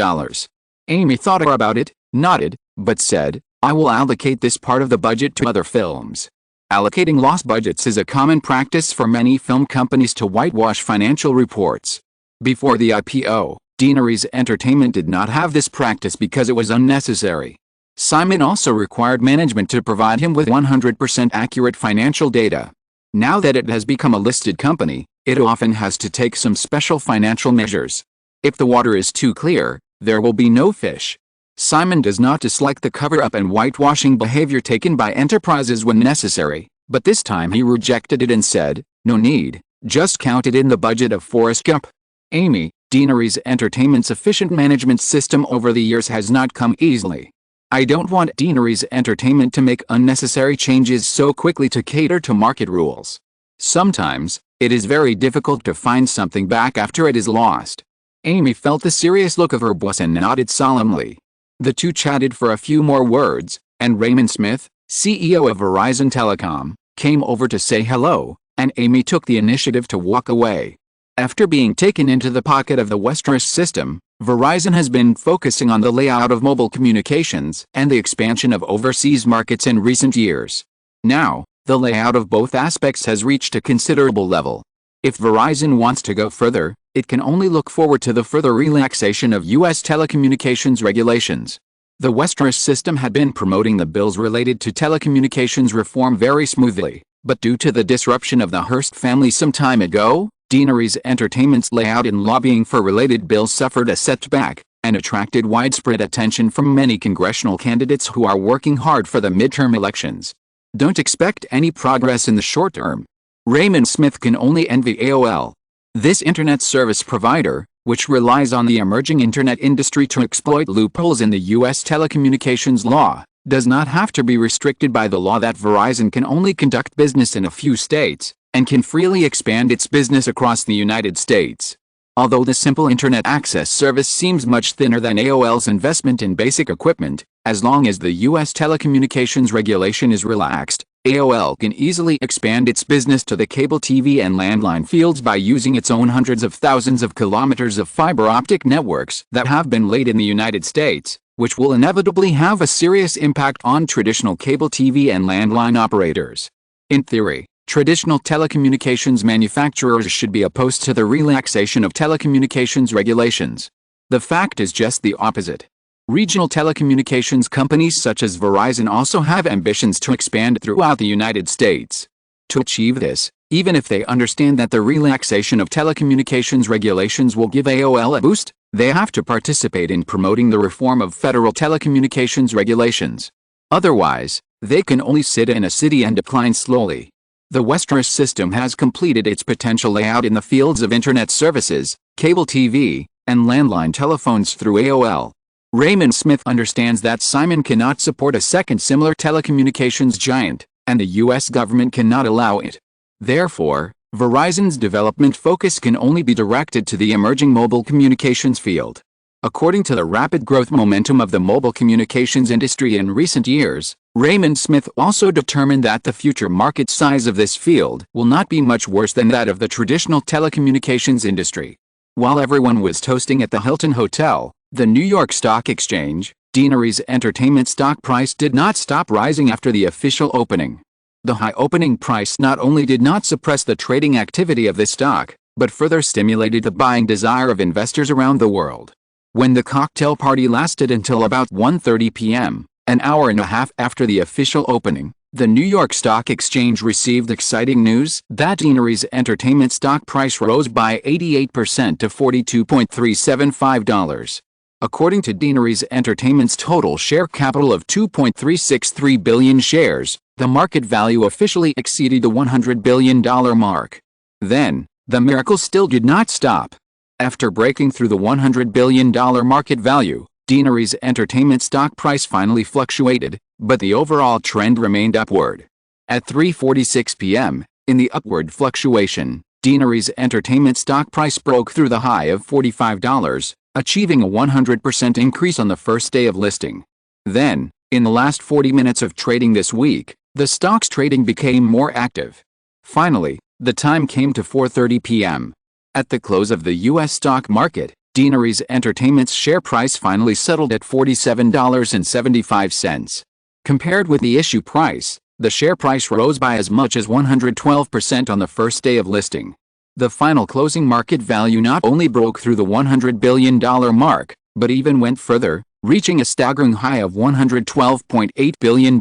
Amy thought about it, nodded, but said, "I will allocate this part of the budget to other films." Allocating lost budgets is a common practice for many film companies to whitewash financial reports. Before the IPO, Deanery's Entertainment did not have this practice because it was unnecessary. Simon also required management to provide him with 100% accurate financial data. Now that it has become a listed company, it often has to take some special financial measures. If the water is too clear, there will be no fish. Simon does not dislike the cover-up and whitewashing behavior taken by enterprises when necessary, but this time he rejected it and said, "No need, just count it in the budget of Forrest Gump." Amy, Deanery's Entertainment's efficient management system over the years has not come easily. I don't want Deanery's Entertainment to make unnecessary changes so quickly to cater to market rules. Sometimes, it is very difficult to find something back after it is lost. Amy felt the serious look of her boss and nodded solemnly. The two chatted for a few more words, and Raymond Smith, CEO of Verizon Telecom, came over to say hello, and Amy took the initiative to walk away. After being taken into the pocket of the Westeros system, Verizon has been focusing on the layout of mobile communications and the expansion of overseas markets in recent years. Now, the layout of both aspects has reached a considerable level. If Verizon wants to go further, it can only look forward to the further relaxation of U.S. telecommunications regulations. The Westeros system had been promoting the bills related to telecommunications reform very smoothly, but due to the disruption of the Hearst family some time ago, Deanery's Entertainment's layout and lobbying for related bills suffered a setback, and attracted widespread attention from many congressional candidates who are working hard for the midterm elections. Don't expect any progress in the short term. Raymond Smith can only envy AOL. This internet service provider, which relies on the emerging internet industry to exploit loopholes in the U.S. telecommunications law, does not have to be restricted by the law that Verizon can only conduct business in a few states, and can freely expand its business across the United States. Although the simple internet access service seems much thinner than AOL's investment in basic equipment, as long as the U.S. telecommunications regulation is relaxed, AOL can easily expand its business to the cable TV and landline fields by using its own hundreds of thousands of kilometers of fiber optic networks that have been laid in the United States, which will inevitably have a serious impact on traditional cable TV and landline operators. In theory, traditional telecommunications manufacturers should be opposed to the relaxation of telecommunications regulations. The fact is just the opposite. Regional telecommunications companies such as Verizon also have ambitions to expand throughout the United States. To achieve this, even if they understand that the relaxation of telecommunications regulations will give AOL a boost, they have to participate in promoting the reform of federal telecommunications regulations. Otherwise, they can only sit in a city and decline slowly. The Westeros system has completed its potential layout in the fields of internet services, cable TV, and landline telephones through AOL. Raymond Smith understands that Simon cannot support a second similar telecommunications giant, and the U.S. government cannot allow it. Therefore, Verizon's development focus can only be directed to the emerging mobile communications field. According to the rapid growth momentum of the mobile communications industry in recent years, Raymond Smith also determined that the future market size of this field will not be much worse than that of the traditional telecommunications industry. While everyone was toasting at the Hilton Hotel, the New York Stock Exchange, Deanery's entertainment stock price did not stop rising after the official opening. The high opening price not only did not suppress the trading activity of this stock, but further stimulated the buying desire of investors around the world. When the cocktail party lasted until about 1:30 p.m., an hour and a half after the official opening, the New York Stock Exchange received exciting news that Deanery's entertainment stock price rose by 88% to $42.375. According to Deanery's Entertainment's total share capital of 2.363 billion shares, the market value officially exceeded the $100 billion mark. Then, the miracle still did not stop. After breaking through the $100 billion market value, Deanery's Entertainment stock price finally fluctuated, but the overall trend remained upward. At 3:46 p.m., in the upward fluctuation, Deanery's Entertainment stock price broke through the high of $45, achieving a 100% increase on the first day of listing. Then, in the last 40 minutes of trading this week, the stock's trading became more active. Finally, the time came to 4:30 p.m. At the close of the U.S. stock market, Deanery's Entertainment's share price finally settled at $47.75. Compared with the issue price, the share price rose by as much as 112% on the first day of listing. The final closing market value not only broke through the $100 billion mark, but even went further, reaching a staggering high of $112.8 billion.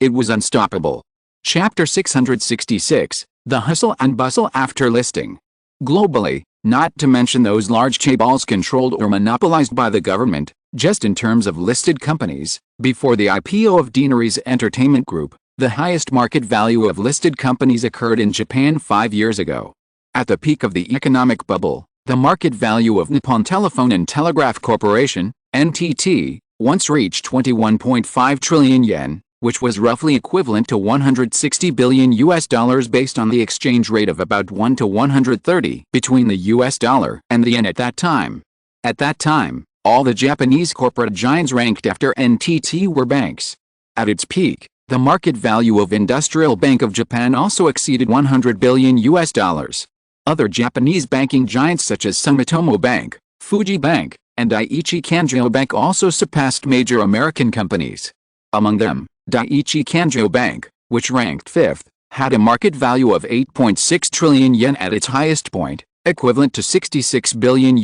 It was unstoppable. Chapter 666, The Hustle and Bustle After Listing. Globally, not to mention those large chaebols controlled or monopolized by the government, just in terms of listed companies, before the IPO of Deanery's Entertainment Group, the highest market value of listed companies occurred in Japan 5 years ago. At the peak of the economic bubble, the market value of Nippon Telephone and Telegraph Corporation, NTT, once reached 21.5 trillion yen, which was roughly equivalent to $160 billion based on the exchange rate of about 1 to 130 between the US dollar and the yen at that time. At that time, all the Japanese corporate giants ranked after NTT were banks. At its peak, the market value of Industrial Bank of Japan also exceeded $100 billion. Other Japanese banking giants such as Sumitomo Bank, Fuji Bank, and Daiichi Kangyo Bank also surpassed major American companies. Among them, Daiichi Kangyo Bank, which ranked fifth, had a market value of 8.6 trillion yen at its highest point, equivalent to $66 billion.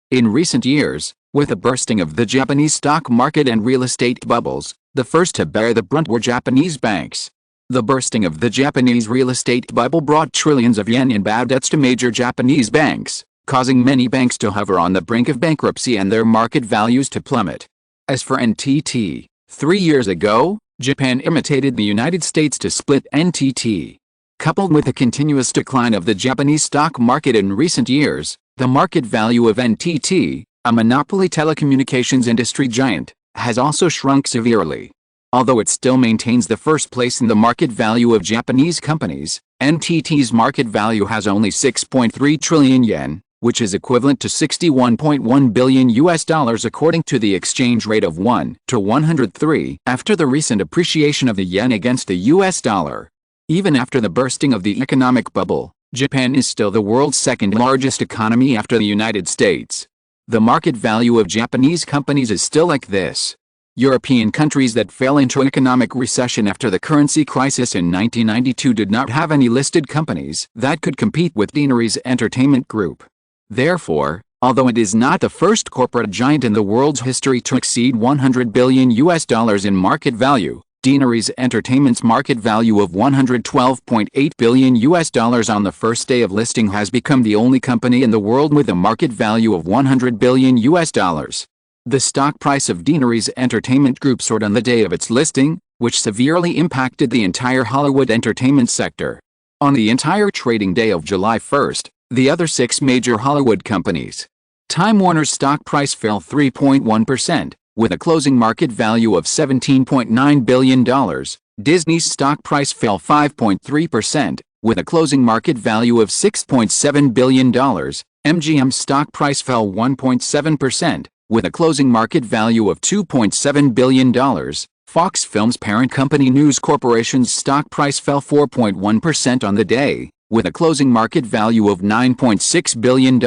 In recent years, with the bursting of the Japanese stock market and real estate bubbles, the first to bear the brunt were Japanese banks. The bursting of the Japanese real estate bubble brought trillions of yen in bad debts to major Japanese banks, causing many banks to hover on the brink of bankruptcy and their market values to plummet. As for NTT, 3 years ago, Japan imitated the United States to split NTT. Coupled with the continuous decline of the Japanese stock market in recent years, the market value of NTT, a monopoly telecommunications industry giant, has also shrunk severely. Although it still maintains the first place in the market value of Japanese companies, NTT's market value has only 6.3 trillion yen, which is equivalent to $61.1 billion according to the exchange rate of 1 to 103 after the recent appreciation of the yen against the US dollar. Even after the bursting of the economic bubble, Japan is still the world's second largest economy after the United States. The market value of Japanese companies is still like this. European countries that fell into economic recession after the currency crisis in 1992 did not have any listed companies that could compete with Deanery's Entertainment Group. Therefore, although it is not the first corporate giant in the world's history to exceed $100 billion in market value, Deanery's Entertainment's market value of $112.8 billion on the first day of listing has become the only company in the world with a market value of $100 billion. The stock price of Deanery's Entertainment Group soared on the day of its listing, which severely impacted the entire Hollywood entertainment sector. On the entire trading day of July 1st, the other 6 major Hollywood companies. Time Warner's stock price fell 3.1%, with a closing market value of $17.9 billion. Disney's stock price fell 5.3%, with a closing market value of $6.7 billion. MGM's stock price fell 1.7%. With a closing market value of $2.7 billion, Fox Films parent company News Corporation's stock price fell 4.1% on the day, with a closing market value of $9.6 billion.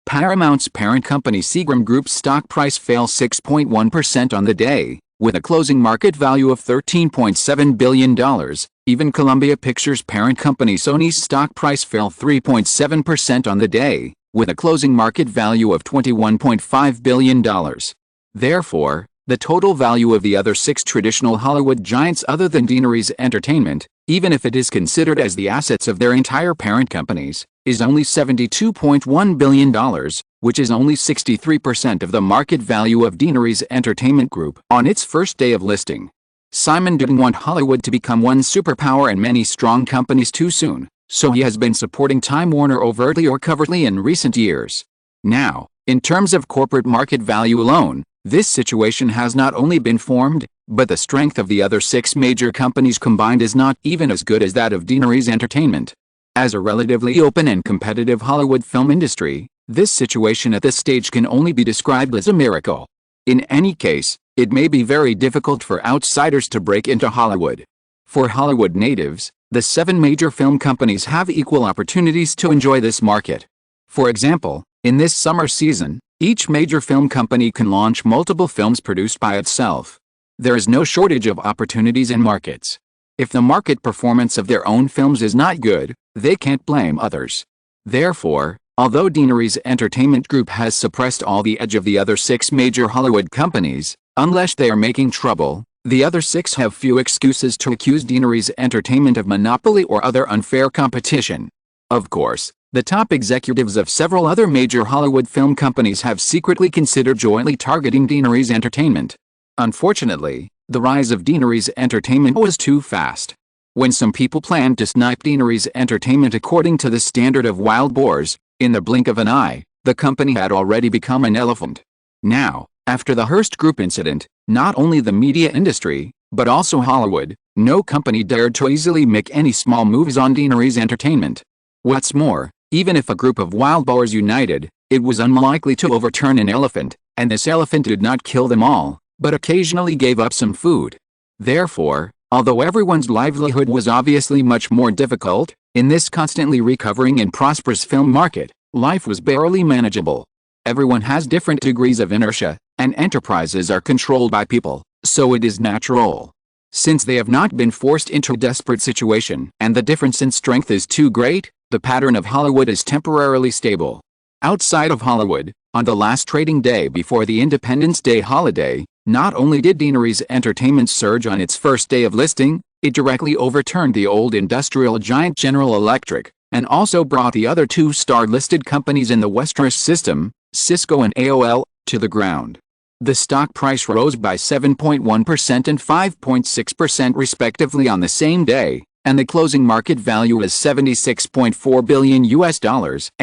Paramount's parent company Seagram Group's stock price fell 6.1% on the day, with a closing market value of $13.7 billion. Even Columbia Pictures parent company Sony's stock price fell 3.7% on the day, with a closing market value of $21.5 billion. Therefore, the total value of the other 6 traditional Hollywood giants other than Deanery's Entertainment, even if it is considered as the assets of their entire parent companies, is only $72.1 billion, which is only 63% of the market value of Deanery's Entertainment Group on its first day of listing. Simon didn't want Hollywood to become one superpower and many strong companies too soon, so he has been supporting Time Warner overtly or covertly in recent years. Now, in terms of corporate market value alone, this situation has not only been formed, but the strength of the other 6 major companies combined is not even as good as that of Deanery's Entertainment. As a relatively open and competitive Hollywood film industry, this situation at this stage can only be described as a miracle. In any case, it may be very difficult for outsiders to break into Hollywood. For Hollywood natives, the 7 major film companies have equal opportunities to enjoy this market. For example, in this summer season, each major film company can launch multiple films produced by itself. There is no shortage of opportunities in markets. If the market performance of their own films is not good, they can't blame others. Therefore, although Deanery's Entertainment Group has suppressed all the edge of the other 6 major Hollywood companies, unless they are making trouble, the other 6 have few excuses to accuse Deanery's Entertainment of monopoly or other unfair competition. Of course, the top executives of several other major Hollywood film companies have secretly considered jointly targeting Deanery's Entertainment. Unfortunately, the rise of Deanery's Entertainment was too fast. When some people planned to snipe Deanery's Entertainment according to the standard of wild boars, in the blink of an eye, the company had already become an elephant. Now, after the Hearst Group incident, not only the media industry, but also Hollywood, no company dared to easily make any small moves on Deanery's Entertainment. What's more, even if a group of wild boars united, it was unlikely to overturn an elephant, and this elephant did not kill them all, but occasionally gave up some food. Therefore, although everyone's livelihood was obviously much more difficult, in this constantly recovering and prosperous film market, life was barely manageable. Everyone has different degrees of inertia, and enterprises are controlled by people, so it is natural. Since they have not been forced into a desperate situation and the difference in strength is too great, the pattern of Hollywood is temporarily stable. Outside of Hollywood, on the last trading day before the Independence Day holiday, not only did Deanery's Entertainment surge on its first day of listing, it directly overturned the old industrial giant General Electric, and also brought the other 2 star-listed companies in the Westeros system, Cisco and AOL, to the ground. The stock price rose by 7.1% and 5.6% respectively on the same day, and the closing market value is $76.4 billion and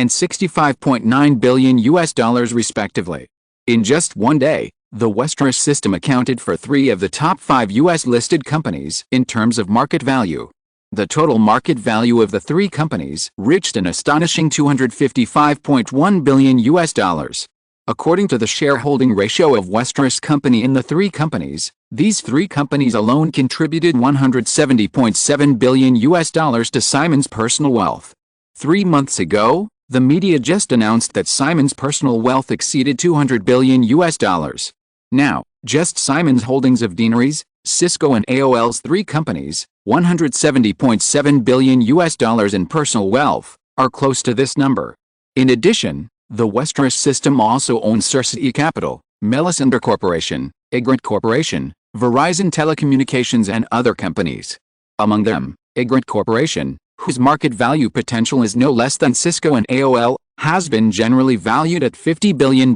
$65.9 billion respectively. In just one day, The Westeros system accounted for 3 of the top 5 U.S. listed companies in terms of market value. The total market value of the 3 companies reached an astonishing $255.1 billion US. According to the shareholding ratio of Westeros Company in the 3 companies, these 3 companies alone contributed $170.7 billion US to Simon's personal wealth. 3 months ago, the media just announced that Simon's personal wealth exceeded $200 billion US. Now, just Simon's holdings of Deanery's, Cisco and AOL's 3 companies, $170.7 billion US in personal wealth, are close to this number. In addition, the Westeros system also owns Cersei Capital, Melisandre Corporation, Igrant Corporation, Verizon Telecommunications and other companies. Among them, Igrant Corporation, whose market value potential is no less than Cisco and AOL, has been generally valued at $50 billion.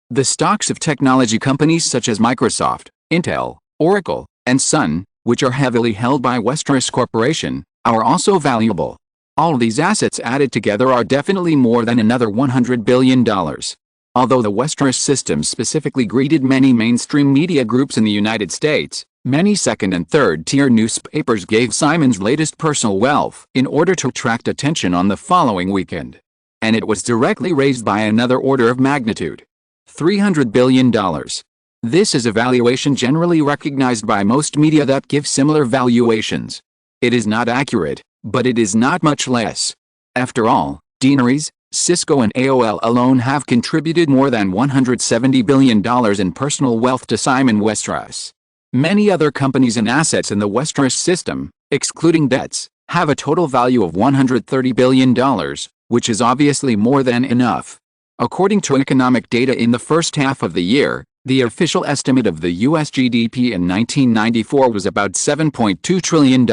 The stocks of technology companies such as Microsoft, Intel, Oracle, and Sun, which are heavily held by Westeros Corporation, are also valuable. All these assets added together are definitely more than another $100 billion. Although the Westeros system specifically greeted many mainstream media groups in the United States, many second and third-tier newspapers gave Simon's latest personal wealth in order to attract attention on the following weekend. And it was directly raised by another order of magnitude. $300 billion. This is a valuation generally recognized by most media that give similar valuations. It is not accurate, but it is not much less. After all, Deanery's, Cisco and AOL alone have contributed more than $170 billion in personal wealth to Simon Westeros. Many other companies and assets in the Westeros system, excluding debts, have a total value of $130 billion, which is obviously more than enough. According to economic data in the first half of the year, the official estimate of the U.S. GDP in 1994 was about $7.2 trillion.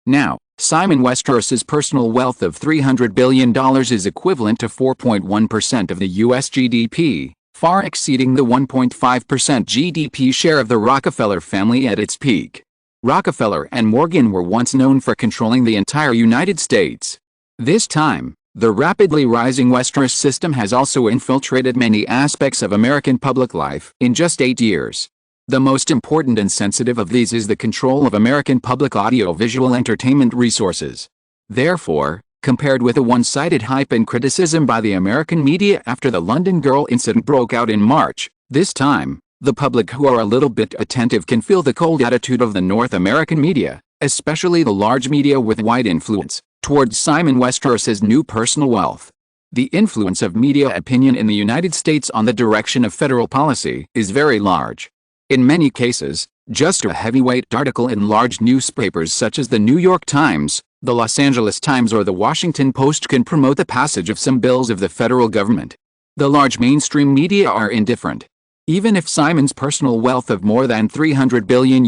Now, Simon Westeros's personal wealth of $300 billion is equivalent to 4.1% of the U.S. GDP, far exceeding the 1.5% GDP share of the Rockefeller family at its peak. Rockefeller and Morgan were once known for controlling the entire United States. This time, the rapidly rising Westeros system has also infiltrated many aspects of American public life in just 8 years. The most important and sensitive of these is the control of American public audio-visual entertainment resources. Therefore, compared with the one-sided hype and criticism by the American media after the London Girl incident broke out in March, this time, the public who are a little bit attentive can feel the cold attitude of the North American media, especially the large media with wide influence, towards Simon Westeros's new personal wealth. The influence of media opinion in the United States on the direction of federal policy is very large. In many cases, just a heavyweight article in large newspapers such as the New York Times, the Los Angeles Times or the Washington Post can promote the passage of some bills of the federal government. The large mainstream media are indifferent. Even if Simon's personal wealth of more than $300 billion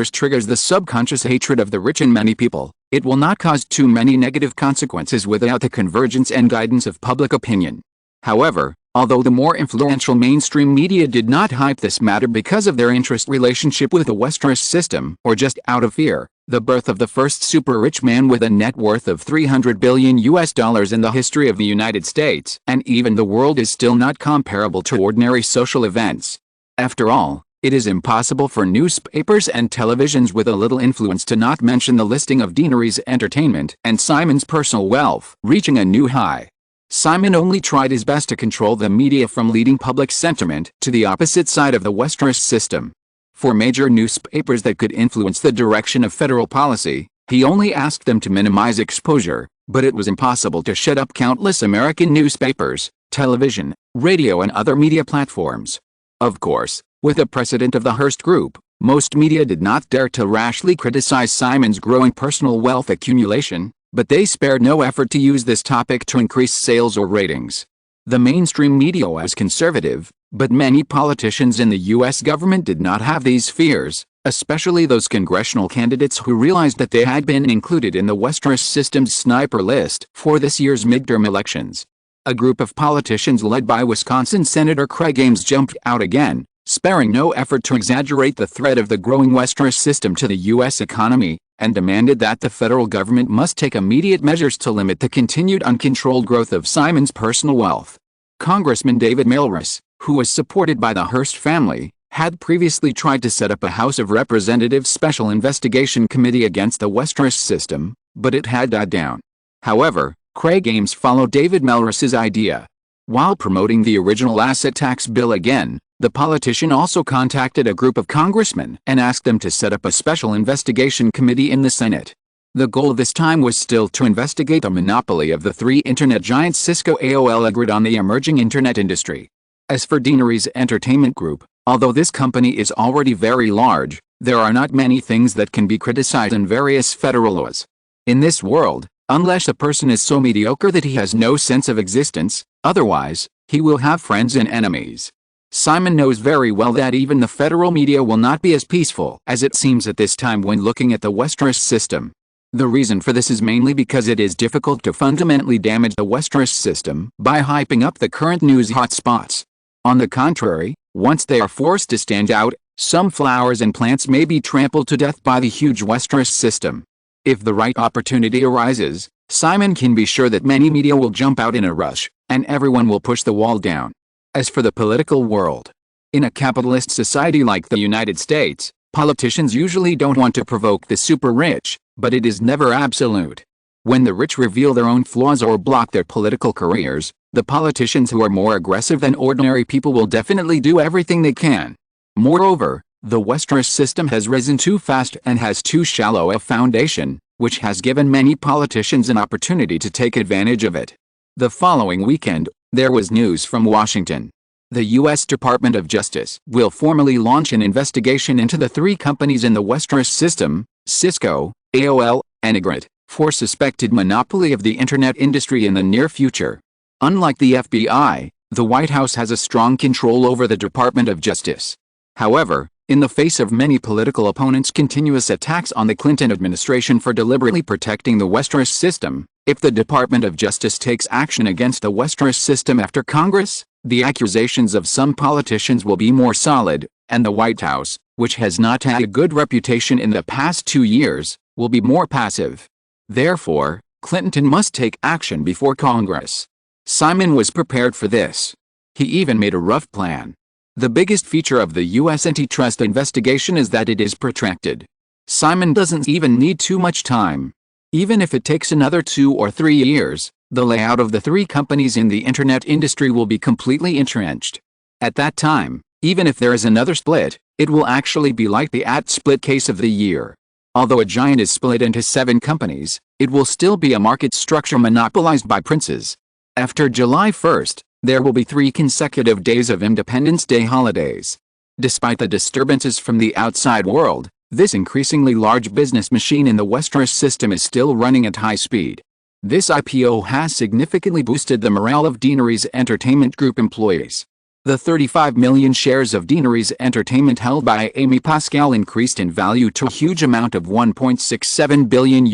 triggers the subconscious hatred of the rich and many people, it will not cause too many negative consequences without the convergence and guidance of public opinion. However, although the more influential mainstream media did not hype this matter because of their interest relationship with the Westeros system or just out of fear, the birth of the first super-rich man with a net worth of $300 billion in the history of the United States and even the world is still not comparable to ordinary social events. After all, it is impossible for newspapers and televisions with a little influence to not mention the listing of Deanery's entertainment and Simon's personal wealth reaching a new high. Simon only tried his best to control the media from leading public sentiment to the opposite side of the Westeros system. For major newspapers that could influence the direction of federal policy, he only asked them to minimize exposure, but it was impossible to shut up countless American newspapers, television, radio and other media platforms. Of course, with the precedent of the Hearst Group, most media did not dare to rashly criticize Simon's growing personal wealth accumulation, but they spared no effort to use this topic to increase sales or ratings. The mainstream media was conservative, but many politicians in the U.S. government did not have these fears, especially those congressional candidates who realized that they had been included in the Westeros system's sniper list for this year's midterm elections. A group of politicians led by Wisconsin Senator Craig Ames jumped out again, sparing no effort to exaggerate the threat of the growing Westeros system to the U.S. economy, and demanded that the federal government must take immediate measures to limit the continued uncontrolled growth of Simon's personal wealth. Congressman David Malrus, who was supported by the Hearst family, had previously tried to set up a House of Representatives Special Investigation Committee against the Westeros system, but it had died down. However, Craig Ames followed David Melros's idea. While promoting the original asset tax bill again, the politician also contacted a group of congressmen and asked them to set up a special investigation committee in the Senate. The goal this time was still to investigate the monopoly of the three internet giants Cisco, AOL, agreed on the emerging internet industry. As for Deanery's Entertainment Group, although this company is already very large, there are not many things that can be criticized in various federal laws. In this world, unless a person is so mediocre that he has no sense of existence, otherwise, he will have friends and enemies. Simon knows very well that even the federal media will not be as peaceful as it seems at this time when looking at the Westeros system. The reason for this is mainly because it is difficult to fundamentally damage the Westeros system by hyping up the current news hotspots. On the contrary, once they are forced to stand out, some flowers and plants may be trampled to death by the huge Westeros system. If the right opportunity arises, Simon can be sure that many media will jump out in a rush, and everyone will push the wall down. As for the political world, in a capitalist society like the United States, politicians usually don't want to provoke the super rich, but it is never absolute. When the rich reveal their own flaws or block their political careers, the politicians who are more aggressive than ordinary people will definitely do everything they can. Moreover, the Westeros system has risen too fast and has too shallow a foundation, which has given many politicians an opportunity to take advantage of it. The following weekend, there was news from Washington. The U.S. Department of Justice will formally launch an investigation into the three companies in the Westeros system, Cisco, AOL, and Ygritte, for suspected monopoly of the internet industry in the near future. Unlike the FBI, the White House has a strong control over the Department of Justice. However, in the face of many political opponents' continuous attacks on the Clinton administration for deliberately protecting the Westeros system, if the Department of Justice takes action against the Westeros system after Congress, the accusations of some politicians will be more solid, and the White House, which has not had a good reputation in the past 2 years, will be more passive. Therefore, Clinton must take action before Congress. Simon was prepared for this. He even made a rough plan. The biggest feature of the U.S. antitrust investigation is that it is protracted. Simon doesn't even need too much time. Even if it takes another 2 or 3 years, the layout of the three companies in the internet industry will be completely entrenched. At that time, even if there is another split, it will actually be like the split case of the year. Although a giant is split into 7 companies, it will still be a market structure monopolized by princes. After July 1st, there will be 3 consecutive days of Independence Day holidays. Despite the disturbances from the outside world, this increasingly large business machine in the Westeros system is still running at high speed. This IPO has significantly boosted the morale of Deanery's Entertainment Group employees. The 35 million shares of Deanery's Entertainment held by Amy Pascal increased in value to a huge amount of $1.67 billion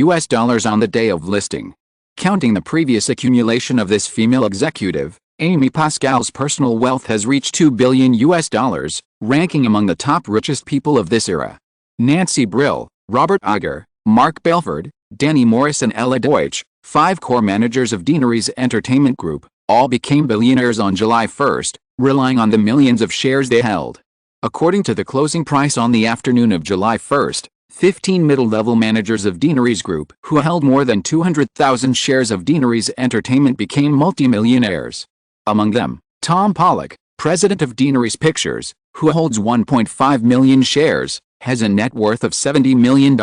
on the day of listing. Counting the previous accumulation of this female executive, Amy Pascal's personal wealth has reached $2 billion, ranking among the top richest people of this era. Nancy Brill, Robert Iger, Mark Belford, Danny Morris and Ella Deutsch, 5 core managers of Deanery's Entertainment Group, all became billionaires on July 1st, relying on the millions of shares they held. According to the closing price on the afternoon of July 1st, 15 middle-level managers of Deanery's Group who held more than 200,000 shares of Deanery's Entertainment became multimillionaires. Among them, Tom Pollock, president of Deanery's Pictures, who holds 1.5 million shares, has a net worth of $70 million,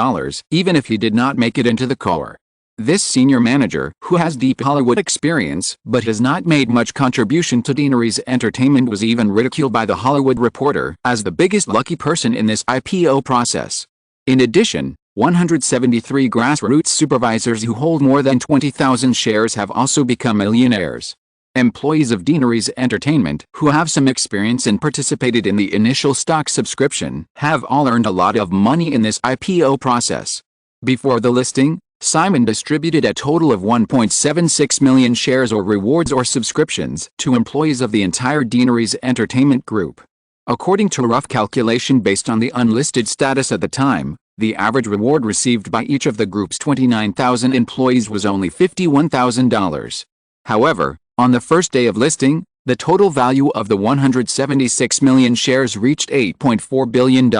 even if he did not make it into the core. This senior manager, who has deep Hollywood experience but has not made much contribution to Deanery's Entertainment, was even ridiculed by The Hollywood Reporter as the biggest lucky person in this IPO process. In addition, 173 grassroots supervisors who hold more than 20,000 shares have also become millionaires. Employees of Deanery's Entertainment who have some experience and participated in the initial stock subscription have all earned a lot of money in this IPO process. Before the listing, Simon distributed a total of 1.76 million shares or rewards or subscriptions to employees of the entire Deanery's Entertainment Group. According to a rough calculation based on the unlisted status at the time, the average reward received by each of the group's 29,000 employees was only $51,000. However, on the first day of listing, The total value of the 176 million shares reached $8.4 billion.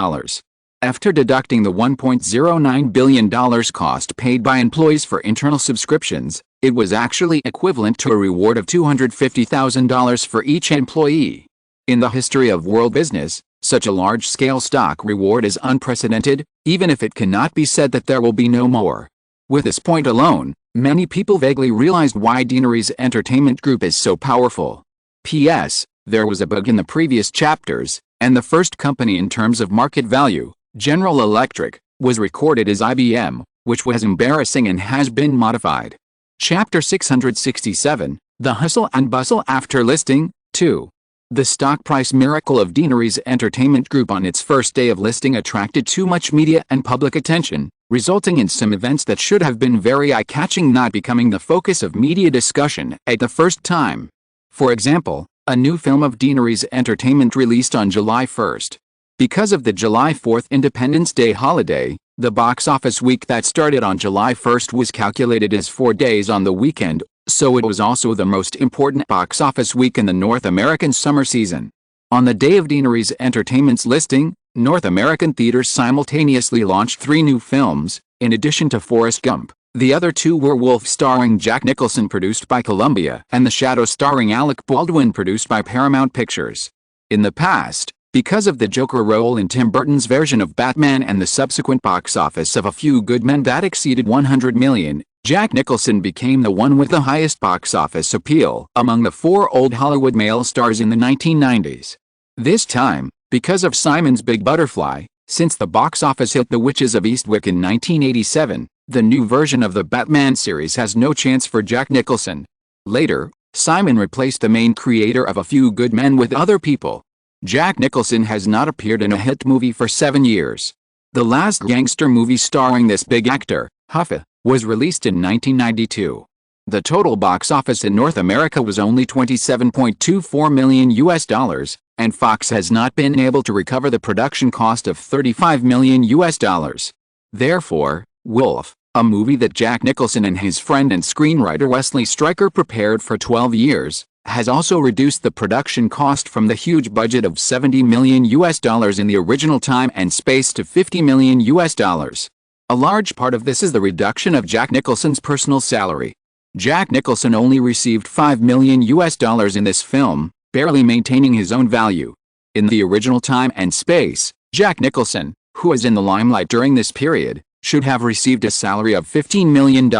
After deducting the $1.09 billion cost paid by employees for internal subscriptions, it was actually equivalent to a reward of $250,000 for each employee. In the history of world business, such a large-scale stock reward is unprecedented, even if it cannot be said that there will be no more. With this point alone, many people vaguely realized why Deanery's entertainment group is so powerful. P.S. There was a bug in the previous chapters, and the first company in terms of market value, General Electric, was recorded as IBM, which was embarrassing and has been modified. Chapter 667, The Hustle and Bustle After Listing, 2. The stock price miracle of Deanery's entertainment group on its first day of listing attracted too much media and public attention, resulting in some events that should have been very eye-catching not becoming the focus of media discussion at the first time. For example, a new film of Deanery's entertainment released on July 1st. Because of the July 4th Independence Day holiday, the box office week that started on July 1st was calculated as 4 days on the weekend, so it was also the most important box office week in the North American summer season. On the day of Deanery's Entertainment's listing, North American theaters simultaneously launched 3 new films, in addition to Forrest Gump. The other 2 were Wolf starring Jack Nicholson produced by Columbia and The Shadow starring Alec Baldwin produced by Paramount Pictures. In the past, because of the Joker role in Tim Burton's version of Batman and the subsequent box office of A Few Good Men that exceeded $100 million, Jack Nicholson became the one with the highest box office appeal among the 4 old Hollywood male stars in the 1990s. This time, because of Simon's Big Butterfly, since the box office hit The Witches of Eastwick in 1987, the new version of the Batman series has no chance for Jack Nicholson. Later, Simon replaced the main creator of A Few Good Men with other people. Jack Nicholson has not appeared in a hit movie for 7 years. The last gangster movie starring this big actor, Huffa, was released in 1992. The total box office in North America was only $27.24 million, and Fox has not been able to recover the production cost of $35 million. Therefore, Wolf, a movie that Jack Nicholson and his friend and screenwriter Wesley Stryker prepared for 12 years, has also reduced the production cost from the huge budget of $70 million in the original time and space to $50 million. A large part of this is the reduction of Jack Nicholson's personal salary. Jack Nicholson only received $5 million in this film, barely maintaining his own value. In the original time and space, Jack Nicholson, who was in the limelight during this period, should have received a salary of $15 million.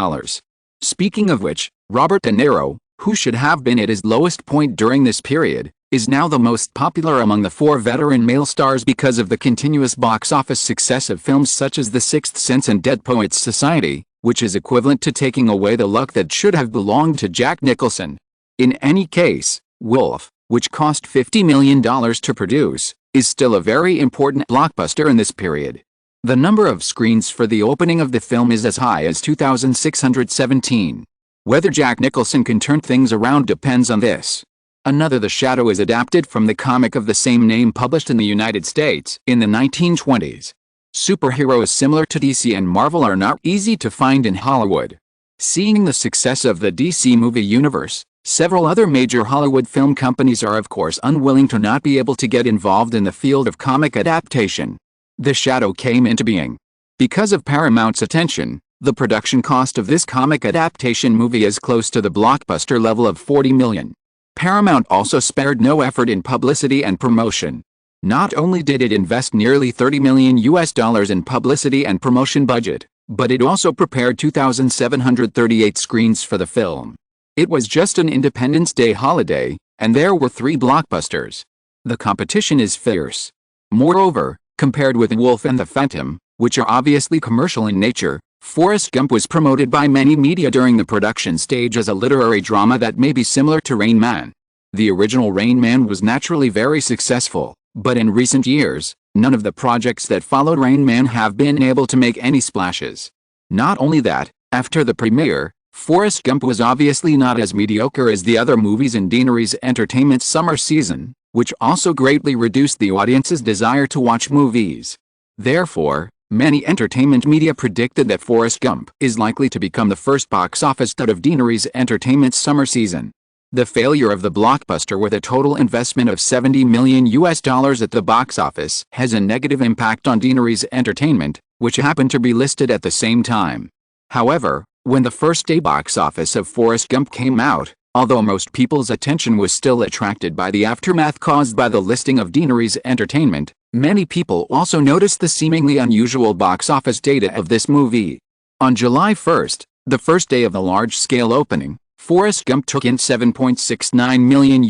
Speaking of which, Robert De Niro, who should have been at his lowest point during this period, is now the most popular among the 4 veteran male stars because of the continuous box office success of films such as The Sixth Sense and Dead Poets Society, which is equivalent to taking away the luck that should have belonged to Jack Nicholson. In any case, Wolf, which cost $50 million to produce, is still a very important blockbuster in this period. The number of screens for the opening of the film is as high as 2,617. Whether Jack Nicholson can turn things around depends on this. Another The Shadow is adapted from the comic of the same name published in the United States in the 1920s. Superheroes similar to DC and Marvel are not easy to find in Hollywood. Seeing the success of the DC movie universe, several other major Hollywood film companies are of course unwilling to not be able to get involved in the field of comic adaptation. The Shadow came into being because of Paramount's attention. The production cost of this comic adaptation movie is close to the blockbuster level of $40 million. Paramount also spared no effort in publicity and promotion. Not only did it invest nearly $30 million in publicity and promotion budget, but it also prepared 2,738 screens for the film. It was just an Independence Day holiday, and there were 3 blockbusters. The competition is fierce. Moreover, compared with Wolf and the Phantom, which are obviously commercial in nature, Forrest Gump was promoted by many media during the production stage as a literary drama that may be similar to Rain Man. The original Rain Man was naturally very successful, but in recent years, none of the projects that followed Rain Man have been able to make any splashes. Not only that, after the premiere, Forrest Gump was obviously not as mediocre as the other movies in Deanery's Entertainment summer season, which also greatly reduced the audience's desire to watch movies. Therefore, many entertainment media predicted that Forrest Gump is likely to become the first box office stud of Deanery's Entertainment summer season. The failure of the blockbuster with a total investment of $70 million at the box office has a negative impact on Deanery's Entertainment, which happened to be listed at the same time. However, when the first day box office of Forrest Gump came out, although most people's attention was still attracted by the aftermath caused by the listing of Deanery's Entertainment, many people also noticed the seemingly unusual box office data of this movie. On July 1st, the first day of the large-scale opening, Forrest Gump took in $7.69 million.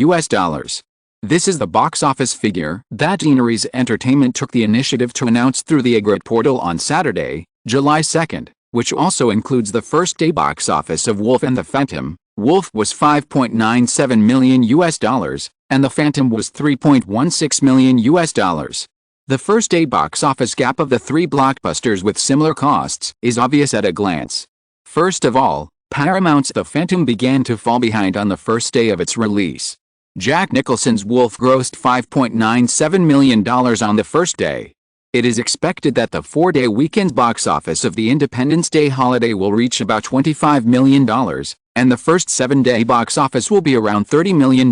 This is the box office figure that Deanery's Entertainment took the initiative to announce through the Egret portal on Saturday, July 2nd, which also includes the first day box office of Wolf and the Phantom. Wolf was $5.97 million, and The Phantom was $3.16 million. The first day box office gap of the three blockbusters with similar costs is obvious at a glance. First of all, Paramount's The Phantom began to fall behind on the first day of its release. Jack Nicholson's Wolf grossed $5.97 million on the first day. It is expected that the four-day weekend box office of the Independence Day holiday will reach about $25 million, and the first seven-day box office will be around $30 million.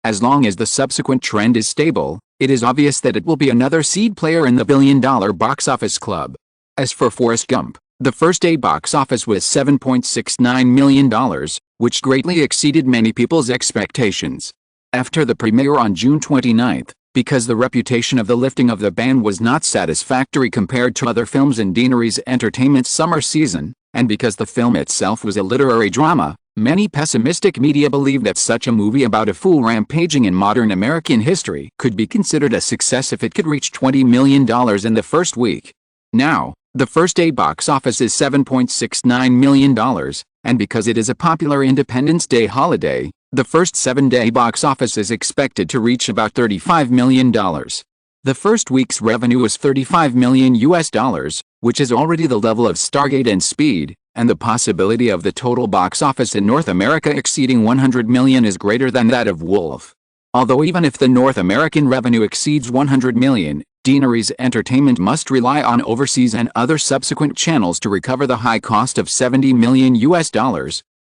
As long as the subsequent trend is stable, it is obvious that it will be another seed player in the billion-dollar box office club. As for Forrest Gump, the first-day box office was $7.69 million, which greatly exceeded many people's expectations. After the premiere on June 29th, because the reputation of the lifting of the ban was not satisfactory compared to other films in Deanery's Entertainment's summer season, and because the film itself was a literary drama, many pessimistic media believed that such a movie about a fool rampaging in modern American history could be considered a success if it could reach $20 million in the first week. Now, the first day box office is $7.69 million, and because it is a popular Independence Day holiday, the first seven-day box office is expected to reach about $35 million. The first week's revenue was $35 million, which is already the level of Stargate and Speed, and the possibility of the total box office in North America exceeding $100 million is greater than that of Wolf. Although even if the North American revenue exceeds $100 million, Deanery's Entertainment must rely on overseas and other subsequent channels to recover the high cost of $70 million,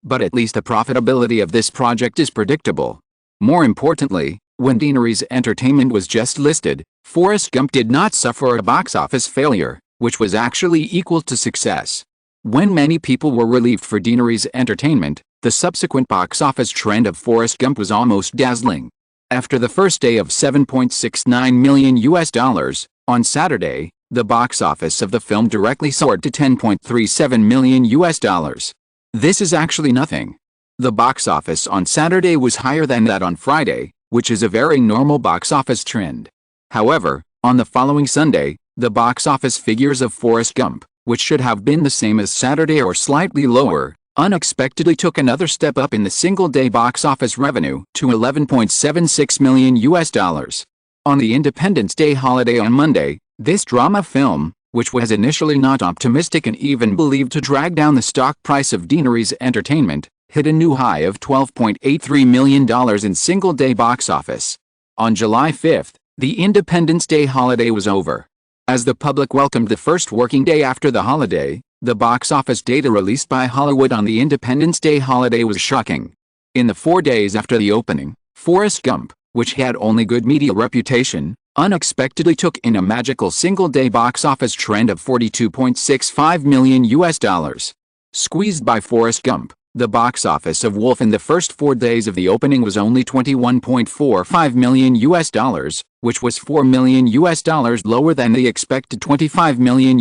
but at least the profitability of this project is predictable. More importantly, when Deanery's Entertainment was just listed, Forrest Gump did not suffer a box office failure, which was actually equal to success. When many people were relieved for Deanery's Entertainment, the subsequent box office trend of Forrest Gump was almost dazzling. After the first day of $7.69 million, on Saturday, the box office of the film directly soared to $10.37 million. This is actually nothing. The box office on Saturday was higher than that on Friday, which is a very normal box office trend. However, on the following Sunday, the box office figures of Forrest Gump, which should have been the same as Saturday or slightly lower, unexpectedly took another step up in the single-day box office revenue to $11.76 million. On the Independence Day holiday on Monday, this drama film, which was initially not optimistic and even believed to drag down the stock price of Deanery's Entertainment, hit a new high of $12.83 million in single-day box office. On July 5th, the Independence Day holiday was over. As the public welcomed the first working day after the holiday, the box office data released by Hollywood on the Independence Day holiday was shocking. In the 4 days after the opening, Forrest Gump, which had only good media reputation, unexpectedly took in a magical single-day box office trend of $42.65 million. Squeezed by Forrest Gump, the box office of Wolf in the first 4 days of the opening was only $21.45 million, which was $4 million lower than the expected $25 million.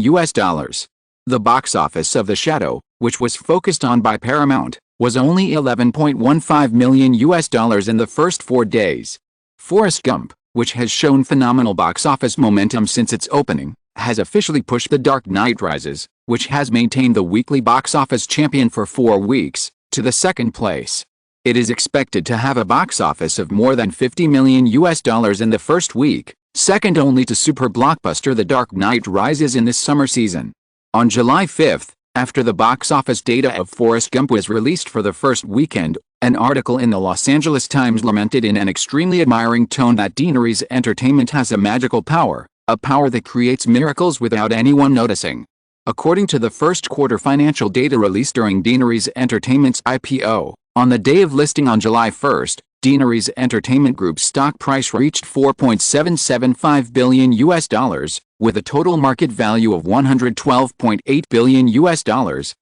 The box office of The Shadow, which was focused on by Paramount, was only $11.15 million in the first 4 days. Forrest Gump, which has shown phenomenal box office momentum since its opening, has officially pushed The Dark Knight Rises, which has maintained the weekly box office champion for 4 weeks, to the second place. It is expected to have a box office of more than $50 million in the first week, second only to super blockbuster The Dark Knight Rises in this summer season. On July 5th, after the box office data of Forrest Gump was released for the first weekend, an article in the Los Angeles Times lamented in an extremely admiring tone that Deanery's Entertainment has a magical power, a power that creates miracles without anyone noticing. According to the first quarter financial data released during Deanery's Entertainment's IPO, On the day of listing on July 1st, Deaneries Entertainment Group's stock price reached $4.775 billion with a total market value of $112.8 billion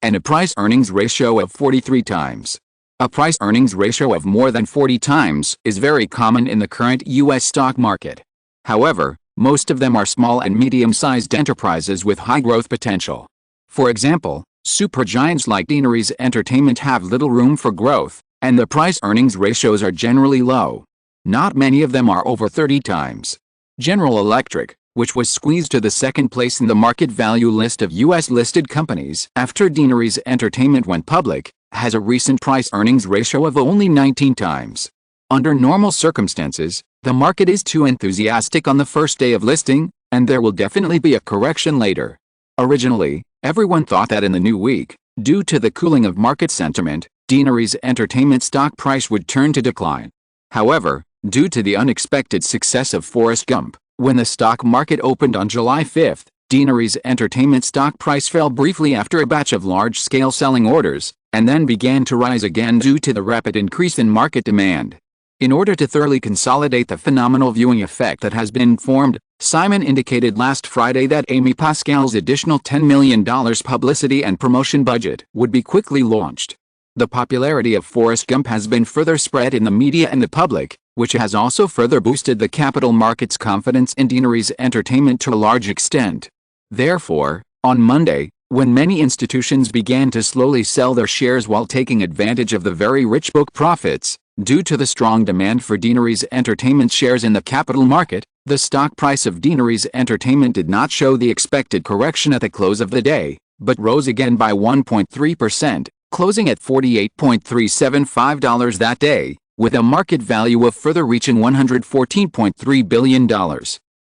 and a price-earnings ratio of 43 times. A price-earnings ratio of more than 40 times is very common in the current U.S. stock market. However, most of them are small and medium-sized enterprises with high growth potential. For example, supergiants like Deaneries Entertainment have little room for growth, and the price-earnings ratios are generally low. Not many of them are over 30 times. General Electric, which was squeezed to the second place in the market value list of U.S.-listed companies after Deaneries Entertainment went public, has a recent price-earnings ratio of only 19 times. Under normal circumstances, the market is too enthusiastic on the first day of listing, and there will definitely be a correction later. Originally, everyone thought that in the new week, due to the cooling of market sentiment, Deaneries Entertainment stock price would turn to decline. However, due to the unexpected success of Forrest Gump, when the stock market opened on July 5th, Deaneries Entertainment stock price fell briefly after a batch of large-scale selling orders, and then began to rise again due to the rapid increase in market demand. In order to thoroughly consolidate the phenomenal viewing effect that has been formed, Simon indicated last Friday that Amy Pascal's additional $10 million publicity and promotion budget would be quickly launched. The popularity of Forrest Gump has been further spread in the media and the public, which has also further boosted the capital market's confidence in Deaneries Entertainment to a large extent. Therefore, on Monday, when many institutions began to slowly sell their shares while taking advantage of the very rich book profits, due to the strong demand for Deaneries Entertainment shares in the capital market, the stock price of Deaneries Entertainment did not show the expected correction at the close of the day, but rose again by 1.3%, closing at $48.375 that day, with a market value of further reaching $114.3 billion.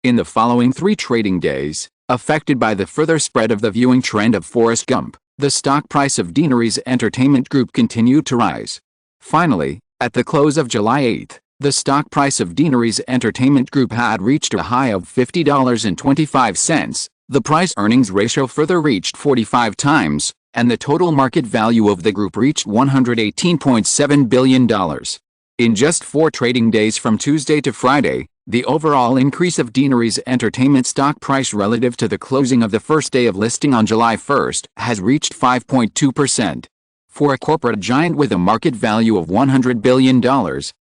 In the following 3 trading days, affected by the further spread of the viewing trend of Forrest Gump, the stock price of Deaneries Entertainment Group continued to rise. Finally, at the close of July 8, the stock price of Deaneries Entertainment Group had reached a high of $50.25, the price-earnings ratio further reached 45 times, and the total market value of the group reached $118.7 billion. In just 4 trading days from Tuesday to Friday, the overall increase of Deaneries Entertainment stock price relative to the closing of the first day of listing on July 1st has reached 5.2%. For a corporate giant with a market value of $100 billion,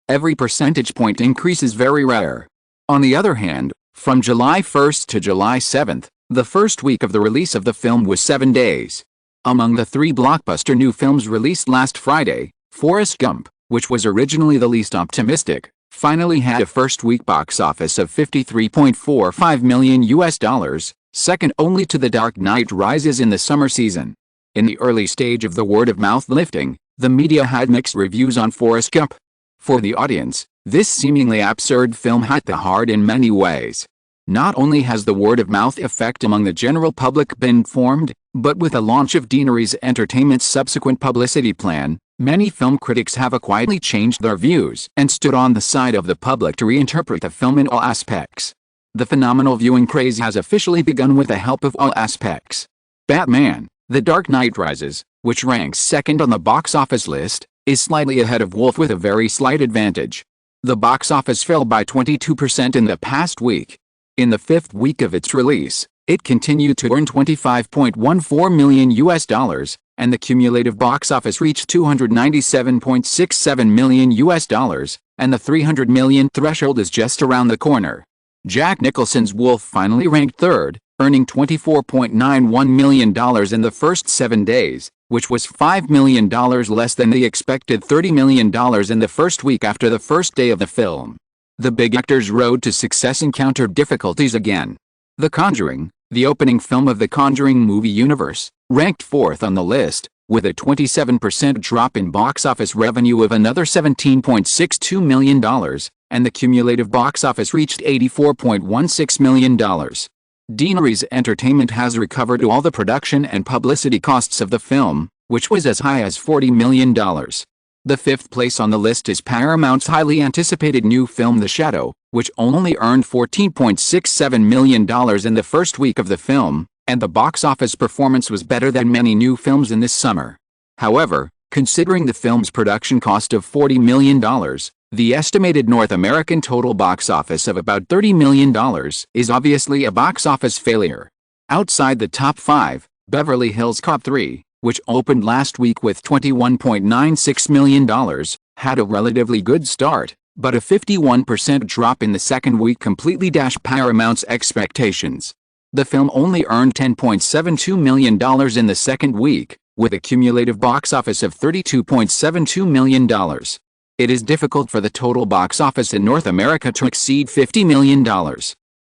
every percentage point increase is very rare. On the other hand, from July 1st to July 7th, the first week of the release of the film was 7 days. Among the 3 blockbuster new films released last Friday, Forrest Gump, which was originally the least optimistic, finally had a first-week box office of $53.45 million, second only to The Dark Knight Rises in the summer season. In the early stage of the word-of-mouth lifting, the media had mixed reviews on Forrest Gump. For the audience, this seemingly absurd film hit the heart in many ways. Not only has the word-of-mouth effect among the general public been formed, but with the launch of Deaneries Entertainment's subsequent publicity plan, many film critics have quietly changed their views and stood on the side of the public to reinterpret the film in all aspects. The phenomenal viewing craze has officially begun with the help of all aspects. Batman: The Dark Knight Rises, which ranks second on the box office list, is slightly ahead of Wolf with a very slight advantage. The box office fell by 22% in the past week. In the 5th week of its release, it continued to earn $25.14 million, and the cumulative box office reached $297.67 million, and the $300 million threshold is just around the corner. Jack Nicholson's Wolf finally ranked third, earning $24.91 million in the first 7 days, which was $5 million less than the expected $30 million in the first week after the first day of the film. The big actor's road to success encountered difficulties again. The Conjuring, the opening film of the Conjuring movie universe, ranked 4th on the list, with a 27% drop in box office revenue of another $17.62 million, and the cumulative box office reached $84.16 million. Deaneries Entertainment has recovered all the production and publicity costs of the film, which was as high as $40 million. The 5th place on the list is Paramount's highly anticipated new film The Shadow, which only earned $14.67 million in the first week of the film, and the box office performance was better than many new films in this summer. However, Considering the film's production cost of $40 million, the estimated North American total box office of about $30 million is obviously a box office failure. Outside the top 5, Beverly Hills Cop 3, which opened last week with $21.96 million, had a relatively good start, but a 51% drop in the second week completely dashed Paramount's expectations. The film only earned $10.72 million in the second week, with a cumulative box office of $32.72 million. It is difficult for the total box office in North America to exceed $50 million.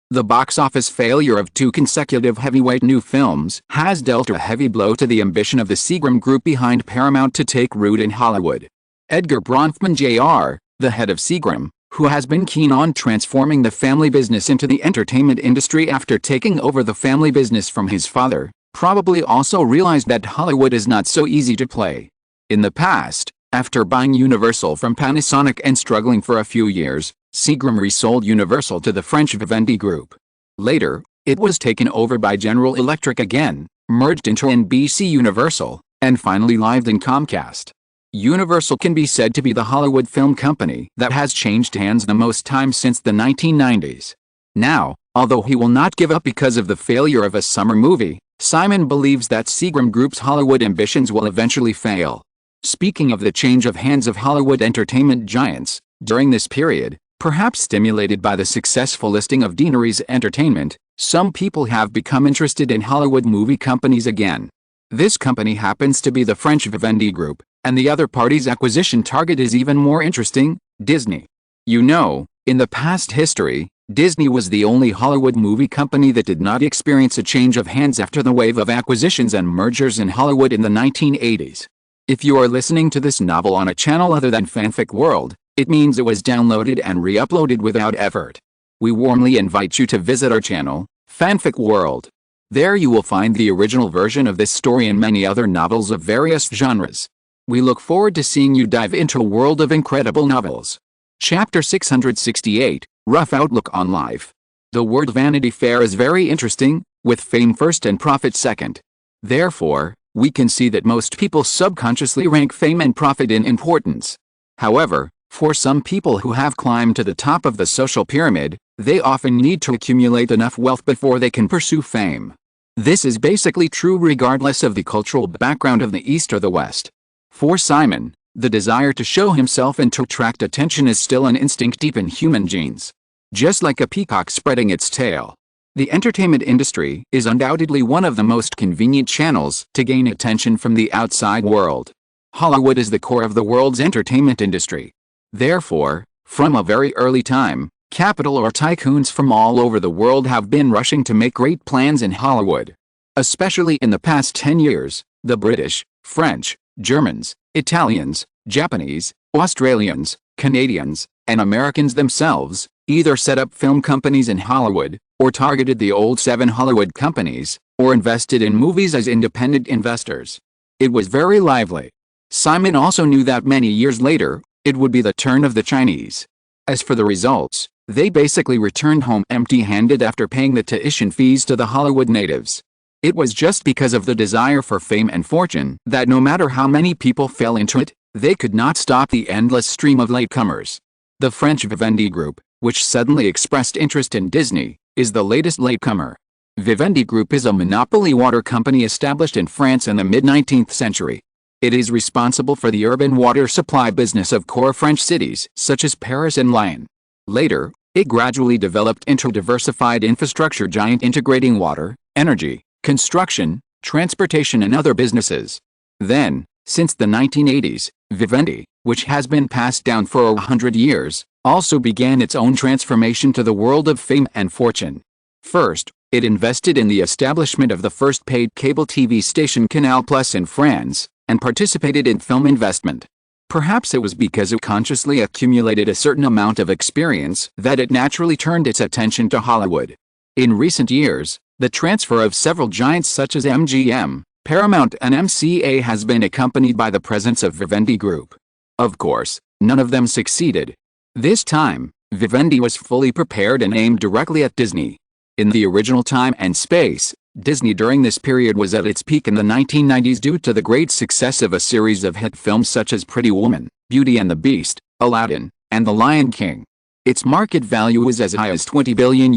The box office failure of 2 consecutive heavyweight new films has dealt a heavy blow to the ambition of the Seagram Group behind Paramount to take root in Hollywood. Edgar Bronfman Jr., the head of Seagram, who has been keen on transforming the family business into the entertainment industry after taking over the family business from his father, probably also realized that Hollywood is not so easy to play. In the past, after buying Universal from Panasonic and struggling for a few years, Seagram resold Universal to the French Vivendi Group. Later, it was taken over by General Electric again, merged into NBC Universal, and finally lived in Comcast. Universal can be said to be the Hollywood film company that has changed hands the most times since the 1990s. Now, although he will not give up because of the failure of a summer movie, Simon believes that Seagram Group's Hollywood ambitions will eventually fail. Speaking of the change of hands of Hollywood entertainment giants, during this period, perhaps stimulated by the successful listing of Deaneries Entertainment, some people have become interested in Hollywood movie companies again. This company happens to be the French Vivendi Group, and the other party's acquisition target is even more interesting, Disney. You know, in the past history, Disney was the only Hollywood movie company that did not experience a change of hands after the wave of acquisitions and mergers in Hollywood in the 1980s. If you are listening to this novel on a channel other than Fanfic World, it means it was downloaded and re-uploaded without effort. We warmly invite you to visit our channel, Fanfic World. There you will find the original version of this story and many other novels of various genres. We look forward to seeing you dive into a world of incredible novels. Chapter 668, Rough Outlook on Life. The word Vanity Fair is very interesting, with fame first and profit second. Therefore, we can see that most people subconsciously rank fame and profit in importance. However, for some people who have climbed to the top of the social pyramid, they often need to accumulate enough wealth before they can pursue fame. This is basically true regardless of the cultural background of the East or the West. For Simon, the desire to show himself and to attract attention is still an instinct deep in human genes. Just like a peacock spreading its tail. The entertainment industry is undoubtedly one of the most convenient channels to gain attention from the outside world. Hollywood is the core of the world's entertainment industry. Therefore, from a very early time, capital or tycoons from all over the world have been rushing to make great plans in Hollywood. Especially in the past 10 years, the British, French, Germans, Italians, Japanese, Australians, Canadians, and Americans themselves either set up film companies in Hollywood, or targeted the old 7 Hollywood companies, or invested in movies as independent investors. It was very lively. Simon also knew that many years later, it would be the turn of the Chinese. As for the results, they basically returned home empty-handed after paying the tuition fees to the Hollywood natives. It was just because of the desire for fame and fortune that no matter how many people fell into it, they could not stop the endless stream of latecomers. The French Vivendi Group, which suddenly expressed interest in Disney, is the latest latecomer. Vivendi Group is a monopoly water company established in France in the mid-19th century. It is responsible for the urban water supply business of core French cities such as Paris and Lyon. Later, it gradually developed into a diversified infrastructure giant integrating water, energy, construction, transportation and other businesses. Then, since the 1980s, Vivendi, which has been passed down for 100 years, also began its own transformation to the world of fame and fortune. First, it invested in the establishment of the first paid cable TV station Canal Plus in France, and participated in film investment. Perhaps it was because it consciously accumulated a certain amount of experience that it naturally turned its attention to Hollywood. In recent years, the transfer of several giants such as MGM, Paramount and MCA has been accompanied by the presence of Vivendi Group. Of course, none of them succeeded. This time, Vivendi was fully prepared and aimed directly at Disney. In the original time and space, Disney during this period was at its peak in the 1990s due to the great success of a series of hit films such as Pretty Woman, Beauty and the Beast, Aladdin, and The Lion King. Its market value was as high as $20 billion,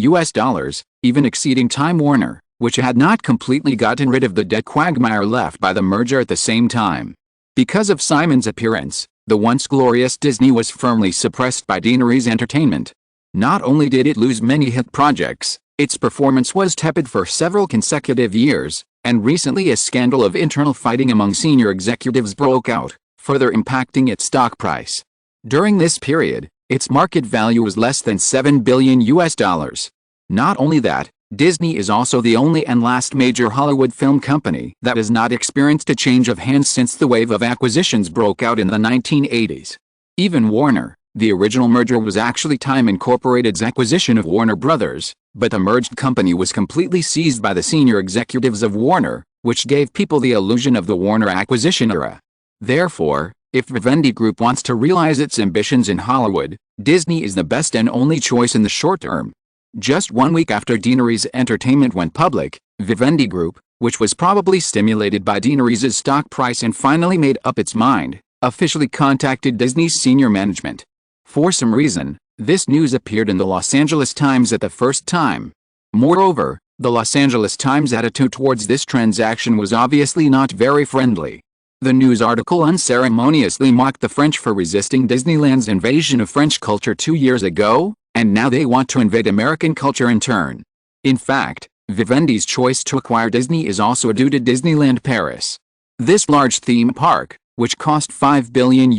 even exceeding Time Warner, which had not completely gotten rid of the debt quagmire left by the merger at the same time. Because of Simon's appearance, the once glorious Disney was firmly suppressed by Deanery's Entertainment. Not only did it lose many hit projects, its performance was tepid for several consecutive years, and recently a scandal of internal fighting among senior executives broke out, further impacting its stock price. During this period, its market value was less than $7 billion. Not only that, Disney is also the only and last major Hollywood film company that has not experienced a change of hands since the wave of acquisitions broke out in the 1980s. Even Warner, the original merger was actually Time Incorporated's acquisition of Warner Brothers, but the merged company was completely seized by the senior executives of Warner, which gave people the illusion of the Warner acquisition era. Therefore, if Vivendi Group wants to realize its ambitions in Hollywood, Disney is the best and only choice in the short term. Just 1 week after Deanery's Entertainment went public, Vivendi Group, which was probably stimulated by Deanery's stock price and finally made up its mind, officially contacted Disney's senior management. For some reason, this news appeared in the Los Angeles Times at the first time. Moreover, the Los Angeles Times' attitude towards this transaction was obviously not very friendly. The news article unceremoniously mocked the French for resisting Disneyland's invasion of French culture 2 years ago, and now they want to invade American culture in turn. In fact, Vivendi's choice to acquire Disney is also due to Disneyland Paris. This large theme park, which cost $5 billion,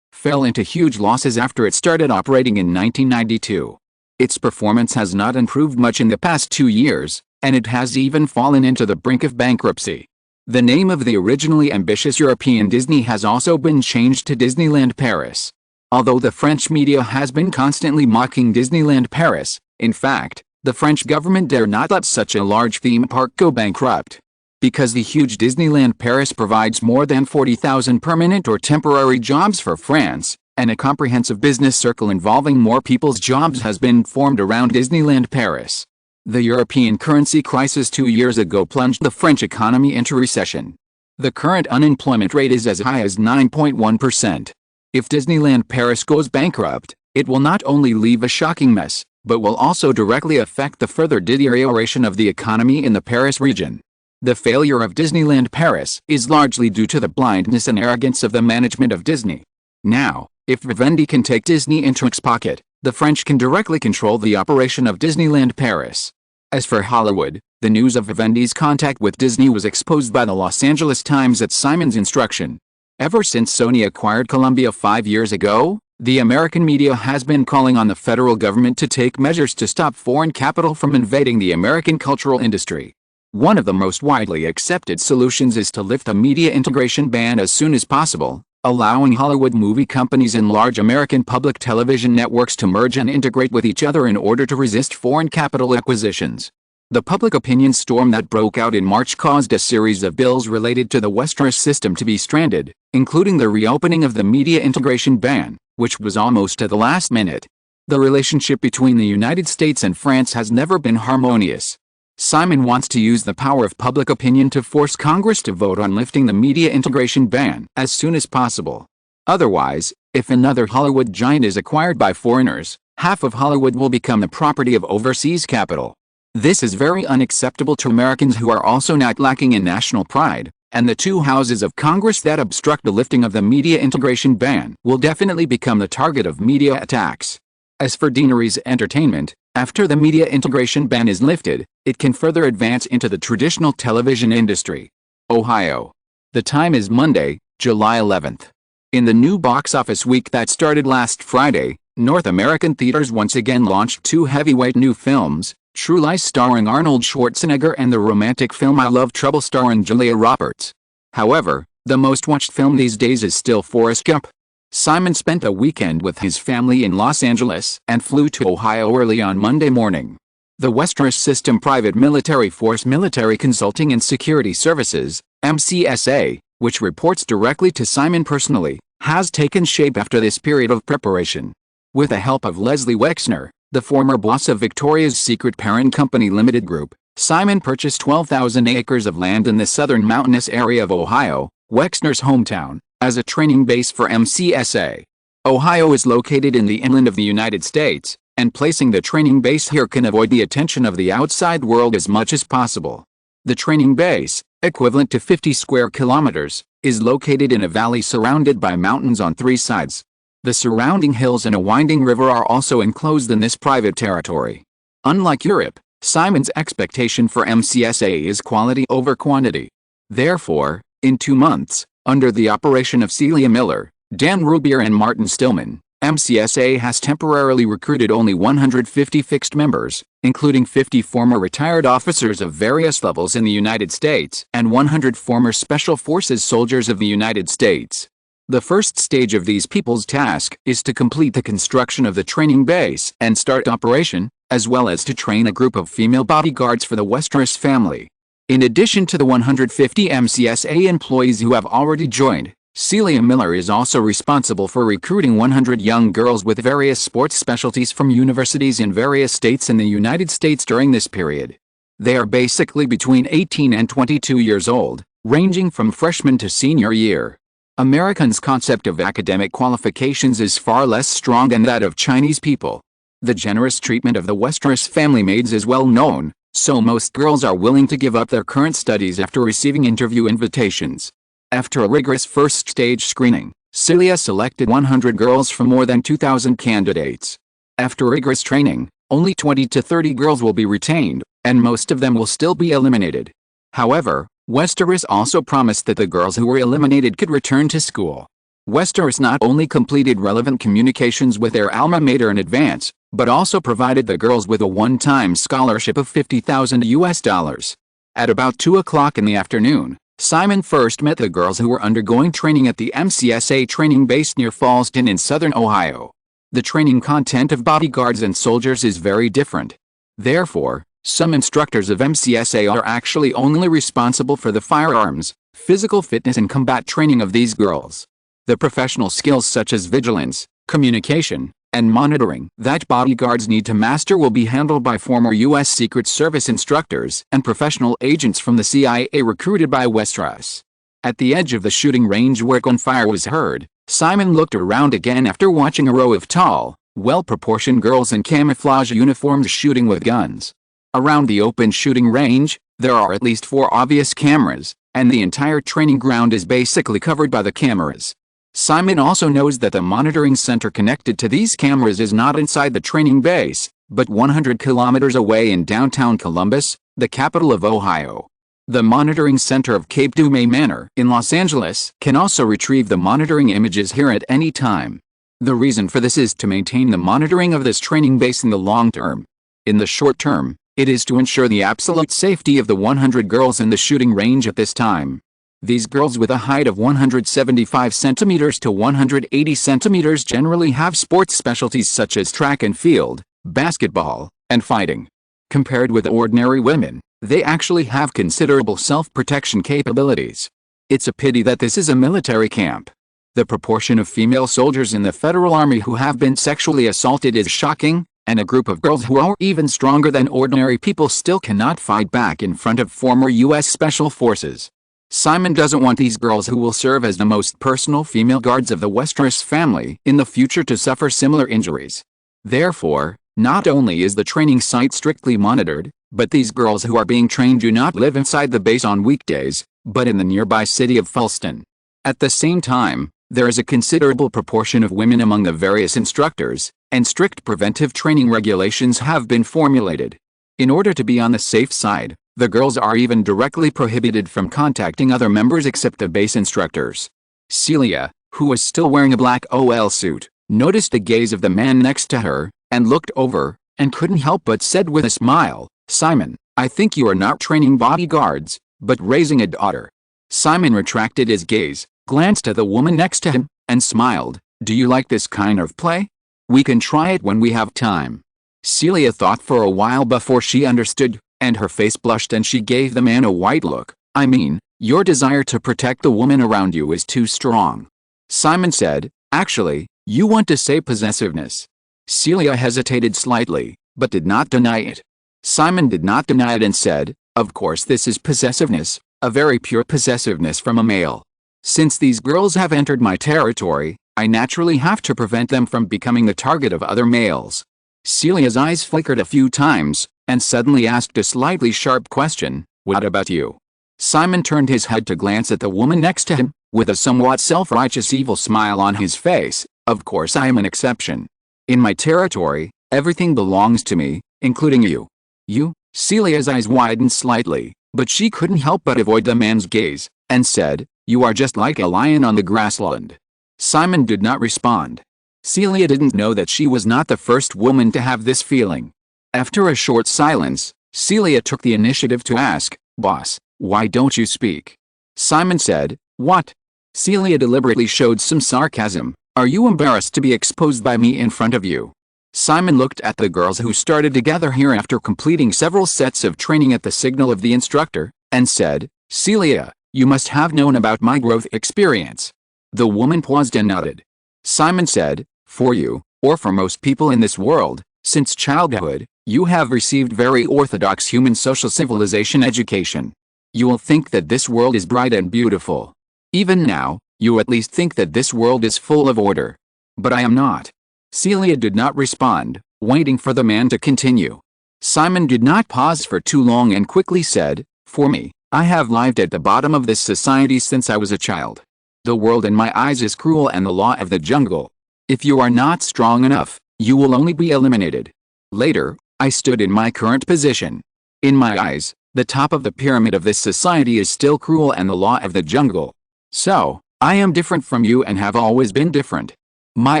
fell into huge losses after it started operating in 1992. Its performance has not improved much in the past 2 years, and it has even fallen into the brink of bankruptcy. The name of the originally ambitious European Disney has also been changed to Disneyland Paris. Although the French media has been constantly mocking Disneyland Paris, in fact, the French government dare not let such a large theme park go bankrupt. Because the huge Disneyland Paris provides more than 40,000 permanent or temporary jobs for France, and a comprehensive business circle involving more people's jobs has been formed around Disneyland Paris. The European currency crisis 2 years ago plunged the French economy into recession. The current unemployment rate is as high as 9.1%. If Disneyland Paris goes bankrupt, it will not only leave a shocking mess, but will also directly affect the further deterioration of the economy in the Paris region. The failure of Disneyland Paris is largely due to the blindness and arrogance of the management of Disney. Now, if Vivendi can take Disney into its pocket, the French can directly control the operation of Disneyland Paris. As for Hollywood, the news of Vivendi's contact with Disney was exposed by the Los Angeles Times at Simon's instruction. Ever since Sony acquired Columbia 5 years ago, the American media has been calling on the federal government to take measures to stop foreign capital from invading the American cultural industry. One of the most widely accepted solutions is to lift the media integration ban as soon as possible, allowing Hollywood movie companies and large American public television networks to merge and integrate with each other in order to resist foreign capital acquisitions. The public opinion storm that broke out in March caused a series of bills related to the Westeros system to be stranded, including the reopening of the media integration ban, which was almost at the last minute. The relationship between the United States and France has never been harmonious. Simon wants to use the power of public opinion to force Congress to vote on lifting the media integration ban as soon as possible. Otherwise, if another Hollywood giant is acquired by foreigners, half of Hollywood will become the property of overseas capital. This is very unacceptable to Americans who are also not lacking in national pride, and the two houses of Congress that obstruct the lifting of the media integration ban will definitely become the target of media attacks. As for Deanery's Entertainment, after the media integration ban is lifted, it can further advance into the traditional television industry. Ohio. The time is Monday, July 11th. In the new box office week that started last Friday, North American theaters once again launched two heavyweight new films, True Lies starring Arnold Schwarzenegger and the romantic film I Love Trouble starring Julia Roberts. However, the most watched film these days is still Forrest Gump. Simon spent a weekend with his family in Los Angeles and flew to Ohio early on Monday morning. The Westeros System Private Military Force Military Consulting and Security Services, MCSA, which reports directly to Simon personally, has taken shape after this period of preparation. With the help of Leslie Wexner, the former boss of Victoria's Secret parent company Limited Group, Simon purchased 12,000 acres of land in the southern mountainous area of Ohio, Wexner's hometown, as a training base for MCSA. Ohio is located in the inland of the United States, and placing the training base here can avoid the attention of the outside world as much as possible. The training base, equivalent to 50 square kilometers, is located in a valley surrounded by mountains on 3 sides. The surrounding hills and a winding river are also enclosed in this private territory. Unlike Europe, Simon's expectation for MCSA is quality over quantity. Therefore, in 2 months, under the operation of Celia Miller, Dan Rubier and Martin Stillman, MCSA has temporarily recruited only 150 fixed members, including 50 former retired officers of various levels in the United States and 100 former Special Forces soldiers of the United States. The first stage of these people's task is to complete the construction of the training base and start operation, as well as to train a group of female bodyguards for the Westeros family. In addition to the 150 MCSA employees who have already joined, Celia Miller is also responsible for recruiting 100 young girls with various sports specialties from universities in various states in the United States during this period. They are basically between 18 and 22 years old, ranging from freshman to senior year. Americans' concept of academic qualifications is far less strong than that of Chinese people. The generous treatment of the Westeros family maids is well known, so most girls are willing to give up their current studies after receiving interview invitations. After a rigorous first-stage screening, Celia selected 100 girls from more than 2,000 candidates. After rigorous training, only 20 to 30 girls will be retained, and most of them will still be eliminated. However, Westeros also promised that the girls who were eliminated could return to school. Westeros not only completed relevant communications with their alma mater in advance, but also provided the girls with a one-time scholarship of $50,000. At about 2 o'clock in the afternoon, Simon first met the girls who were undergoing training at the MCSA training base near Fallston in southern Ohio. The training content of bodyguards and soldiers is very different. Therefore, some instructors of MCSA are actually only responsible for the firearms, physical fitness and combat training of these girls. The professional skills such as vigilance, communication, and monitoring that bodyguards need to master will be handled by former U.S. Secret Service instructors and professional agents from the CIA recruited by Westeros. At the edge of the shooting range where gunfire was heard, Simon looked around again after watching a row of tall, well-proportioned girls in camouflage uniforms shooting with guns. Around the open shooting range, there are at least 4 obvious cameras, and the entire training ground is basically covered by the cameras. Simon also knows that the monitoring center connected to these cameras is not inside the training base, but 100 kilometers away in downtown Columbus, the capital of Ohio. The monitoring center of Cape Dumay Manor in Los Angeles can also retrieve the monitoring images here at any time. The reason for this is to maintain the monitoring of this training base in the long term. In the short term, it is to ensure the absolute safety of the 100 girls in the shooting range at this time. These girls with a height of 175 centimeters to 180 centimeters generally have sports specialties such as track and field, basketball, and fighting. Compared with ordinary women, they actually have considerable self-protection capabilities. It's a pity that this is a military camp. The proportion of female soldiers in the Federal Army who have been sexually assaulted is shocking, and a group of girls who are even stronger than ordinary people still cannot fight back in front of former U.S. Special Forces. Simon doesn't want these girls who will serve as the most personal female guards of the Westeros family in the future to suffer similar injuries. Therefore, not only is the training site strictly monitored, but these girls who are being trained do not live inside the base on weekdays, but in the nearby city of Fallston. At the same time, there is a considerable proportion of women among the various instructors, and strict preventive training regulations have been formulated. In order to be on the safe side, the girls are even directly prohibited from contacting other members except the base instructors. Celia, who was still wearing a black OL suit, noticed the gaze of the man next to her, and looked over, and couldn't help but said with a smile, "Simon, I think you are not training bodyguards, but raising a daughter." Simon retracted his gaze, glanced at the woman next to him, and smiled. "Do you like this kind of play? We can try it when we have time." Celia thought for a while before she understood, and her face blushed and she gave the man a white look. "I mean, your desire to protect the woman around you is too strong." Simon said, "Actually, you want to say possessiveness." Celia hesitated slightly, but did not deny it. Simon did not deny it and said, "Of course this is possessiveness, a very pure possessiveness from a male. Since these girls have entered my territory, I naturally have to prevent them from becoming the target of other males." Celia's eyes flickered a few times, and suddenly asked a slightly sharp question, "What about you?" Simon turned his head to glance at the woman next to him, with a somewhat self-righteous evil smile on his face. "Of course I am an exception. In my territory, everything belongs to me, including you." "You?" Celia's eyes widened slightly, but she couldn't help but avoid the man's gaze, and said, "You are just like a lion on the grassland." Simon did not respond. Celia didn't know that she was not the first woman to have this feeling. After a short silence, Celia took the initiative to ask, "Boss, why don't you speak?" Simon said, "What?" Celia deliberately showed some sarcasm. "Are you embarrassed to be exposed by me in front of you?" Simon looked at the girls who started to gather here after completing several sets of training at the signal of the instructor, and said, "Celia, you must have known about my growth experience." The woman paused and nodded. Simon said, "For you, or for most people in this world, since childhood, you have received very orthodox human social civilization education. You will think that this world is bright and beautiful. Even now, you at least think that this world is full of order. But I am not." Celia did not respond, waiting for the man to continue. Simon did not pause for too long and quickly said, "For me, I have lived at the bottom of this society since I was a child. The world in my eyes is cruel and the law of the jungle. If you are not strong enough, you will only be eliminated. Later, I stood in my current position. In my eyes, the top of the pyramid of this society is still cruel and the law of the jungle. So, I am different from you and have always been different. My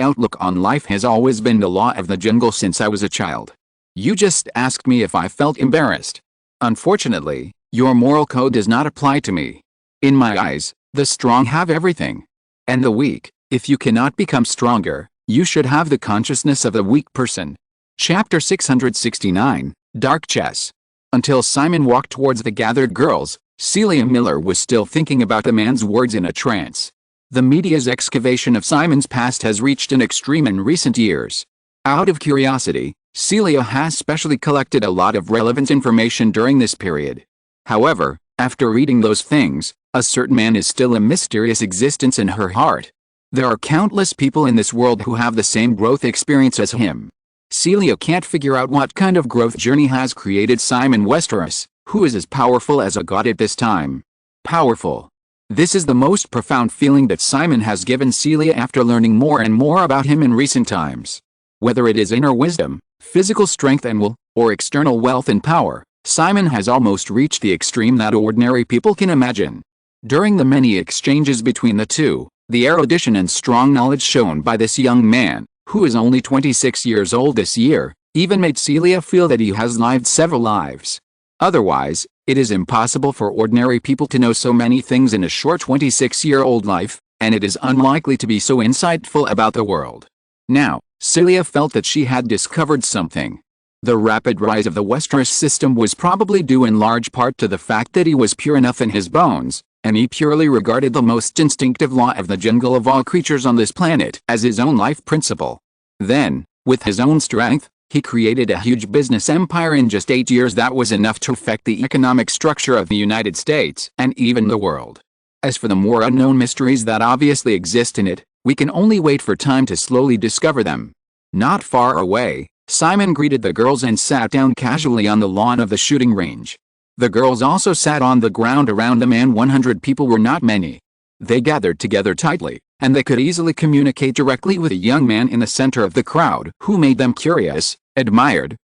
outlook on life has always been the law of the jungle since I was a child. You just asked me if I felt embarrassed. Unfortunately, your moral code does not apply to me. In my eyes, the strong have everything. And the weak, if you cannot become stronger, you should have the consciousness of the weak person." Chapter 669, Dark Chess. Until Simon walked towards the gathered girls, Celia Miller was still thinking about the man's words in a trance. The media's excavation of Simon's past has reached an extreme in recent years. Out of curiosity, Celia has specially collected a lot of relevant information during this period. However, after reading those things, a certain man is still a mysterious existence in her heart. There are countless people in this world who have the same growth experience as him. Celia can't figure out what kind of growth journey has created Simon Westeros, who is as powerful as a god at this time. Powerful. This is the most profound feeling that Simon has given Celia after learning more and more about him in recent times. Whether it is inner wisdom, physical strength and will, or external wealth and power, Simon has almost reached the extreme that ordinary people can imagine. During the many exchanges between the two, the erudition and strong knowledge shown by this young man, who is only 26 years old this year, even made Celia feel that he has lived several lives. Otherwise, it is impossible for ordinary people to know so many things in a short 26-year-old life, and it is unlikely to be so insightful about the world. Now, Celia felt that she had discovered something. The rapid rise of the Westeros system was probably due in large part to the fact that he was pure enough in his bones, and he purely regarded the most instinctive law of the jungle of all creatures on this planet as his own life principle. Then, with his own strength, he created a huge business empire in just 8 years that was enough to affect the economic structure of the United States and even the world. As for the more unknown mysteries that obviously exist in it, we can only wait for time to slowly discover them. Not far away, Simon greeted the girls and sat down casually on the lawn of the shooting range. The girls also sat on the ground around the man. 100 people were not many. They gathered together tightly, and they could easily communicate directly with a young man in the center of the crowd who made them curious, admired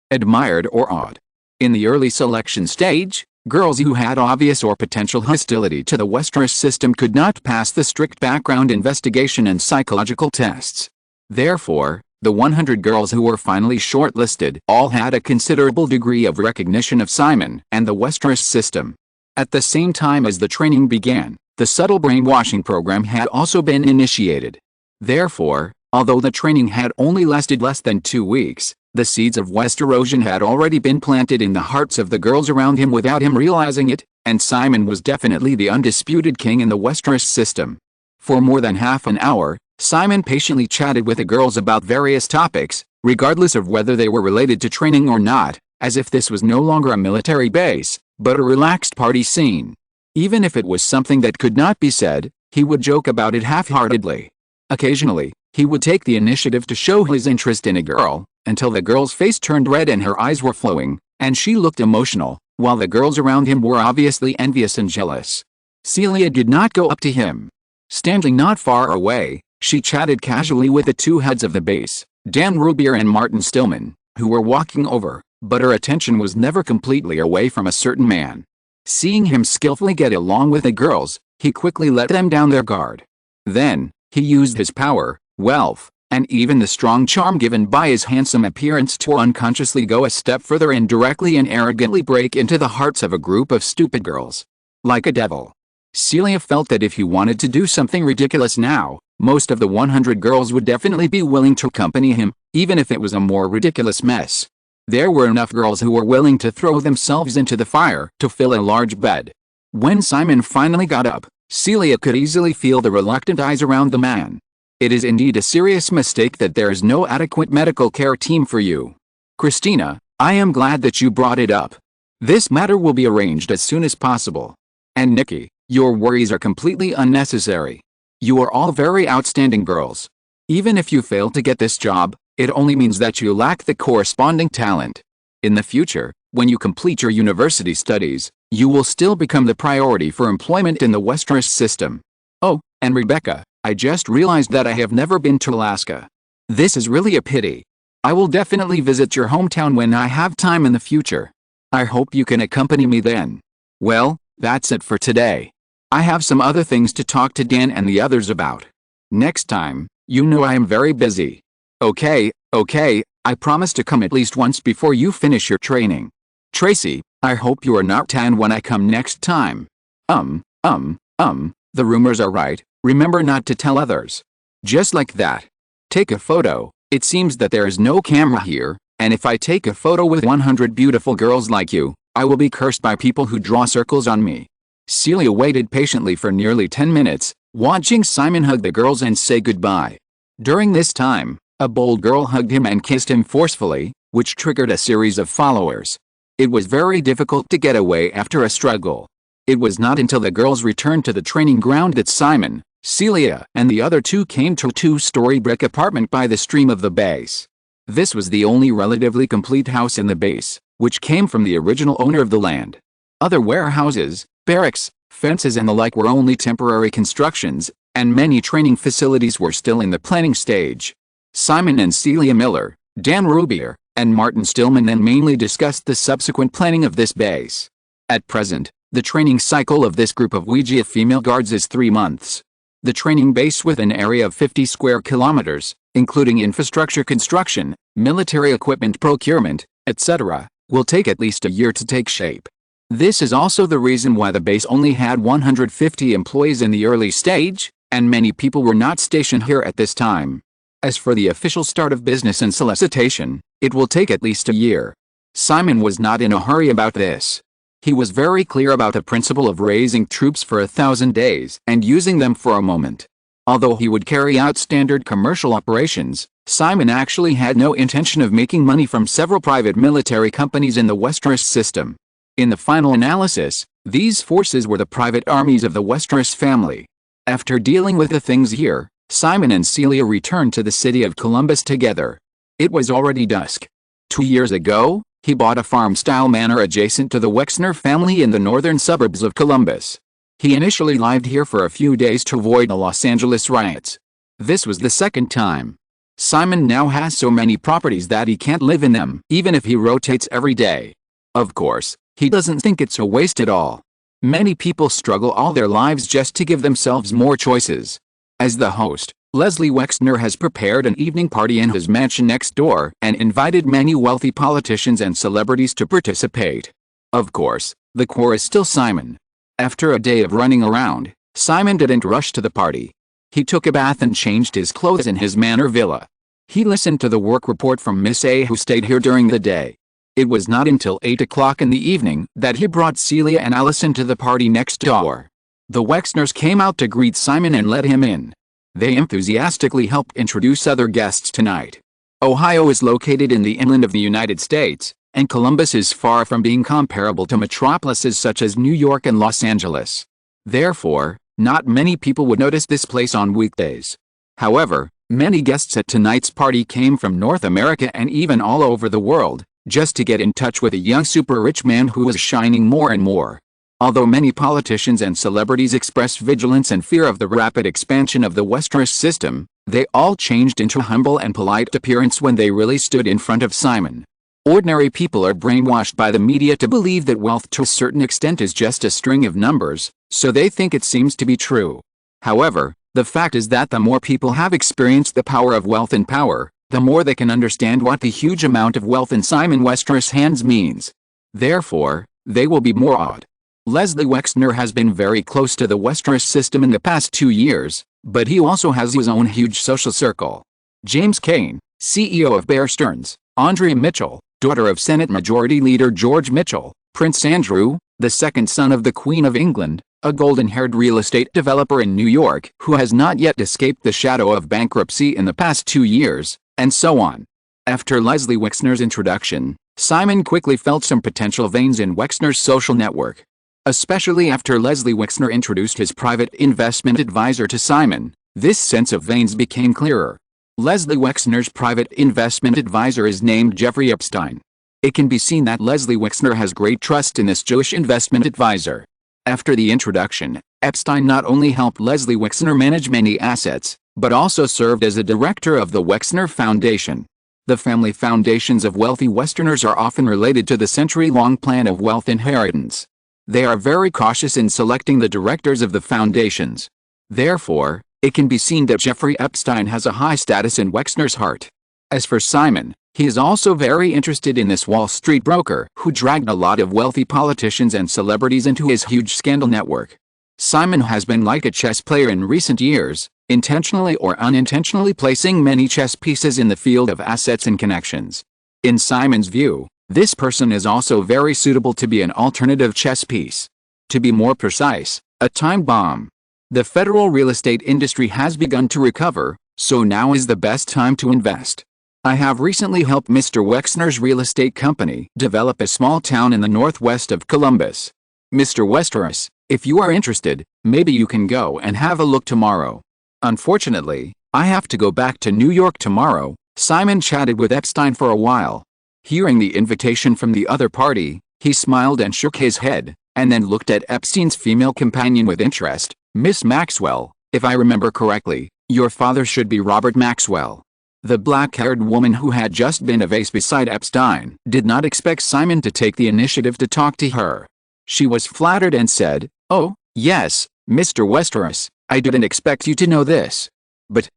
or awed. In the early selection stage, girls who had obvious or potential hostility to the Westeros system could not pass the strict background investigation and psychological tests. Therefore, the 100 girls who were finally shortlisted all had a considerable degree of recognition of Simon and the Westeros system. At the same time as the training began, the subtle brainwashing program had also been initiated. Therefore, although the training had only lasted less than 2 weeks, the seeds of Westerosian had already been planted in the hearts of the girls around him without him realizing it, and Simon was definitely the undisputed king in the Westeros system. For more than half an hour, Simon patiently chatted with the girls about various topics, regardless of whether they were related to training or not, as if this was no longer a military base, but a relaxed party scene. Even if it was something that could not be said, he would joke about it half-heartedly. Occasionally, he would take the initiative to show his interest in a girl, until the girl's face turned red and her eyes were flowing, and she looked emotional, while the girls around him were obviously envious and jealous. Celia did not go up to him. Standing not far away, she chatted casually with the two heads of the base, Dan Rubier and Martin Stillman, who were walking over, but her attention was never completely away from a certain man. Seeing him skillfully get along with the girls, he quickly let them down their guard. Then, he used his power, wealth, and even the strong charm given by his handsome appearance to unconsciously go a step further and directly and arrogantly break into the hearts of a group of stupid girls. Like a devil. Celia felt that if he wanted to do something ridiculous now, most of the 100 girls would definitely be willing to accompany him, even if it was a more ridiculous mess. There were enough girls who were willing to throw themselves into the fire to fill a large bed. When Simon finally got up, Celia could easily feel the reluctant eyes around the man. It is indeed a serious mistake that there is no adequate medical care team for you. Christina, I am glad that you brought it up. This matter will be arranged as soon as possible. And Nikki, your worries are completely unnecessary. You are all very outstanding girls. Even if you fail to get this job, it only means that you lack the corresponding talent. In the future, when you complete your university studies, you will still become the priority for employment in the Westeros system. Oh, and Rebecca, I just realized that I have never been to Alaska. This is really a pity. I will definitely visit your hometown when I have time in the future. I hope you can accompany me then. Well, that's it for today. I have some other things to talk to Dan and the others about. Next time, you know I am very busy. Okay, I promise to come at least once before you finish your training. Tracy, I hope you are not tan when I come next time. The rumors are right, remember not to tell others. Just like that. Take a photo. It seems that there is no camera here, and if I take a photo with 100 beautiful girls like you, I will be cursed by people who draw circles on me. Celia waited patiently for nearly 10 minutes, watching Simon hug the girls and say goodbye. During this time, a bold girl hugged him and kissed him forcefully, which triggered a series of followers. It was very difficult to get away after a struggle. It was not until the girls returned to the training ground that Simon, Celia, and the other two came to a two-story brick apartment by the stream of the base. This was the only relatively complete house in the base, which came from the original owner of the land. Other warehouses, barracks, fences and the like were only temporary constructions, and many training facilities were still in the planning stage. Simon and Celia Miller, Dan Rubier, and Martin Stillman then mainly discussed the subsequent planning of this base. At present, the training cycle of this group of Ouija female guards is 3 months. The training base with an area of 50 square kilometers, including infrastructure construction, military equipment procurement, etc., will take at least a year to take shape. This is also the reason why the base only had 150 employees in the early stage, and many people were not stationed here at this time. As for the official start of business and solicitation, it will take at least a year. Simon was not in a hurry about this. He was very clear about the principle of raising troops for 1,000 days and using them for a moment. Although he would carry out standard commercial operations, Simon actually had no intention of making money from several private military companies in the Westeros system. In the final analysis, these forces were the private armies of the Westeros family. After dealing with the things here, Simon and Celia returned to the city of Columbus together. It was already dusk. 2 years ago, he bought a farm-style manor adjacent to the Wexner family in the northern suburbs of Columbus. He initially lived here for a few days to avoid the Los Angeles riots. This was the second time. Simon now has so many properties that he can't live in them, even if he rotates every day. Of course, he doesn't think it's a waste at all. Many people struggle all their lives just to give themselves more choices. As the host, Leslie Wexner has prepared an evening party in his mansion next door and invited many wealthy politicians and celebrities to participate. Of course, the core is still Simon. After a day of running around, Simon didn't rush to the party. He took a bath and changed his clothes in his manor villa. He listened to the work report from Miss A, who stayed here during the day. It was not until 8 o'clock in the evening that he brought Celia and Allison to the party next door. The Wexners came out to greet Simon and let him in. They enthusiastically helped introduce other guests tonight. Ohio is located in the inland of the United States, and Columbus is far from being comparable to metropolises such as New York and Los Angeles. Therefore, not many people would notice this place on weekdays. However, many guests at tonight's party came from North America and even all over the world, just to get in touch with a young super-rich man who was shining more and more. Although many politicians and celebrities expressed vigilance and fear of the rapid expansion of the Westeros system, they all changed into humble and polite appearance when they really stood in front of Simon. Ordinary people are brainwashed by the media to believe that wealth to a certain extent is just a string of numbers, so they think it seems to be true. However, the fact is that the more people have experienced the power of wealth and power, the more they can understand what the huge amount of wealth in Simon Westeros' hands means. Therefore, they will be more awed. Leslie Wexner has been very close to the Westeros system in the past 2 years, but he also has his own huge social circle. James Kane, CEO of Bear Stearns, Andrea Mitchell, daughter of Senate Majority Leader George Mitchell, Prince Andrew, the second son of the Queen of England, a golden-haired real estate developer in New York who has not yet escaped the shadow of bankruptcy in the past 2 years, and so on. After Leslie Wexner's introduction, Simon quickly felt some potential veins in Wexner's social network. Especially after Leslie Wexner introduced his private investment advisor to Simon, this sense of veins became clearer. Leslie Wexner's private investment advisor is named Jeffrey Epstein. It can be seen that Leslie Wexner has great trust in this Jewish investment advisor. After the introduction, Epstein not only helped Leslie Wexner manage many assets, but also served as a director of the Wexner Foundation. The family foundations of wealthy Westerners are often related to the century-long plan of wealth inheritance. They are very cautious in selecting the directors of the foundations. Therefore, it can be seen that Jeffrey Epstein has a high status in Wexner's heart. As for Simon, he is also very interested in this Wall Street broker who dragged a lot of wealthy politicians and celebrities into his huge scandal network. Simon has been like a chess player in recent years, intentionally or unintentionally placing many chess pieces in the field of assets and connections. In Simon's view, this person is also very suitable to be an alternative chess piece. To be more precise, a time bomb. The federal real estate industry has begun to recover, so now is the best time to invest. I have recently helped Mr. Wexner's real estate company develop a small town in the northwest of Columbus. Mr. Westeros, if you are interested, maybe you can go and have a look tomorrow. Unfortunately, I have to go back to New York tomorrow. Simon chatted with Epstein for a while. Hearing the invitation from the other party, he smiled and shook his head, and then looked at Epstein's female companion with interest. Miss Maxwell, if I remember correctly, your father should be Robert Maxwell. The black-haired woman who had just been a vase beside Epstein did not expect Simon to take the initiative to talk to her. She was flattered and said, "Oh, yes, Mr. Westeros, I didn't expect you to know this. But,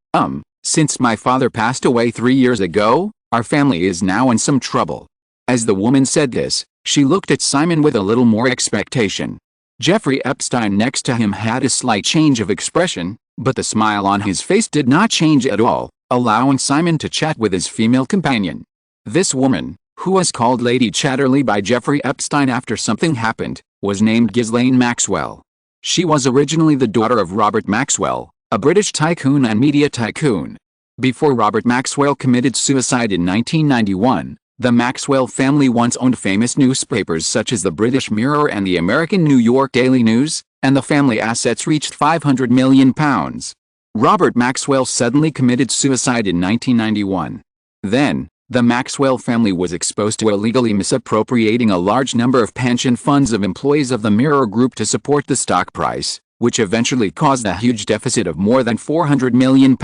since my father passed away 3 years ago, our family is now in some trouble." As the woman said this, she looked at Simon with a little more expectation. Jeffrey Epstein next to him had a slight change of expression, but the smile on his face did not change at all, allowing Simon to chat with his female companion. This woman, who was called Lady Chatterley by Jeffrey Epstein after something happened, was named Ghislaine Maxwell. She was originally the daughter of Robert Maxwell, a British tycoon and media tycoon. Before Robert Maxwell committed suicide in 1991, the Maxwell family once owned famous newspapers such as the British Mirror and the American New York Daily News, and the family assets reached £500 million. Robert Maxwell suddenly committed suicide in 1991. Then, the Maxwell family was exposed to illegally misappropriating a large number of pension funds of employees of the Mirror Group to support the stock price, which eventually caused a huge deficit of more than £400 million.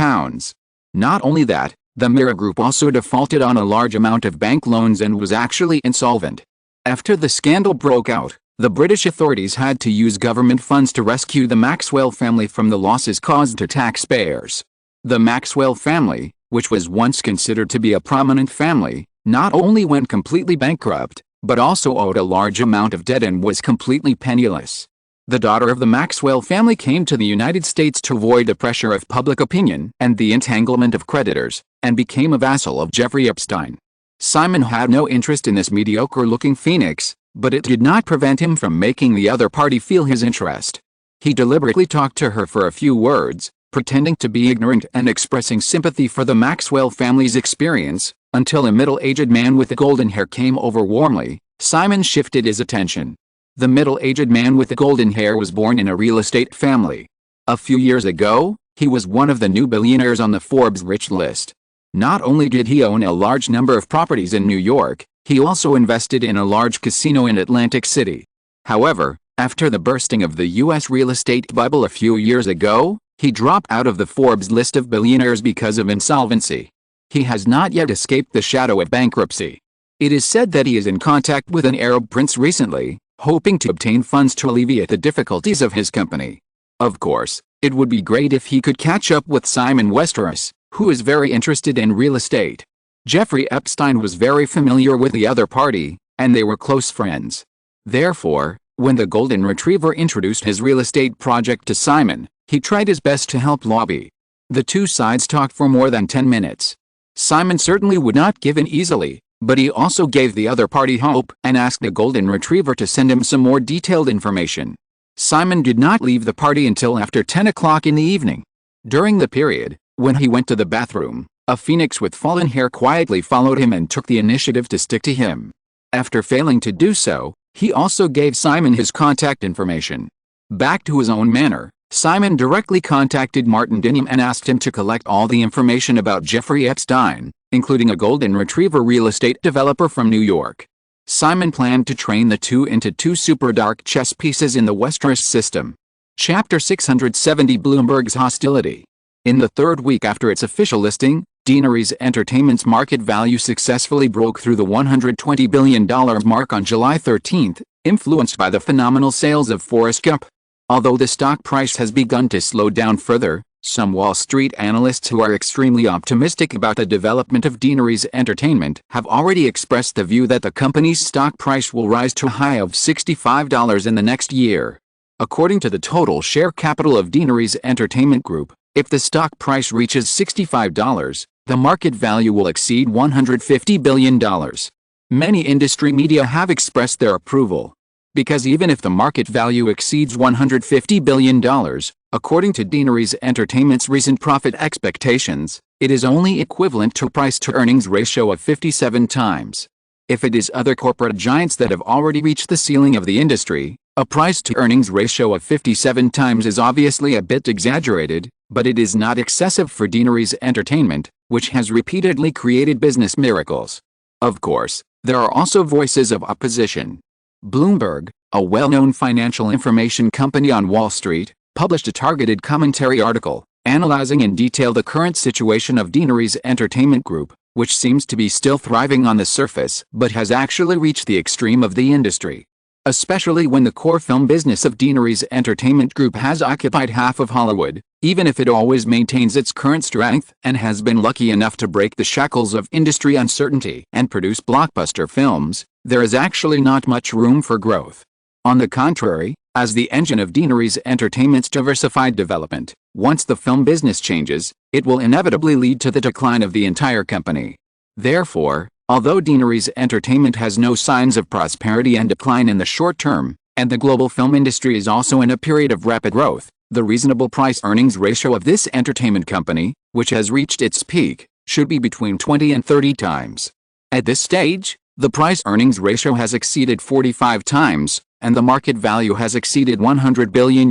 Not only that, the Mirror Group also defaulted on a large amount of bank loans and was actually insolvent. After the scandal broke out, the British authorities had to use government funds to rescue the Maxwell family from the losses caused to taxpayers. The Maxwell family, which was once considered to be a prominent family, not only went completely bankrupt, but also owed a large amount of debt and was completely penniless. The daughter of the Maxwell family came to the United States to avoid the pressure of public opinion and the entanglement of creditors, and became a vassal of Jeffrey Epstein. Simon had no interest in this mediocre-looking phoenix, but it did not prevent him from making the other party feel his interest. He deliberately talked to her for a few words, pretending to be ignorant and expressing sympathy for the Maxwell family's experience, Until a middle-aged man with golden hair came over warmly, Simon shifted his attention. The middle-aged man with the golden hair was born in a real estate family. A few years ago, he was one of the new billionaires on the Forbes rich list. Not only did he own a large number of properties in New York, he also invested in a large casino in Atlantic City. However, after the bursting of the U.S. real estate bubble a few years ago, he dropped out of the Forbes list of billionaires because of insolvency. He has not yet escaped the shadow of bankruptcy. It is said that he is in contact with an Arab prince recently, hoping to obtain funds to alleviate the difficulties of his company. Of course, it would be great if he could catch up with Simon Westeros, who is very interested in real estate. Jeffrey Epstein was very familiar with the other party, and they were close friends. Therefore, when the Golden Retriever introduced his real estate project to Simon, he tried his best to help lobby. The two sides talked for more than 10 minutes. Simon certainly would not give in easily, but he also gave the other party hope and asked the Golden Retriever to send him some more detailed information. Simon did not leave the party until after 10 o'clock in the evening. During the period, when he went to the bathroom, a phoenix with fallen hair quietly followed him and took the initiative to stick to him. After failing to do so, he also gave Simon his contact information. Back to his own manor, Simon directly contacted Martin Dinham and asked him to collect all the information about Jeffrey Epstein, including a Golden Retriever real estate developer from New York. Simon planned to train the two into two super dark chess pieces in the Westeros system. Chapter 670 Bloomberg's Hostility. In the third week after its official listing, Deaneries Entertainment's market value successfully broke through the $120 billion mark on July 13, influenced by the phenomenal sales of Forrest Gump. Although the stock price has begun to slow down further, some Wall Street analysts who are extremely optimistic about the development of Deaneries Entertainment have already expressed the view that the company's stock price will rise to a high of $65 in the next year. According to the total share capital of Deaneries Entertainment Group, if the stock price reaches $65, the market value will exceed $150 billion. Many industry media have expressed their approval. Because even if the market value exceeds $150 billion, according to Deaneries Entertainment's recent profit expectations, it is only equivalent to a price-to-earnings ratio of 57 times. If it is other corporate giants that have already reached the ceiling of the industry, a price-to-earnings ratio of 57 times is obviously a bit exaggerated, but it is not excessive for Deaneries Entertainment, which has repeatedly created business miracles. Of course, there are also voices of opposition. Bloomberg, a well-known financial information company on Wall Street, published a targeted commentary article, analyzing in detail the current situation of Deaneries Entertainment Group, which seems to be still thriving on the surface but has actually reached the extreme of the industry. Especially when the core film business of Deaneries Entertainment Group has occupied half of Hollywood, even if it always maintains its current strength and has been lucky enough to break the shackles of industry uncertainty and produce blockbuster films, there is actually not much room for growth. On the contrary, as the engine of Deaneries Entertainment's diversified development, once the film business changes, it will inevitably lead to the decline of the entire company. Therefore, although Deaneries Entertainment has no signs of prosperity and decline in the short term, and the global film industry is also in a period of rapid growth, the reasonable price-earnings ratio of this entertainment company, which has reached its peak, should be between 20 and 30 times. At this stage, the price-earnings ratio has exceeded 45 times, and the market value has exceeded $100 billion,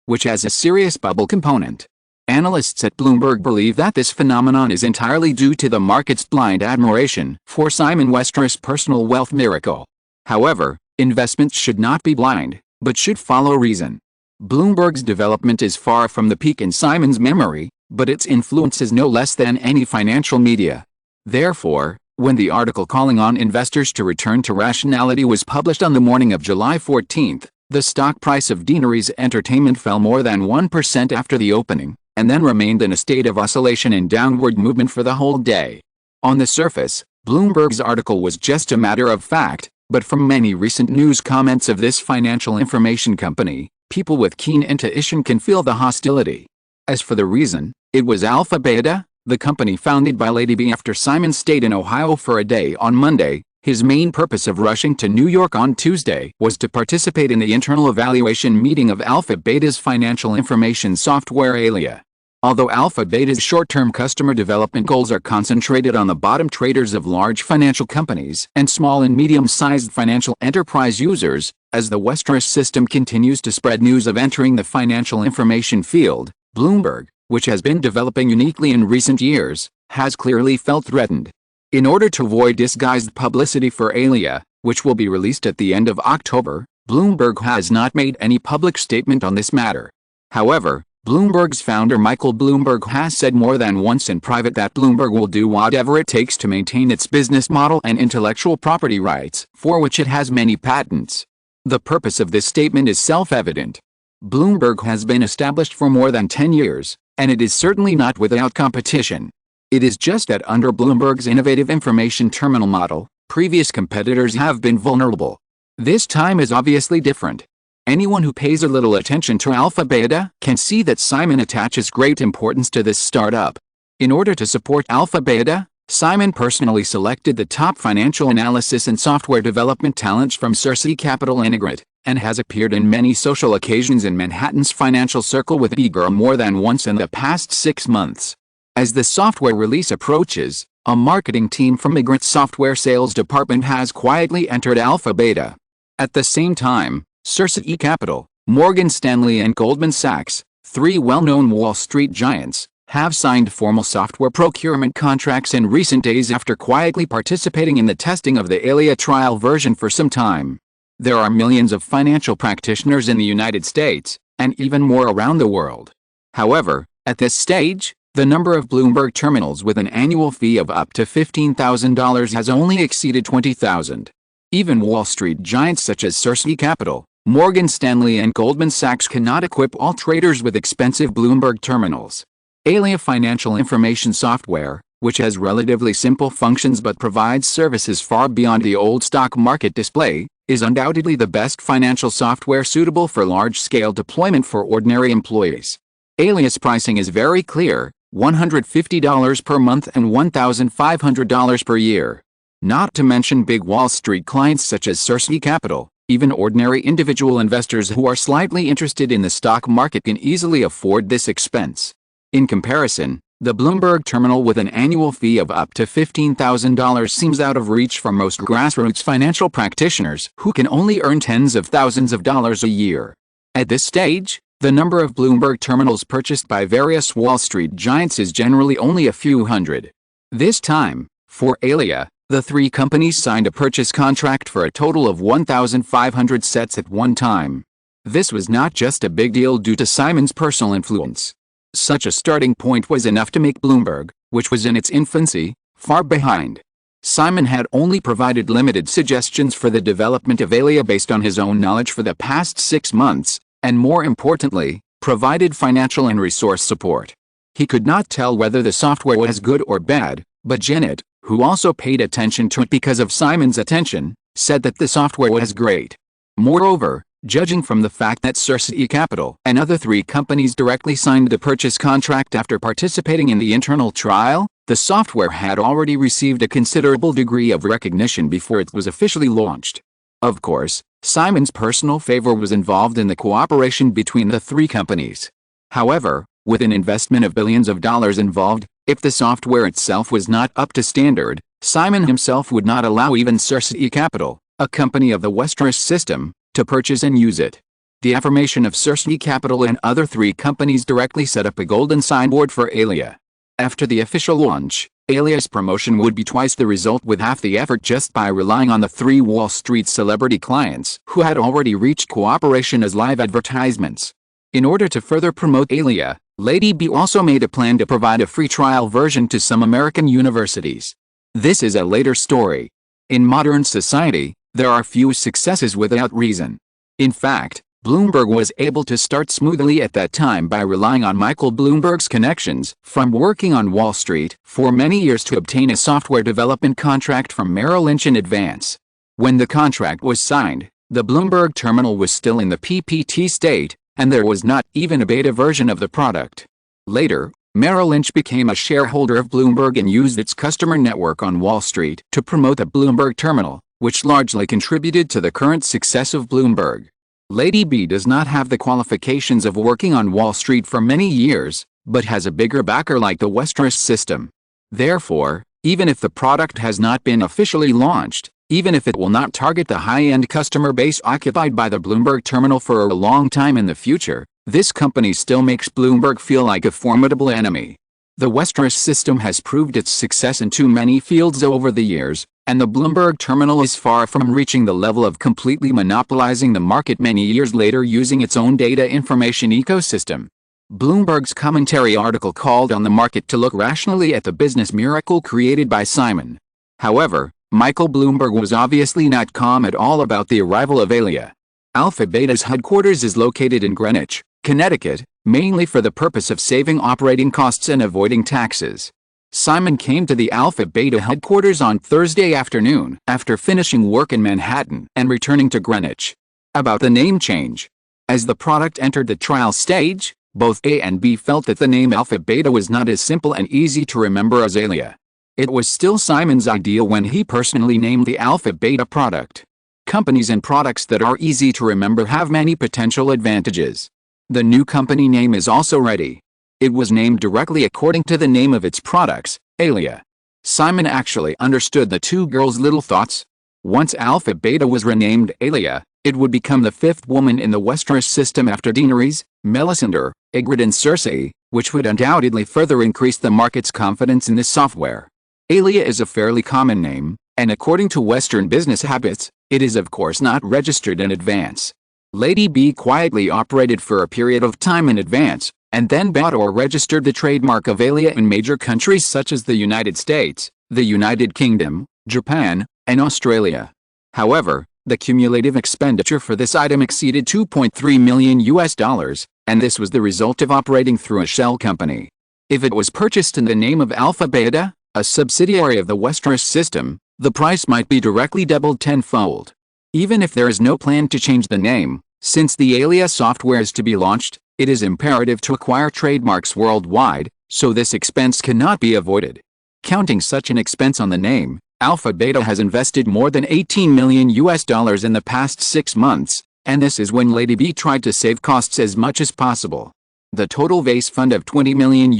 which has a serious bubble component. Analysts at Bloomberg believe that this phenomenon is entirely due to the market's blind admiration for Simon Westeros' personal wealth miracle. However, investments should not be blind, but should follow reason. Bloomberg's development is far from the peak in Simon's memory, but its influence is no less than any financial media. Therefore, when the article calling on investors to return to rationality was published on the morning of July 14, the stock price of Deaneries Entertainment fell more than 1% after the opening, and then remained in a state of oscillation and downward movement for the whole day. On the surface, Bloomberg's article was just a matter of fact, but from many recent news comments of this financial information company, people with keen intuition can feel the hostility. As for the reason, it was Alpha Beta, the company founded by Lady B after Simon stayed in Ohio for a day on Monday. His main purpose of rushing to New York on Tuesday was to participate in the internal evaluation meeting of Alpha Beta's financial information software Alia. Although Alpha Beta's short-term customer development goals are concentrated on the bottom traders of large financial companies and small and medium-sized financial enterprise users, as the Westeros system continues to spread news of entering the financial information field, Bloomberg, which has been developing uniquely in recent years, has clearly felt threatened. In order to avoid disguised publicity for Alia, which will be released at the end of October, Bloomberg has not made any public statement on this matter. However, Bloomberg's founder Michael Bloomberg has said more than once in private that Bloomberg will do whatever it takes to maintain its business model and intellectual property rights, for which it has many patents. The purpose of this statement is self-evident. Bloomberg has been established for more than 10 years, and it is certainly not without competition. It is just that under Bloomberg's innovative information terminal model, previous competitors have been vulnerable. This time is obviously different. Anyone who pays a little attention to Alpha Beta can see that Simon attaches great importance to this startup. In order to support Alpha Beta, Simon personally selected the top financial analysis and software development talents from Circe Capital and has appeared in many social occasions in Manhattan's financial circle with Bigelow more than once in the past 6 months. As the software release approaches, a marketing team from Ygritte's software sales department has quietly entered Alpha Beta. At the same time, Circe Capital, Morgan Stanley and Goldman Sachs, 3 well-known Wall Street giants, have signed formal software procurement contracts in recent days after quietly participating in the testing of the Alia trial version for some time. There are millions of financial practitioners in the United States, and even more around the world. However, at this stage, the number of Bloomberg terminals with an annual fee of up to $15,000 has only exceeded 20,000. Even Wall Street giants such as Circe Capital, Morgan Stanley and Goldman Sachs cannot equip all traders with expensive Bloomberg terminals. Alia Financial Information Software, which has relatively simple functions but provides services far beyond the old stock market display, is undoubtedly the best financial software suitable for large-scale deployment for ordinary employees. Alia's pricing is very clear, $150 per month and $1,500 per year. Not to mention big Wall Street clients such as Circe Capital. Even ordinary individual investors who are slightly interested in the stock market can easily afford this expense. In comparison, the Bloomberg terminal with an annual fee of up to $15,000 seems out of reach for most grassroots financial practitioners who can only earn tens of thousands of dollars a year. At this stage, the number of Bloomberg terminals purchased by various Wall Street giants is generally only a few hundred. This time, for Alia, the 3 companies signed a purchase contract for a total of 1,500 sets at one time. This was not just a big deal due to Simon's personal influence. Such a starting point was enough to make Bloomberg, which was in its infancy, far behind. Simon had only provided limited suggestions for the development of Alia based on his own knowledge for the past 6 months, and more importantly, provided financial and resource support. He could not tell whether the software was good or bad, but Janet, who also paid attention to it because of Simon's attention, said that the software was great. Moreover, judging from the fact that Circe Capital and other 3 companies directly signed the purchase contract after participating in the internal trial, the software had already received a considerable degree of recognition before it was officially launched. Of course, Simon's personal favor was involved in the cooperation between the 3 companies. However, with an investment of billions of dollars involved, if the software itself was not up to standard, Simon himself would not allow even Circe Capital, a company of the Westeros system, to purchase and use it. The affirmation of Circe Capital and other 3 companies directly set up a golden signboard for Alia. After the official launch, Alia's promotion would be twice the result with half the effort just by relying on the 3 Wall Street celebrity clients who had already reached cooperation as live advertisements. In order to further promote Alia, Lady B also made a plan to provide a free trial version to some American universities. This is a later story. In modern society, there are few successes without reason. In fact, Bloomberg was able to start smoothly at that time by relying on Michael Bloomberg's connections from working on Wall Street for many years to obtain a software development contract from Merrill Lynch in advance. When the contract was signed, the Bloomberg terminal was still in the PPT state, and there was not even a beta version of the product. Later, Merrill Lynch became a shareholder of Bloomberg and used its customer network on Wall Street to promote the Bloomberg terminal, which largely contributed to the current success of Bloomberg. Lady B does not have the qualifications of working on Wall Street for many years, but has a bigger backer like the Westeros system. Therefore, even if the product has not been officially launched, even if it will not target the high-end customer base occupied by the Bloomberg terminal for a long time in the future, this company still makes Bloomberg feel like a formidable enemy. The Westeros system has proved its success in too many fields over the years, and the Bloomberg terminal is far from reaching the level of completely monopolizing the market many years later using its own data information ecosystem. Bloomberg's commentary article called on the market to look rationally at the business miracle created by Simon. However, Michael Bloomberg was obviously not calm at all about the arrival of Alia. Alpha Beta's headquarters is located in Greenwich, Connecticut, mainly for the purpose of saving operating costs and avoiding taxes. Simon came to the Alpha Beta headquarters on Thursday afternoon after finishing work in Manhattan and returning to Greenwich. About the name change. As the product entered the trial stage, both A and B felt that the name Alpha Beta was not as simple and easy to remember as Alia. It was still Simon's idea when he personally named the Alpha Beta product. Companies and products that are easy to remember have many potential advantages. The new company name is also ready. It was named directly according to the name of its products, Alia. Simon actually understood the two girls' little thoughts. Once Alpha Beta was renamed Alia, it would become the fifth woman in the Westeros system after Daenerys, Melisandre, Ygritte and Cersei, which would undoubtedly further increase the market's confidence in this software. Alia is a fairly common name, and according to Western business habits, it is of course not registered in advance. Lady B quietly operated for a period of time in advance, and then bought or registered the trademark of Alia in major countries such as the United States, the United Kingdom, Japan, and Australia. However, the cumulative expenditure for this item exceeded $2.3 million, and this was the result of operating through a shell company. If it was purchased in the name of Alpha Beta, a subsidiary of the Westeros system, the price might be directly doubled tenfold. Even if there is no plan to change the name, since the Alia software is to be launched, it is imperative to acquire trademarks worldwide, so this expense cannot be avoided. Counting such an expense on the name, Alpha Beta has invested more than $18 million in the past 6 months, and this is when Lady B tried to save costs as much as possible. The total base fund of $20 million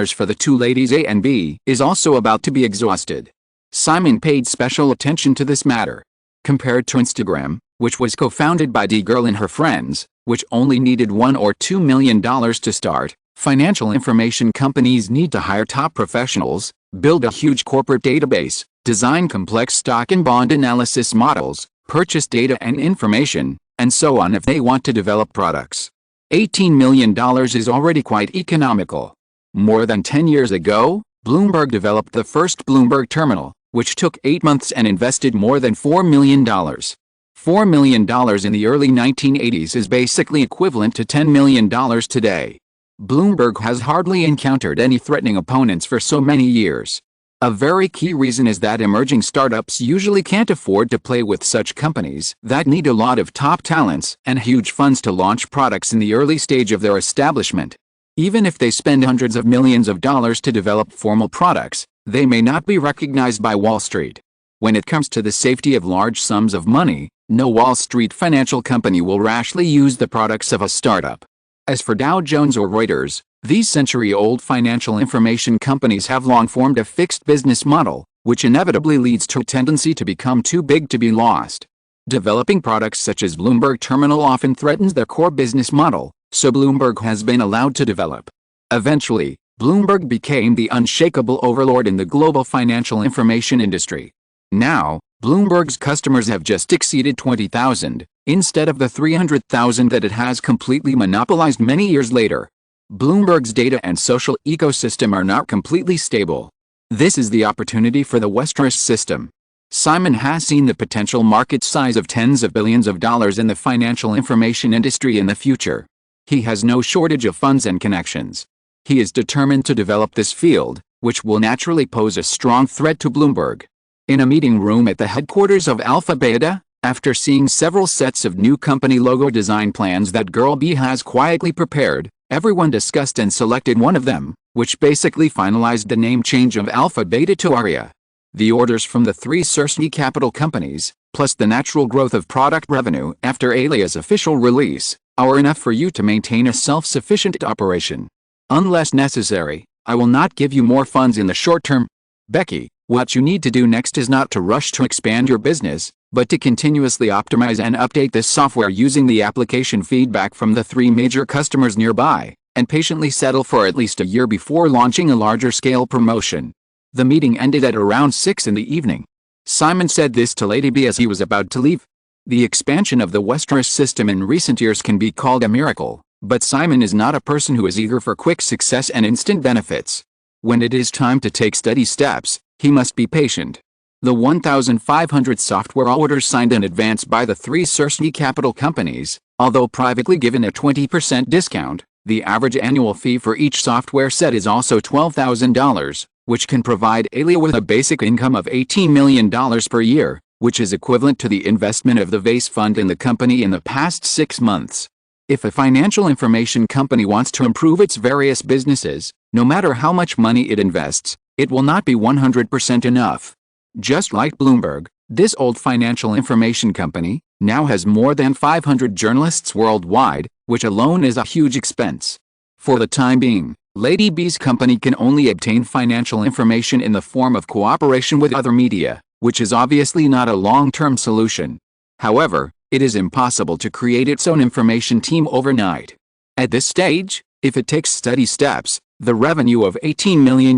for the two ladies A and B is also about to be exhausted. Simon paid special attention to this matter. Compared to Instagram, which was co-founded by D-Girl and her friends, which only needed $1 or $2 million to start, financial information companies need to hire top professionals, build a huge corporate database, design complex stock and bond analysis models, purchase data and information, and so on if they want to develop products. $18 million is already quite economical. More than 10 years ago, Bloomberg developed the first Bloomberg terminal, which took 8 months and invested more than $4 million. $4 million in the early 1980s is basically equivalent to $10 million today. Bloomberg has hardly encountered any threatening opponents for so many years. A very key reason is that emerging startups usually can't afford to play with such companies that need a lot of top talents and huge funds to launch products in the early stage of their establishment. Even if they spend hundreds of millions of dollars to develop formal products, they may not be recognized by Wall Street. When it comes to the safety of large sums of money, no Wall Street financial company will rashly use the products of a startup. As for Dow Jones or Reuters, these century-old financial information companies have long formed a fixed business model, which inevitably leads to a tendency to become too big to be lost. Developing products such as Bloomberg Terminal often threatens their core business model, so Bloomberg has been allowed to develop. Eventually, Bloomberg became the unshakable overlord in the global financial information industry. Now, Bloomberg's customers have just exceeded 20,000, instead of the 300,000 that it has completely monopolized many years later. Bloomberg's data and social ecosystem are not completely stable. This is the opportunity for the Westeros system. Simon has seen the potential market size of tens of billions of dollars in the financial information industry in the future. He has no shortage of funds and connections. He is determined to develop this field, which will naturally pose a strong threat to Bloomberg. In a meeting room at the headquarters of Alpha Beta, after seeing several sets of new company logo design plans that Girl B has quietly prepared, everyone discussed and selected one of them, which basically finalized the name change of Alpha Beta to Aria. The orders from the 3 Cersei capital companies, plus the natural growth of product revenue after Alia's official release, are enough for you to maintain a self-sufficient operation. Unless necessary, I will not give you more funds in the short term. Becky, what you need to do next is not to rush to expand your business, but to continuously optimize and update this software using the application feedback from the 3 major customers nearby, and patiently settle for at least a year before launching a larger scale promotion. The meeting ended at around 6 in the evening. Simon said this to Lady B as he was about to leave. The expansion of the Westeros system in recent years can be called a miracle, but Simon is not a person who is eager for quick success and instant benefits. When it is time to take steady steps, he must be patient. The 1,500 software orders signed in advance by the 3 Cersei Capital companies, although privately given a 20% discount, the average annual fee for each software set is also $12,000, which can provide Aelia with a basic income of $18 million per year, which is equivalent to the investment of the Vase Fund in the company in the past 6 months. If a financial information company wants to improve its various businesses, no matter how much money it invests, it will not be 100% enough. Just like Bloomberg, this old financial information company now has more than 500 journalists worldwide, which alone is a huge expense. For the time being, Lady B's company can only obtain financial information in the form of cooperation with other media, which is obviously not a long-term solution. However, it is impossible to create its own information team overnight. At this stage, if it takes steady steps, the revenue of $18 million,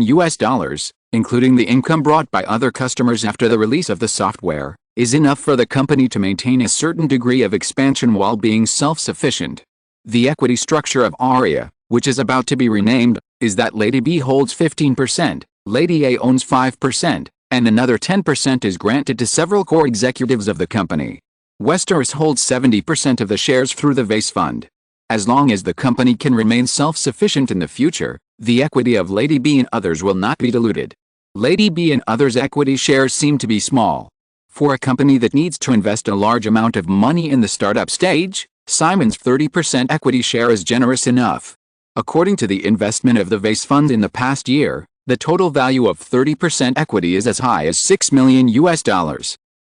including the income brought by other customers after the release of the software, is enough for the company to maintain a certain degree of expansion while being self-sufficient. The equity structure of Arya, which is about to be renamed, is that Lady B holds 15%, Lady A owns 5%, and another 10% is granted to several core executives of the company. Westeros holds 70% of the shares through the Vase Fund. As long as the company can remain self-sufficient in the future, the equity of Lady B and others will not be diluted. Lady B and others' equity shares seem to be small. For a company that needs to invest a large amount of money in the startup stage, Simon's 30% equity share is generous enough. According to the investment of the Vase Fund in the past year, the total value of 30% equity is as high as $6 million.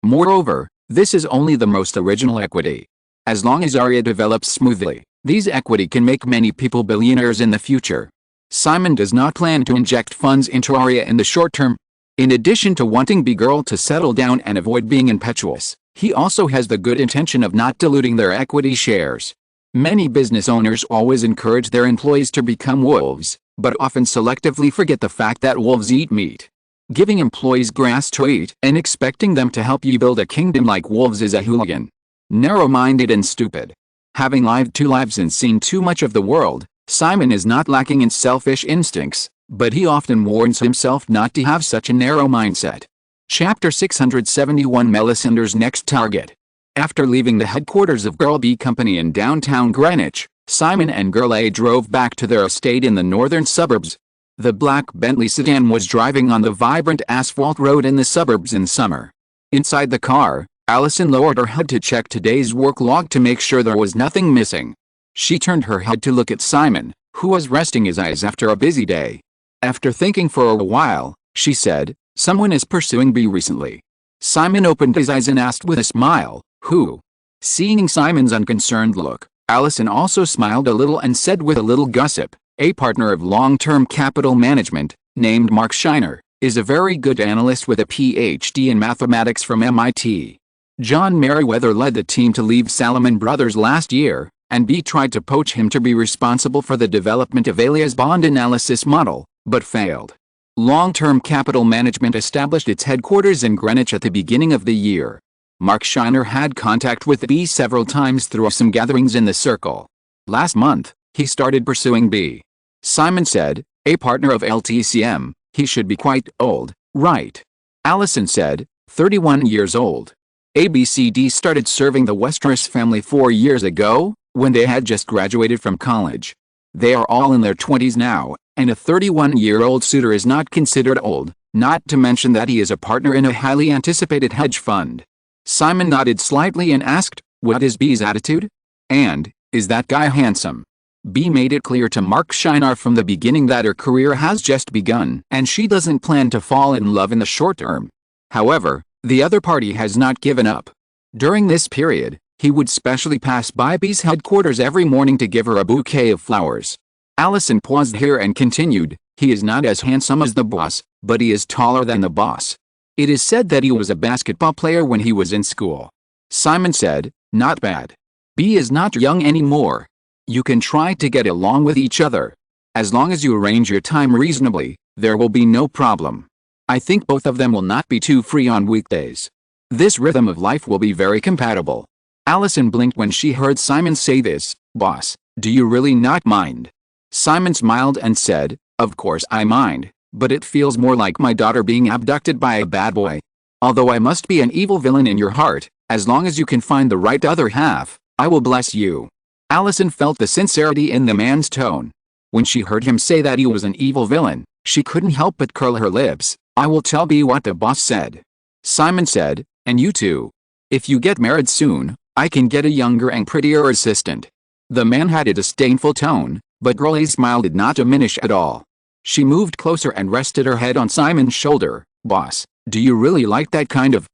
Moreover, this is only the most original equity. As long as Arya develops smoothly, these equity can make many people billionaires in the future. Simon does not plan to inject funds into Arya in the short term. In addition to wanting B-Girl to settle down and avoid being impetuous, he also has the good intention of not diluting their equity shares. Many business owners always encourage their employees to become wolves, but often selectively forget the fact that wolves eat meat. Giving employees grass to eat and expecting them to help you build a kingdom like wolves is a hooligan. Narrow-minded and stupid. Having lived 2 lives and seen too much of the world, Simon is not lacking in selfish instincts, but he often warns himself not to have such a narrow mindset. Chapter 671 Melisandre's next target. After leaving the headquarters of Girl B Company in downtown Greenwich, Simon and Girl A drove back to their estate in the northern suburbs. The black Bentley sedan was driving on the vibrant asphalt road in the suburbs in summer. Inside the car, Allison lowered her head to check today's work log to make sure there was nothing missing. She turned her head to look at Simon, who was resting his eyes after a busy day. After thinking for a while, she said, "Someone is pursuing B recently." Simon opened his eyes and asked with a smile, "Who?" Seeing Simon's unconcerned look, Allison also smiled a little and said with a little gossip, "A partner of long-term capital management, named Mark Shiner, is a very good analyst with a PhD in mathematics from MIT. John Merriweather led the team to leave Salomon Brothers last year, and B tried to poach him to be responsible for the development of Aelia's bond analysis model, but failed. Long-term capital management established its headquarters in Greenwich at the beginning of the year. Mark Shiner had contact with B several times through some gatherings in the circle. Last month, he started pursuing B. Simon said, "A partner of LTCM, he should be quite old, right?" Allison said, 31 years old. ABCD started serving the Westeros family 4 years ago, when they had just graduated from college. They are all in their 20s now, and a 31-year-old suitor is not considered old, not to mention that he is a partner in a highly anticipated hedge fund. Simon nodded slightly and asked, "What is B's attitude? And, is that guy handsome?" B made it clear to Mark Shiner from the beginning that her career has just begun and she doesn't plan to fall in love in the short term. However, the other party has not given up. During this period, he would specially pass by B's headquarters every morning to give her a bouquet of flowers. Allison paused here and continued, he is not as handsome as the boss, but he is taller than the boss. It is said that he was a basketball player when he was in school. Simon said, not bad. B is not young anymore. You can try to get along with each other. As long as you arrange your time reasonably, there will be no problem. I think both of them will not be too free on weekdays. This rhythm of life will be very compatible. Allison blinked when she heard Simon say this. Boss, do you really not mind? Simon smiled and said, of course I mind, but it feels more like my daughter being abducted by a bad boy. Although I must be an evil villain in your heart, as long as you can find the right other half, I will bless you. Allison felt the sincerity in the man's tone. When she heard him say that he was an evil villain, she couldn't help but curl her lips. I will tell B what the boss said. Simon said, and you too. If you get married soon, I can get a younger and prettier assistant. The man had a disdainful tone, but Girlie's smile did not diminish at all. She moved closer and rested her head on Simon's shoulder. Boss, do you really like that kind of,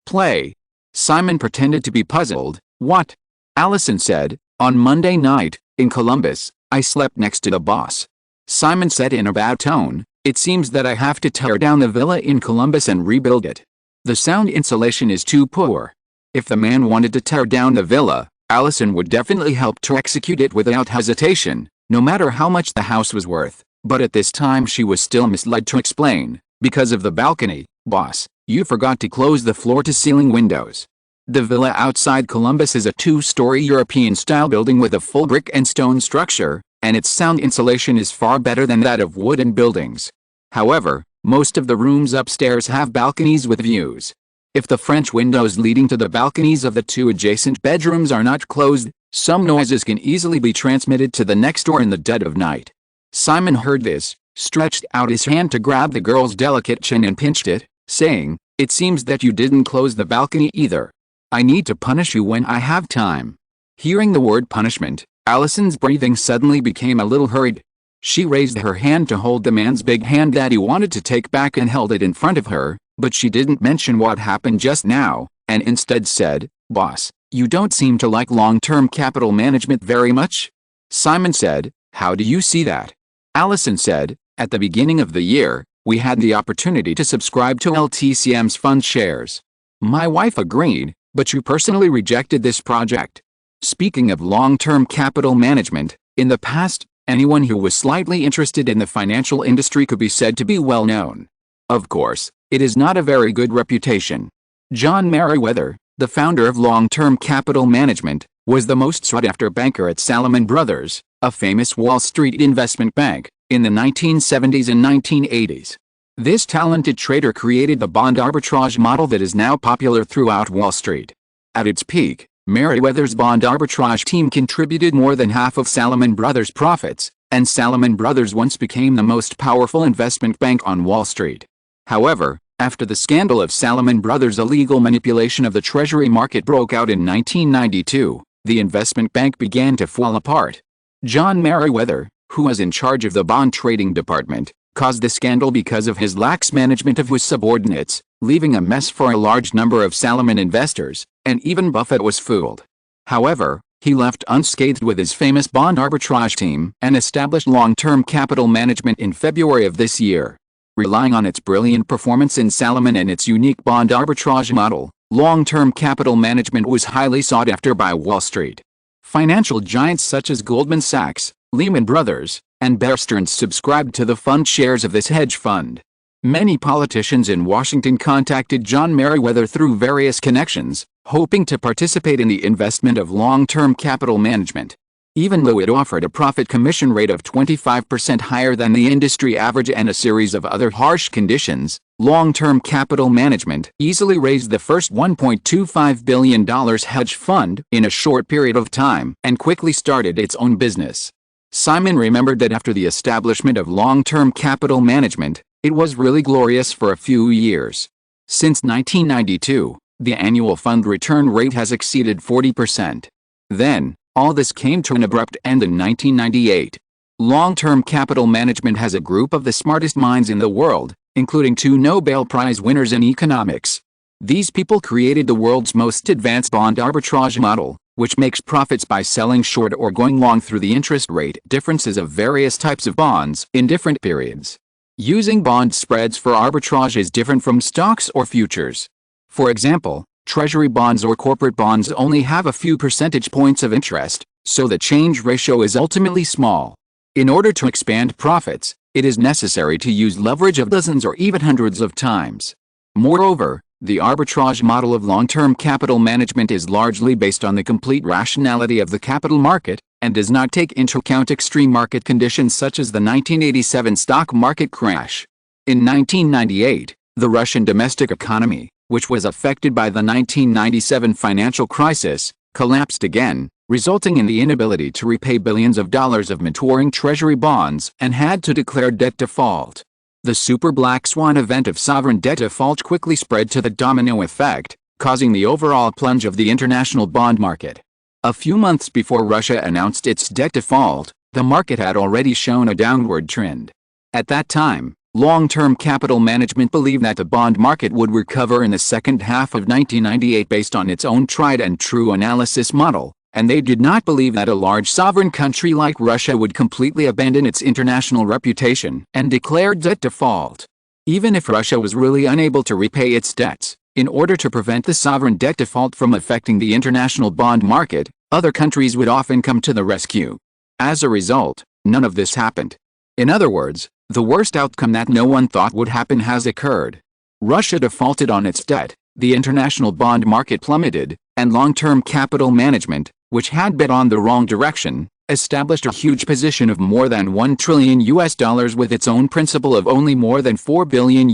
play? Simon pretended to be puzzled. What? Allison said, on Monday night, in Columbus, I slept next to the boss. Simon said in a bad tone, it seems that I have to tear down the villa in Columbus and rebuild it. The sound insulation is too poor. If the man wanted to tear down the villa, Allison would definitely help to execute it without hesitation, no matter how much the house was worth. But at this time she was still misled to explain, because of the balcony. Boss, you forgot to close the floor-to-ceiling windows. The villa outside Columbus is a 2-story European-style building with a full brick and stone structure, and its sound insulation is far better than that of wooden buildings. However, most of the rooms upstairs have balconies with views. If the French windows leading to the balconies of the 2 adjacent bedrooms are not closed, some noises can easily be transmitted to the next door in the dead of night. Simon heard this, stretched out his hand to grab the girl's delicate chin and pinched it, saying, it seems that you didn't close the balcony either. I need to punish you when I have time. Hearing the word punishment, Allison's breathing suddenly became a little hurried. She raised her hand to hold the man's big hand that he wanted to take back and held it in front of her, but she didn't mention what happened just now, and instead said, Boss, you don't seem to like long-term capital management very much? Simon said, how do you see that? Allison said, at the beginning of the year, we had the opportunity to subscribe to LTCM's fund shares. My wife agreed, but you personally rejected this project. Speaking of long-term capital management, in the past, anyone who was slightly interested in the financial industry could be said to be well known. Of course, it is not a very good reputation. John Merriweather, the founder of Long-Term Capital Management, was the most sought-after banker at Salomon Brothers, a famous Wall Street investment bank, in the 1970s and 1980s. This talented trader created the bond arbitrage model that is now popular throughout Wall Street. At its peak, Merriweather's bond arbitrage team contributed more than half of Salomon Brothers' profits, and Salomon Brothers once became the most powerful investment bank on Wall Street. However, after the scandal of Salomon Brothers' illegal manipulation of the Treasury market broke out in 1992, the investment bank began to fall apart. John Merriweather, who was in charge of the bond trading department, caused the scandal because of his lax management of his subordinates, leaving a mess for a large number of Salomon investors, and even Buffett was fooled. However, he left unscathed with his famous bond arbitrage team and established Long-Term Capital Management in February of this year. Relying on its brilliant performance in Salomon and its unique bond arbitrage model, Long-Term Capital Management was highly sought after by Wall Street. Financial giants such as Goldman Sachs, Lehman Brothers, and Bear Stearns subscribed to the fund shares of this hedge fund. Many politicians in Washington contacted John Merriweather through various connections, hoping to participate in the investment of Long-Term Capital Management. Even though it offered a profit commission rate of 25% higher than the industry average and a series of other harsh conditions, Long-Term Capital Management easily raised the first $1.25 billion hedge fund in a short period of time and quickly started its own business. Simon remembered that after the establishment of Long-Term Capital Management, it was really glorious for a few years. Since 1992, the annual fund return rate has exceeded 40%. Then, all this came to an abrupt end in 1998. Long-Term Capital Management has a group of the smartest minds in the world, including 2 Nobel Prize winners in economics. These people created the world's most advanced bond arbitrage model, which makes profits by selling short or going long through the interest rate differences of various types of bonds in different periods. Using bond spreads for arbitrage is different from stocks or futures. For example, treasury bonds or corporate bonds only have a few percentage points of interest, so the change ratio is ultimately small. In order to expand profits, it is necessary to use leverage of dozens or even hundreds of times. Moreover, the arbitrage model of long-term capital management is largely based on the complete rationality of the capital market, and does not take into account extreme market conditions such as the 1987 stock market crash. In 1998, the Russian domestic economy, which was affected by the 1997 financial crisis, collapsed again, resulting in the inability to repay billions of dollars of maturing treasury bonds and had to declare debt default. The super black swan event of sovereign debt default quickly spread to the domino effect, causing the overall plunge of the international bond market. A few months before Russia announced its debt default, the market had already shown a downward trend. At that time, long-term capital management believed that the bond market would recover in the second half of 1998 based on its own tried-and-true analysis model, and they did not believe that a large sovereign country like Russia would completely abandon its international reputation and declare debt default. Even if Russia was really unable to repay its debts, in order to prevent the sovereign debt default from affecting the international bond market, other countries would often come to the rescue. As a result, none of this happened. In other words, the worst outcome that no one thought would happen has occurred. Russia defaulted on its debt, the international bond market plummeted, and long-term capital management, which had bet on the wrong direction, established a huge position of more than $1 trillion with its own principal of only more than $4 billion,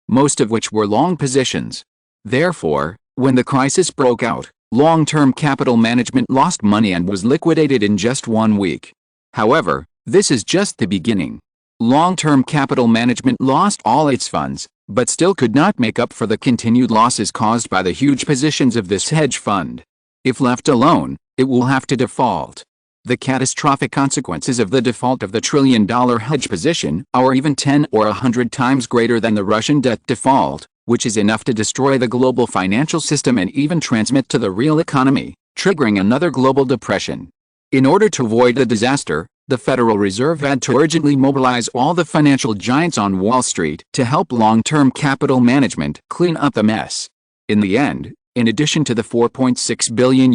most of which were long positions. Therefore, when the crisis broke out, long-term capital management lost money and was liquidated in just 1 week. However, this is just the beginning. Long-term capital management lost all its funds, but still could not make up for the continued losses caused by the huge positions of this hedge fund. If left alone, it will have to default. The catastrophic consequences of the default of the trillion-dollar hedge position are even 10 or 100 times greater than the Russian debt default, which is enough to destroy the global financial system and even transmit to the real economy, triggering another global depression. In order to avoid the disaster, the Federal Reserve had to urgently mobilize all the financial giants on Wall Street to help long-term capital management clean up the mess. In the end, in addition to the $4.6 billion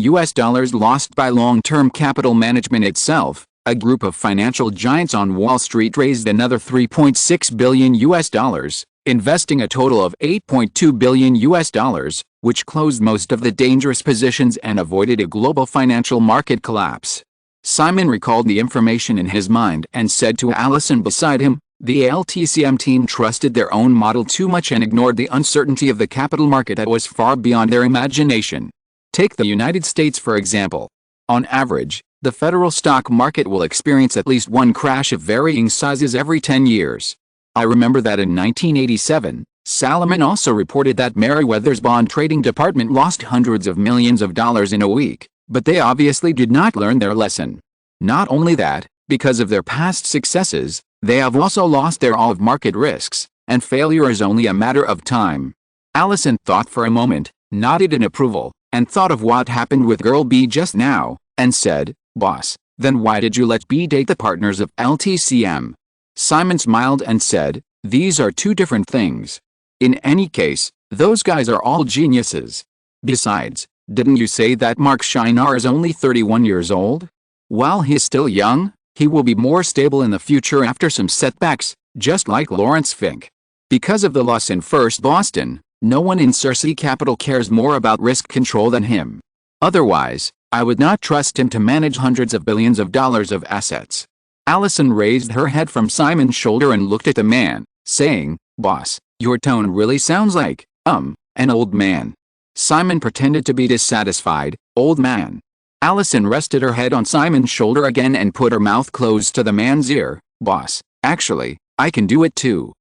lost by long-term capital management itself, a group of financial giants on Wall Street raised another $3.6 billion, investing a total of $8.2 billion, which closed most of the dangerous positions and avoided a global financial market collapse. Simon recalled the information in his mind and said to Allison beside him, "The LTCM team trusted their own model too much and ignored the uncertainty of the capital market that was far beyond their imagination." Take the United States for example. On average, the federal stock market will experience at least one crash of varying sizes every 10 years. I remember that in 1987, Salomon also reported that Merriweather's bond trading department lost hundreds of millions of dollars in a week, but they obviously did not learn their lesson. Not only that, because of their past successes, they have also lost their awe of market risks, and failure is only a matter of time. Allison thought for a moment, nodded in approval, and thought of what happened with girl B just now, and said, "Boss, then why did you let B date the partners of LTCM?" Simon smiled and said, "These are two different things. In any case, those guys are all geniuses. Besides, didn't you say that Mark Shinar is only 31 years old? While he's still young, he will be more stable in the future after some setbacks, just like Lawrence Fink. Because of the loss in First Boston, no one in Cersei Capital cares more about risk control than him. Otherwise, I would not trust him to manage hundreds of billions of dollars of assets." Allison raised her head from Simon's shoulder and looked at the man, saying, "Boss, your tone really sounds like, an old man." Simon pretended to be dissatisfied. "Old man." Allison rested her head on Simon's shoulder again and put her mouth close to the man's ear. "Boss, actually, I can do it too."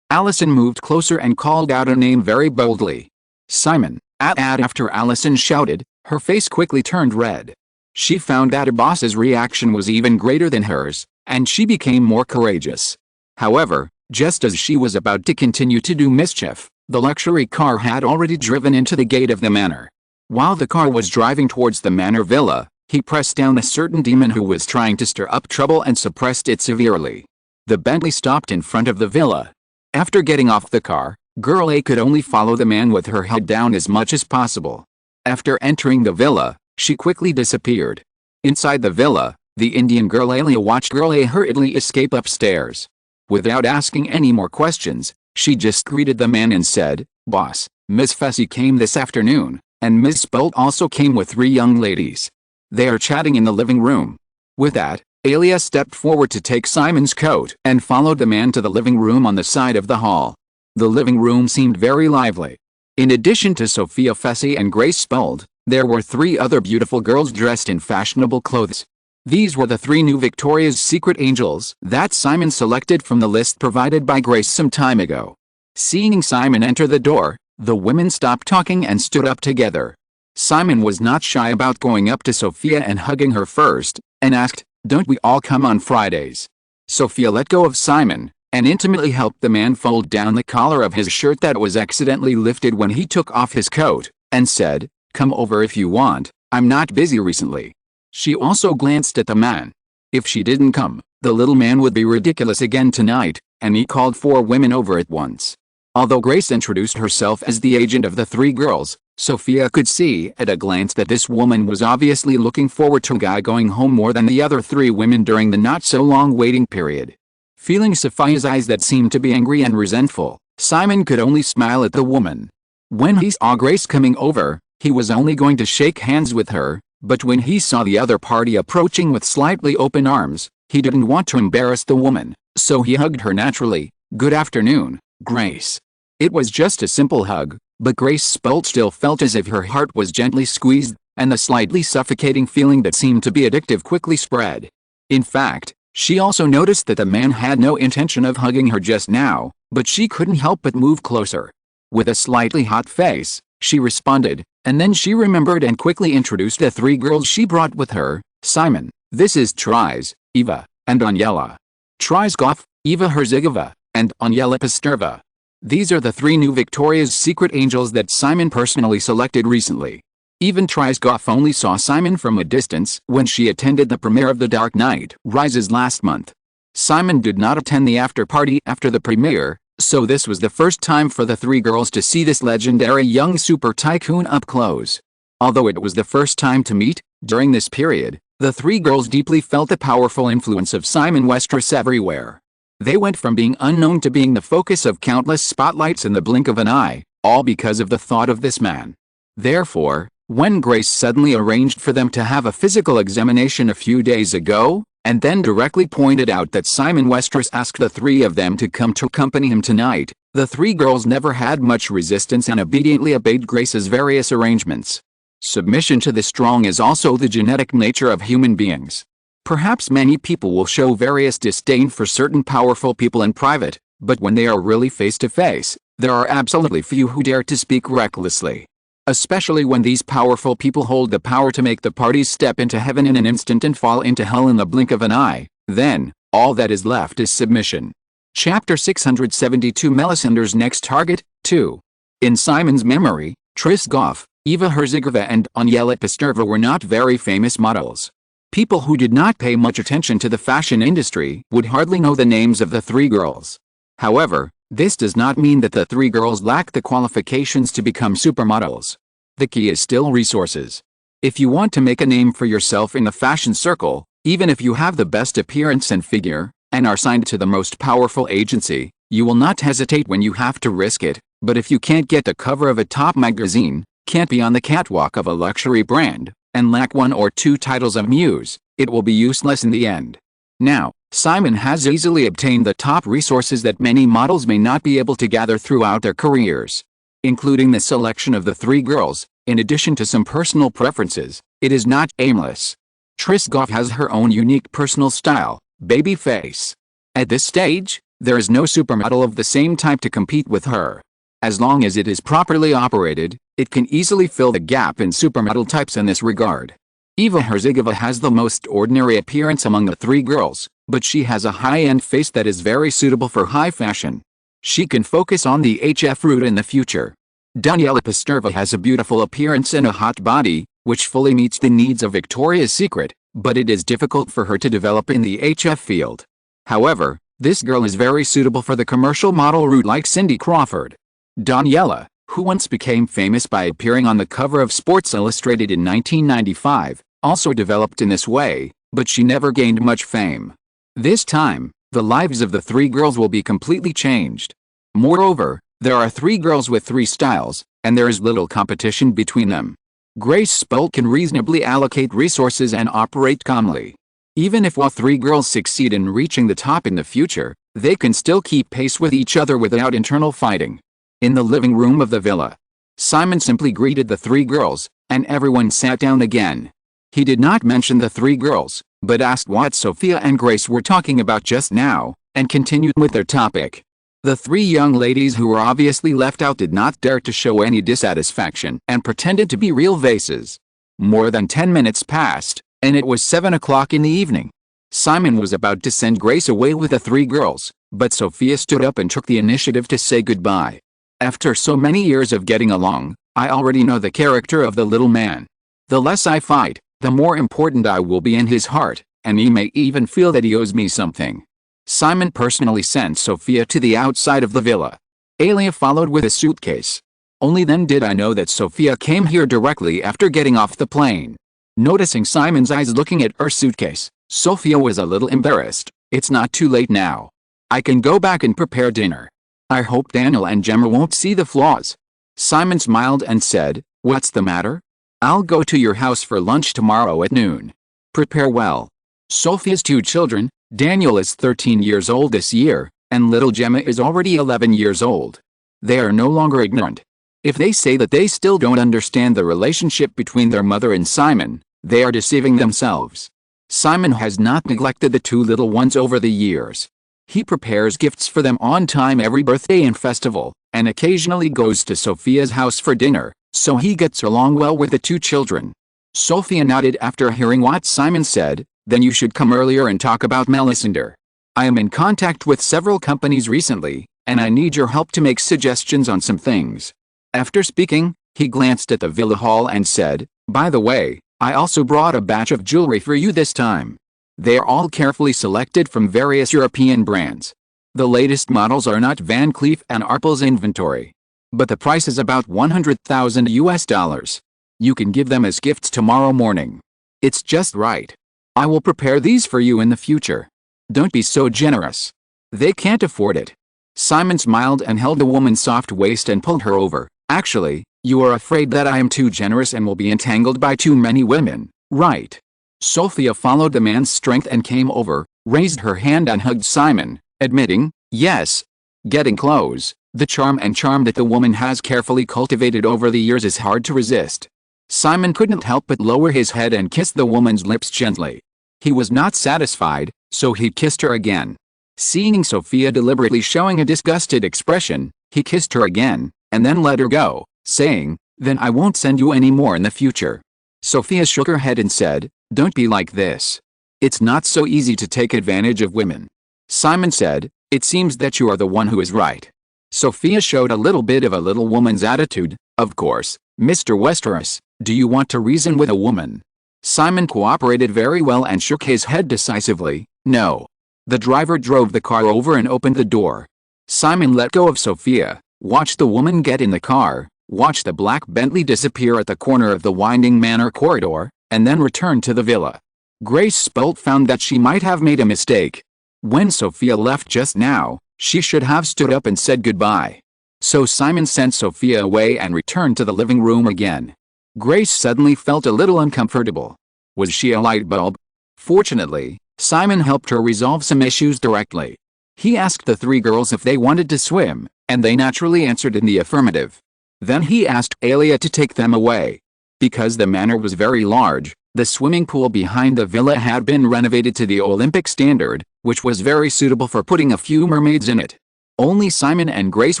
Allison moved closer and called out a name very boldly. "Simon." After Allison shouted, her face quickly turned red. She found that her boss's reaction was even greater than hers, and she became more courageous. However, just as she was about to continue to do mischief, the luxury car had already driven into the gate of the manor. While the car was driving towards the manor villa, he pressed down a certain demon who was trying to stir up trouble and suppressed it severely. The Bentley stopped in front of the villa. After getting off the car, Girl A could only follow the man with her head down as much as possible. After entering the villa, she quickly disappeared. Inside the villa, the Indian girl Alia watched Girl A hurriedly escape upstairs. Without asking any more questions, she just greeted the man and said, "Boss, Miss Fessy came this afternoon, and Miss Bolt also came with 3 young ladies. They are chatting in the living room." With that, Alia stepped forward to take Simon's coat and followed the man to the living room on the side of the hall. The living room seemed very lively. In addition to Sophia Fessy and Grace Spuld, there were 3 other beautiful girls dressed in fashionable clothes. These were the 3 new Victoria's Secret angels that Simon selected from the list provided by Grace some time ago. Seeing Simon enter the door, the women stopped talking and stood up together. Simon was not shy about going up to Sophia and hugging her first, and asked, "Don't we all come on Fridays?" Sophia let go of Simon, and intimately helped the man fold down the collar of his shirt that was accidentally lifted when he took off his coat, and said, "Come over if you want, I'm not busy recently." She also glanced at the man. If she didn't come, the little man would be ridiculous again tonight, and he called 4 women over at once. Although Grace introduced herself as the agent of the 3 girls, Sophia could see at a glance that this woman was obviously looking forward to a guy going home more than the other 3 women during the not-so-long waiting period. Feeling Sophia's eyes that seemed to be angry and resentful, Simon could only smile at the woman. When he saw Grace coming over, he was only going to shake hands with her, but when he saw the other party approaching with slightly open arms, he didn't want to embarrass the woman, so he hugged her naturally. "Good afternoon, Grace." It was just a simple hug, but Grace Spult still felt as if her heart was gently squeezed, and the slightly suffocating feeling that seemed to be addictive quickly spread. In fact, she also noticed that the man had no intention of hugging her just now, but she couldn't help but move closer. With a slightly hot face, she responded, and then she remembered and quickly introduced the 3 girls she brought with her. "Simon, this is Tris, Eva, and Aniela. Tris Goff, Eva Herzigova, and Aniela Pasterva. These are the 3 new Victoria's Secret angels that Simon personally selected recently." Even Tris Goff only saw Simon from a distance when she attended the premiere of The Dark Knight Rises last month. Simon did not attend the after-party after the premiere, so this was the first time for the 3 girls to see this legendary young super tycoon up close. Although it was the first time to meet, during this period, the 3 girls deeply felt the powerful influence of Simon Westeros everywhere. They went from being unknown to being the focus of countless spotlights in the blink of an eye, all because of the thought of this man. Therefore, when Grace suddenly arranged for them to have a physical examination a few days ago, and then directly pointed out that Simon Westeros asked the 3 of them to come to accompany him tonight, the 3 girls never had much resistance and obediently obeyed Grace's various arrangements. Submission to the strong is also the genetic nature of human beings. Perhaps many people will show various disdain for certain powerful people in private, but when they are really face to face, there are absolutely few who dare to speak recklessly. Especially when these powerful people hold the power to make the parties step into heaven in an instant and fall into hell in the blink of an eye, then, all that is left is submission. Chapter 672 Melisandre's Next Target, 2. In Simon's memory, Tris Goff, Eva Herzigova and Aniela Pasterva were not very famous models. People who did not pay much attention to the fashion industry would hardly know the names of the 3 girls. However, this does not mean that the 3 girls lack the qualifications to become supermodels. The key is still resources. If you want to make a name for yourself in the fashion circle, even if you have the best appearance and figure, and are signed to the most powerful agency, you will not hesitate when you have to risk it, but if you can't get the cover of a top magazine, can't be on the catwalk of a luxury brand, and lack 1 or 2 titles of muse, it will be useless in the end. Now, Simon has easily obtained the top resources that many models may not be able to gather throughout their careers. Including the selection of the 3 girls, in addition to some personal preferences, it is not aimless. Tris Goff has her own unique personal style, baby face. At this stage, there is no supermodel of the same type to compete with her. As long as it is properly operated, it can easily fill the gap in supermodel types in this regard. Eva Herzigova has the most ordinary appearance among the 3 girls, but she has a high-end face that is very suitable for high fashion. She can focus on the HF route in the future. Daniela Pasterva has a beautiful appearance and a hot body, which fully meets the needs of Victoria's Secret, but it is difficult for her to develop in the HF field. However, this girl is very suitable for the commercial model route like Cindy Crawford. Daniela, who once became famous by appearing on the cover of Sports Illustrated in 1995, also developed in this way, but she never gained much fame. This time, the lives of the three girls will be completely changed. Moreover, there are three girls with three styles, and there is little competition between them. Grace Spolt can reasonably allocate resources and operate calmly. Even if all three girls succeed in reaching the top in the future, they can still keep pace with each other without internal fighting. In the living room of the villa, Simon simply greeted the three girls, and everyone sat down again. He did not mention the three girls, but asked what Sophia and Grace were talking about just now, and continued with their topic. The three young ladies who were obviously left out did not dare to show any dissatisfaction and pretended to be real vases. More than 10 minutes passed, and it was 7 o'clock in the evening. Simon was about to send Grace away with the three girls, but Sophia stood up and took the initiative to say goodbye. After so many years of getting along, I already know the character of the little man. The less I fight, the more important I will be in his heart, and he may even feel that he owes me something. Simon personally sent Sophia to the outside of the villa. Alia followed with a suitcase. Only then did I know that Sophia came here directly after getting off the plane. Noticing Simon's eyes looking at her suitcase, Sophia was a little embarrassed. It's not too late now. I can go back and prepare dinner. I hope Daniel and Gemma won't see the flaws. Simon smiled and said, "What's the matter? I'll go to your house for lunch tomorrow at noon. Prepare well." Sophia's two children, Daniel is 13 years old this year, and little Gemma is already 11 years old. They are no longer ignorant. If they say that they still don't understand the relationship between their mother and Simon, they are deceiving themselves. Simon has not neglected the two little ones over the years. He prepares gifts for them on time every birthday and festival, and occasionally goes to Sophia's house for dinner, so he gets along well with the two children. Sophia nodded after hearing what Simon said. "Then you should come earlier and talk about Melisandre. I am in contact with several companies recently, and I need your help to make suggestions on some things." After speaking, he glanced at the villa hall and said, "By the way, I also brought a batch of jewelry for you this time. They are all carefully selected from various European brands. The latest models are not Van Cleef & Arpels inventory, but the price is about $100,000. You can give them as gifts tomorrow morning. It's just right. I will prepare these for you in the future. Don't be so generous. They can't afford it." Simon smiled and held the woman's soft waist and pulled her over. "Actually, you are afraid that I am too generous and will be entangled by too many women, right?" Sophia followed the man's strength and came over, raised her hand and hugged Simon, admitting, "Yes." Getting close, the charm that the woman has carefully cultivated over the years is hard to resist. Simon couldn't help but lower his head and kiss the woman's lips gently. He was not satisfied, so he kissed her again. Seeing Sophia deliberately showing a disgusted expression, he kissed her again, and then let her go, saying, "Then I won't send you any more in the future." Sophia shook her head and said, "Don't be like this. It's not so easy to take advantage of women." Simon said, "It seems that you are the one who is right." Sophia showed a little bit of a little woman's attitude. "Of course, Mr. Westeros, do you want to reason with a woman?" Simon cooperated very well and shook his head decisively, "No." The driver drove the car over and opened the door. Simon let go of Sophia, watched the woman get in the car, watched the black Bentley disappear at the corner of the winding manor corridor, and then returned to the villa. Grace Spolt found that she might have made a mistake. When Sophia left just now, she should have stood up and said goodbye. So Simon sent Sophia away and returned to the living room again. Grace suddenly felt a little uncomfortable. Was she a light bulb? Fortunately, Simon helped her resolve some issues directly. He asked the three girls if they wanted to swim, and they naturally answered in the affirmative. Then he asked Alia to take them away. Because the manor was very large, the swimming pool behind the villa had been renovated to the Olympic standard, which was very suitable for putting a few mermaids in it. Only Simon and Grace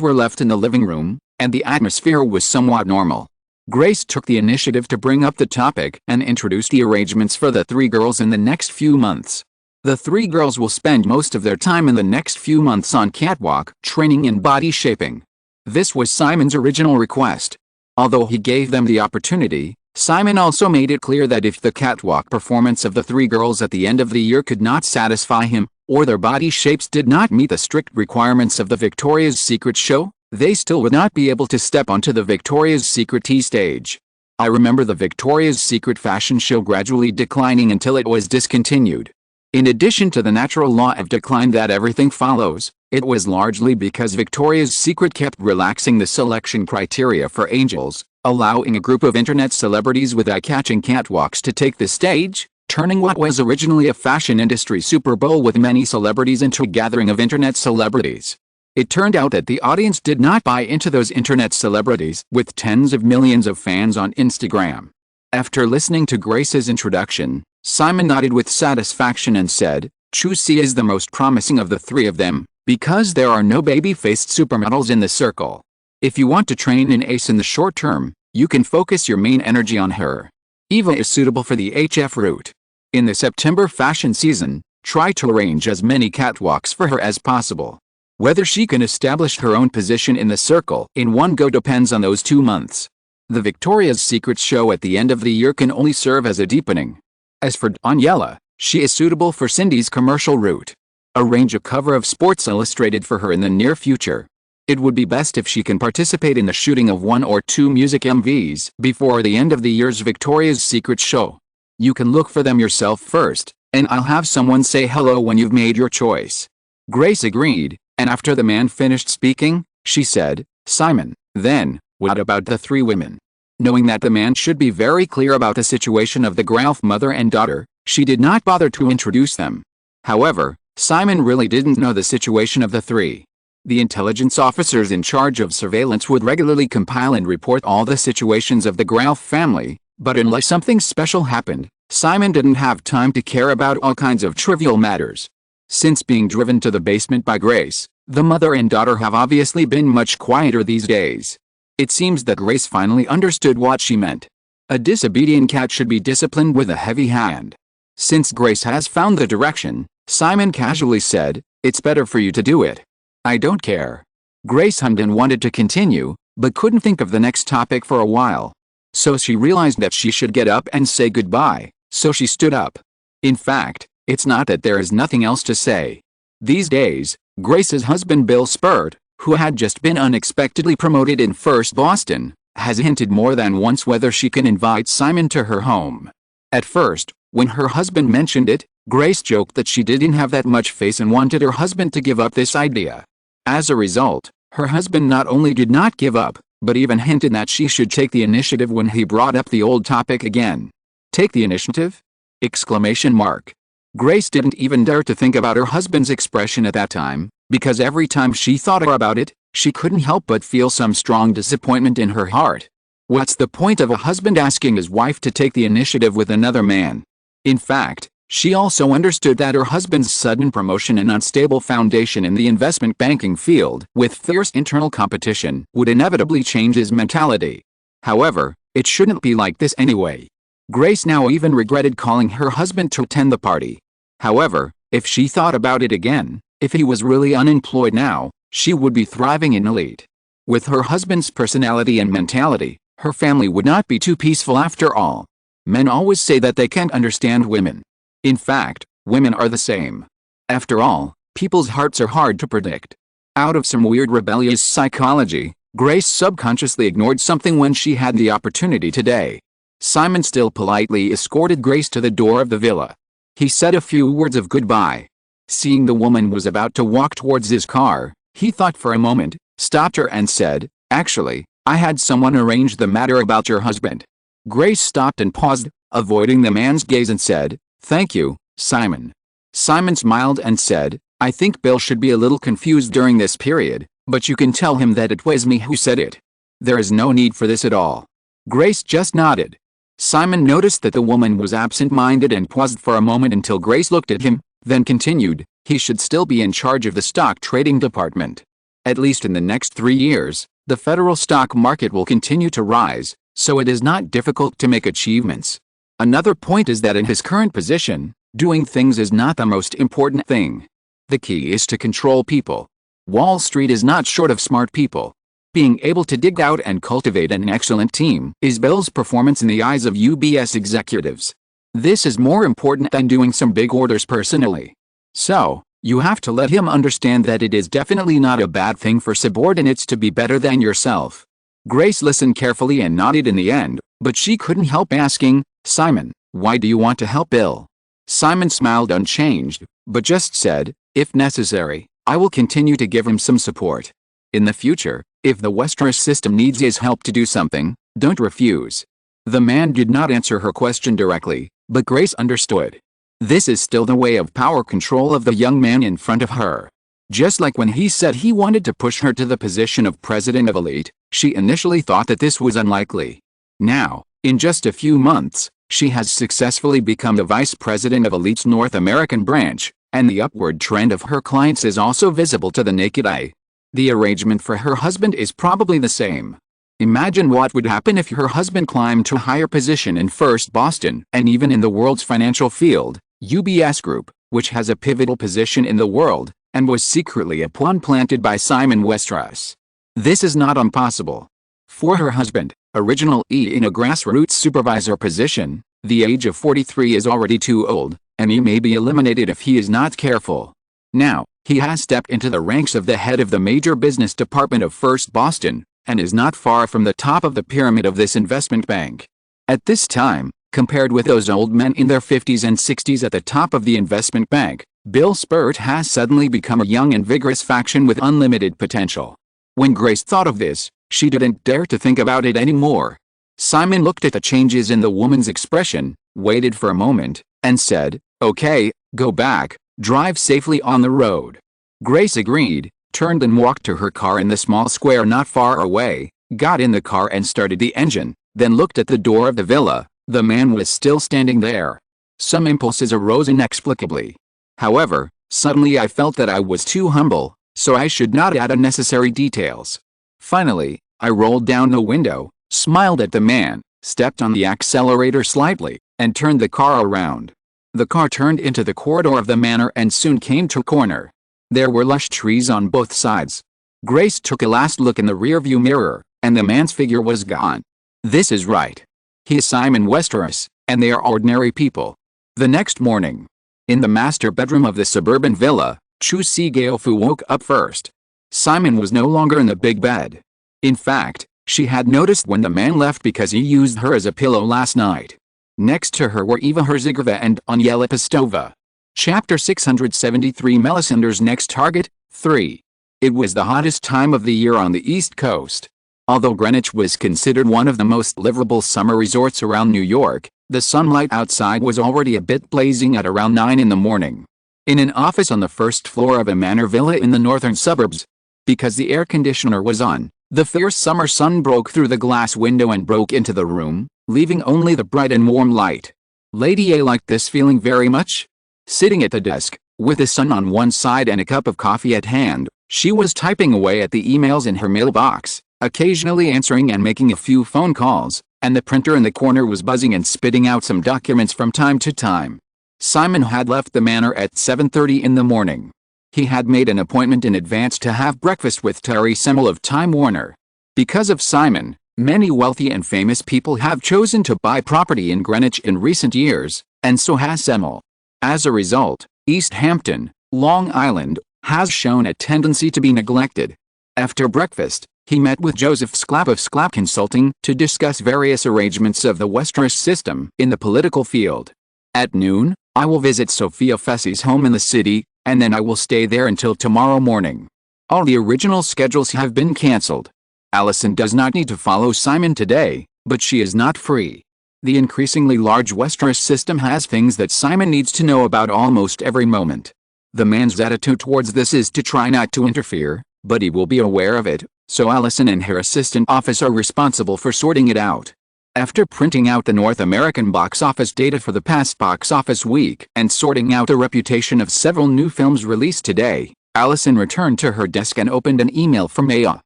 were left in the living room, and the atmosphere was somewhat normal. Grace took the initiative to bring up the topic and introduce the arrangements for the three girls in the next few months. The three girls will spend most of their time in the next few months on catwalk training and body shaping. This was Simon's original request. Although he gave them the opportunity, Simon also made it clear that if the catwalk performance of the three girls at the end of the year could not satisfy him, or their body shapes did not meet the strict requirements of the Victoria's Secret show, they still would not be able to step onto the Victoria's Secret tea stage. I remember the Victoria's Secret fashion show gradually declining until it was discontinued. In addition to the natural law of decline that everything follows, it was largely because Victoria's Secret kept relaxing the selection criteria for angels, allowing a group of internet celebrities with eye-catching catwalks to take the stage, turning what was originally a fashion industry Super Bowl with many celebrities into a gathering of internet celebrities. It turned out that the audience did not buy into those internet celebrities with tens of millions of fans on Instagram. After listening to Grace's introduction, Simon nodded with satisfaction and said, "Chusi is the most promising of the three of them, because there are no baby-faced supermodels in the circle. If you want to train an ace in the short term, you can focus your main energy on her. Eva is suitable for the HF route. In the September fashion season, try to arrange as many catwalks for her as possible. Whether she can establish her own position in the circle in one go depends on those 2 months. The Victoria's Secret show at the end of the year can only serve as a deepening. As for Daniela, she is suitable for Cindy's commercial route. Arrange a cover of Sports Illustrated for her in the near future. It would be best if she can participate in the shooting of 1 or 2 music MVs before the end of the year's Victoria's Secret show. You can look for them yourself first, and I'll have someone say hello when you've made your choice." Grace agreed, and after the man finished speaking, she said, "Simon, then, what about the 3 women?" Knowing that the man should be very clear about the situation of the Gralf mother and daughter, she did not bother to introduce them. However, Simon really didn't know the situation of the 3. The intelligence officers in charge of surveillance would regularly compile and report all the situations of the Gralf family, but unless something special happened, Simon didn't have time to care about all kinds of trivial matters. Since being driven to the basement by Grace, the mother and daughter have obviously been much quieter these days. It seems that Grace finally understood what she meant. A disobedient cat should be disciplined with a heavy hand. Since Grace has found the direction, Simon casually said, "It's better for you to do it." "I don't care." Grace hummed and wanted to continue, but couldn't think of the next topic for a while. So she realized that she should get up and say goodbye, so she stood up. In fact, it's not that there is nothing else to say. These days, Grace's husband Bill Spurt, who had just been unexpectedly promoted in First Boston, has hinted more than once whether she can invite Simon to her home. At first, when her husband mentioned it, Grace joked that she didn't have that much face and wanted her husband to give up this idea. As a result, her husband not only did not give up, but even hinted that she should take the initiative when he brought up the old topic again. Take the initiative? Exclamation mark. Grace didn't even dare to think about her husband's expression at that time, because every time she thought about it, she couldn't help but feel some strong disappointment in her heart. What's the point of a husband asking his wife to take the initiative with another man? In fact, she also understood that her husband's sudden promotion and unstable foundation in the investment banking field, with fierce internal competition, would inevitably change his mentality. However, it shouldn't be like this anyway. Grace now even regretted calling her husband to attend the party. However, if she thought about it again, if he was really unemployed now, she would be thriving in elite. With her husband's personality and mentality, her family would not be too peaceful after all. Men always say that they can't understand women. In fact, women are the same. After all, people's hearts are hard to predict. Out of some weird rebellious psychology, Grace subconsciously ignored something when she had the opportunity today. Simon still politely escorted Grace to the door of the villa. He said a few words of goodbye. Seeing the woman was about to walk towards his car, he thought for a moment, stopped her and said, "Actually, I had someone arrange the matter about your husband." Grace stopped and paused, avoiding the man's gaze, and said, "Thank you, Simon." Simon smiled and said, "I think Bill should be a little confused during this period, but you can tell him that it was me who said it. There is no need for this at all." Grace just nodded. Simon noticed that the woman was absent-minded and paused for a moment until Grace looked at him, then continued, "He should still be in charge of the stock trading department. At least in the next 3 years, the federal stock market will continue to rise, so it is not difficult to make achievements. Another point is that in his current position, doing things is not the most important thing. The key is to control people. Wall Street is not short of smart people. Being able to dig out and cultivate an excellent team is Bill's performance in the eyes of UBS executives. This is more important than doing some big orders personally. So, you have to let him understand that it is definitely not a bad thing for subordinates to be better than yourself. Grace listened carefully and nodded in the end, but she couldn't help asking, Simon, why do you want to help Bill? Simon smiled unchanged, but just said, if necessary, I will continue to give him some support. In the future, if the Westeros system needs his help to do something, don't refuse. The man did not answer her question directly, but Grace understood. This is still the way of power control of the young man in front of her. Just like when he said he wanted to push her to the position of president of Elite, she initially thought that this was unlikely. Now, in just a few months, she has successfully become the vice president of Elite's North American branch, and the upward trend of her clients is also visible to the naked eye. The arrangement for her husband is probably the same. Imagine what would happen if her husband climbed to a higher position in First Boston and even in the world's financial field, UBS Group, which has a pivotal position in the world, and was secretly a pawn planted by Simon Westeros. This is not impossible. For her husband, original in a grassroots supervisor position, the age of 43 is already too old, and he may be eliminated if he is not careful. Now, he has stepped into the ranks of the head of the major business department of First Boston, and is not far from the top of the pyramid of this investment bank. At this time, compared with those old men in their 50s and 60s at the top of the investment bank, Bill Spurt has suddenly become a young and vigorous faction with unlimited potential. When Grace thought of this, she didn't dare to think about it anymore. Simon looked at the changes in the woman's expression, waited for a moment, and said, okay, go back, drive safely on the road. Grace agreed, turned and walked to her car in the small square not far away, got in the car and started the engine, then looked at the door of the villa. The man was still standing there. Some impulses arose inexplicably. However, suddenly I felt that I was too humble, so I should not add unnecessary details. Finally, I rolled down the window, smiled at the man, stepped on the accelerator slightly, and turned the car around. The car turned into the corridor of the manor and soon came to a corner. There were lush trees on both sides. Grace took a last look in the rearview mirror, and the man's figure was gone. This is right. He is Simon Westeros, and they are ordinary people. The next morning, in the master bedroom of the suburban villa, Chu Sigeofu woke up first. Simon was no longer in the big bed. In fact, she had noticed when the man left because he used her as a pillow last night. Next to her were Eva Herzigerva and Aniela Pestova. Chapter 673 Melisandre's next target, 3. It was the hottest time of the year on the East Coast. Although Greenwich was considered one of the most livable summer resorts around New York, the sunlight outside was already a bit blazing at around 9 in the morning. In an office on the first floor of a manor villa in the northern suburbs, because the air conditioner was on, the fierce summer sun broke through the glass window and broke into the room, leaving only the bright and warm light. Lady A liked this feeling very much. Sitting at the desk, with the sun on one side and a cup of coffee at hand, she was typing away at the emails in her mailbox, occasionally answering and making a few phone calls, and the printer in the corner was buzzing and spitting out some documents from time to time. Simon had left the manor at 7:30 in the morning. He had made an appointment in advance to have breakfast with Terry Semel of Time Warner. Because of Simon, many wealthy and famous people have chosen to buy property in Greenwich in recent years, and so has Semel. As a result, East Hampton, Long Island, has shown a tendency to be neglected. After breakfast, he met with Joseph Sclapp of Sclapp Consulting to discuss various arrangements of the Westeros system in the political field. At noon, I will visit Sophia Fessie's home in the city, and then I will stay there until tomorrow morning. All the original schedules have been cancelled. Allison does not need to follow Simon today, but she is not free. The increasingly large Westeros system has things that Simon needs to know about almost every moment. The man's attitude towards this is to try not to interfere, but he will be aware of it, so Allison and her assistant office are responsible for sorting it out. After printing out the North American box office data for the past box office week and sorting out the reputation of several new films released today, Allison returned to her desk and opened an email from Aya.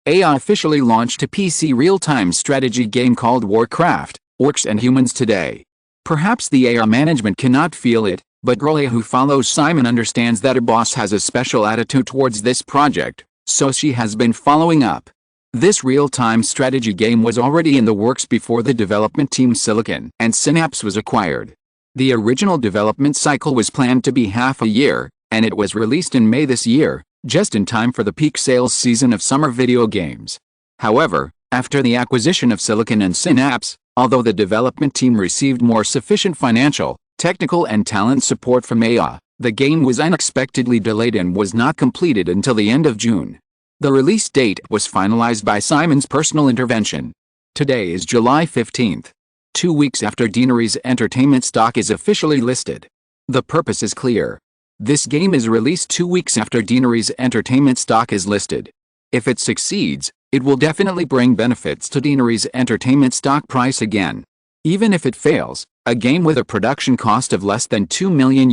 Aya officially launched a PC real-time strategy game called Warcraft, Orcs and Humans today. Perhaps the Aya management cannot feel it, but Girl Aya who follows Simon understands that her boss has a special attitude towards this project, so she has been following up. This real-time strategy game was already in the works before the development team Silicon and Synapse was acquired. The original development cycle was planned to be half a year, and it was released in May this year, just in time for the peak sales season of summer video games. However, after the acquisition of Silicon and Synapse, although the development team received more sufficient financial, technical and talent support from AI, the game was unexpectedly delayed and was not completed until the end of June. The release date was finalized by Simon's personal intervention. Today is July 15th. 2 weeks after Deanery's Entertainment stock is officially listed. The purpose is clear. This game is released 2 weeks after Deanery's Entertainment stock is listed. If it succeeds, it will definitely bring benefits to Deanery's Entertainment stock price again. Even if it fails, a game with a production cost of less than $2 million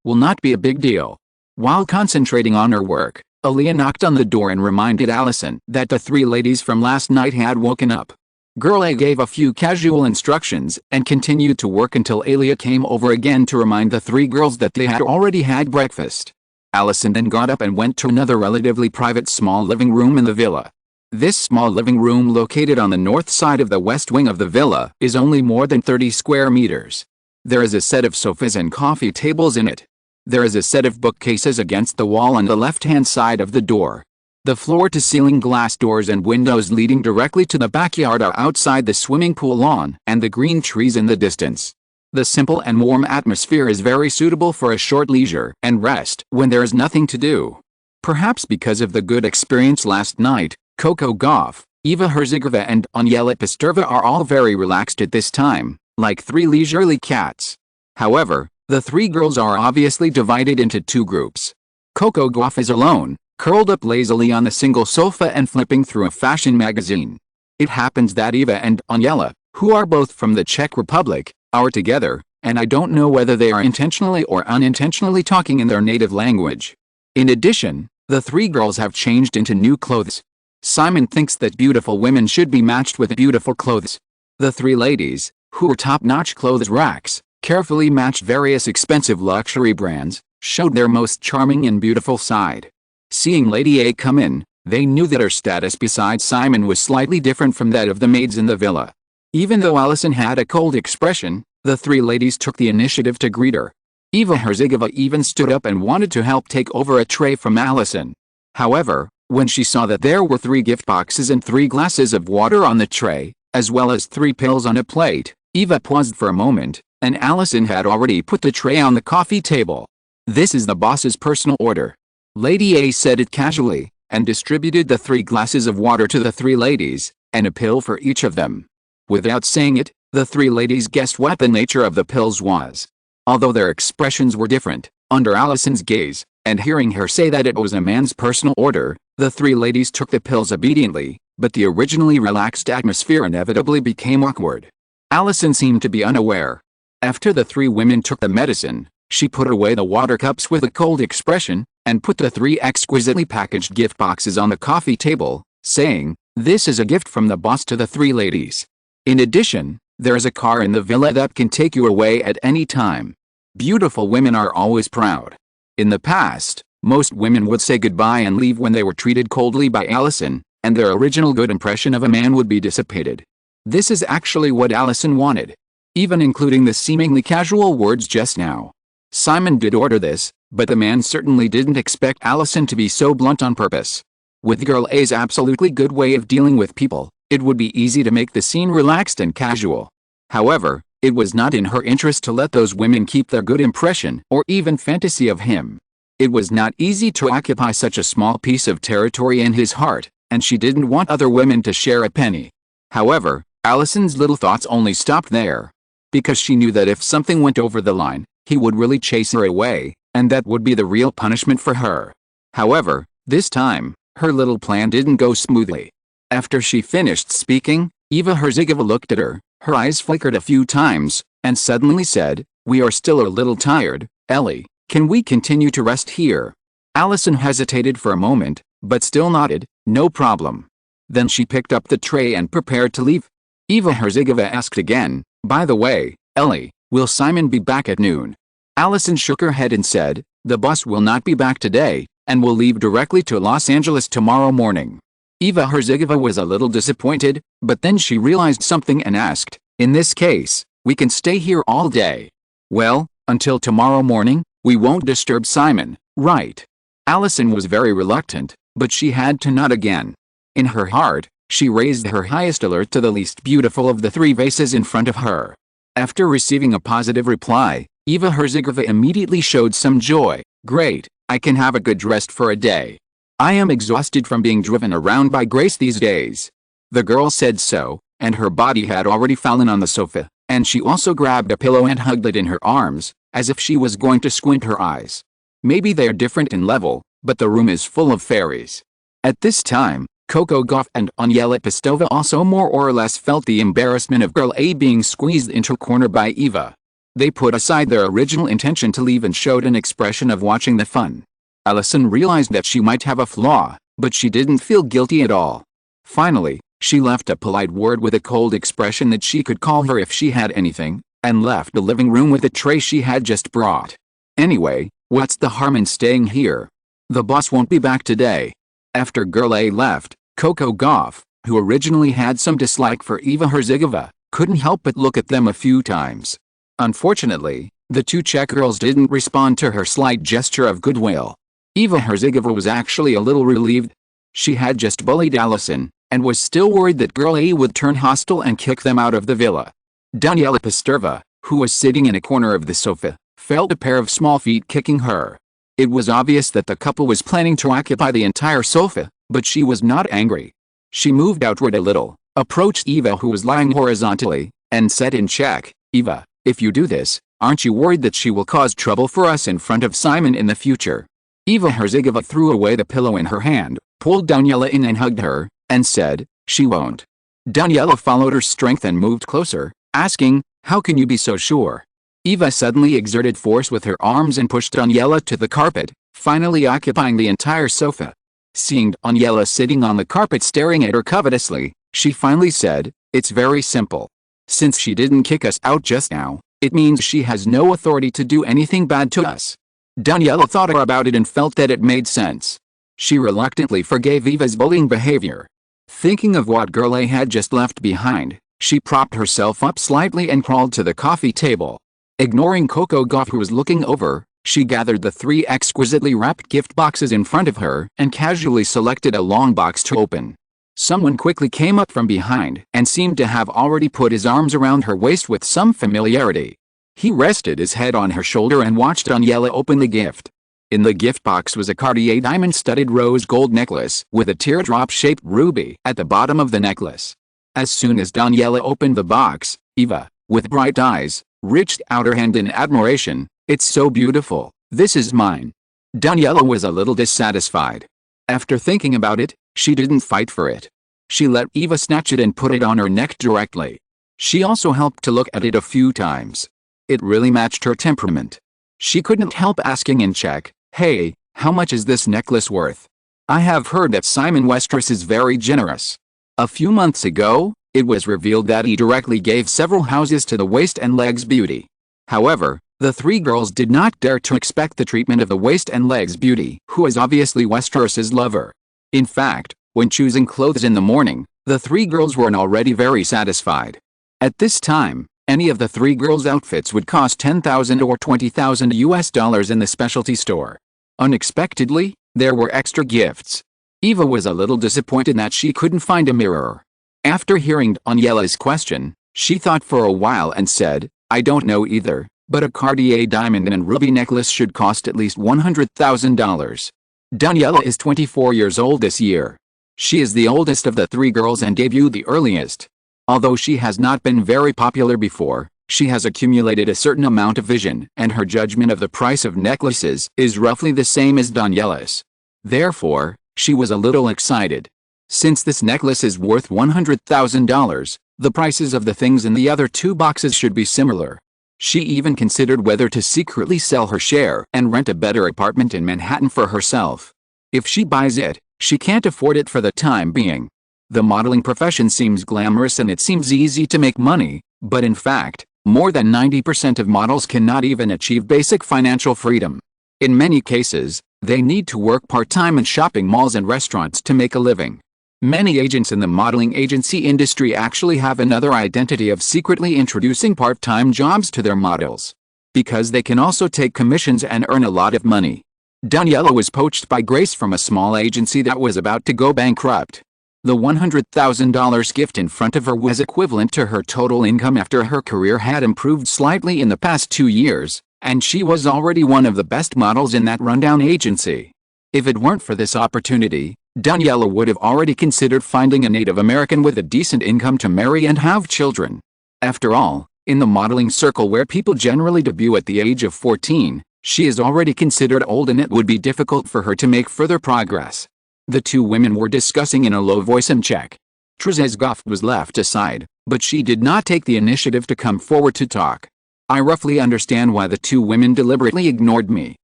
will not be a big deal. While concentrating on her work, Aaliyah knocked on the door and reminded Allison that the three ladies from last night had woken up. Girl A gave a few casual instructions and continued to work until Aaliyah came over again to remind the three girls that they had already had breakfast. Allison then got up and went to another relatively private small living room in the villa. This small living room, located on the north side of the west wing of the villa, is only more than 30 square meters. There is a set of sofas and coffee tables in it. There is a set of bookcases against the wall on the left-hand side of the door. The floor-to-ceiling glass doors and windows leading directly to the backyard are outside the swimming pool lawn and the green trees in the distance. The simple and warm atmosphere is very suitable for a short leisure and rest when there is nothing to do. Perhaps because of the good experience last night, Coco Gauff, Eva Herzigova and Aniela Pasterva are all very relaxed at this time, like three leisurely cats. However, the three girls are obviously divided into two groups. Coco Gauff is alone, curled up lazily on a single sofa and flipping through a fashion magazine. It happens that Eva and Aniela, who are both from the Czech Republic, are together, and I don't know whether they are intentionally or unintentionally talking in their native language. In addition, the three girls have changed into new clothes. Simon thinks that beautiful women should be matched with beautiful clothes. The three ladies, who are top-notch clothes racks, carefully matched various expensive luxury brands, showed their most charming and beautiful side. Seeing Lady A come in, they knew that her status beside Simon was slightly different from that of the maids in the villa. Even though Allison had a cold expression, the three ladies took the initiative to greet her. Eva Herzigova even stood up and wanted to help take over a tray from Allison. However, when she saw that there were 3 gift boxes and 3 glasses of water on the tray, as well as 3 pills on a plate, Eva paused for a moment, and Allison had already put the tray on the coffee table. "This is the boss's personal order." Lady A said it casually, and distributed the 3 glasses of water to the 3 ladies, and a pill for each of them. Without saying it, the 3 ladies guessed what the nature of the pills was. Although their expressions were different, under Allison's gaze, and hearing her say that it was a man's personal order, the 3 ladies took the pills obediently, but the originally relaxed atmosphere inevitably became awkward. Allison seemed to be unaware. After the 3 women took the medicine, she put away the water cups with a cold expression, and put the 3 exquisitely packaged gift boxes on the coffee table, saying, "This is a gift from the boss to the 3 ladies. In addition, there is a car in the villa that can take you away at any time." Beautiful women are always proud. In the past, most women would say goodbye and leave when they were treated coldly by Allison, and their original good impression of a man would be dissipated. This is actually what Allison wanted, even including the seemingly casual words just now. Simon did order this, but the man certainly didn't expect Allison to be so blunt on purpose. With Girl A's absolutely good way of dealing with people, it would be easy to make the scene relaxed and casual. However, it was not in her interest to let those women keep their good impression or even fantasy of him. It was not easy to occupy such a small piece of territory in his heart, and she didn't want other women to share a penny. However, Allison's little thoughts only stopped there. Because she knew that if something went over the line, he would really chase her away, and that would be the real punishment for her. However, this time, her little plan didn't go smoothly. After she finished speaking, Eva Herzigova looked at her, her eyes flickered a few times, and suddenly said, "We are still a little tired, Ellie. Can we continue to rest here?" Allison hesitated for a moment, but still nodded, "No problem." Then she picked up the tray and prepared to leave. Eva Herzigova asked again, "By the way, Ellie, will Simon be back at noon?" Allison shook her head and said, "The boss will not be back today, and will leave directly to Los Angeles tomorrow morning." Eva Herzigova was a little disappointed, but then she realized something and asked, "In this case, we can stay here all day." "Well, until tomorrow morning, we won't disturb Simon, right?" Allison was very reluctant, but she had to nod again. In her heart, she raised her highest alert to the least beautiful of the three vases in front of her. After receiving a positive reply, Eva Herzigova immediately showed some joy. "Great, I can have a good rest for a day. I am exhausted from being driven around by Grace these days." The girl said so, and her body had already fallen on the sofa, and she also grabbed a pillow and hugged it in her arms, as if she was going to squint her eyes. Maybe they're different in level, but the room is full of fairies. At this time, Coco Gauff and Aniela Pestova also more or less felt the embarrassment of Girl A being squeezed into a corner by Eva. They put aside their original intention to leave and showed an expression of watching the fun. Allison realized that she might have a flaw, but she didn't feel guilty at all. Finally, she left a polite word with a cold expression that she could call her if she had anything, and left the living room with the tray she had just brought. Anyway, what's the harm in staying here? The boss won't be back today. After Girl A left, Coco Gauff, who originally had some dislike for Eva Herzigova, couldn't help but look at them a few times. Unfortunately, the two Czech girls didn't respond to her slight gesture of goodwill. Eva Herzigova was actually a little relieved. She had just bullied Allison, and was still worried that Girl A would turn hostile and kick them out of the villa. Daniela Pestova, who was sitting in a corner of the sofa, felt a pair of small feet kicking her. It was obvious that the couple was planning to occupy the entire sofa, but she was not angry. She moved outward a little, approached Eva who was lying horizontally, and said in Czech, "Eva, if you do this, aren't you worried that she will cause trouble for us in front of Simon in the future?" Eva Herzigova threw away the pillow in her hand, pulled Daniela in and hugged her, and said, "She won't." Daniela followed her strength and moved closer, asking, "How can you be so sure?" Eva suddenly exerted force with her arms and pushed Daniela to the carpet, finally occupying the entire sofa. Seeing Daniela sitting on the carpet staring at her covetously, she finally said, "It's very simple. Since she didn't kick us out just now, it means she has no authority to do anything bad to us." Daniela thought about it and felt that it made sense. She reluctantly forgave Eva's bullying behavior. Thinking of what Girl A had just left behind, she propped herself up slightly and crawled to the coffee table. Ignoring Coco Gauff who was looking over, she gathered the three exquisitely wrapped gift boxes in front of her and casually selected a long box to open. Someone quickly came up from behind and seemed to have already put his arms around her waist with some familiarity. He rested his head on her shoulder and watched Daniela open the gift. In the gift box was a Cartier diamond-studded rose gold necklace with a teardrop-shaped ruby at the bottom of the necklace. As soon as Daniela opened the box, Eva, with bright eyes, reached out her hand in admiration. "It's so beautiful, this is mine." Daniela was a little dissatisfied. After thinking about it, she didn't fight for it. She let Eva snatch it and put it on her neck directly. She also helped to look at it a few times. It really matched her temperament. She couldn't help asking in Czech, "Hey, how much is this necklace worth? I have heard that Simon Westeros is very generous." A few months ago, it was revealed that he directly gave several houses to the Waist and Legs Beauty. However, the three girls did not dare to expect the treatment of the Waist and Legs Beauty, who is obviously Westeros's lover. In fact, when choosing clothes in the morning, the three girls were already very satisfied. At this time, any of the three girls' outfits would cost $10,000 or $20,000 in the specialty store. Unexpectedly, there were extra gifts. Eva was a little disappointed that she couldn't find a mirror. After hearing Daniela's question, she thought for a while and said, "I don't know either, but a Cartier diamond and ruby necklace should cost at least $100,000. Daniela is 24 years old this year. She is the oldest of the three girls and debuted the earliest. Although she has not been very popular before, she has accumulated a certain amount of vision and her judgment of the price of necklaces is roughly the same as Daniela's. Therefore, she was a little excited. Since this necklace is worth $100,000, the prices of the things in the other two boxes should be similar. She even considered whether to secretly sell her share and rent a better apartment in Manhattan for herself. If she buys it, she can't afford it for the time being. The modeling profession seems glamorous and it seems easy to make money, but in fact, more than 90% of models cannot even achieve basic financial freedom. In many cases, they need to work part-time in shopping malls and restaurants to make a living. Many agents in the modeling agency industry actually have another identity of secretly introducing part-time jobs to their models, because they can also take commissions and earn a lot of money. Daniela was poached by Grace from a small agency that was about to go bankrupt. The $100,000 gift in front of her was equivalent to her total income after her career had improved slightly in the past 2 years, and she was already one of the best models in that rundown agency. If it weren't for this opportunity, Daniela would have already considered finding a Native American with a decent income to marry and have children. After all, in the modeling circle where people generally debut at the age of 14, she is already considered old and it would be difficult for her to make further progress. The two women were discussing in a low voice in Czech. Trzeszkow was left aside, but she did not take the initiative to come forward to talk. I roughly understand why the two women deliberately ignored me.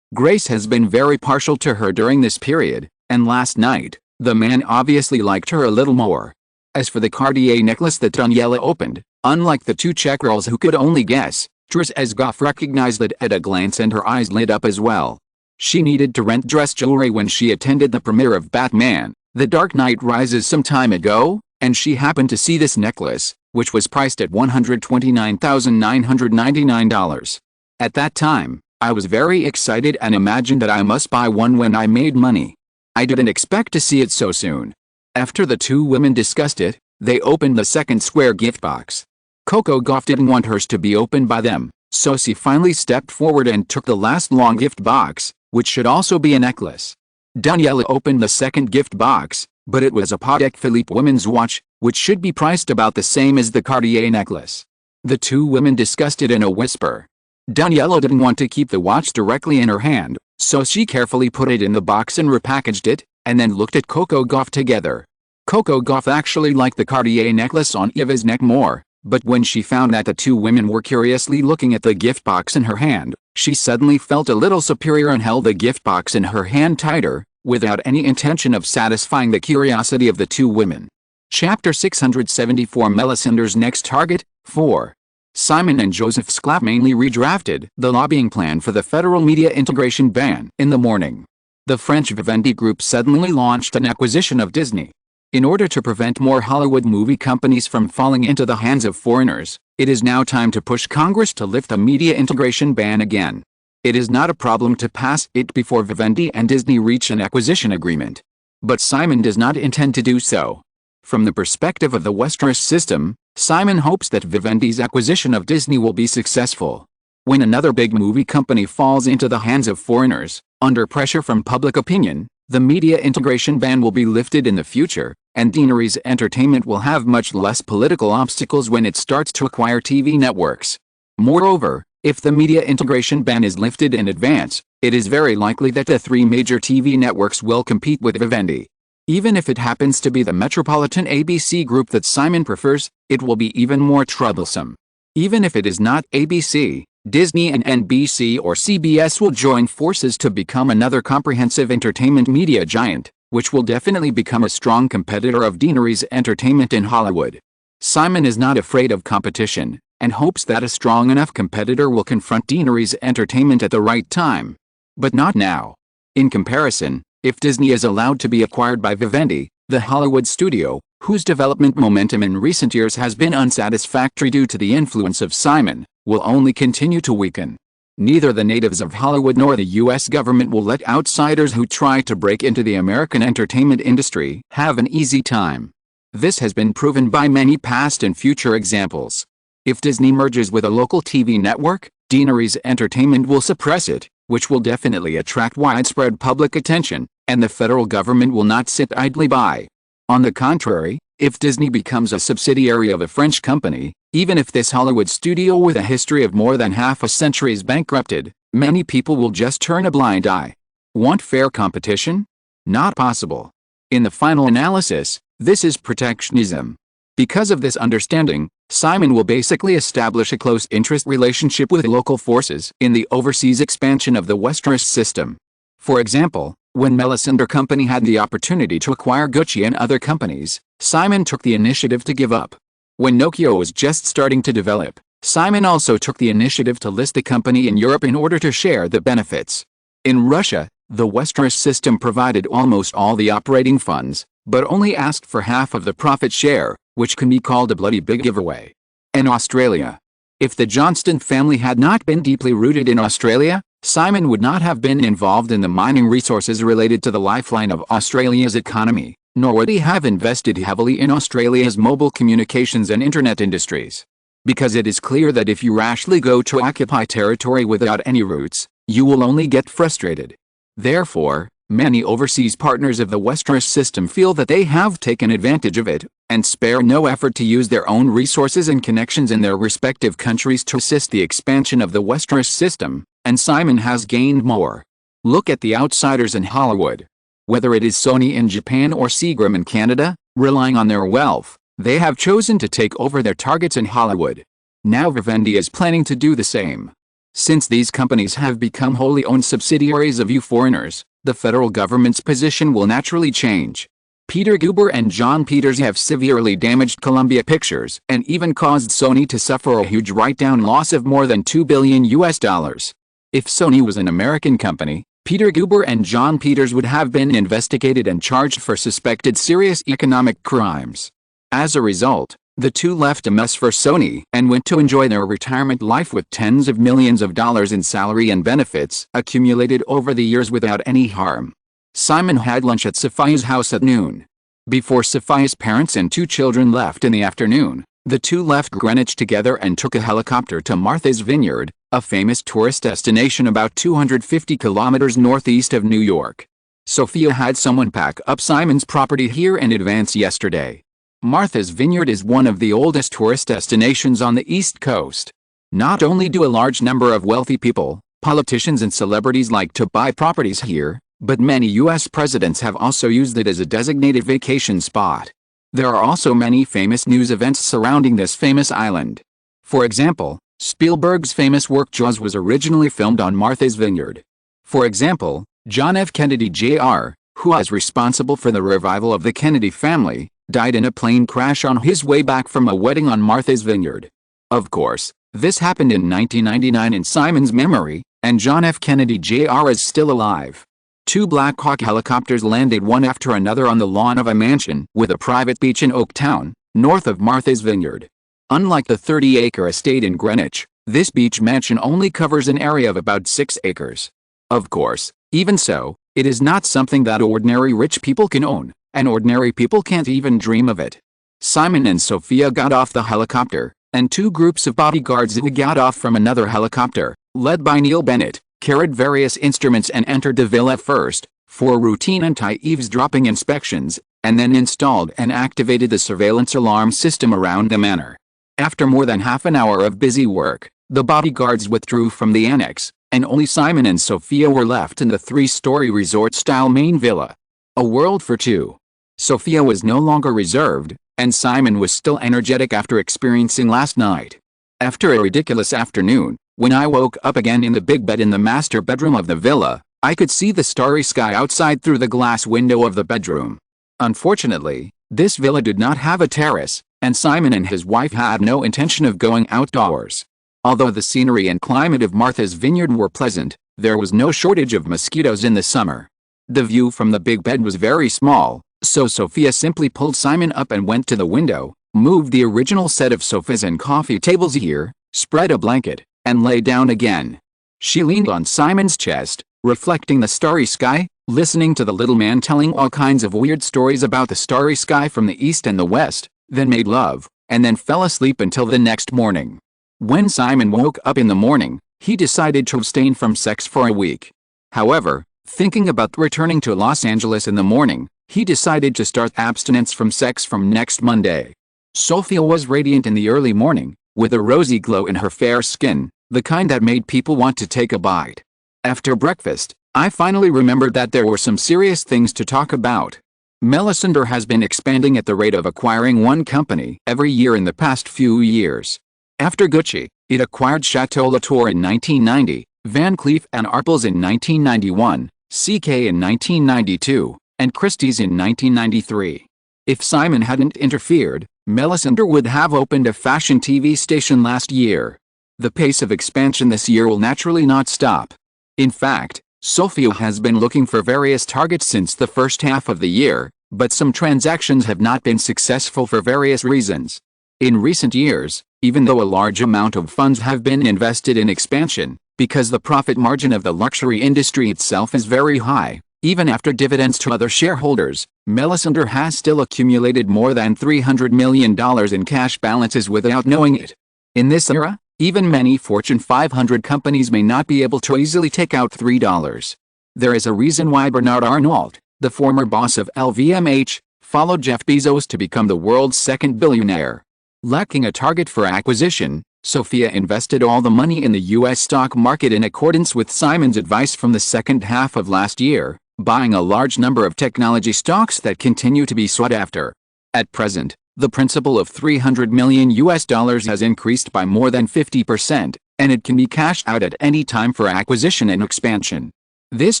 Grace has been very partial to her during this period, and last night, the man obviously liked her a little more. As for the Cartier necklace that Daniela opened, unlike the two Czech girls who could only guess, Trzeszkow recognized it at a glance and her eyes lit up as well. She needed to rent dress jewelry when she attended the premiere of Batman: The Dark Knight Rises some time ago, and she happened to see this necklace, which was priced at $129,999. At that time, I was very excited and imagined that I must buy one when I made money. I didn't expect to see it so soon. After the two women discussed it, they opened the second square gift box. Coco Gauff didn't want hers to be opened by them, so she finally stepped forward and took the last long gift box, which should also be a necklace. Daniela opened the second gift box, but it was a Patek Philippe women's watch, which should be priced about the same as the Cartier necklace. The two women discussed it in a whisper. Daniela didn't want to keep the watch directly in her hand, so she carefully put it in the box and repackaged it, and then looked at Coco Gauff together. Coco Gauff actually liked the Cartier necklace on Eva's neck more, but when she found that the two women were curiously looking at the gift box in her hand, she suddenly felt a little superior and held the gift box in her hand tighter, without any intention of satisfying the curiosity of the two women. Chapter 674 Melisandre's Next Target, 4. Simon and Joseph Sclap mainly redrafted the lobbying plan for the federal media integration ban in the morning. The French Vivendi Group suddenly launched an acquisition of Disney. In order to prevent more Hollywood movie companies from falling into the hands of foreigners, it is now time to push Congress to lift the media integration ban again. It is not a problem to pass it before Vivendi and Disney reach an acquisition agreement. But Simon does not intend to do so. From the perspective of the Westeros system, Simon hopes that Vivendi's acquisition of Disney will be successful. When another big movie company falls into the hands of foreigners, under pressure from public opinion, the media integration ban will be lifted in the future, and Daenerys Entertainment will have much less political obstacles when it starts to acquire TV networks. Moreover, if the media integration ban is lifted in advance, it is very likely that the three major TV networks will compete with Vivendi. Even if it happens to be the metropolitan ABC group that Simon prefers, it will be even more troublesome. Even if it is not ABC, Disney and NBC or CBS will join forces to become another comprehensive entertainment media giant, which will definitely become a strong competitor of Daenerys Entertainment in Hollywood. Simon is not afraid of competition, and hopes that a strong enough competitor will confront Daenerys Entertainment at the right time. But not now. In comparison, if Disney is allowed to be acquired by Vivendi, the Hollywood studio, whose development momentum in recent years has been unsatisfactory due to the influence of Simon, will only continue to weaken. Neither the natives of Hollywood nor the U.S. government will let outsiders who try to break into the American entertainment industry have an easy time. This has been proven by many past and future examples. If Disney merges with a local TV network, Daenerys Entertainment will suppress it, which will definitely attract widespread public attention, and the federal government will not sit idly by. On the contrary, if Disney becomes a subsidiary of a French company, even if this Hollywood studio with a history of more than half a century is bankrupted, many people will just turn a blind eye. Want fair competition? Not possible. In the final analysis, this is protectionism. Because of this understanding, Simon will basically establish a close interest relationship with local forces in the overseas expansion of the Westeros system. For example, when Melisandre Company had the opportunity to acquire Gucci and other companies, Simon took the initiative to give up. When Nokia was just starting to develop, Simon also took the initiative to list the company in Europe in order to share the benefits. In Russia, the Westeros system provided almost all the operating funds, but only asked for half of the profit share, which can be called a bloody big giveaway. In Australia. If the Johnston family had not been deeply rooted in Australia, Simon would not have been involved in the mining resources related to the lifeline of Australia's economy, nor would he have invested heavily in Australia's mobile communications and internet industries. Because it is clear that if you rashly go to occupy territory without any roots, you will only get frustrated. Therefore, many overseas partners of the Westeros system feel that they have taken advantage of it, and spare no effort to use their own resources and connections in their respective countries to assist the expansion of the Westeros system, and Simon has gained more. Look at the outsiders in Hollywood. Whether it is Sony in Japan or Seagram in Canada, relying on their wealth, they have chosen to take over their targets in Hollywood. Now Vivendi is planning to do the same. Since these companies have become wholly owned subsidiaries of you foreigners, the federal government's position will naturally change. Peter Guber and John Peters have severely damaged Columbia Pictures and even caused Sony to suffer a huge write-down loss of more than $2 billion. If Sony was an American company, Peter Guber and John Peters would have been investigated and charged for suspected serious economic crimes. As a result, the two left a mess for Sony and went to enjoy their retirement life with tens of millions of dollars in salary and benefits accumulated over the years without any harm. Simon had lunch at Sophia's house at noon. Before Sophia's parents and two children left in the afternoon, the two left Greenwich together and took a helicopter to Martha's Vineyard, a famous tourist destination about 250 kilometers northeast of New York. Sophia had someone pack up Simon's property here in advance yesterday. Martha's Vineyard is one of the oldest tourist destinations on the East Coast. Not only do a large number of wealthy people, politicians and celebrities like to buy properties here, but many U.S. presidents have also used it as a designated vacation spot. There are also many famous news events surrounding this famous island. For example, Spielberg's famous work Jaws was originally filmed on Martha's Vineyard. For example, John F. Kennedy Jr., who was responsible for the revival of the Kennedy family, died in a plane crash on his way back from a wedding on Martha's Vineyard. Of course, this happened in 1999 in Simon's memory, and John F. Kennedy Jr. is still alive. Two Black Hawk helicopters landed one after another on the lawn of a mansion with a private beach in Oaktown, north of Martha's Vineyard. Unlike the 30-acre estate in Greenwich, this beach mansion only covers an area of about 6 acres. Of course, even so, it is not something that ordinary rich people can own, and ordinary people can't even dream of it. Simon and Sophia got off the helicopter, and two groups of bodyguards got off from another helicopter, led by Neil Bennett, carried various instruments and entered the villa first, for routine anti-eavesdropping inspections, and then installed and activated the surveillance alarm system around the manor. After more than half an hour of busy work, the bodyguards withdrew from the annex, and only Simon and Sophia were left in the 3-story resort-style main villa. A world for two. Sophia was no longer reserved, and Simon was still energetic after experiencing last night. After a ridiculous afternoon, when I woke up again in the big bed in the master bedroom of the villa, I could see the starry sky outside through the glass window of the bedroom. Unfortunately, this villa did not have a terrace, and Simon and his wife had no intention of going outdoors. Although the scenery and climate of Martha's Vineyard were pleasant, there was no shortage of mosquitoes in the summer. The view from the big bed was very small, so Sophia simply pulled Simon up and went to the window, moved the original set of sofas and coffee tables here, spread a blanket, and lay down again. She leaned on Simon's chest, reflecting the starry sky, listening to the little man telling all kinds of weird stories about the starry sky from the east and the west, then made love, and then fell asleep until the next morning. When Simon woke up in the morning, he decided to abstain from sex for a week. However, thinking about returning to Los Angeles in the morning, he decided to start abstinence from sex from next Monday. Sophia was radiant in the early morning, with a rosy glow in her fair skin, the kind that made people want to take a bite. After breakfast, I finally remembered that there were some serious things to talk about. Melisandre has been expanding at the rate of acquiring one company every year in the past few years. After Gucci, it acquired Chateau Latour in 1990, Van Cleef & Arpels in 1991, CK in 1992, and Christie's in 1993. If Simon hadn't interfered, Melisandre would have opened a fashion TV station last year. The pace of expansion this year will naturally not stop. In fact, Sophia has been looking for various targets since the first half of the year, but some transactions have not been successful for various reasons. In recent years, even though a large amount of funds have been invested in expansion, because the profit margin of the luxury industry itself is very high, even after dividends to other shareholders, Melisandre has still accumulated more than $300 million in cash balances without knowing it. In this era, even many Fortune 500 companies may not be able to easily take out $3. There is a reason why Bernard Arnault, the former boss of LVMH, followed Jeff Bezos to become the world's second billionaire. Lacking a target for acquisition, Sophia invested all the money in the U.S. stock market in accordance with Simon's advice from the second half of last year, buying a large number of technology stocks that continue to be sought after. At present, the principal of $300 million has increased by more than 50%, and it can be cashed out at any time for acquisition and expansion. This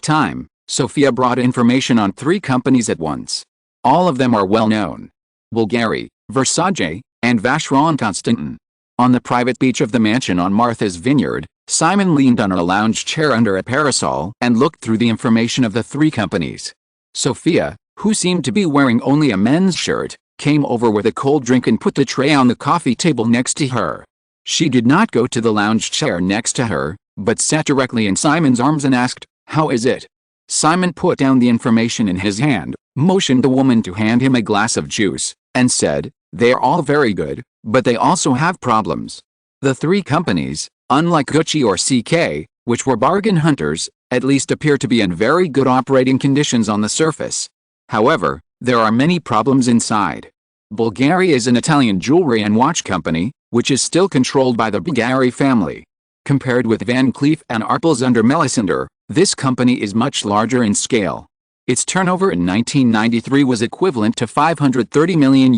time, Sophia brought information on 3 companies at once. All of them are well known: Bulgari, Versace, and Vacheron Constantin. On the private beach of the mansion on Martha's Vineyard, Simon leaned on a lounge chair under a parasol and looked through the information of the 3 companies. Sophia, who seemed to be wearing only a men's shirt, came over with a cold drink and put the tray on the coffee table next to her. She did not go to the lounge chair next to her, but sat directly in Simon's arms and asked, "How is it?" Simon put down the information in his hand, motioned the woman to hand him a glass of juice, and said, "They are all very good, but they also have problems." The 3 companies, unlike Gucci or CK, which were bargain hunters, at least appear to be in very good operating conditions on the surface. However, there are many problems inside. Bulgari is an Italian jewelry and watch company, which is still controlled by the Bulgari family. Compared with Van Cleef & Arpels under Melisandre, this company is much larger in scale. Its turnover in 1993 was equivalent to $530 million,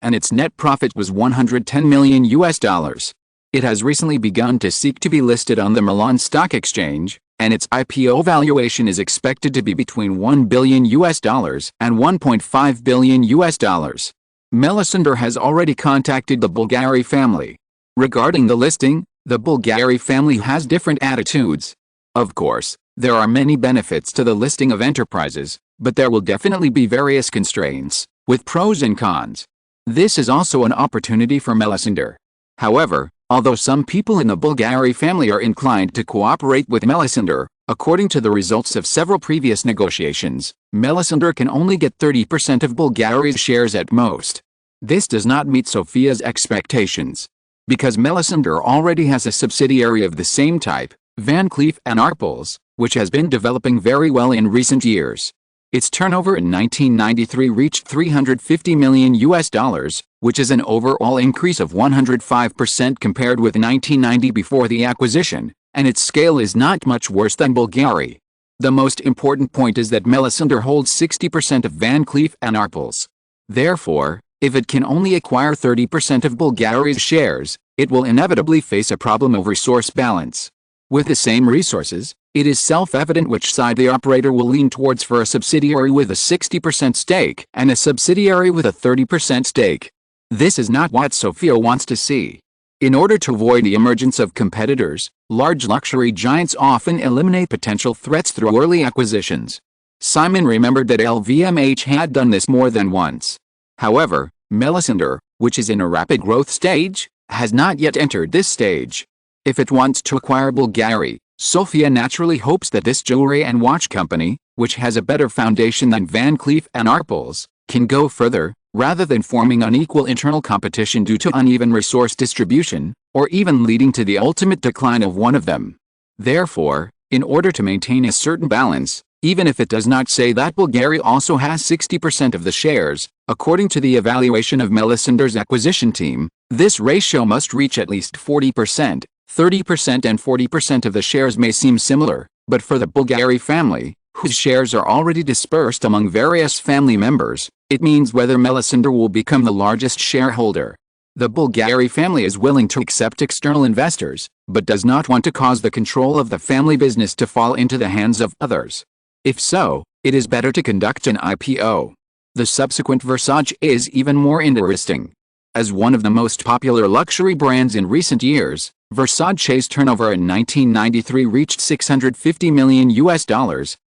and its net profit was $110 million. It has recently begun to seek to be listed on the Milan Stock Exchange, and its IPO valuation is expected to be between $1 billion and $1.5 billion. Melisandre has already contacted the Bulgari family. Regarding the listing, the Bulgari family has different attitudes. Of course, there are many benefits to the listing of enterprises, but there will definitely be various constraints, with pros and cons. This is also an opportunity for Melisandre. However, although some people in the Bulgari family are inclined to cooperate with Melisandre, according to the results of several previous negotiations, Melisandre can only get 30% of Bulgari's shares at most. This does not meet Sophia's expectations. Because Melisandre already has a subsidiary of the same type, Van Cleef & Arpels, which has been developing very well in recent years. Its turnover in 1993 reached $350 million, which is an overall increase of 105% compared with 1990 before the acquisition, and its scale is not much worse than Bulgari. The most important point is that Melisandre holds 60% of Van Cleef & Arpels. Therefore, if it can only acquire 30% of Bulgari's shares, it will inevitably face a problem of resource balance. With the same resources, it is self-evident which side the operator will lean towards for a subsidiary with a 60% stake and a subsidiary with a 30% stake. This is not what Sophia wants to see. In order to avoid the emergence of competitors, large luxury giants often eliminate potential threats through early acquisitions. Simon remembered that LVMH had done this more than once. However, Melisandre, which is in a rapid growth stage, has not yet entered this stage. If it wants to acquire Bulgari, Sophia naturally hopes that this jewelry and watch company, which has a better foundation than Van Cleef & Arpels, can go further, rather than forming unequal internal competition due to uneven resource distribution, or even leading to the ultimate decline of one of them. Therefore, in order to maintain a certain balance, even if it does not say that Bulgari also has 60% of the shares, according to the evaluation of Melisandre's acquisition team, this ratio must reach at least 40%. 30% and 40% of the shares may seem similar, but for the Bulgari family, whose shares are already dispersed among various family members, it means whether Melisandre will become the largest shareholder. The Bulgari family is willing to accept external investors, but does not want to cause the control of the family business to fall into the hands of others. If so, it is better to conduct an IPO. The subsequent Versace is even more interesting. As one of the most popular luxury brands in recent years, Versace's turnover in 1993 reached $650 million,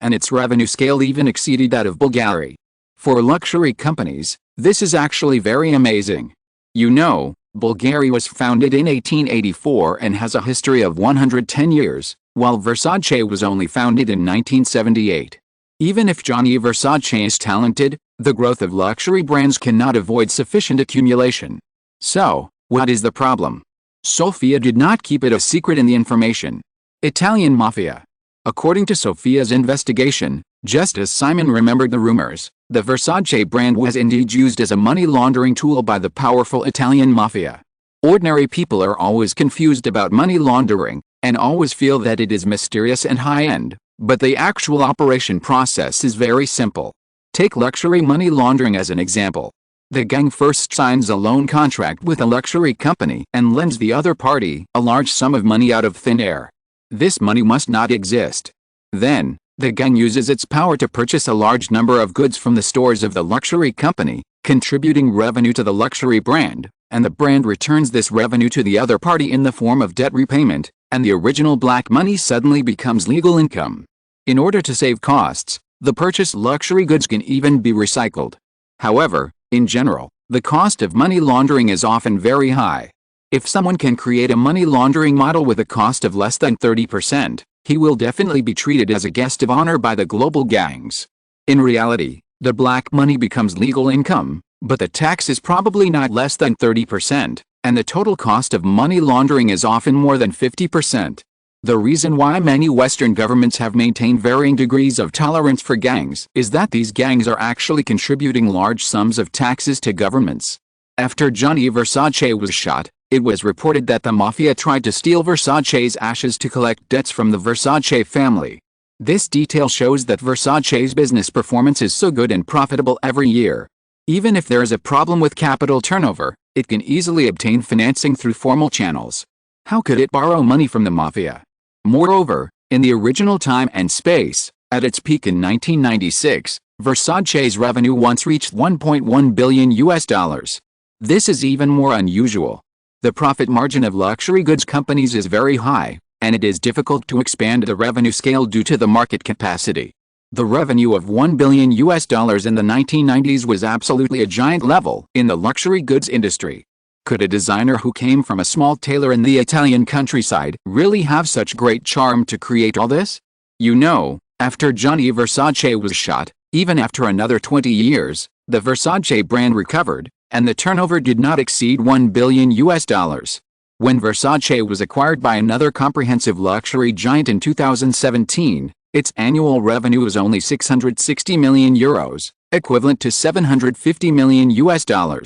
and its revenue scale even exceeded that of Bulgari. For luxury companies, this is actually very amazing. You know, Bulgaria was founded in 1884 and has a history of 110 years, while Versace was only founded in 1978. Even if Gianni Versace is talented, the growth of luxury brands cannot avoid sufficient accumulation. So, what is the problem? Sofia did not keep it a secret in the information. Italian Mafia. According to Sofia's investigation, just as Simon remembered the rumors, the Versace brand was indeed used as a money laundering tool by the powerful Italian Mafia. Ordinary people are always confused about money laundering, and always feel that it is mysterious and high-end, but the actual operation process is very simple. Take luxury money laundering as an example. The gang first signs a loan contract with a luxury company and lends the other party a large sum of money out of thin air. This money must not exist. Then, the gang uses its power to purchase a large number of goods from the stores of the luxury company, contributing revenue to the luxury brand, and the brand returns this revenue to the other party in the form of debt repayment, and the original black money suddenly becomes legal income. In order to save costs, the purchased luxury goods can even be recycled. However, in general, the cost of money laundering is often very high. If someone can create a money laundering model with a cost of less than 30%, he will definitely be treated as a guest of honor by the global gangs. In reality, the black money becomes legal income, but the tax is probably not less than 30%, and the total cost of money laundering is often more than 50%. The reason why many Western governments have maintained varying degrees of tolerance for gangs is that these gangs are actually contributing large sums of taxes to governments. After Gianni Versace was shot, it was reported that the mafia tried to steal Versace's ashes to collect debts from the Versace family. This detail shows that Versace's business performance is so good and profitable every year. Even if there is a problem with capital turnover, it can easily obtain financing through formal channels. How could it borrow money from the mafia? Moreover, in the original time and space, at its peak in 1996, Versace's revenue once reached $1.1 billion. This is even more unusual. The profit margin of luxury goods companies is very high, and it is difficult to expand the revenue scale due to the market capacity. The revenue of $1 billion in the 1990s was absolutely a giant level in the luxury goods industry. Could a designer who came from a small tailor in the Italian countryside really have such great charm to create all this? You know, after Gianni Versace was shot, even after another 20 years, the Versace brand recovered, and the turnover did not exceed $1 billion. When Versace was acquired by another comprehensive luxury giant in 2017, its annual revenue was only €660 million, equivalent to $750 million.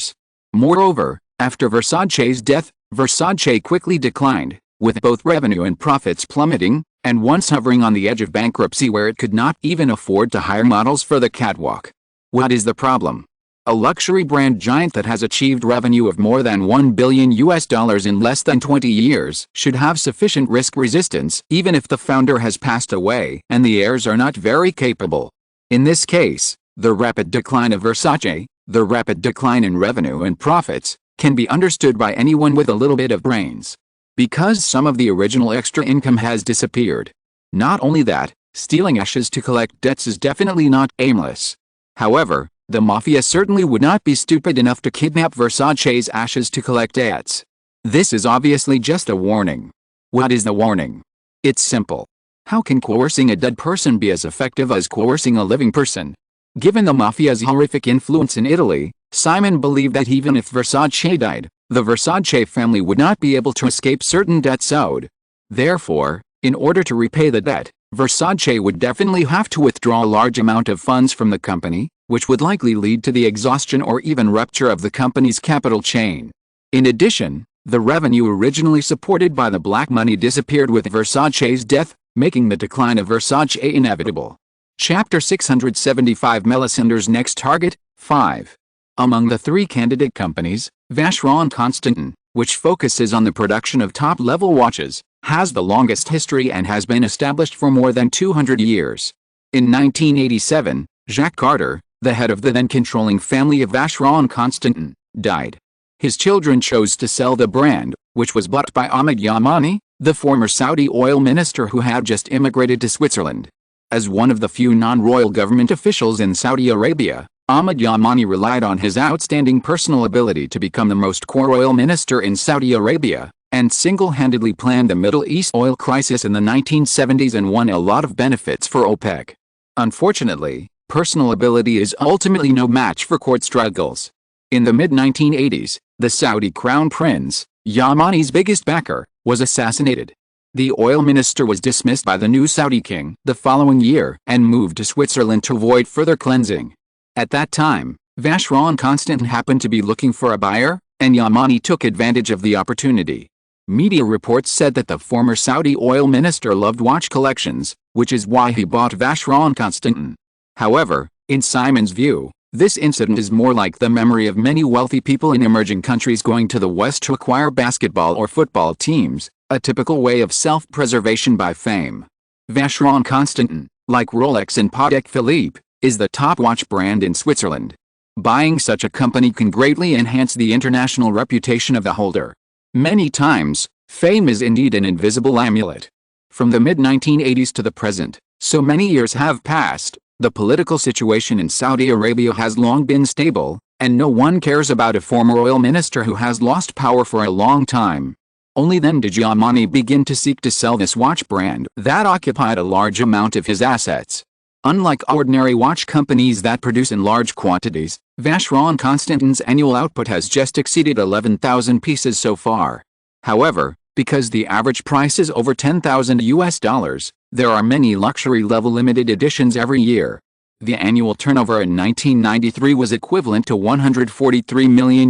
Moreover, after Versace's death, Versace quickly declined, with both revenue and profits plummeting, and once hovering on the edge of bankruptcy where it could not even afford to hire models for the catwalk. What is the problem? A luxury brand giant that has achieved revenue of more than $1 billion in less than 20 years should have sufficient risk resistance even if the founder has passed away and the heirs are not very capable. In this case, the rapid decline of Versace, the rapid decline in revenue and profits, can be understood by anyone with a little bit of brains. Because some of the original extra income has disappeared. Not only that, stealing ashes to collect debts is definitely not aimless. However, the mafia certainly would not be stupid enough to kidnap Versace's ashes to collect debts. This is obviously just a warning. What is the warning? It's simple. How can coercing a dead person be as effective as coercing a living person? Given the mafia's horrific influence in Italy, Simon believed that even if Versace died, the Versace family would not be able to escape certain debts owed. Therefore, in order to repay the debt, Versace would definitely have to withdraw a large amount of funds from the company, which would likely lead to the exhaustion or even rupture of the company's capital chain. In addition, the revenue originally supported by the black money disappeared with Versace's death, making the decline of Versace inevitable. Chapter 675 Melisandre's next target, 5. Among the three candidate companies, Vacheron Constantin, which focuses on the production of top-level watches, has the longest history and has been established for more than 200 years. In 1987, Jacques Cartier, the head of the then-controlling family of Vacheron Constantin, died. His children chose to sell the brand, which was bought by Ahmed Yamani, the former Saudi oil minister who had just immigrated to Switzerland. As one of the few non-royal government officials in Saudi Arabia, Ahmad Yamani relied on his outstanding personal ability to become the most core oil minister in Saudi Arabia, and single-handedly planned the Middle East oil crisis in the 1970s and won a lot of benefits for OPEC. Unfortunately, personal ability is ultimately no match for court struggles. In the mid-1980s, the Saudi crown prince, Yamani's biggest backer, was assassinated. The oil minister was dismissed by the new Saudi king the following year and moved to Switzerland to avoid further cleansing. At that time, Vacheron Constantin happened to be looking for a buyer, and Yamani took advantage of the opportunity. Media reports said that the former Saudi oil minister loved watch collections, which is why he bought Vacheron Constantin. However, in Simon's view, this incident is more like the memory of many wealthy people in emerging countries going to the West to acquire basketball or football teams, a typical way of self-preservation by fame. Vacheron Constantin, like Rolex and Patek Philippe, is the top watch brand in Switzerland. Buying such a company can greatly enhance the international reputation of the holder. Many times, fame is indeed an invisible amulet. From the mid-1980s to the present, so many years have passed, the political situation in Saudi Arabia has long been stable, and no one cares about a former oil minister who has lost power for a long time. Only then did Yamani begin to seek to sell this watch brand that occupied a large amount of his assets. Unlike ordinary watch companies that produce in large quantities, Vacheron Constantin's annual output has just exceeded 11,000 pieces so far. However, because the average price is over $10,000, there are many luxury-level limited editions every year. The annual turnover in 1993 was equivalent to $143 million,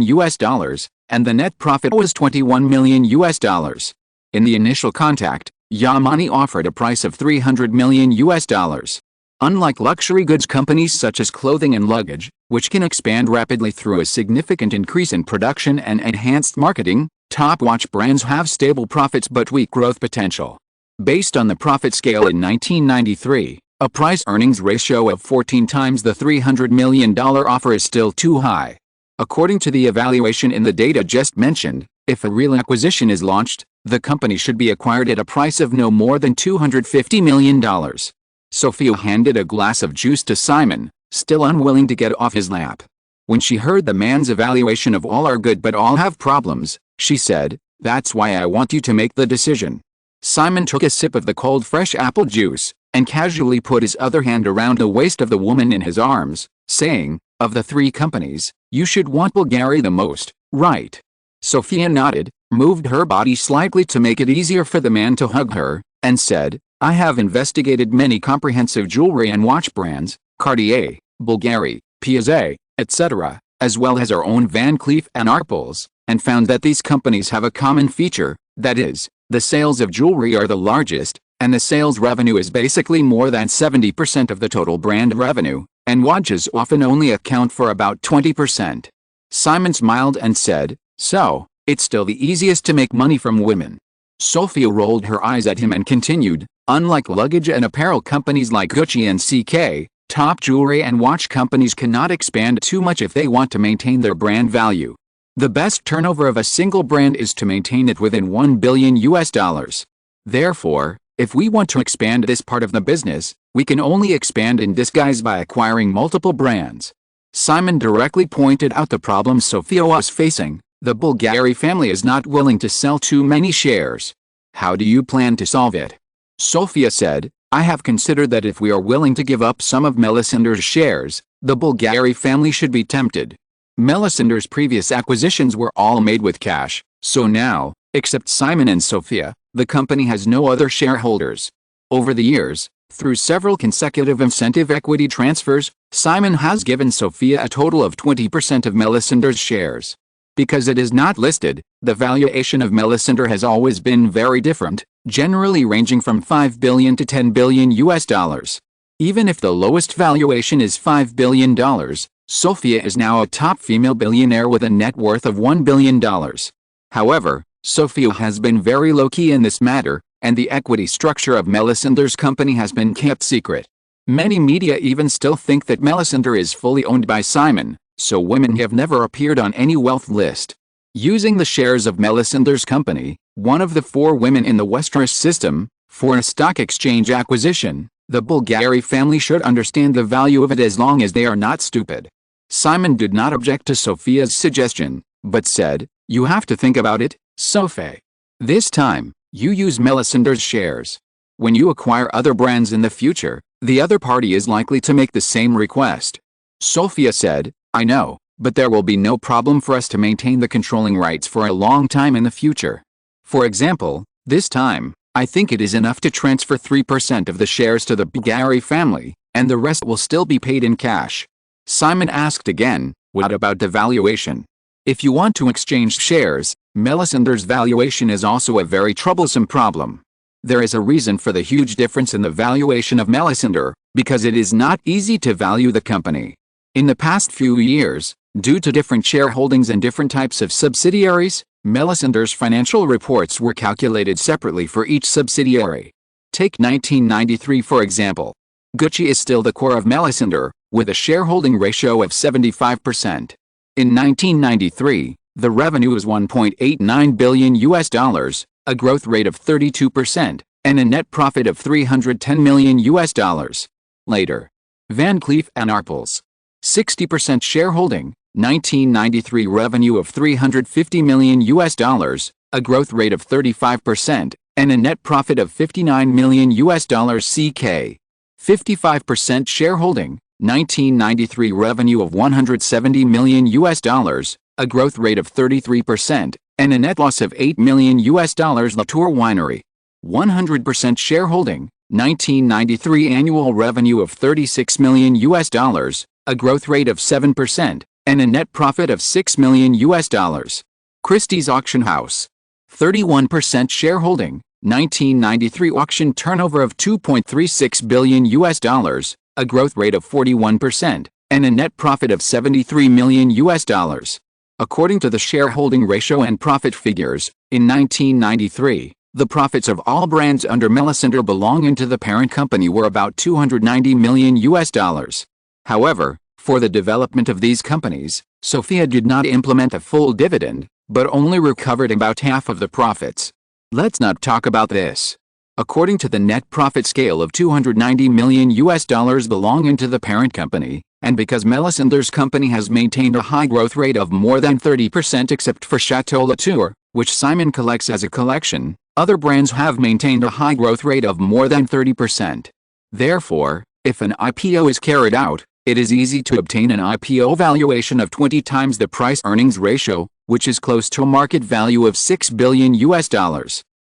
and the net profit was $21 million. In the initial contact, Yamani offered a price of $300 million. Unlike luxury goods companies such as clothing and luggage, which can expand rapidly through a significant increase in production and enhanced marketing, top watch brands have stable profits but weak growth potential. Based on the profit scale in 1993, a price-earnings ratio of 14 times the $300 million offer is still too high. According to the evaluation in the data just mentioned, if a real acquisition is launched, the company should be acquired at a price of no more than $250 million. Sophia handed a glass of juice to Simon, still unwilling to get off his lap. When she heard the man's evaluation of all are good but all have problems, she said, "That's why I want you to make the decision." Simon took a sip of the cold fresh apple juice, and casually put his other hand around the waist of the woman in his arms, saying, "Of the three companies, you should want Bulgari the most, right?" Sophia nodded, moved her body slightly to make it easier for the man to hug her, and said, "I have investigated many comprehensive jewelry and watch brands, Cartier, Bulgari, Piaget, etc., as well as our own Van Cleef & Arpels, and found that these companies have a common feature, that is, the sales of jewelry are the largest, and the sales revenue is basically more than 70% of the total brand revenue, and watches often only account for about 20%. Simon smiled and said, "So, it's still the easiest to make money from women." Sophia rolled her eyes at him and continued, "Unlike luggage and apparel companies like Gucci and CK, top jewelry and watch companies cannot expand too much if they want to maintain their brand value. The best turnover of a single brand is to maintain it within $1 billion. Therefore, if we want to expand this part of the business, we can only expand in disguise by acquiring multiple brands." Simon directly pointed out the problem Sophia was facing. The Bulgari family is not willing to sell too many shares. How do you plan to solve it? Sophia said, "I have considered that if we are willing to give up some of Melissender's shares, the Bulgari family should be tempted. Melissender's previous acquisitions were all made with cash, so now, except Simon and Sophia, the company has no other shareholders. Over the years, through several consecutive incentive equity transfers, Simon has given Sophia a total of 20% of Melissender's shares. Because it is not listed, the valuation of Melisender has always been very different, generally ranging from $5 billion to $10 billion. Even if the lowest valuation is $5 billion, Sophia is now a top female billionaire with a net worth of $1 billion. However, Sophia has been very low-key in this matter, and the equity structure of Melissender's company has been kept secret. Many media even still think that Melisender is fully owned by Simon, so women have never appeared on any wealth list. Using the shares of Melissender's company, one of the 4 women in the Westeros system, for a stock exchange acquisition, the Bulgari family should understand the value of it as long as they are not stupid. Simon did not object to Sophia's suggestion, but said, "You have to think about it, Sophie. This time, you use Melisandre's shares. When you acquire other brands in the future, the other party is likely to make the same request." Sophia said, "I know, but there will be no problem for us to maintain the controlling rights for a long time in the future. For example, this time, I think it is enough to transfer 3% of the shares to the Bigelow family, and the rest will still be paid in cash." Simon asked again, "What about the valuation? If you want to exchange shares, Melisandre's valuation is also a very troublesome problem. There is a reason for the huge difference in the valuation of Melisandre, because it is not easy to value the company. In the past few years, due to different shareholdings and different types of subsidiaries, Melisandre's financial reports were calculated separately for each subsidiary. Take 1993 for example. Gucci is still the core of Melisandre, with a shareholding ratio of 75%. In 1993, the revenue was $1.89 billion, a growth rate of 32%, and a net profit of $310 million. Later, Van Cleef & Arpels, 60% shareholding, 1993 revenue of $350 million, a growth rate of 35%, and a net profit of $59 million. CK, 55% shareholding, 1993 revenue of $170 million, a growth rate of 33%, and a net loss of $8 million. Latour Winery, 100% shareholding, 1993 annual revenue of $36 million, a growth rate of 7%, and a net profit of $6 million. Christie's Auction House, 31% shareholding, 1993 auction turnover of $2.36 billion, a growth rate of 41%, and a net profit of $73 million. According to the shareholding ratio and profit figures, in 1993, the profits of all brands under Melisandre belonging to the parent company were about $290 million. However, for the development of these companies, Sophia did not implement a full dividend, but only recovered about half of the profits. Let's not talk about this. According to the net profit scale of $290 million belonging to the parent company, and because Melisandre's company has maintained a high growth rate of more than 30% except for Chateau Latour, which Simon collects as a collection, other brands have maintained a high growth rate of more than 30%. Therefore, if an IPO is carried out, it is easy to obtain an IPO valuation of 20 times the price-earnings ratio, which is close to a market value of $6 billion.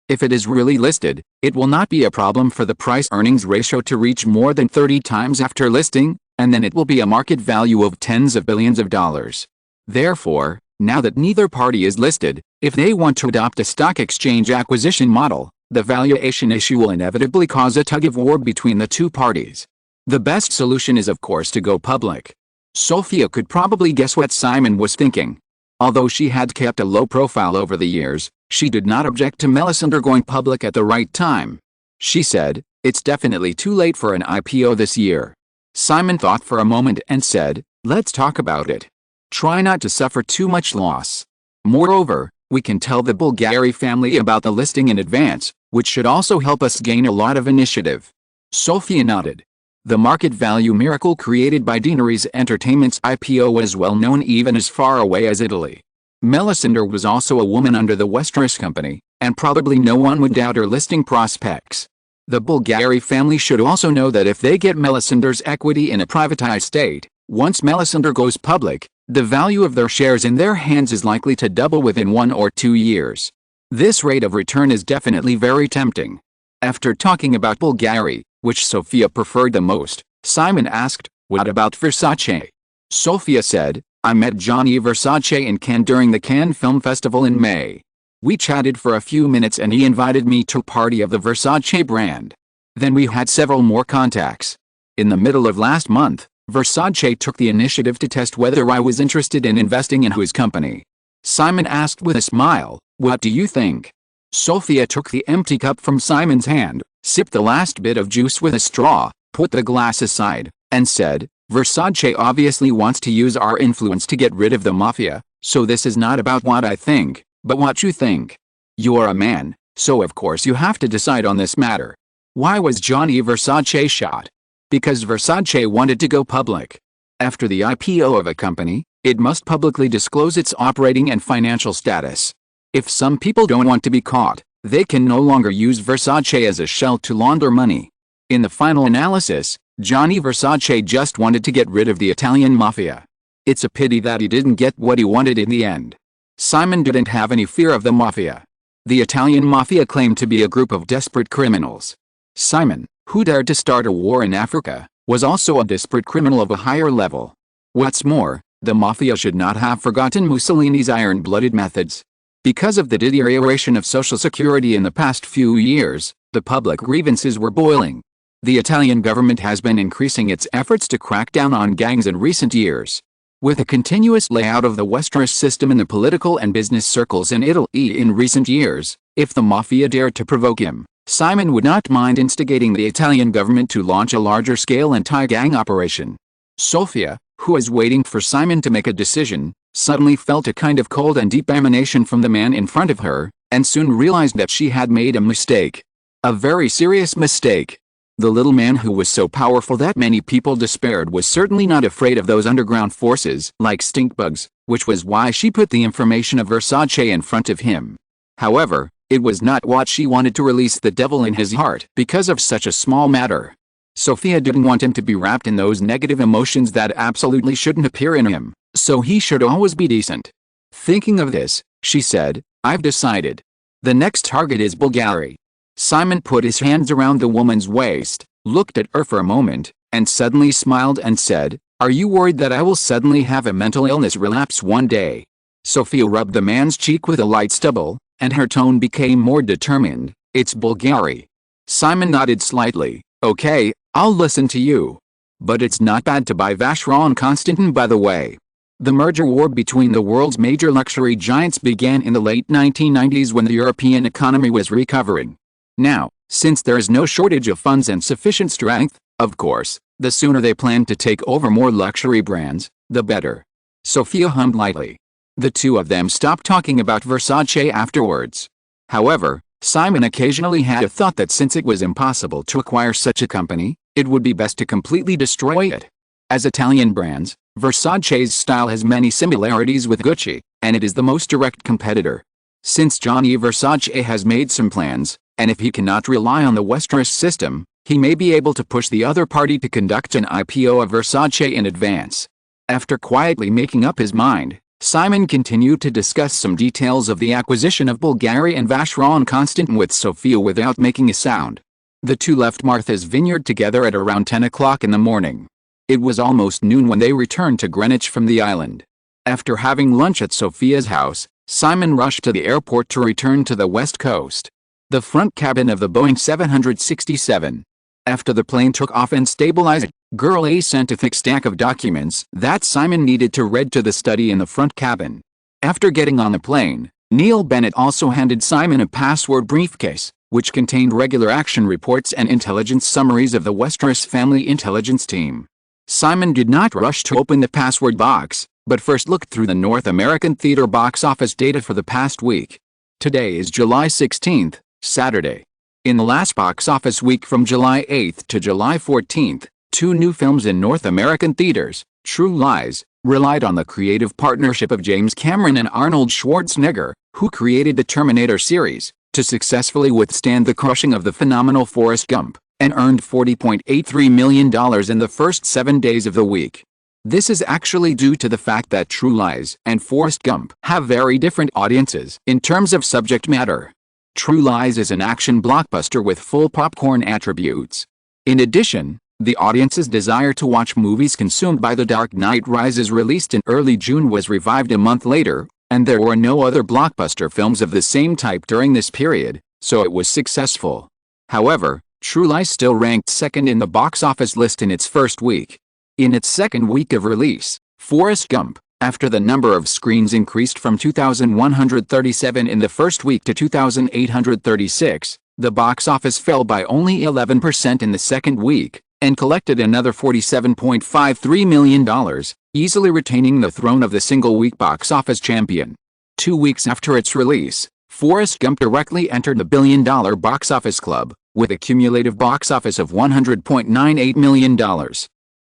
If it is really listed, it will not be a problem for the price-earnings ratio to reach more than 30 times after listing, and then it will be a market value of tens of billions of dollars. Therefore, now that neither party is listed, if they want to adopt a stock exchange acquisition model, the valuation issue will inevitably cause a tug-of-war between the two parties. The best solution is of course to go public. Sophia could probably guess what Simon was thinking. Although she had kept a low profile over the years, she did not object to Melisandre going public at the right time. She said, "It's definitely too late for an IPO this year." Simon thought for a moment and said, "Let's talk about it. Try not to suffer too much loss. Moreover, we can tell the Bigelow family about the listing in advance, which should also help us gain a lot of initiative." Sophia nodded. The market value miracle created by Deaneries Entertainment's IPO was well known even as far away as Italy. Melisandre was also a woman under the Westeros company, and probably no one would doubt her listing prospects. The Bigelow family should also know that if they get Melisandre's equity in a privatized state, once Melisandre goes public, the value of their shares in their hands is likely to double within 1 or 2 years. This rate of return is definitely very tempting. After talking about Bigelow, which Sophia preferred the most, Simon asked, "What about Versace?" Sophia said, "I met Gianni Versace in Cannes during the Cannes Film Festival in May. We chatted for a few minutes and he invited me to a party of the Versace brand. Then we had several more contacts. In the middle of last month, Versace took the initiative to test whether I was interested in investing in his company." Simon asked with a smile, "What do you think?" Sophia took the empty cup from Simon's hand, sipped the last bit of juice with a straw, put the glass aside, and said, "Versace obviously wants to use our influence to get rid of the mafia, so this is not about what I think, but what you think. You are a man, so of course you have to decide on this matter. Why was Gianni Versace shot? Because Versace wanted to go public. After the IPO of a company, it must publicly disclose its operating and financial status. If some people don't want to be caught, they can no longer use Versace as a shell to launder money. In the final analysis, Gianni Versace just wanted to get rid of the Italian mafia. It's a pity that he didn't get what he wanted in the end. Simon didn't have any fear of the mafia. The Italian mafia claimed to be a group of desperate criminals. Simon, who dared to start a war in Africa, was also a desperate criminal of a higher level. What's more, the mafia should not have forgotten Mussolini's iron-blooded methods. Because of the deterioration of social security in the past few years, the public grievances were boiling. The Italian government has been increasing its efforts to crack down on gangs in recent years. With a continuous layout of the Westeros system in the political and business circles in Italy in recent years, if the mafia dared to provoke him, Simon would not mind instigating the Italian government to launch a larger-scale anti-gang operation. Sofia, who was waiting for Simon to make a decision, suddenly felt a kind of cold and deep emanation from the man in front of her, and soon realized that she had made a mistake. A very serious mistake. The little man who was so powerful that many people despaired was certainly not afraid of those underground forces like stinkbugs, which was why she put the information of Versace in front of him. However, it was not what she wanted to release the devil in his heart because of such a small matter. Sophia didn't want him to be wrapped in those negative emotions that absolutely shouldn't appear in him, so he should always be decent. Thinking of this, she said, "I've decided. The next target is Bulgari." Simon put his hands around the woman's waist, looked at her for a moment, and suddenly smiled and said, "Are you worried that I will suddenly have a mental illness relapse one day?" Sophia rubbed the man's cheek with a light stubble, and her tone became more determined. "It's Bulgari." Simon nodded slightly. "Okay, I'll listen to you. But it's not bad to buy Vacheron Constantin, by the way." The merger war between the world's major luxury giants began in the late 1990s when the European economy was recovering. Now, since there is no shortage of funds and sufficient strength, of course, the sooner they plan to take over more luxury brands, the better. Sophia hummed lightly. The two of them stopped talking about Versace afterwards. However, Simon occasionally had a thought that since it was impossible to acquire such a company, it would be best to completely destroy it. As Italian brands, Versace's style has many similarities with Gucci, and it is the most direct competitor. Since Gianni Versace has made some plans, and if he cannot rely on the Westeros system, he may be able to push the other party to conduct an IPO of Versace in advance. After quietly making up his mind, Simon continued to discuss some details of the acquisition of Bulgari and Vacheron Constantin with Sophia without making a sound. The two left Martha's Vineyard together at around 10 o'clock in the morning. It was almost noon when they returned to Greenwich from the island. After having lunch at Sophia's house, Simon rushed to the airport to return to the West Coast. The front cabin of the Boeing 767. After the plane took off and stabilized, Girl A sent a thick stack of documents that Simon needed to read to the study in the front cabin. After getting on the plane, Neil Bennett also handed Simon a password briefcase, which contained regular action reports and intelligence summaries of the Westeros family intelligence team. Simon did not rush to open the password box, but first looked through the North American theater box office data for the past week. Today is July 16th, Saturday. In the last box office week from July 8th to July 14th, two new films in North American theaters, True Lies, relied on the creative partnership of James Cameron and Arnold Schwarzenegger, who created the Terminator series, to successfully withstand the crushing of the phenomenal Forrest Gump, and earned $40.83 million in the first 7 days of the week. This is actually due to the fact that True Lies and Forrest Gump have very different audiences in terms of subject matter. True Lies is an action blockbuster with full popcorn attributes. In addition, the audience's desire to watch movies consumed by The Dark Knight Rises released in early June was revived a month later, and there were no other blockbuster films of the same type during this period, so it was successful. However, True Lies still ranked second in the box office list in its first week. In its second week of release, Forrest Gump, after the number of screens increased from 2,137 in the first week to 2,836, the box office fell by only 11% in the second week, and collected another $47.53 million, easily retaining the throne of the single-week box office champion. 2 weeks after its release, Forrest Gump directly entered the billion-dollar box office club, with a cumulative box office of $100.98 million.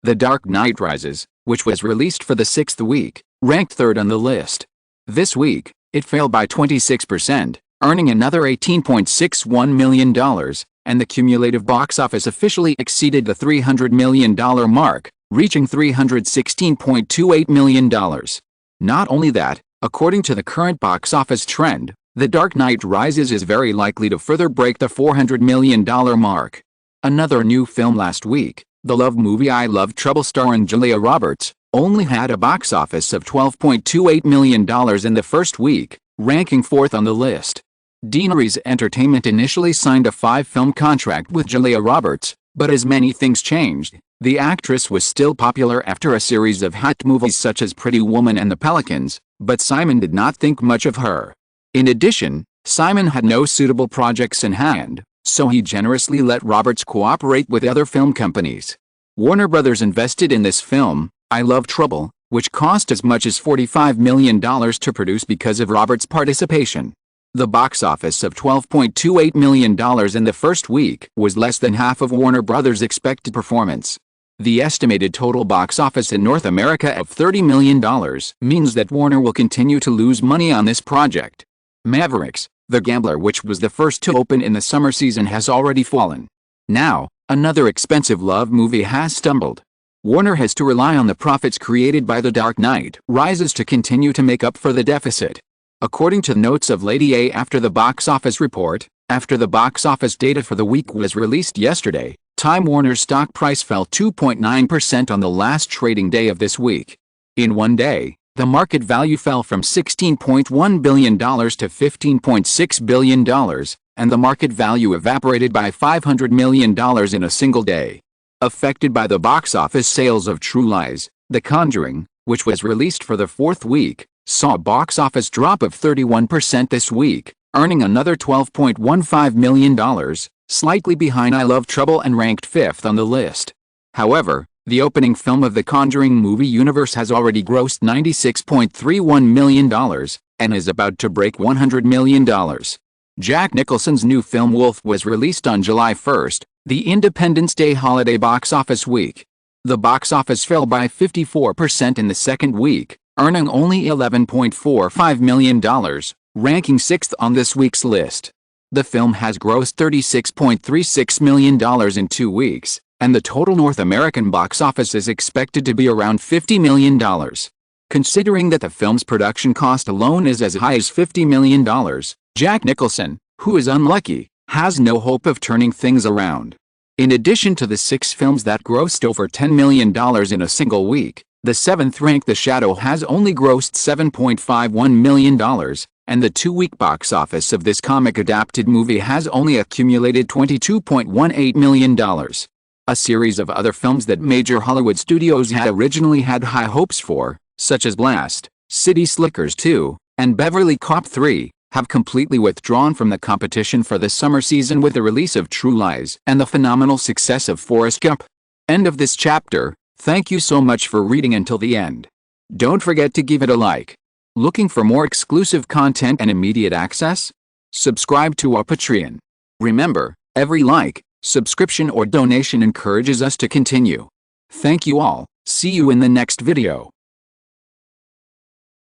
The Dark Knight Rises, which was released for the 6th week, ranked 3rd on the list. This week, it fell by 26%, earning another $18.61 million, and the cumulative box office officially exceeded the $300 million mark, reaching $316.28 million. Not only that, according to the current box office trend, The Dark Knight Rises is very likely to further break the $400 million mark. Another new film last week, the love movie I Love Trouble starring Julia Roberts, only had a box office of $12.28 million in the first week, ranking 4th on the list. Deaneries Entertainment initially signed a 5-film contract with Julia Roberts, but as many things changed, the actress was still popular after a series of hit movies such as Pretty Woman and The Pelicans, but Simon did not think much of her. In addition, Simon had no suitable projects in hand, so he generously let Roberts cooperate with other film companies. Warner Brothers invested in this film, I Love Trouble, which cost as much as $45 million to produce because of Roberts' participation. The box office of $12.28 million in the first week was less than half of Warner Brothers' expected performance. The estimated total box office in North America of $30 million means that Warner will continue to lose money on this project. Mavericks, The Gambler, which was the first to open in the summer season, has already fallen. Now, another expensive love movie has stumbled. Warner has to rely on the profits created by The Dark Knight Rises to continue to make up for the deficit. According to notes of Lady A after the box office report, after the box office data for the week was released yesterday, Time Warner's stock price fell 2.9% on the last trading day of this week. In one day, the market value fell from $16.1 billion to $15.6 billion, and the market value evaporated by $500 million in a single day. Affected by the box office sales of True Lies, The Conjuring, which was released for the 4th week, saw a box office drop of 31% this week, earning another $12.15 million, slightly behind I Love Trouble and ranked 5th on the list. However, the opening film of the Conjuring movie universe has already grossed $96.31 million, and is about to break $100 million. Jack Nicholson's new film Wolf was released on July 1st, the Independence Day holiday box office week. The box office fell by 54% in the second week, earning only $11.45 million, ranking 6th on this week's list. The film has grossed $36.36 million in 2 weeks, and the total North American box office is expected to be around $50 million. Considering that the film's production cost alone is as high as $50 million, Jack Nicholson, who is unlucky, has no hope of turning things around. In addition to the 6 films that grossed over $10 million in a single week, the 7th-ranked The Shadow has only grossed $7.51 million, and the 2-week box office of this comic-adapted movie has only accumulated $22.18 million. A series of other films that major Hollywood studios had originally had high hopes for, such as Blast, City Slickers 2, and Beverly Cop 3, have completely withdrawn from the competition for the summer season with the release of True Lies and the phenomenal success of Forrest Gump. End of this chapter. Thank you so much for reading until the end. Don't forget to give it a like. Looking for more exclusive content and immediate access? Subscribe to our Patreon. Remember, every like, subscription or donation encourages us to continue. Thank you all. See you in the next video.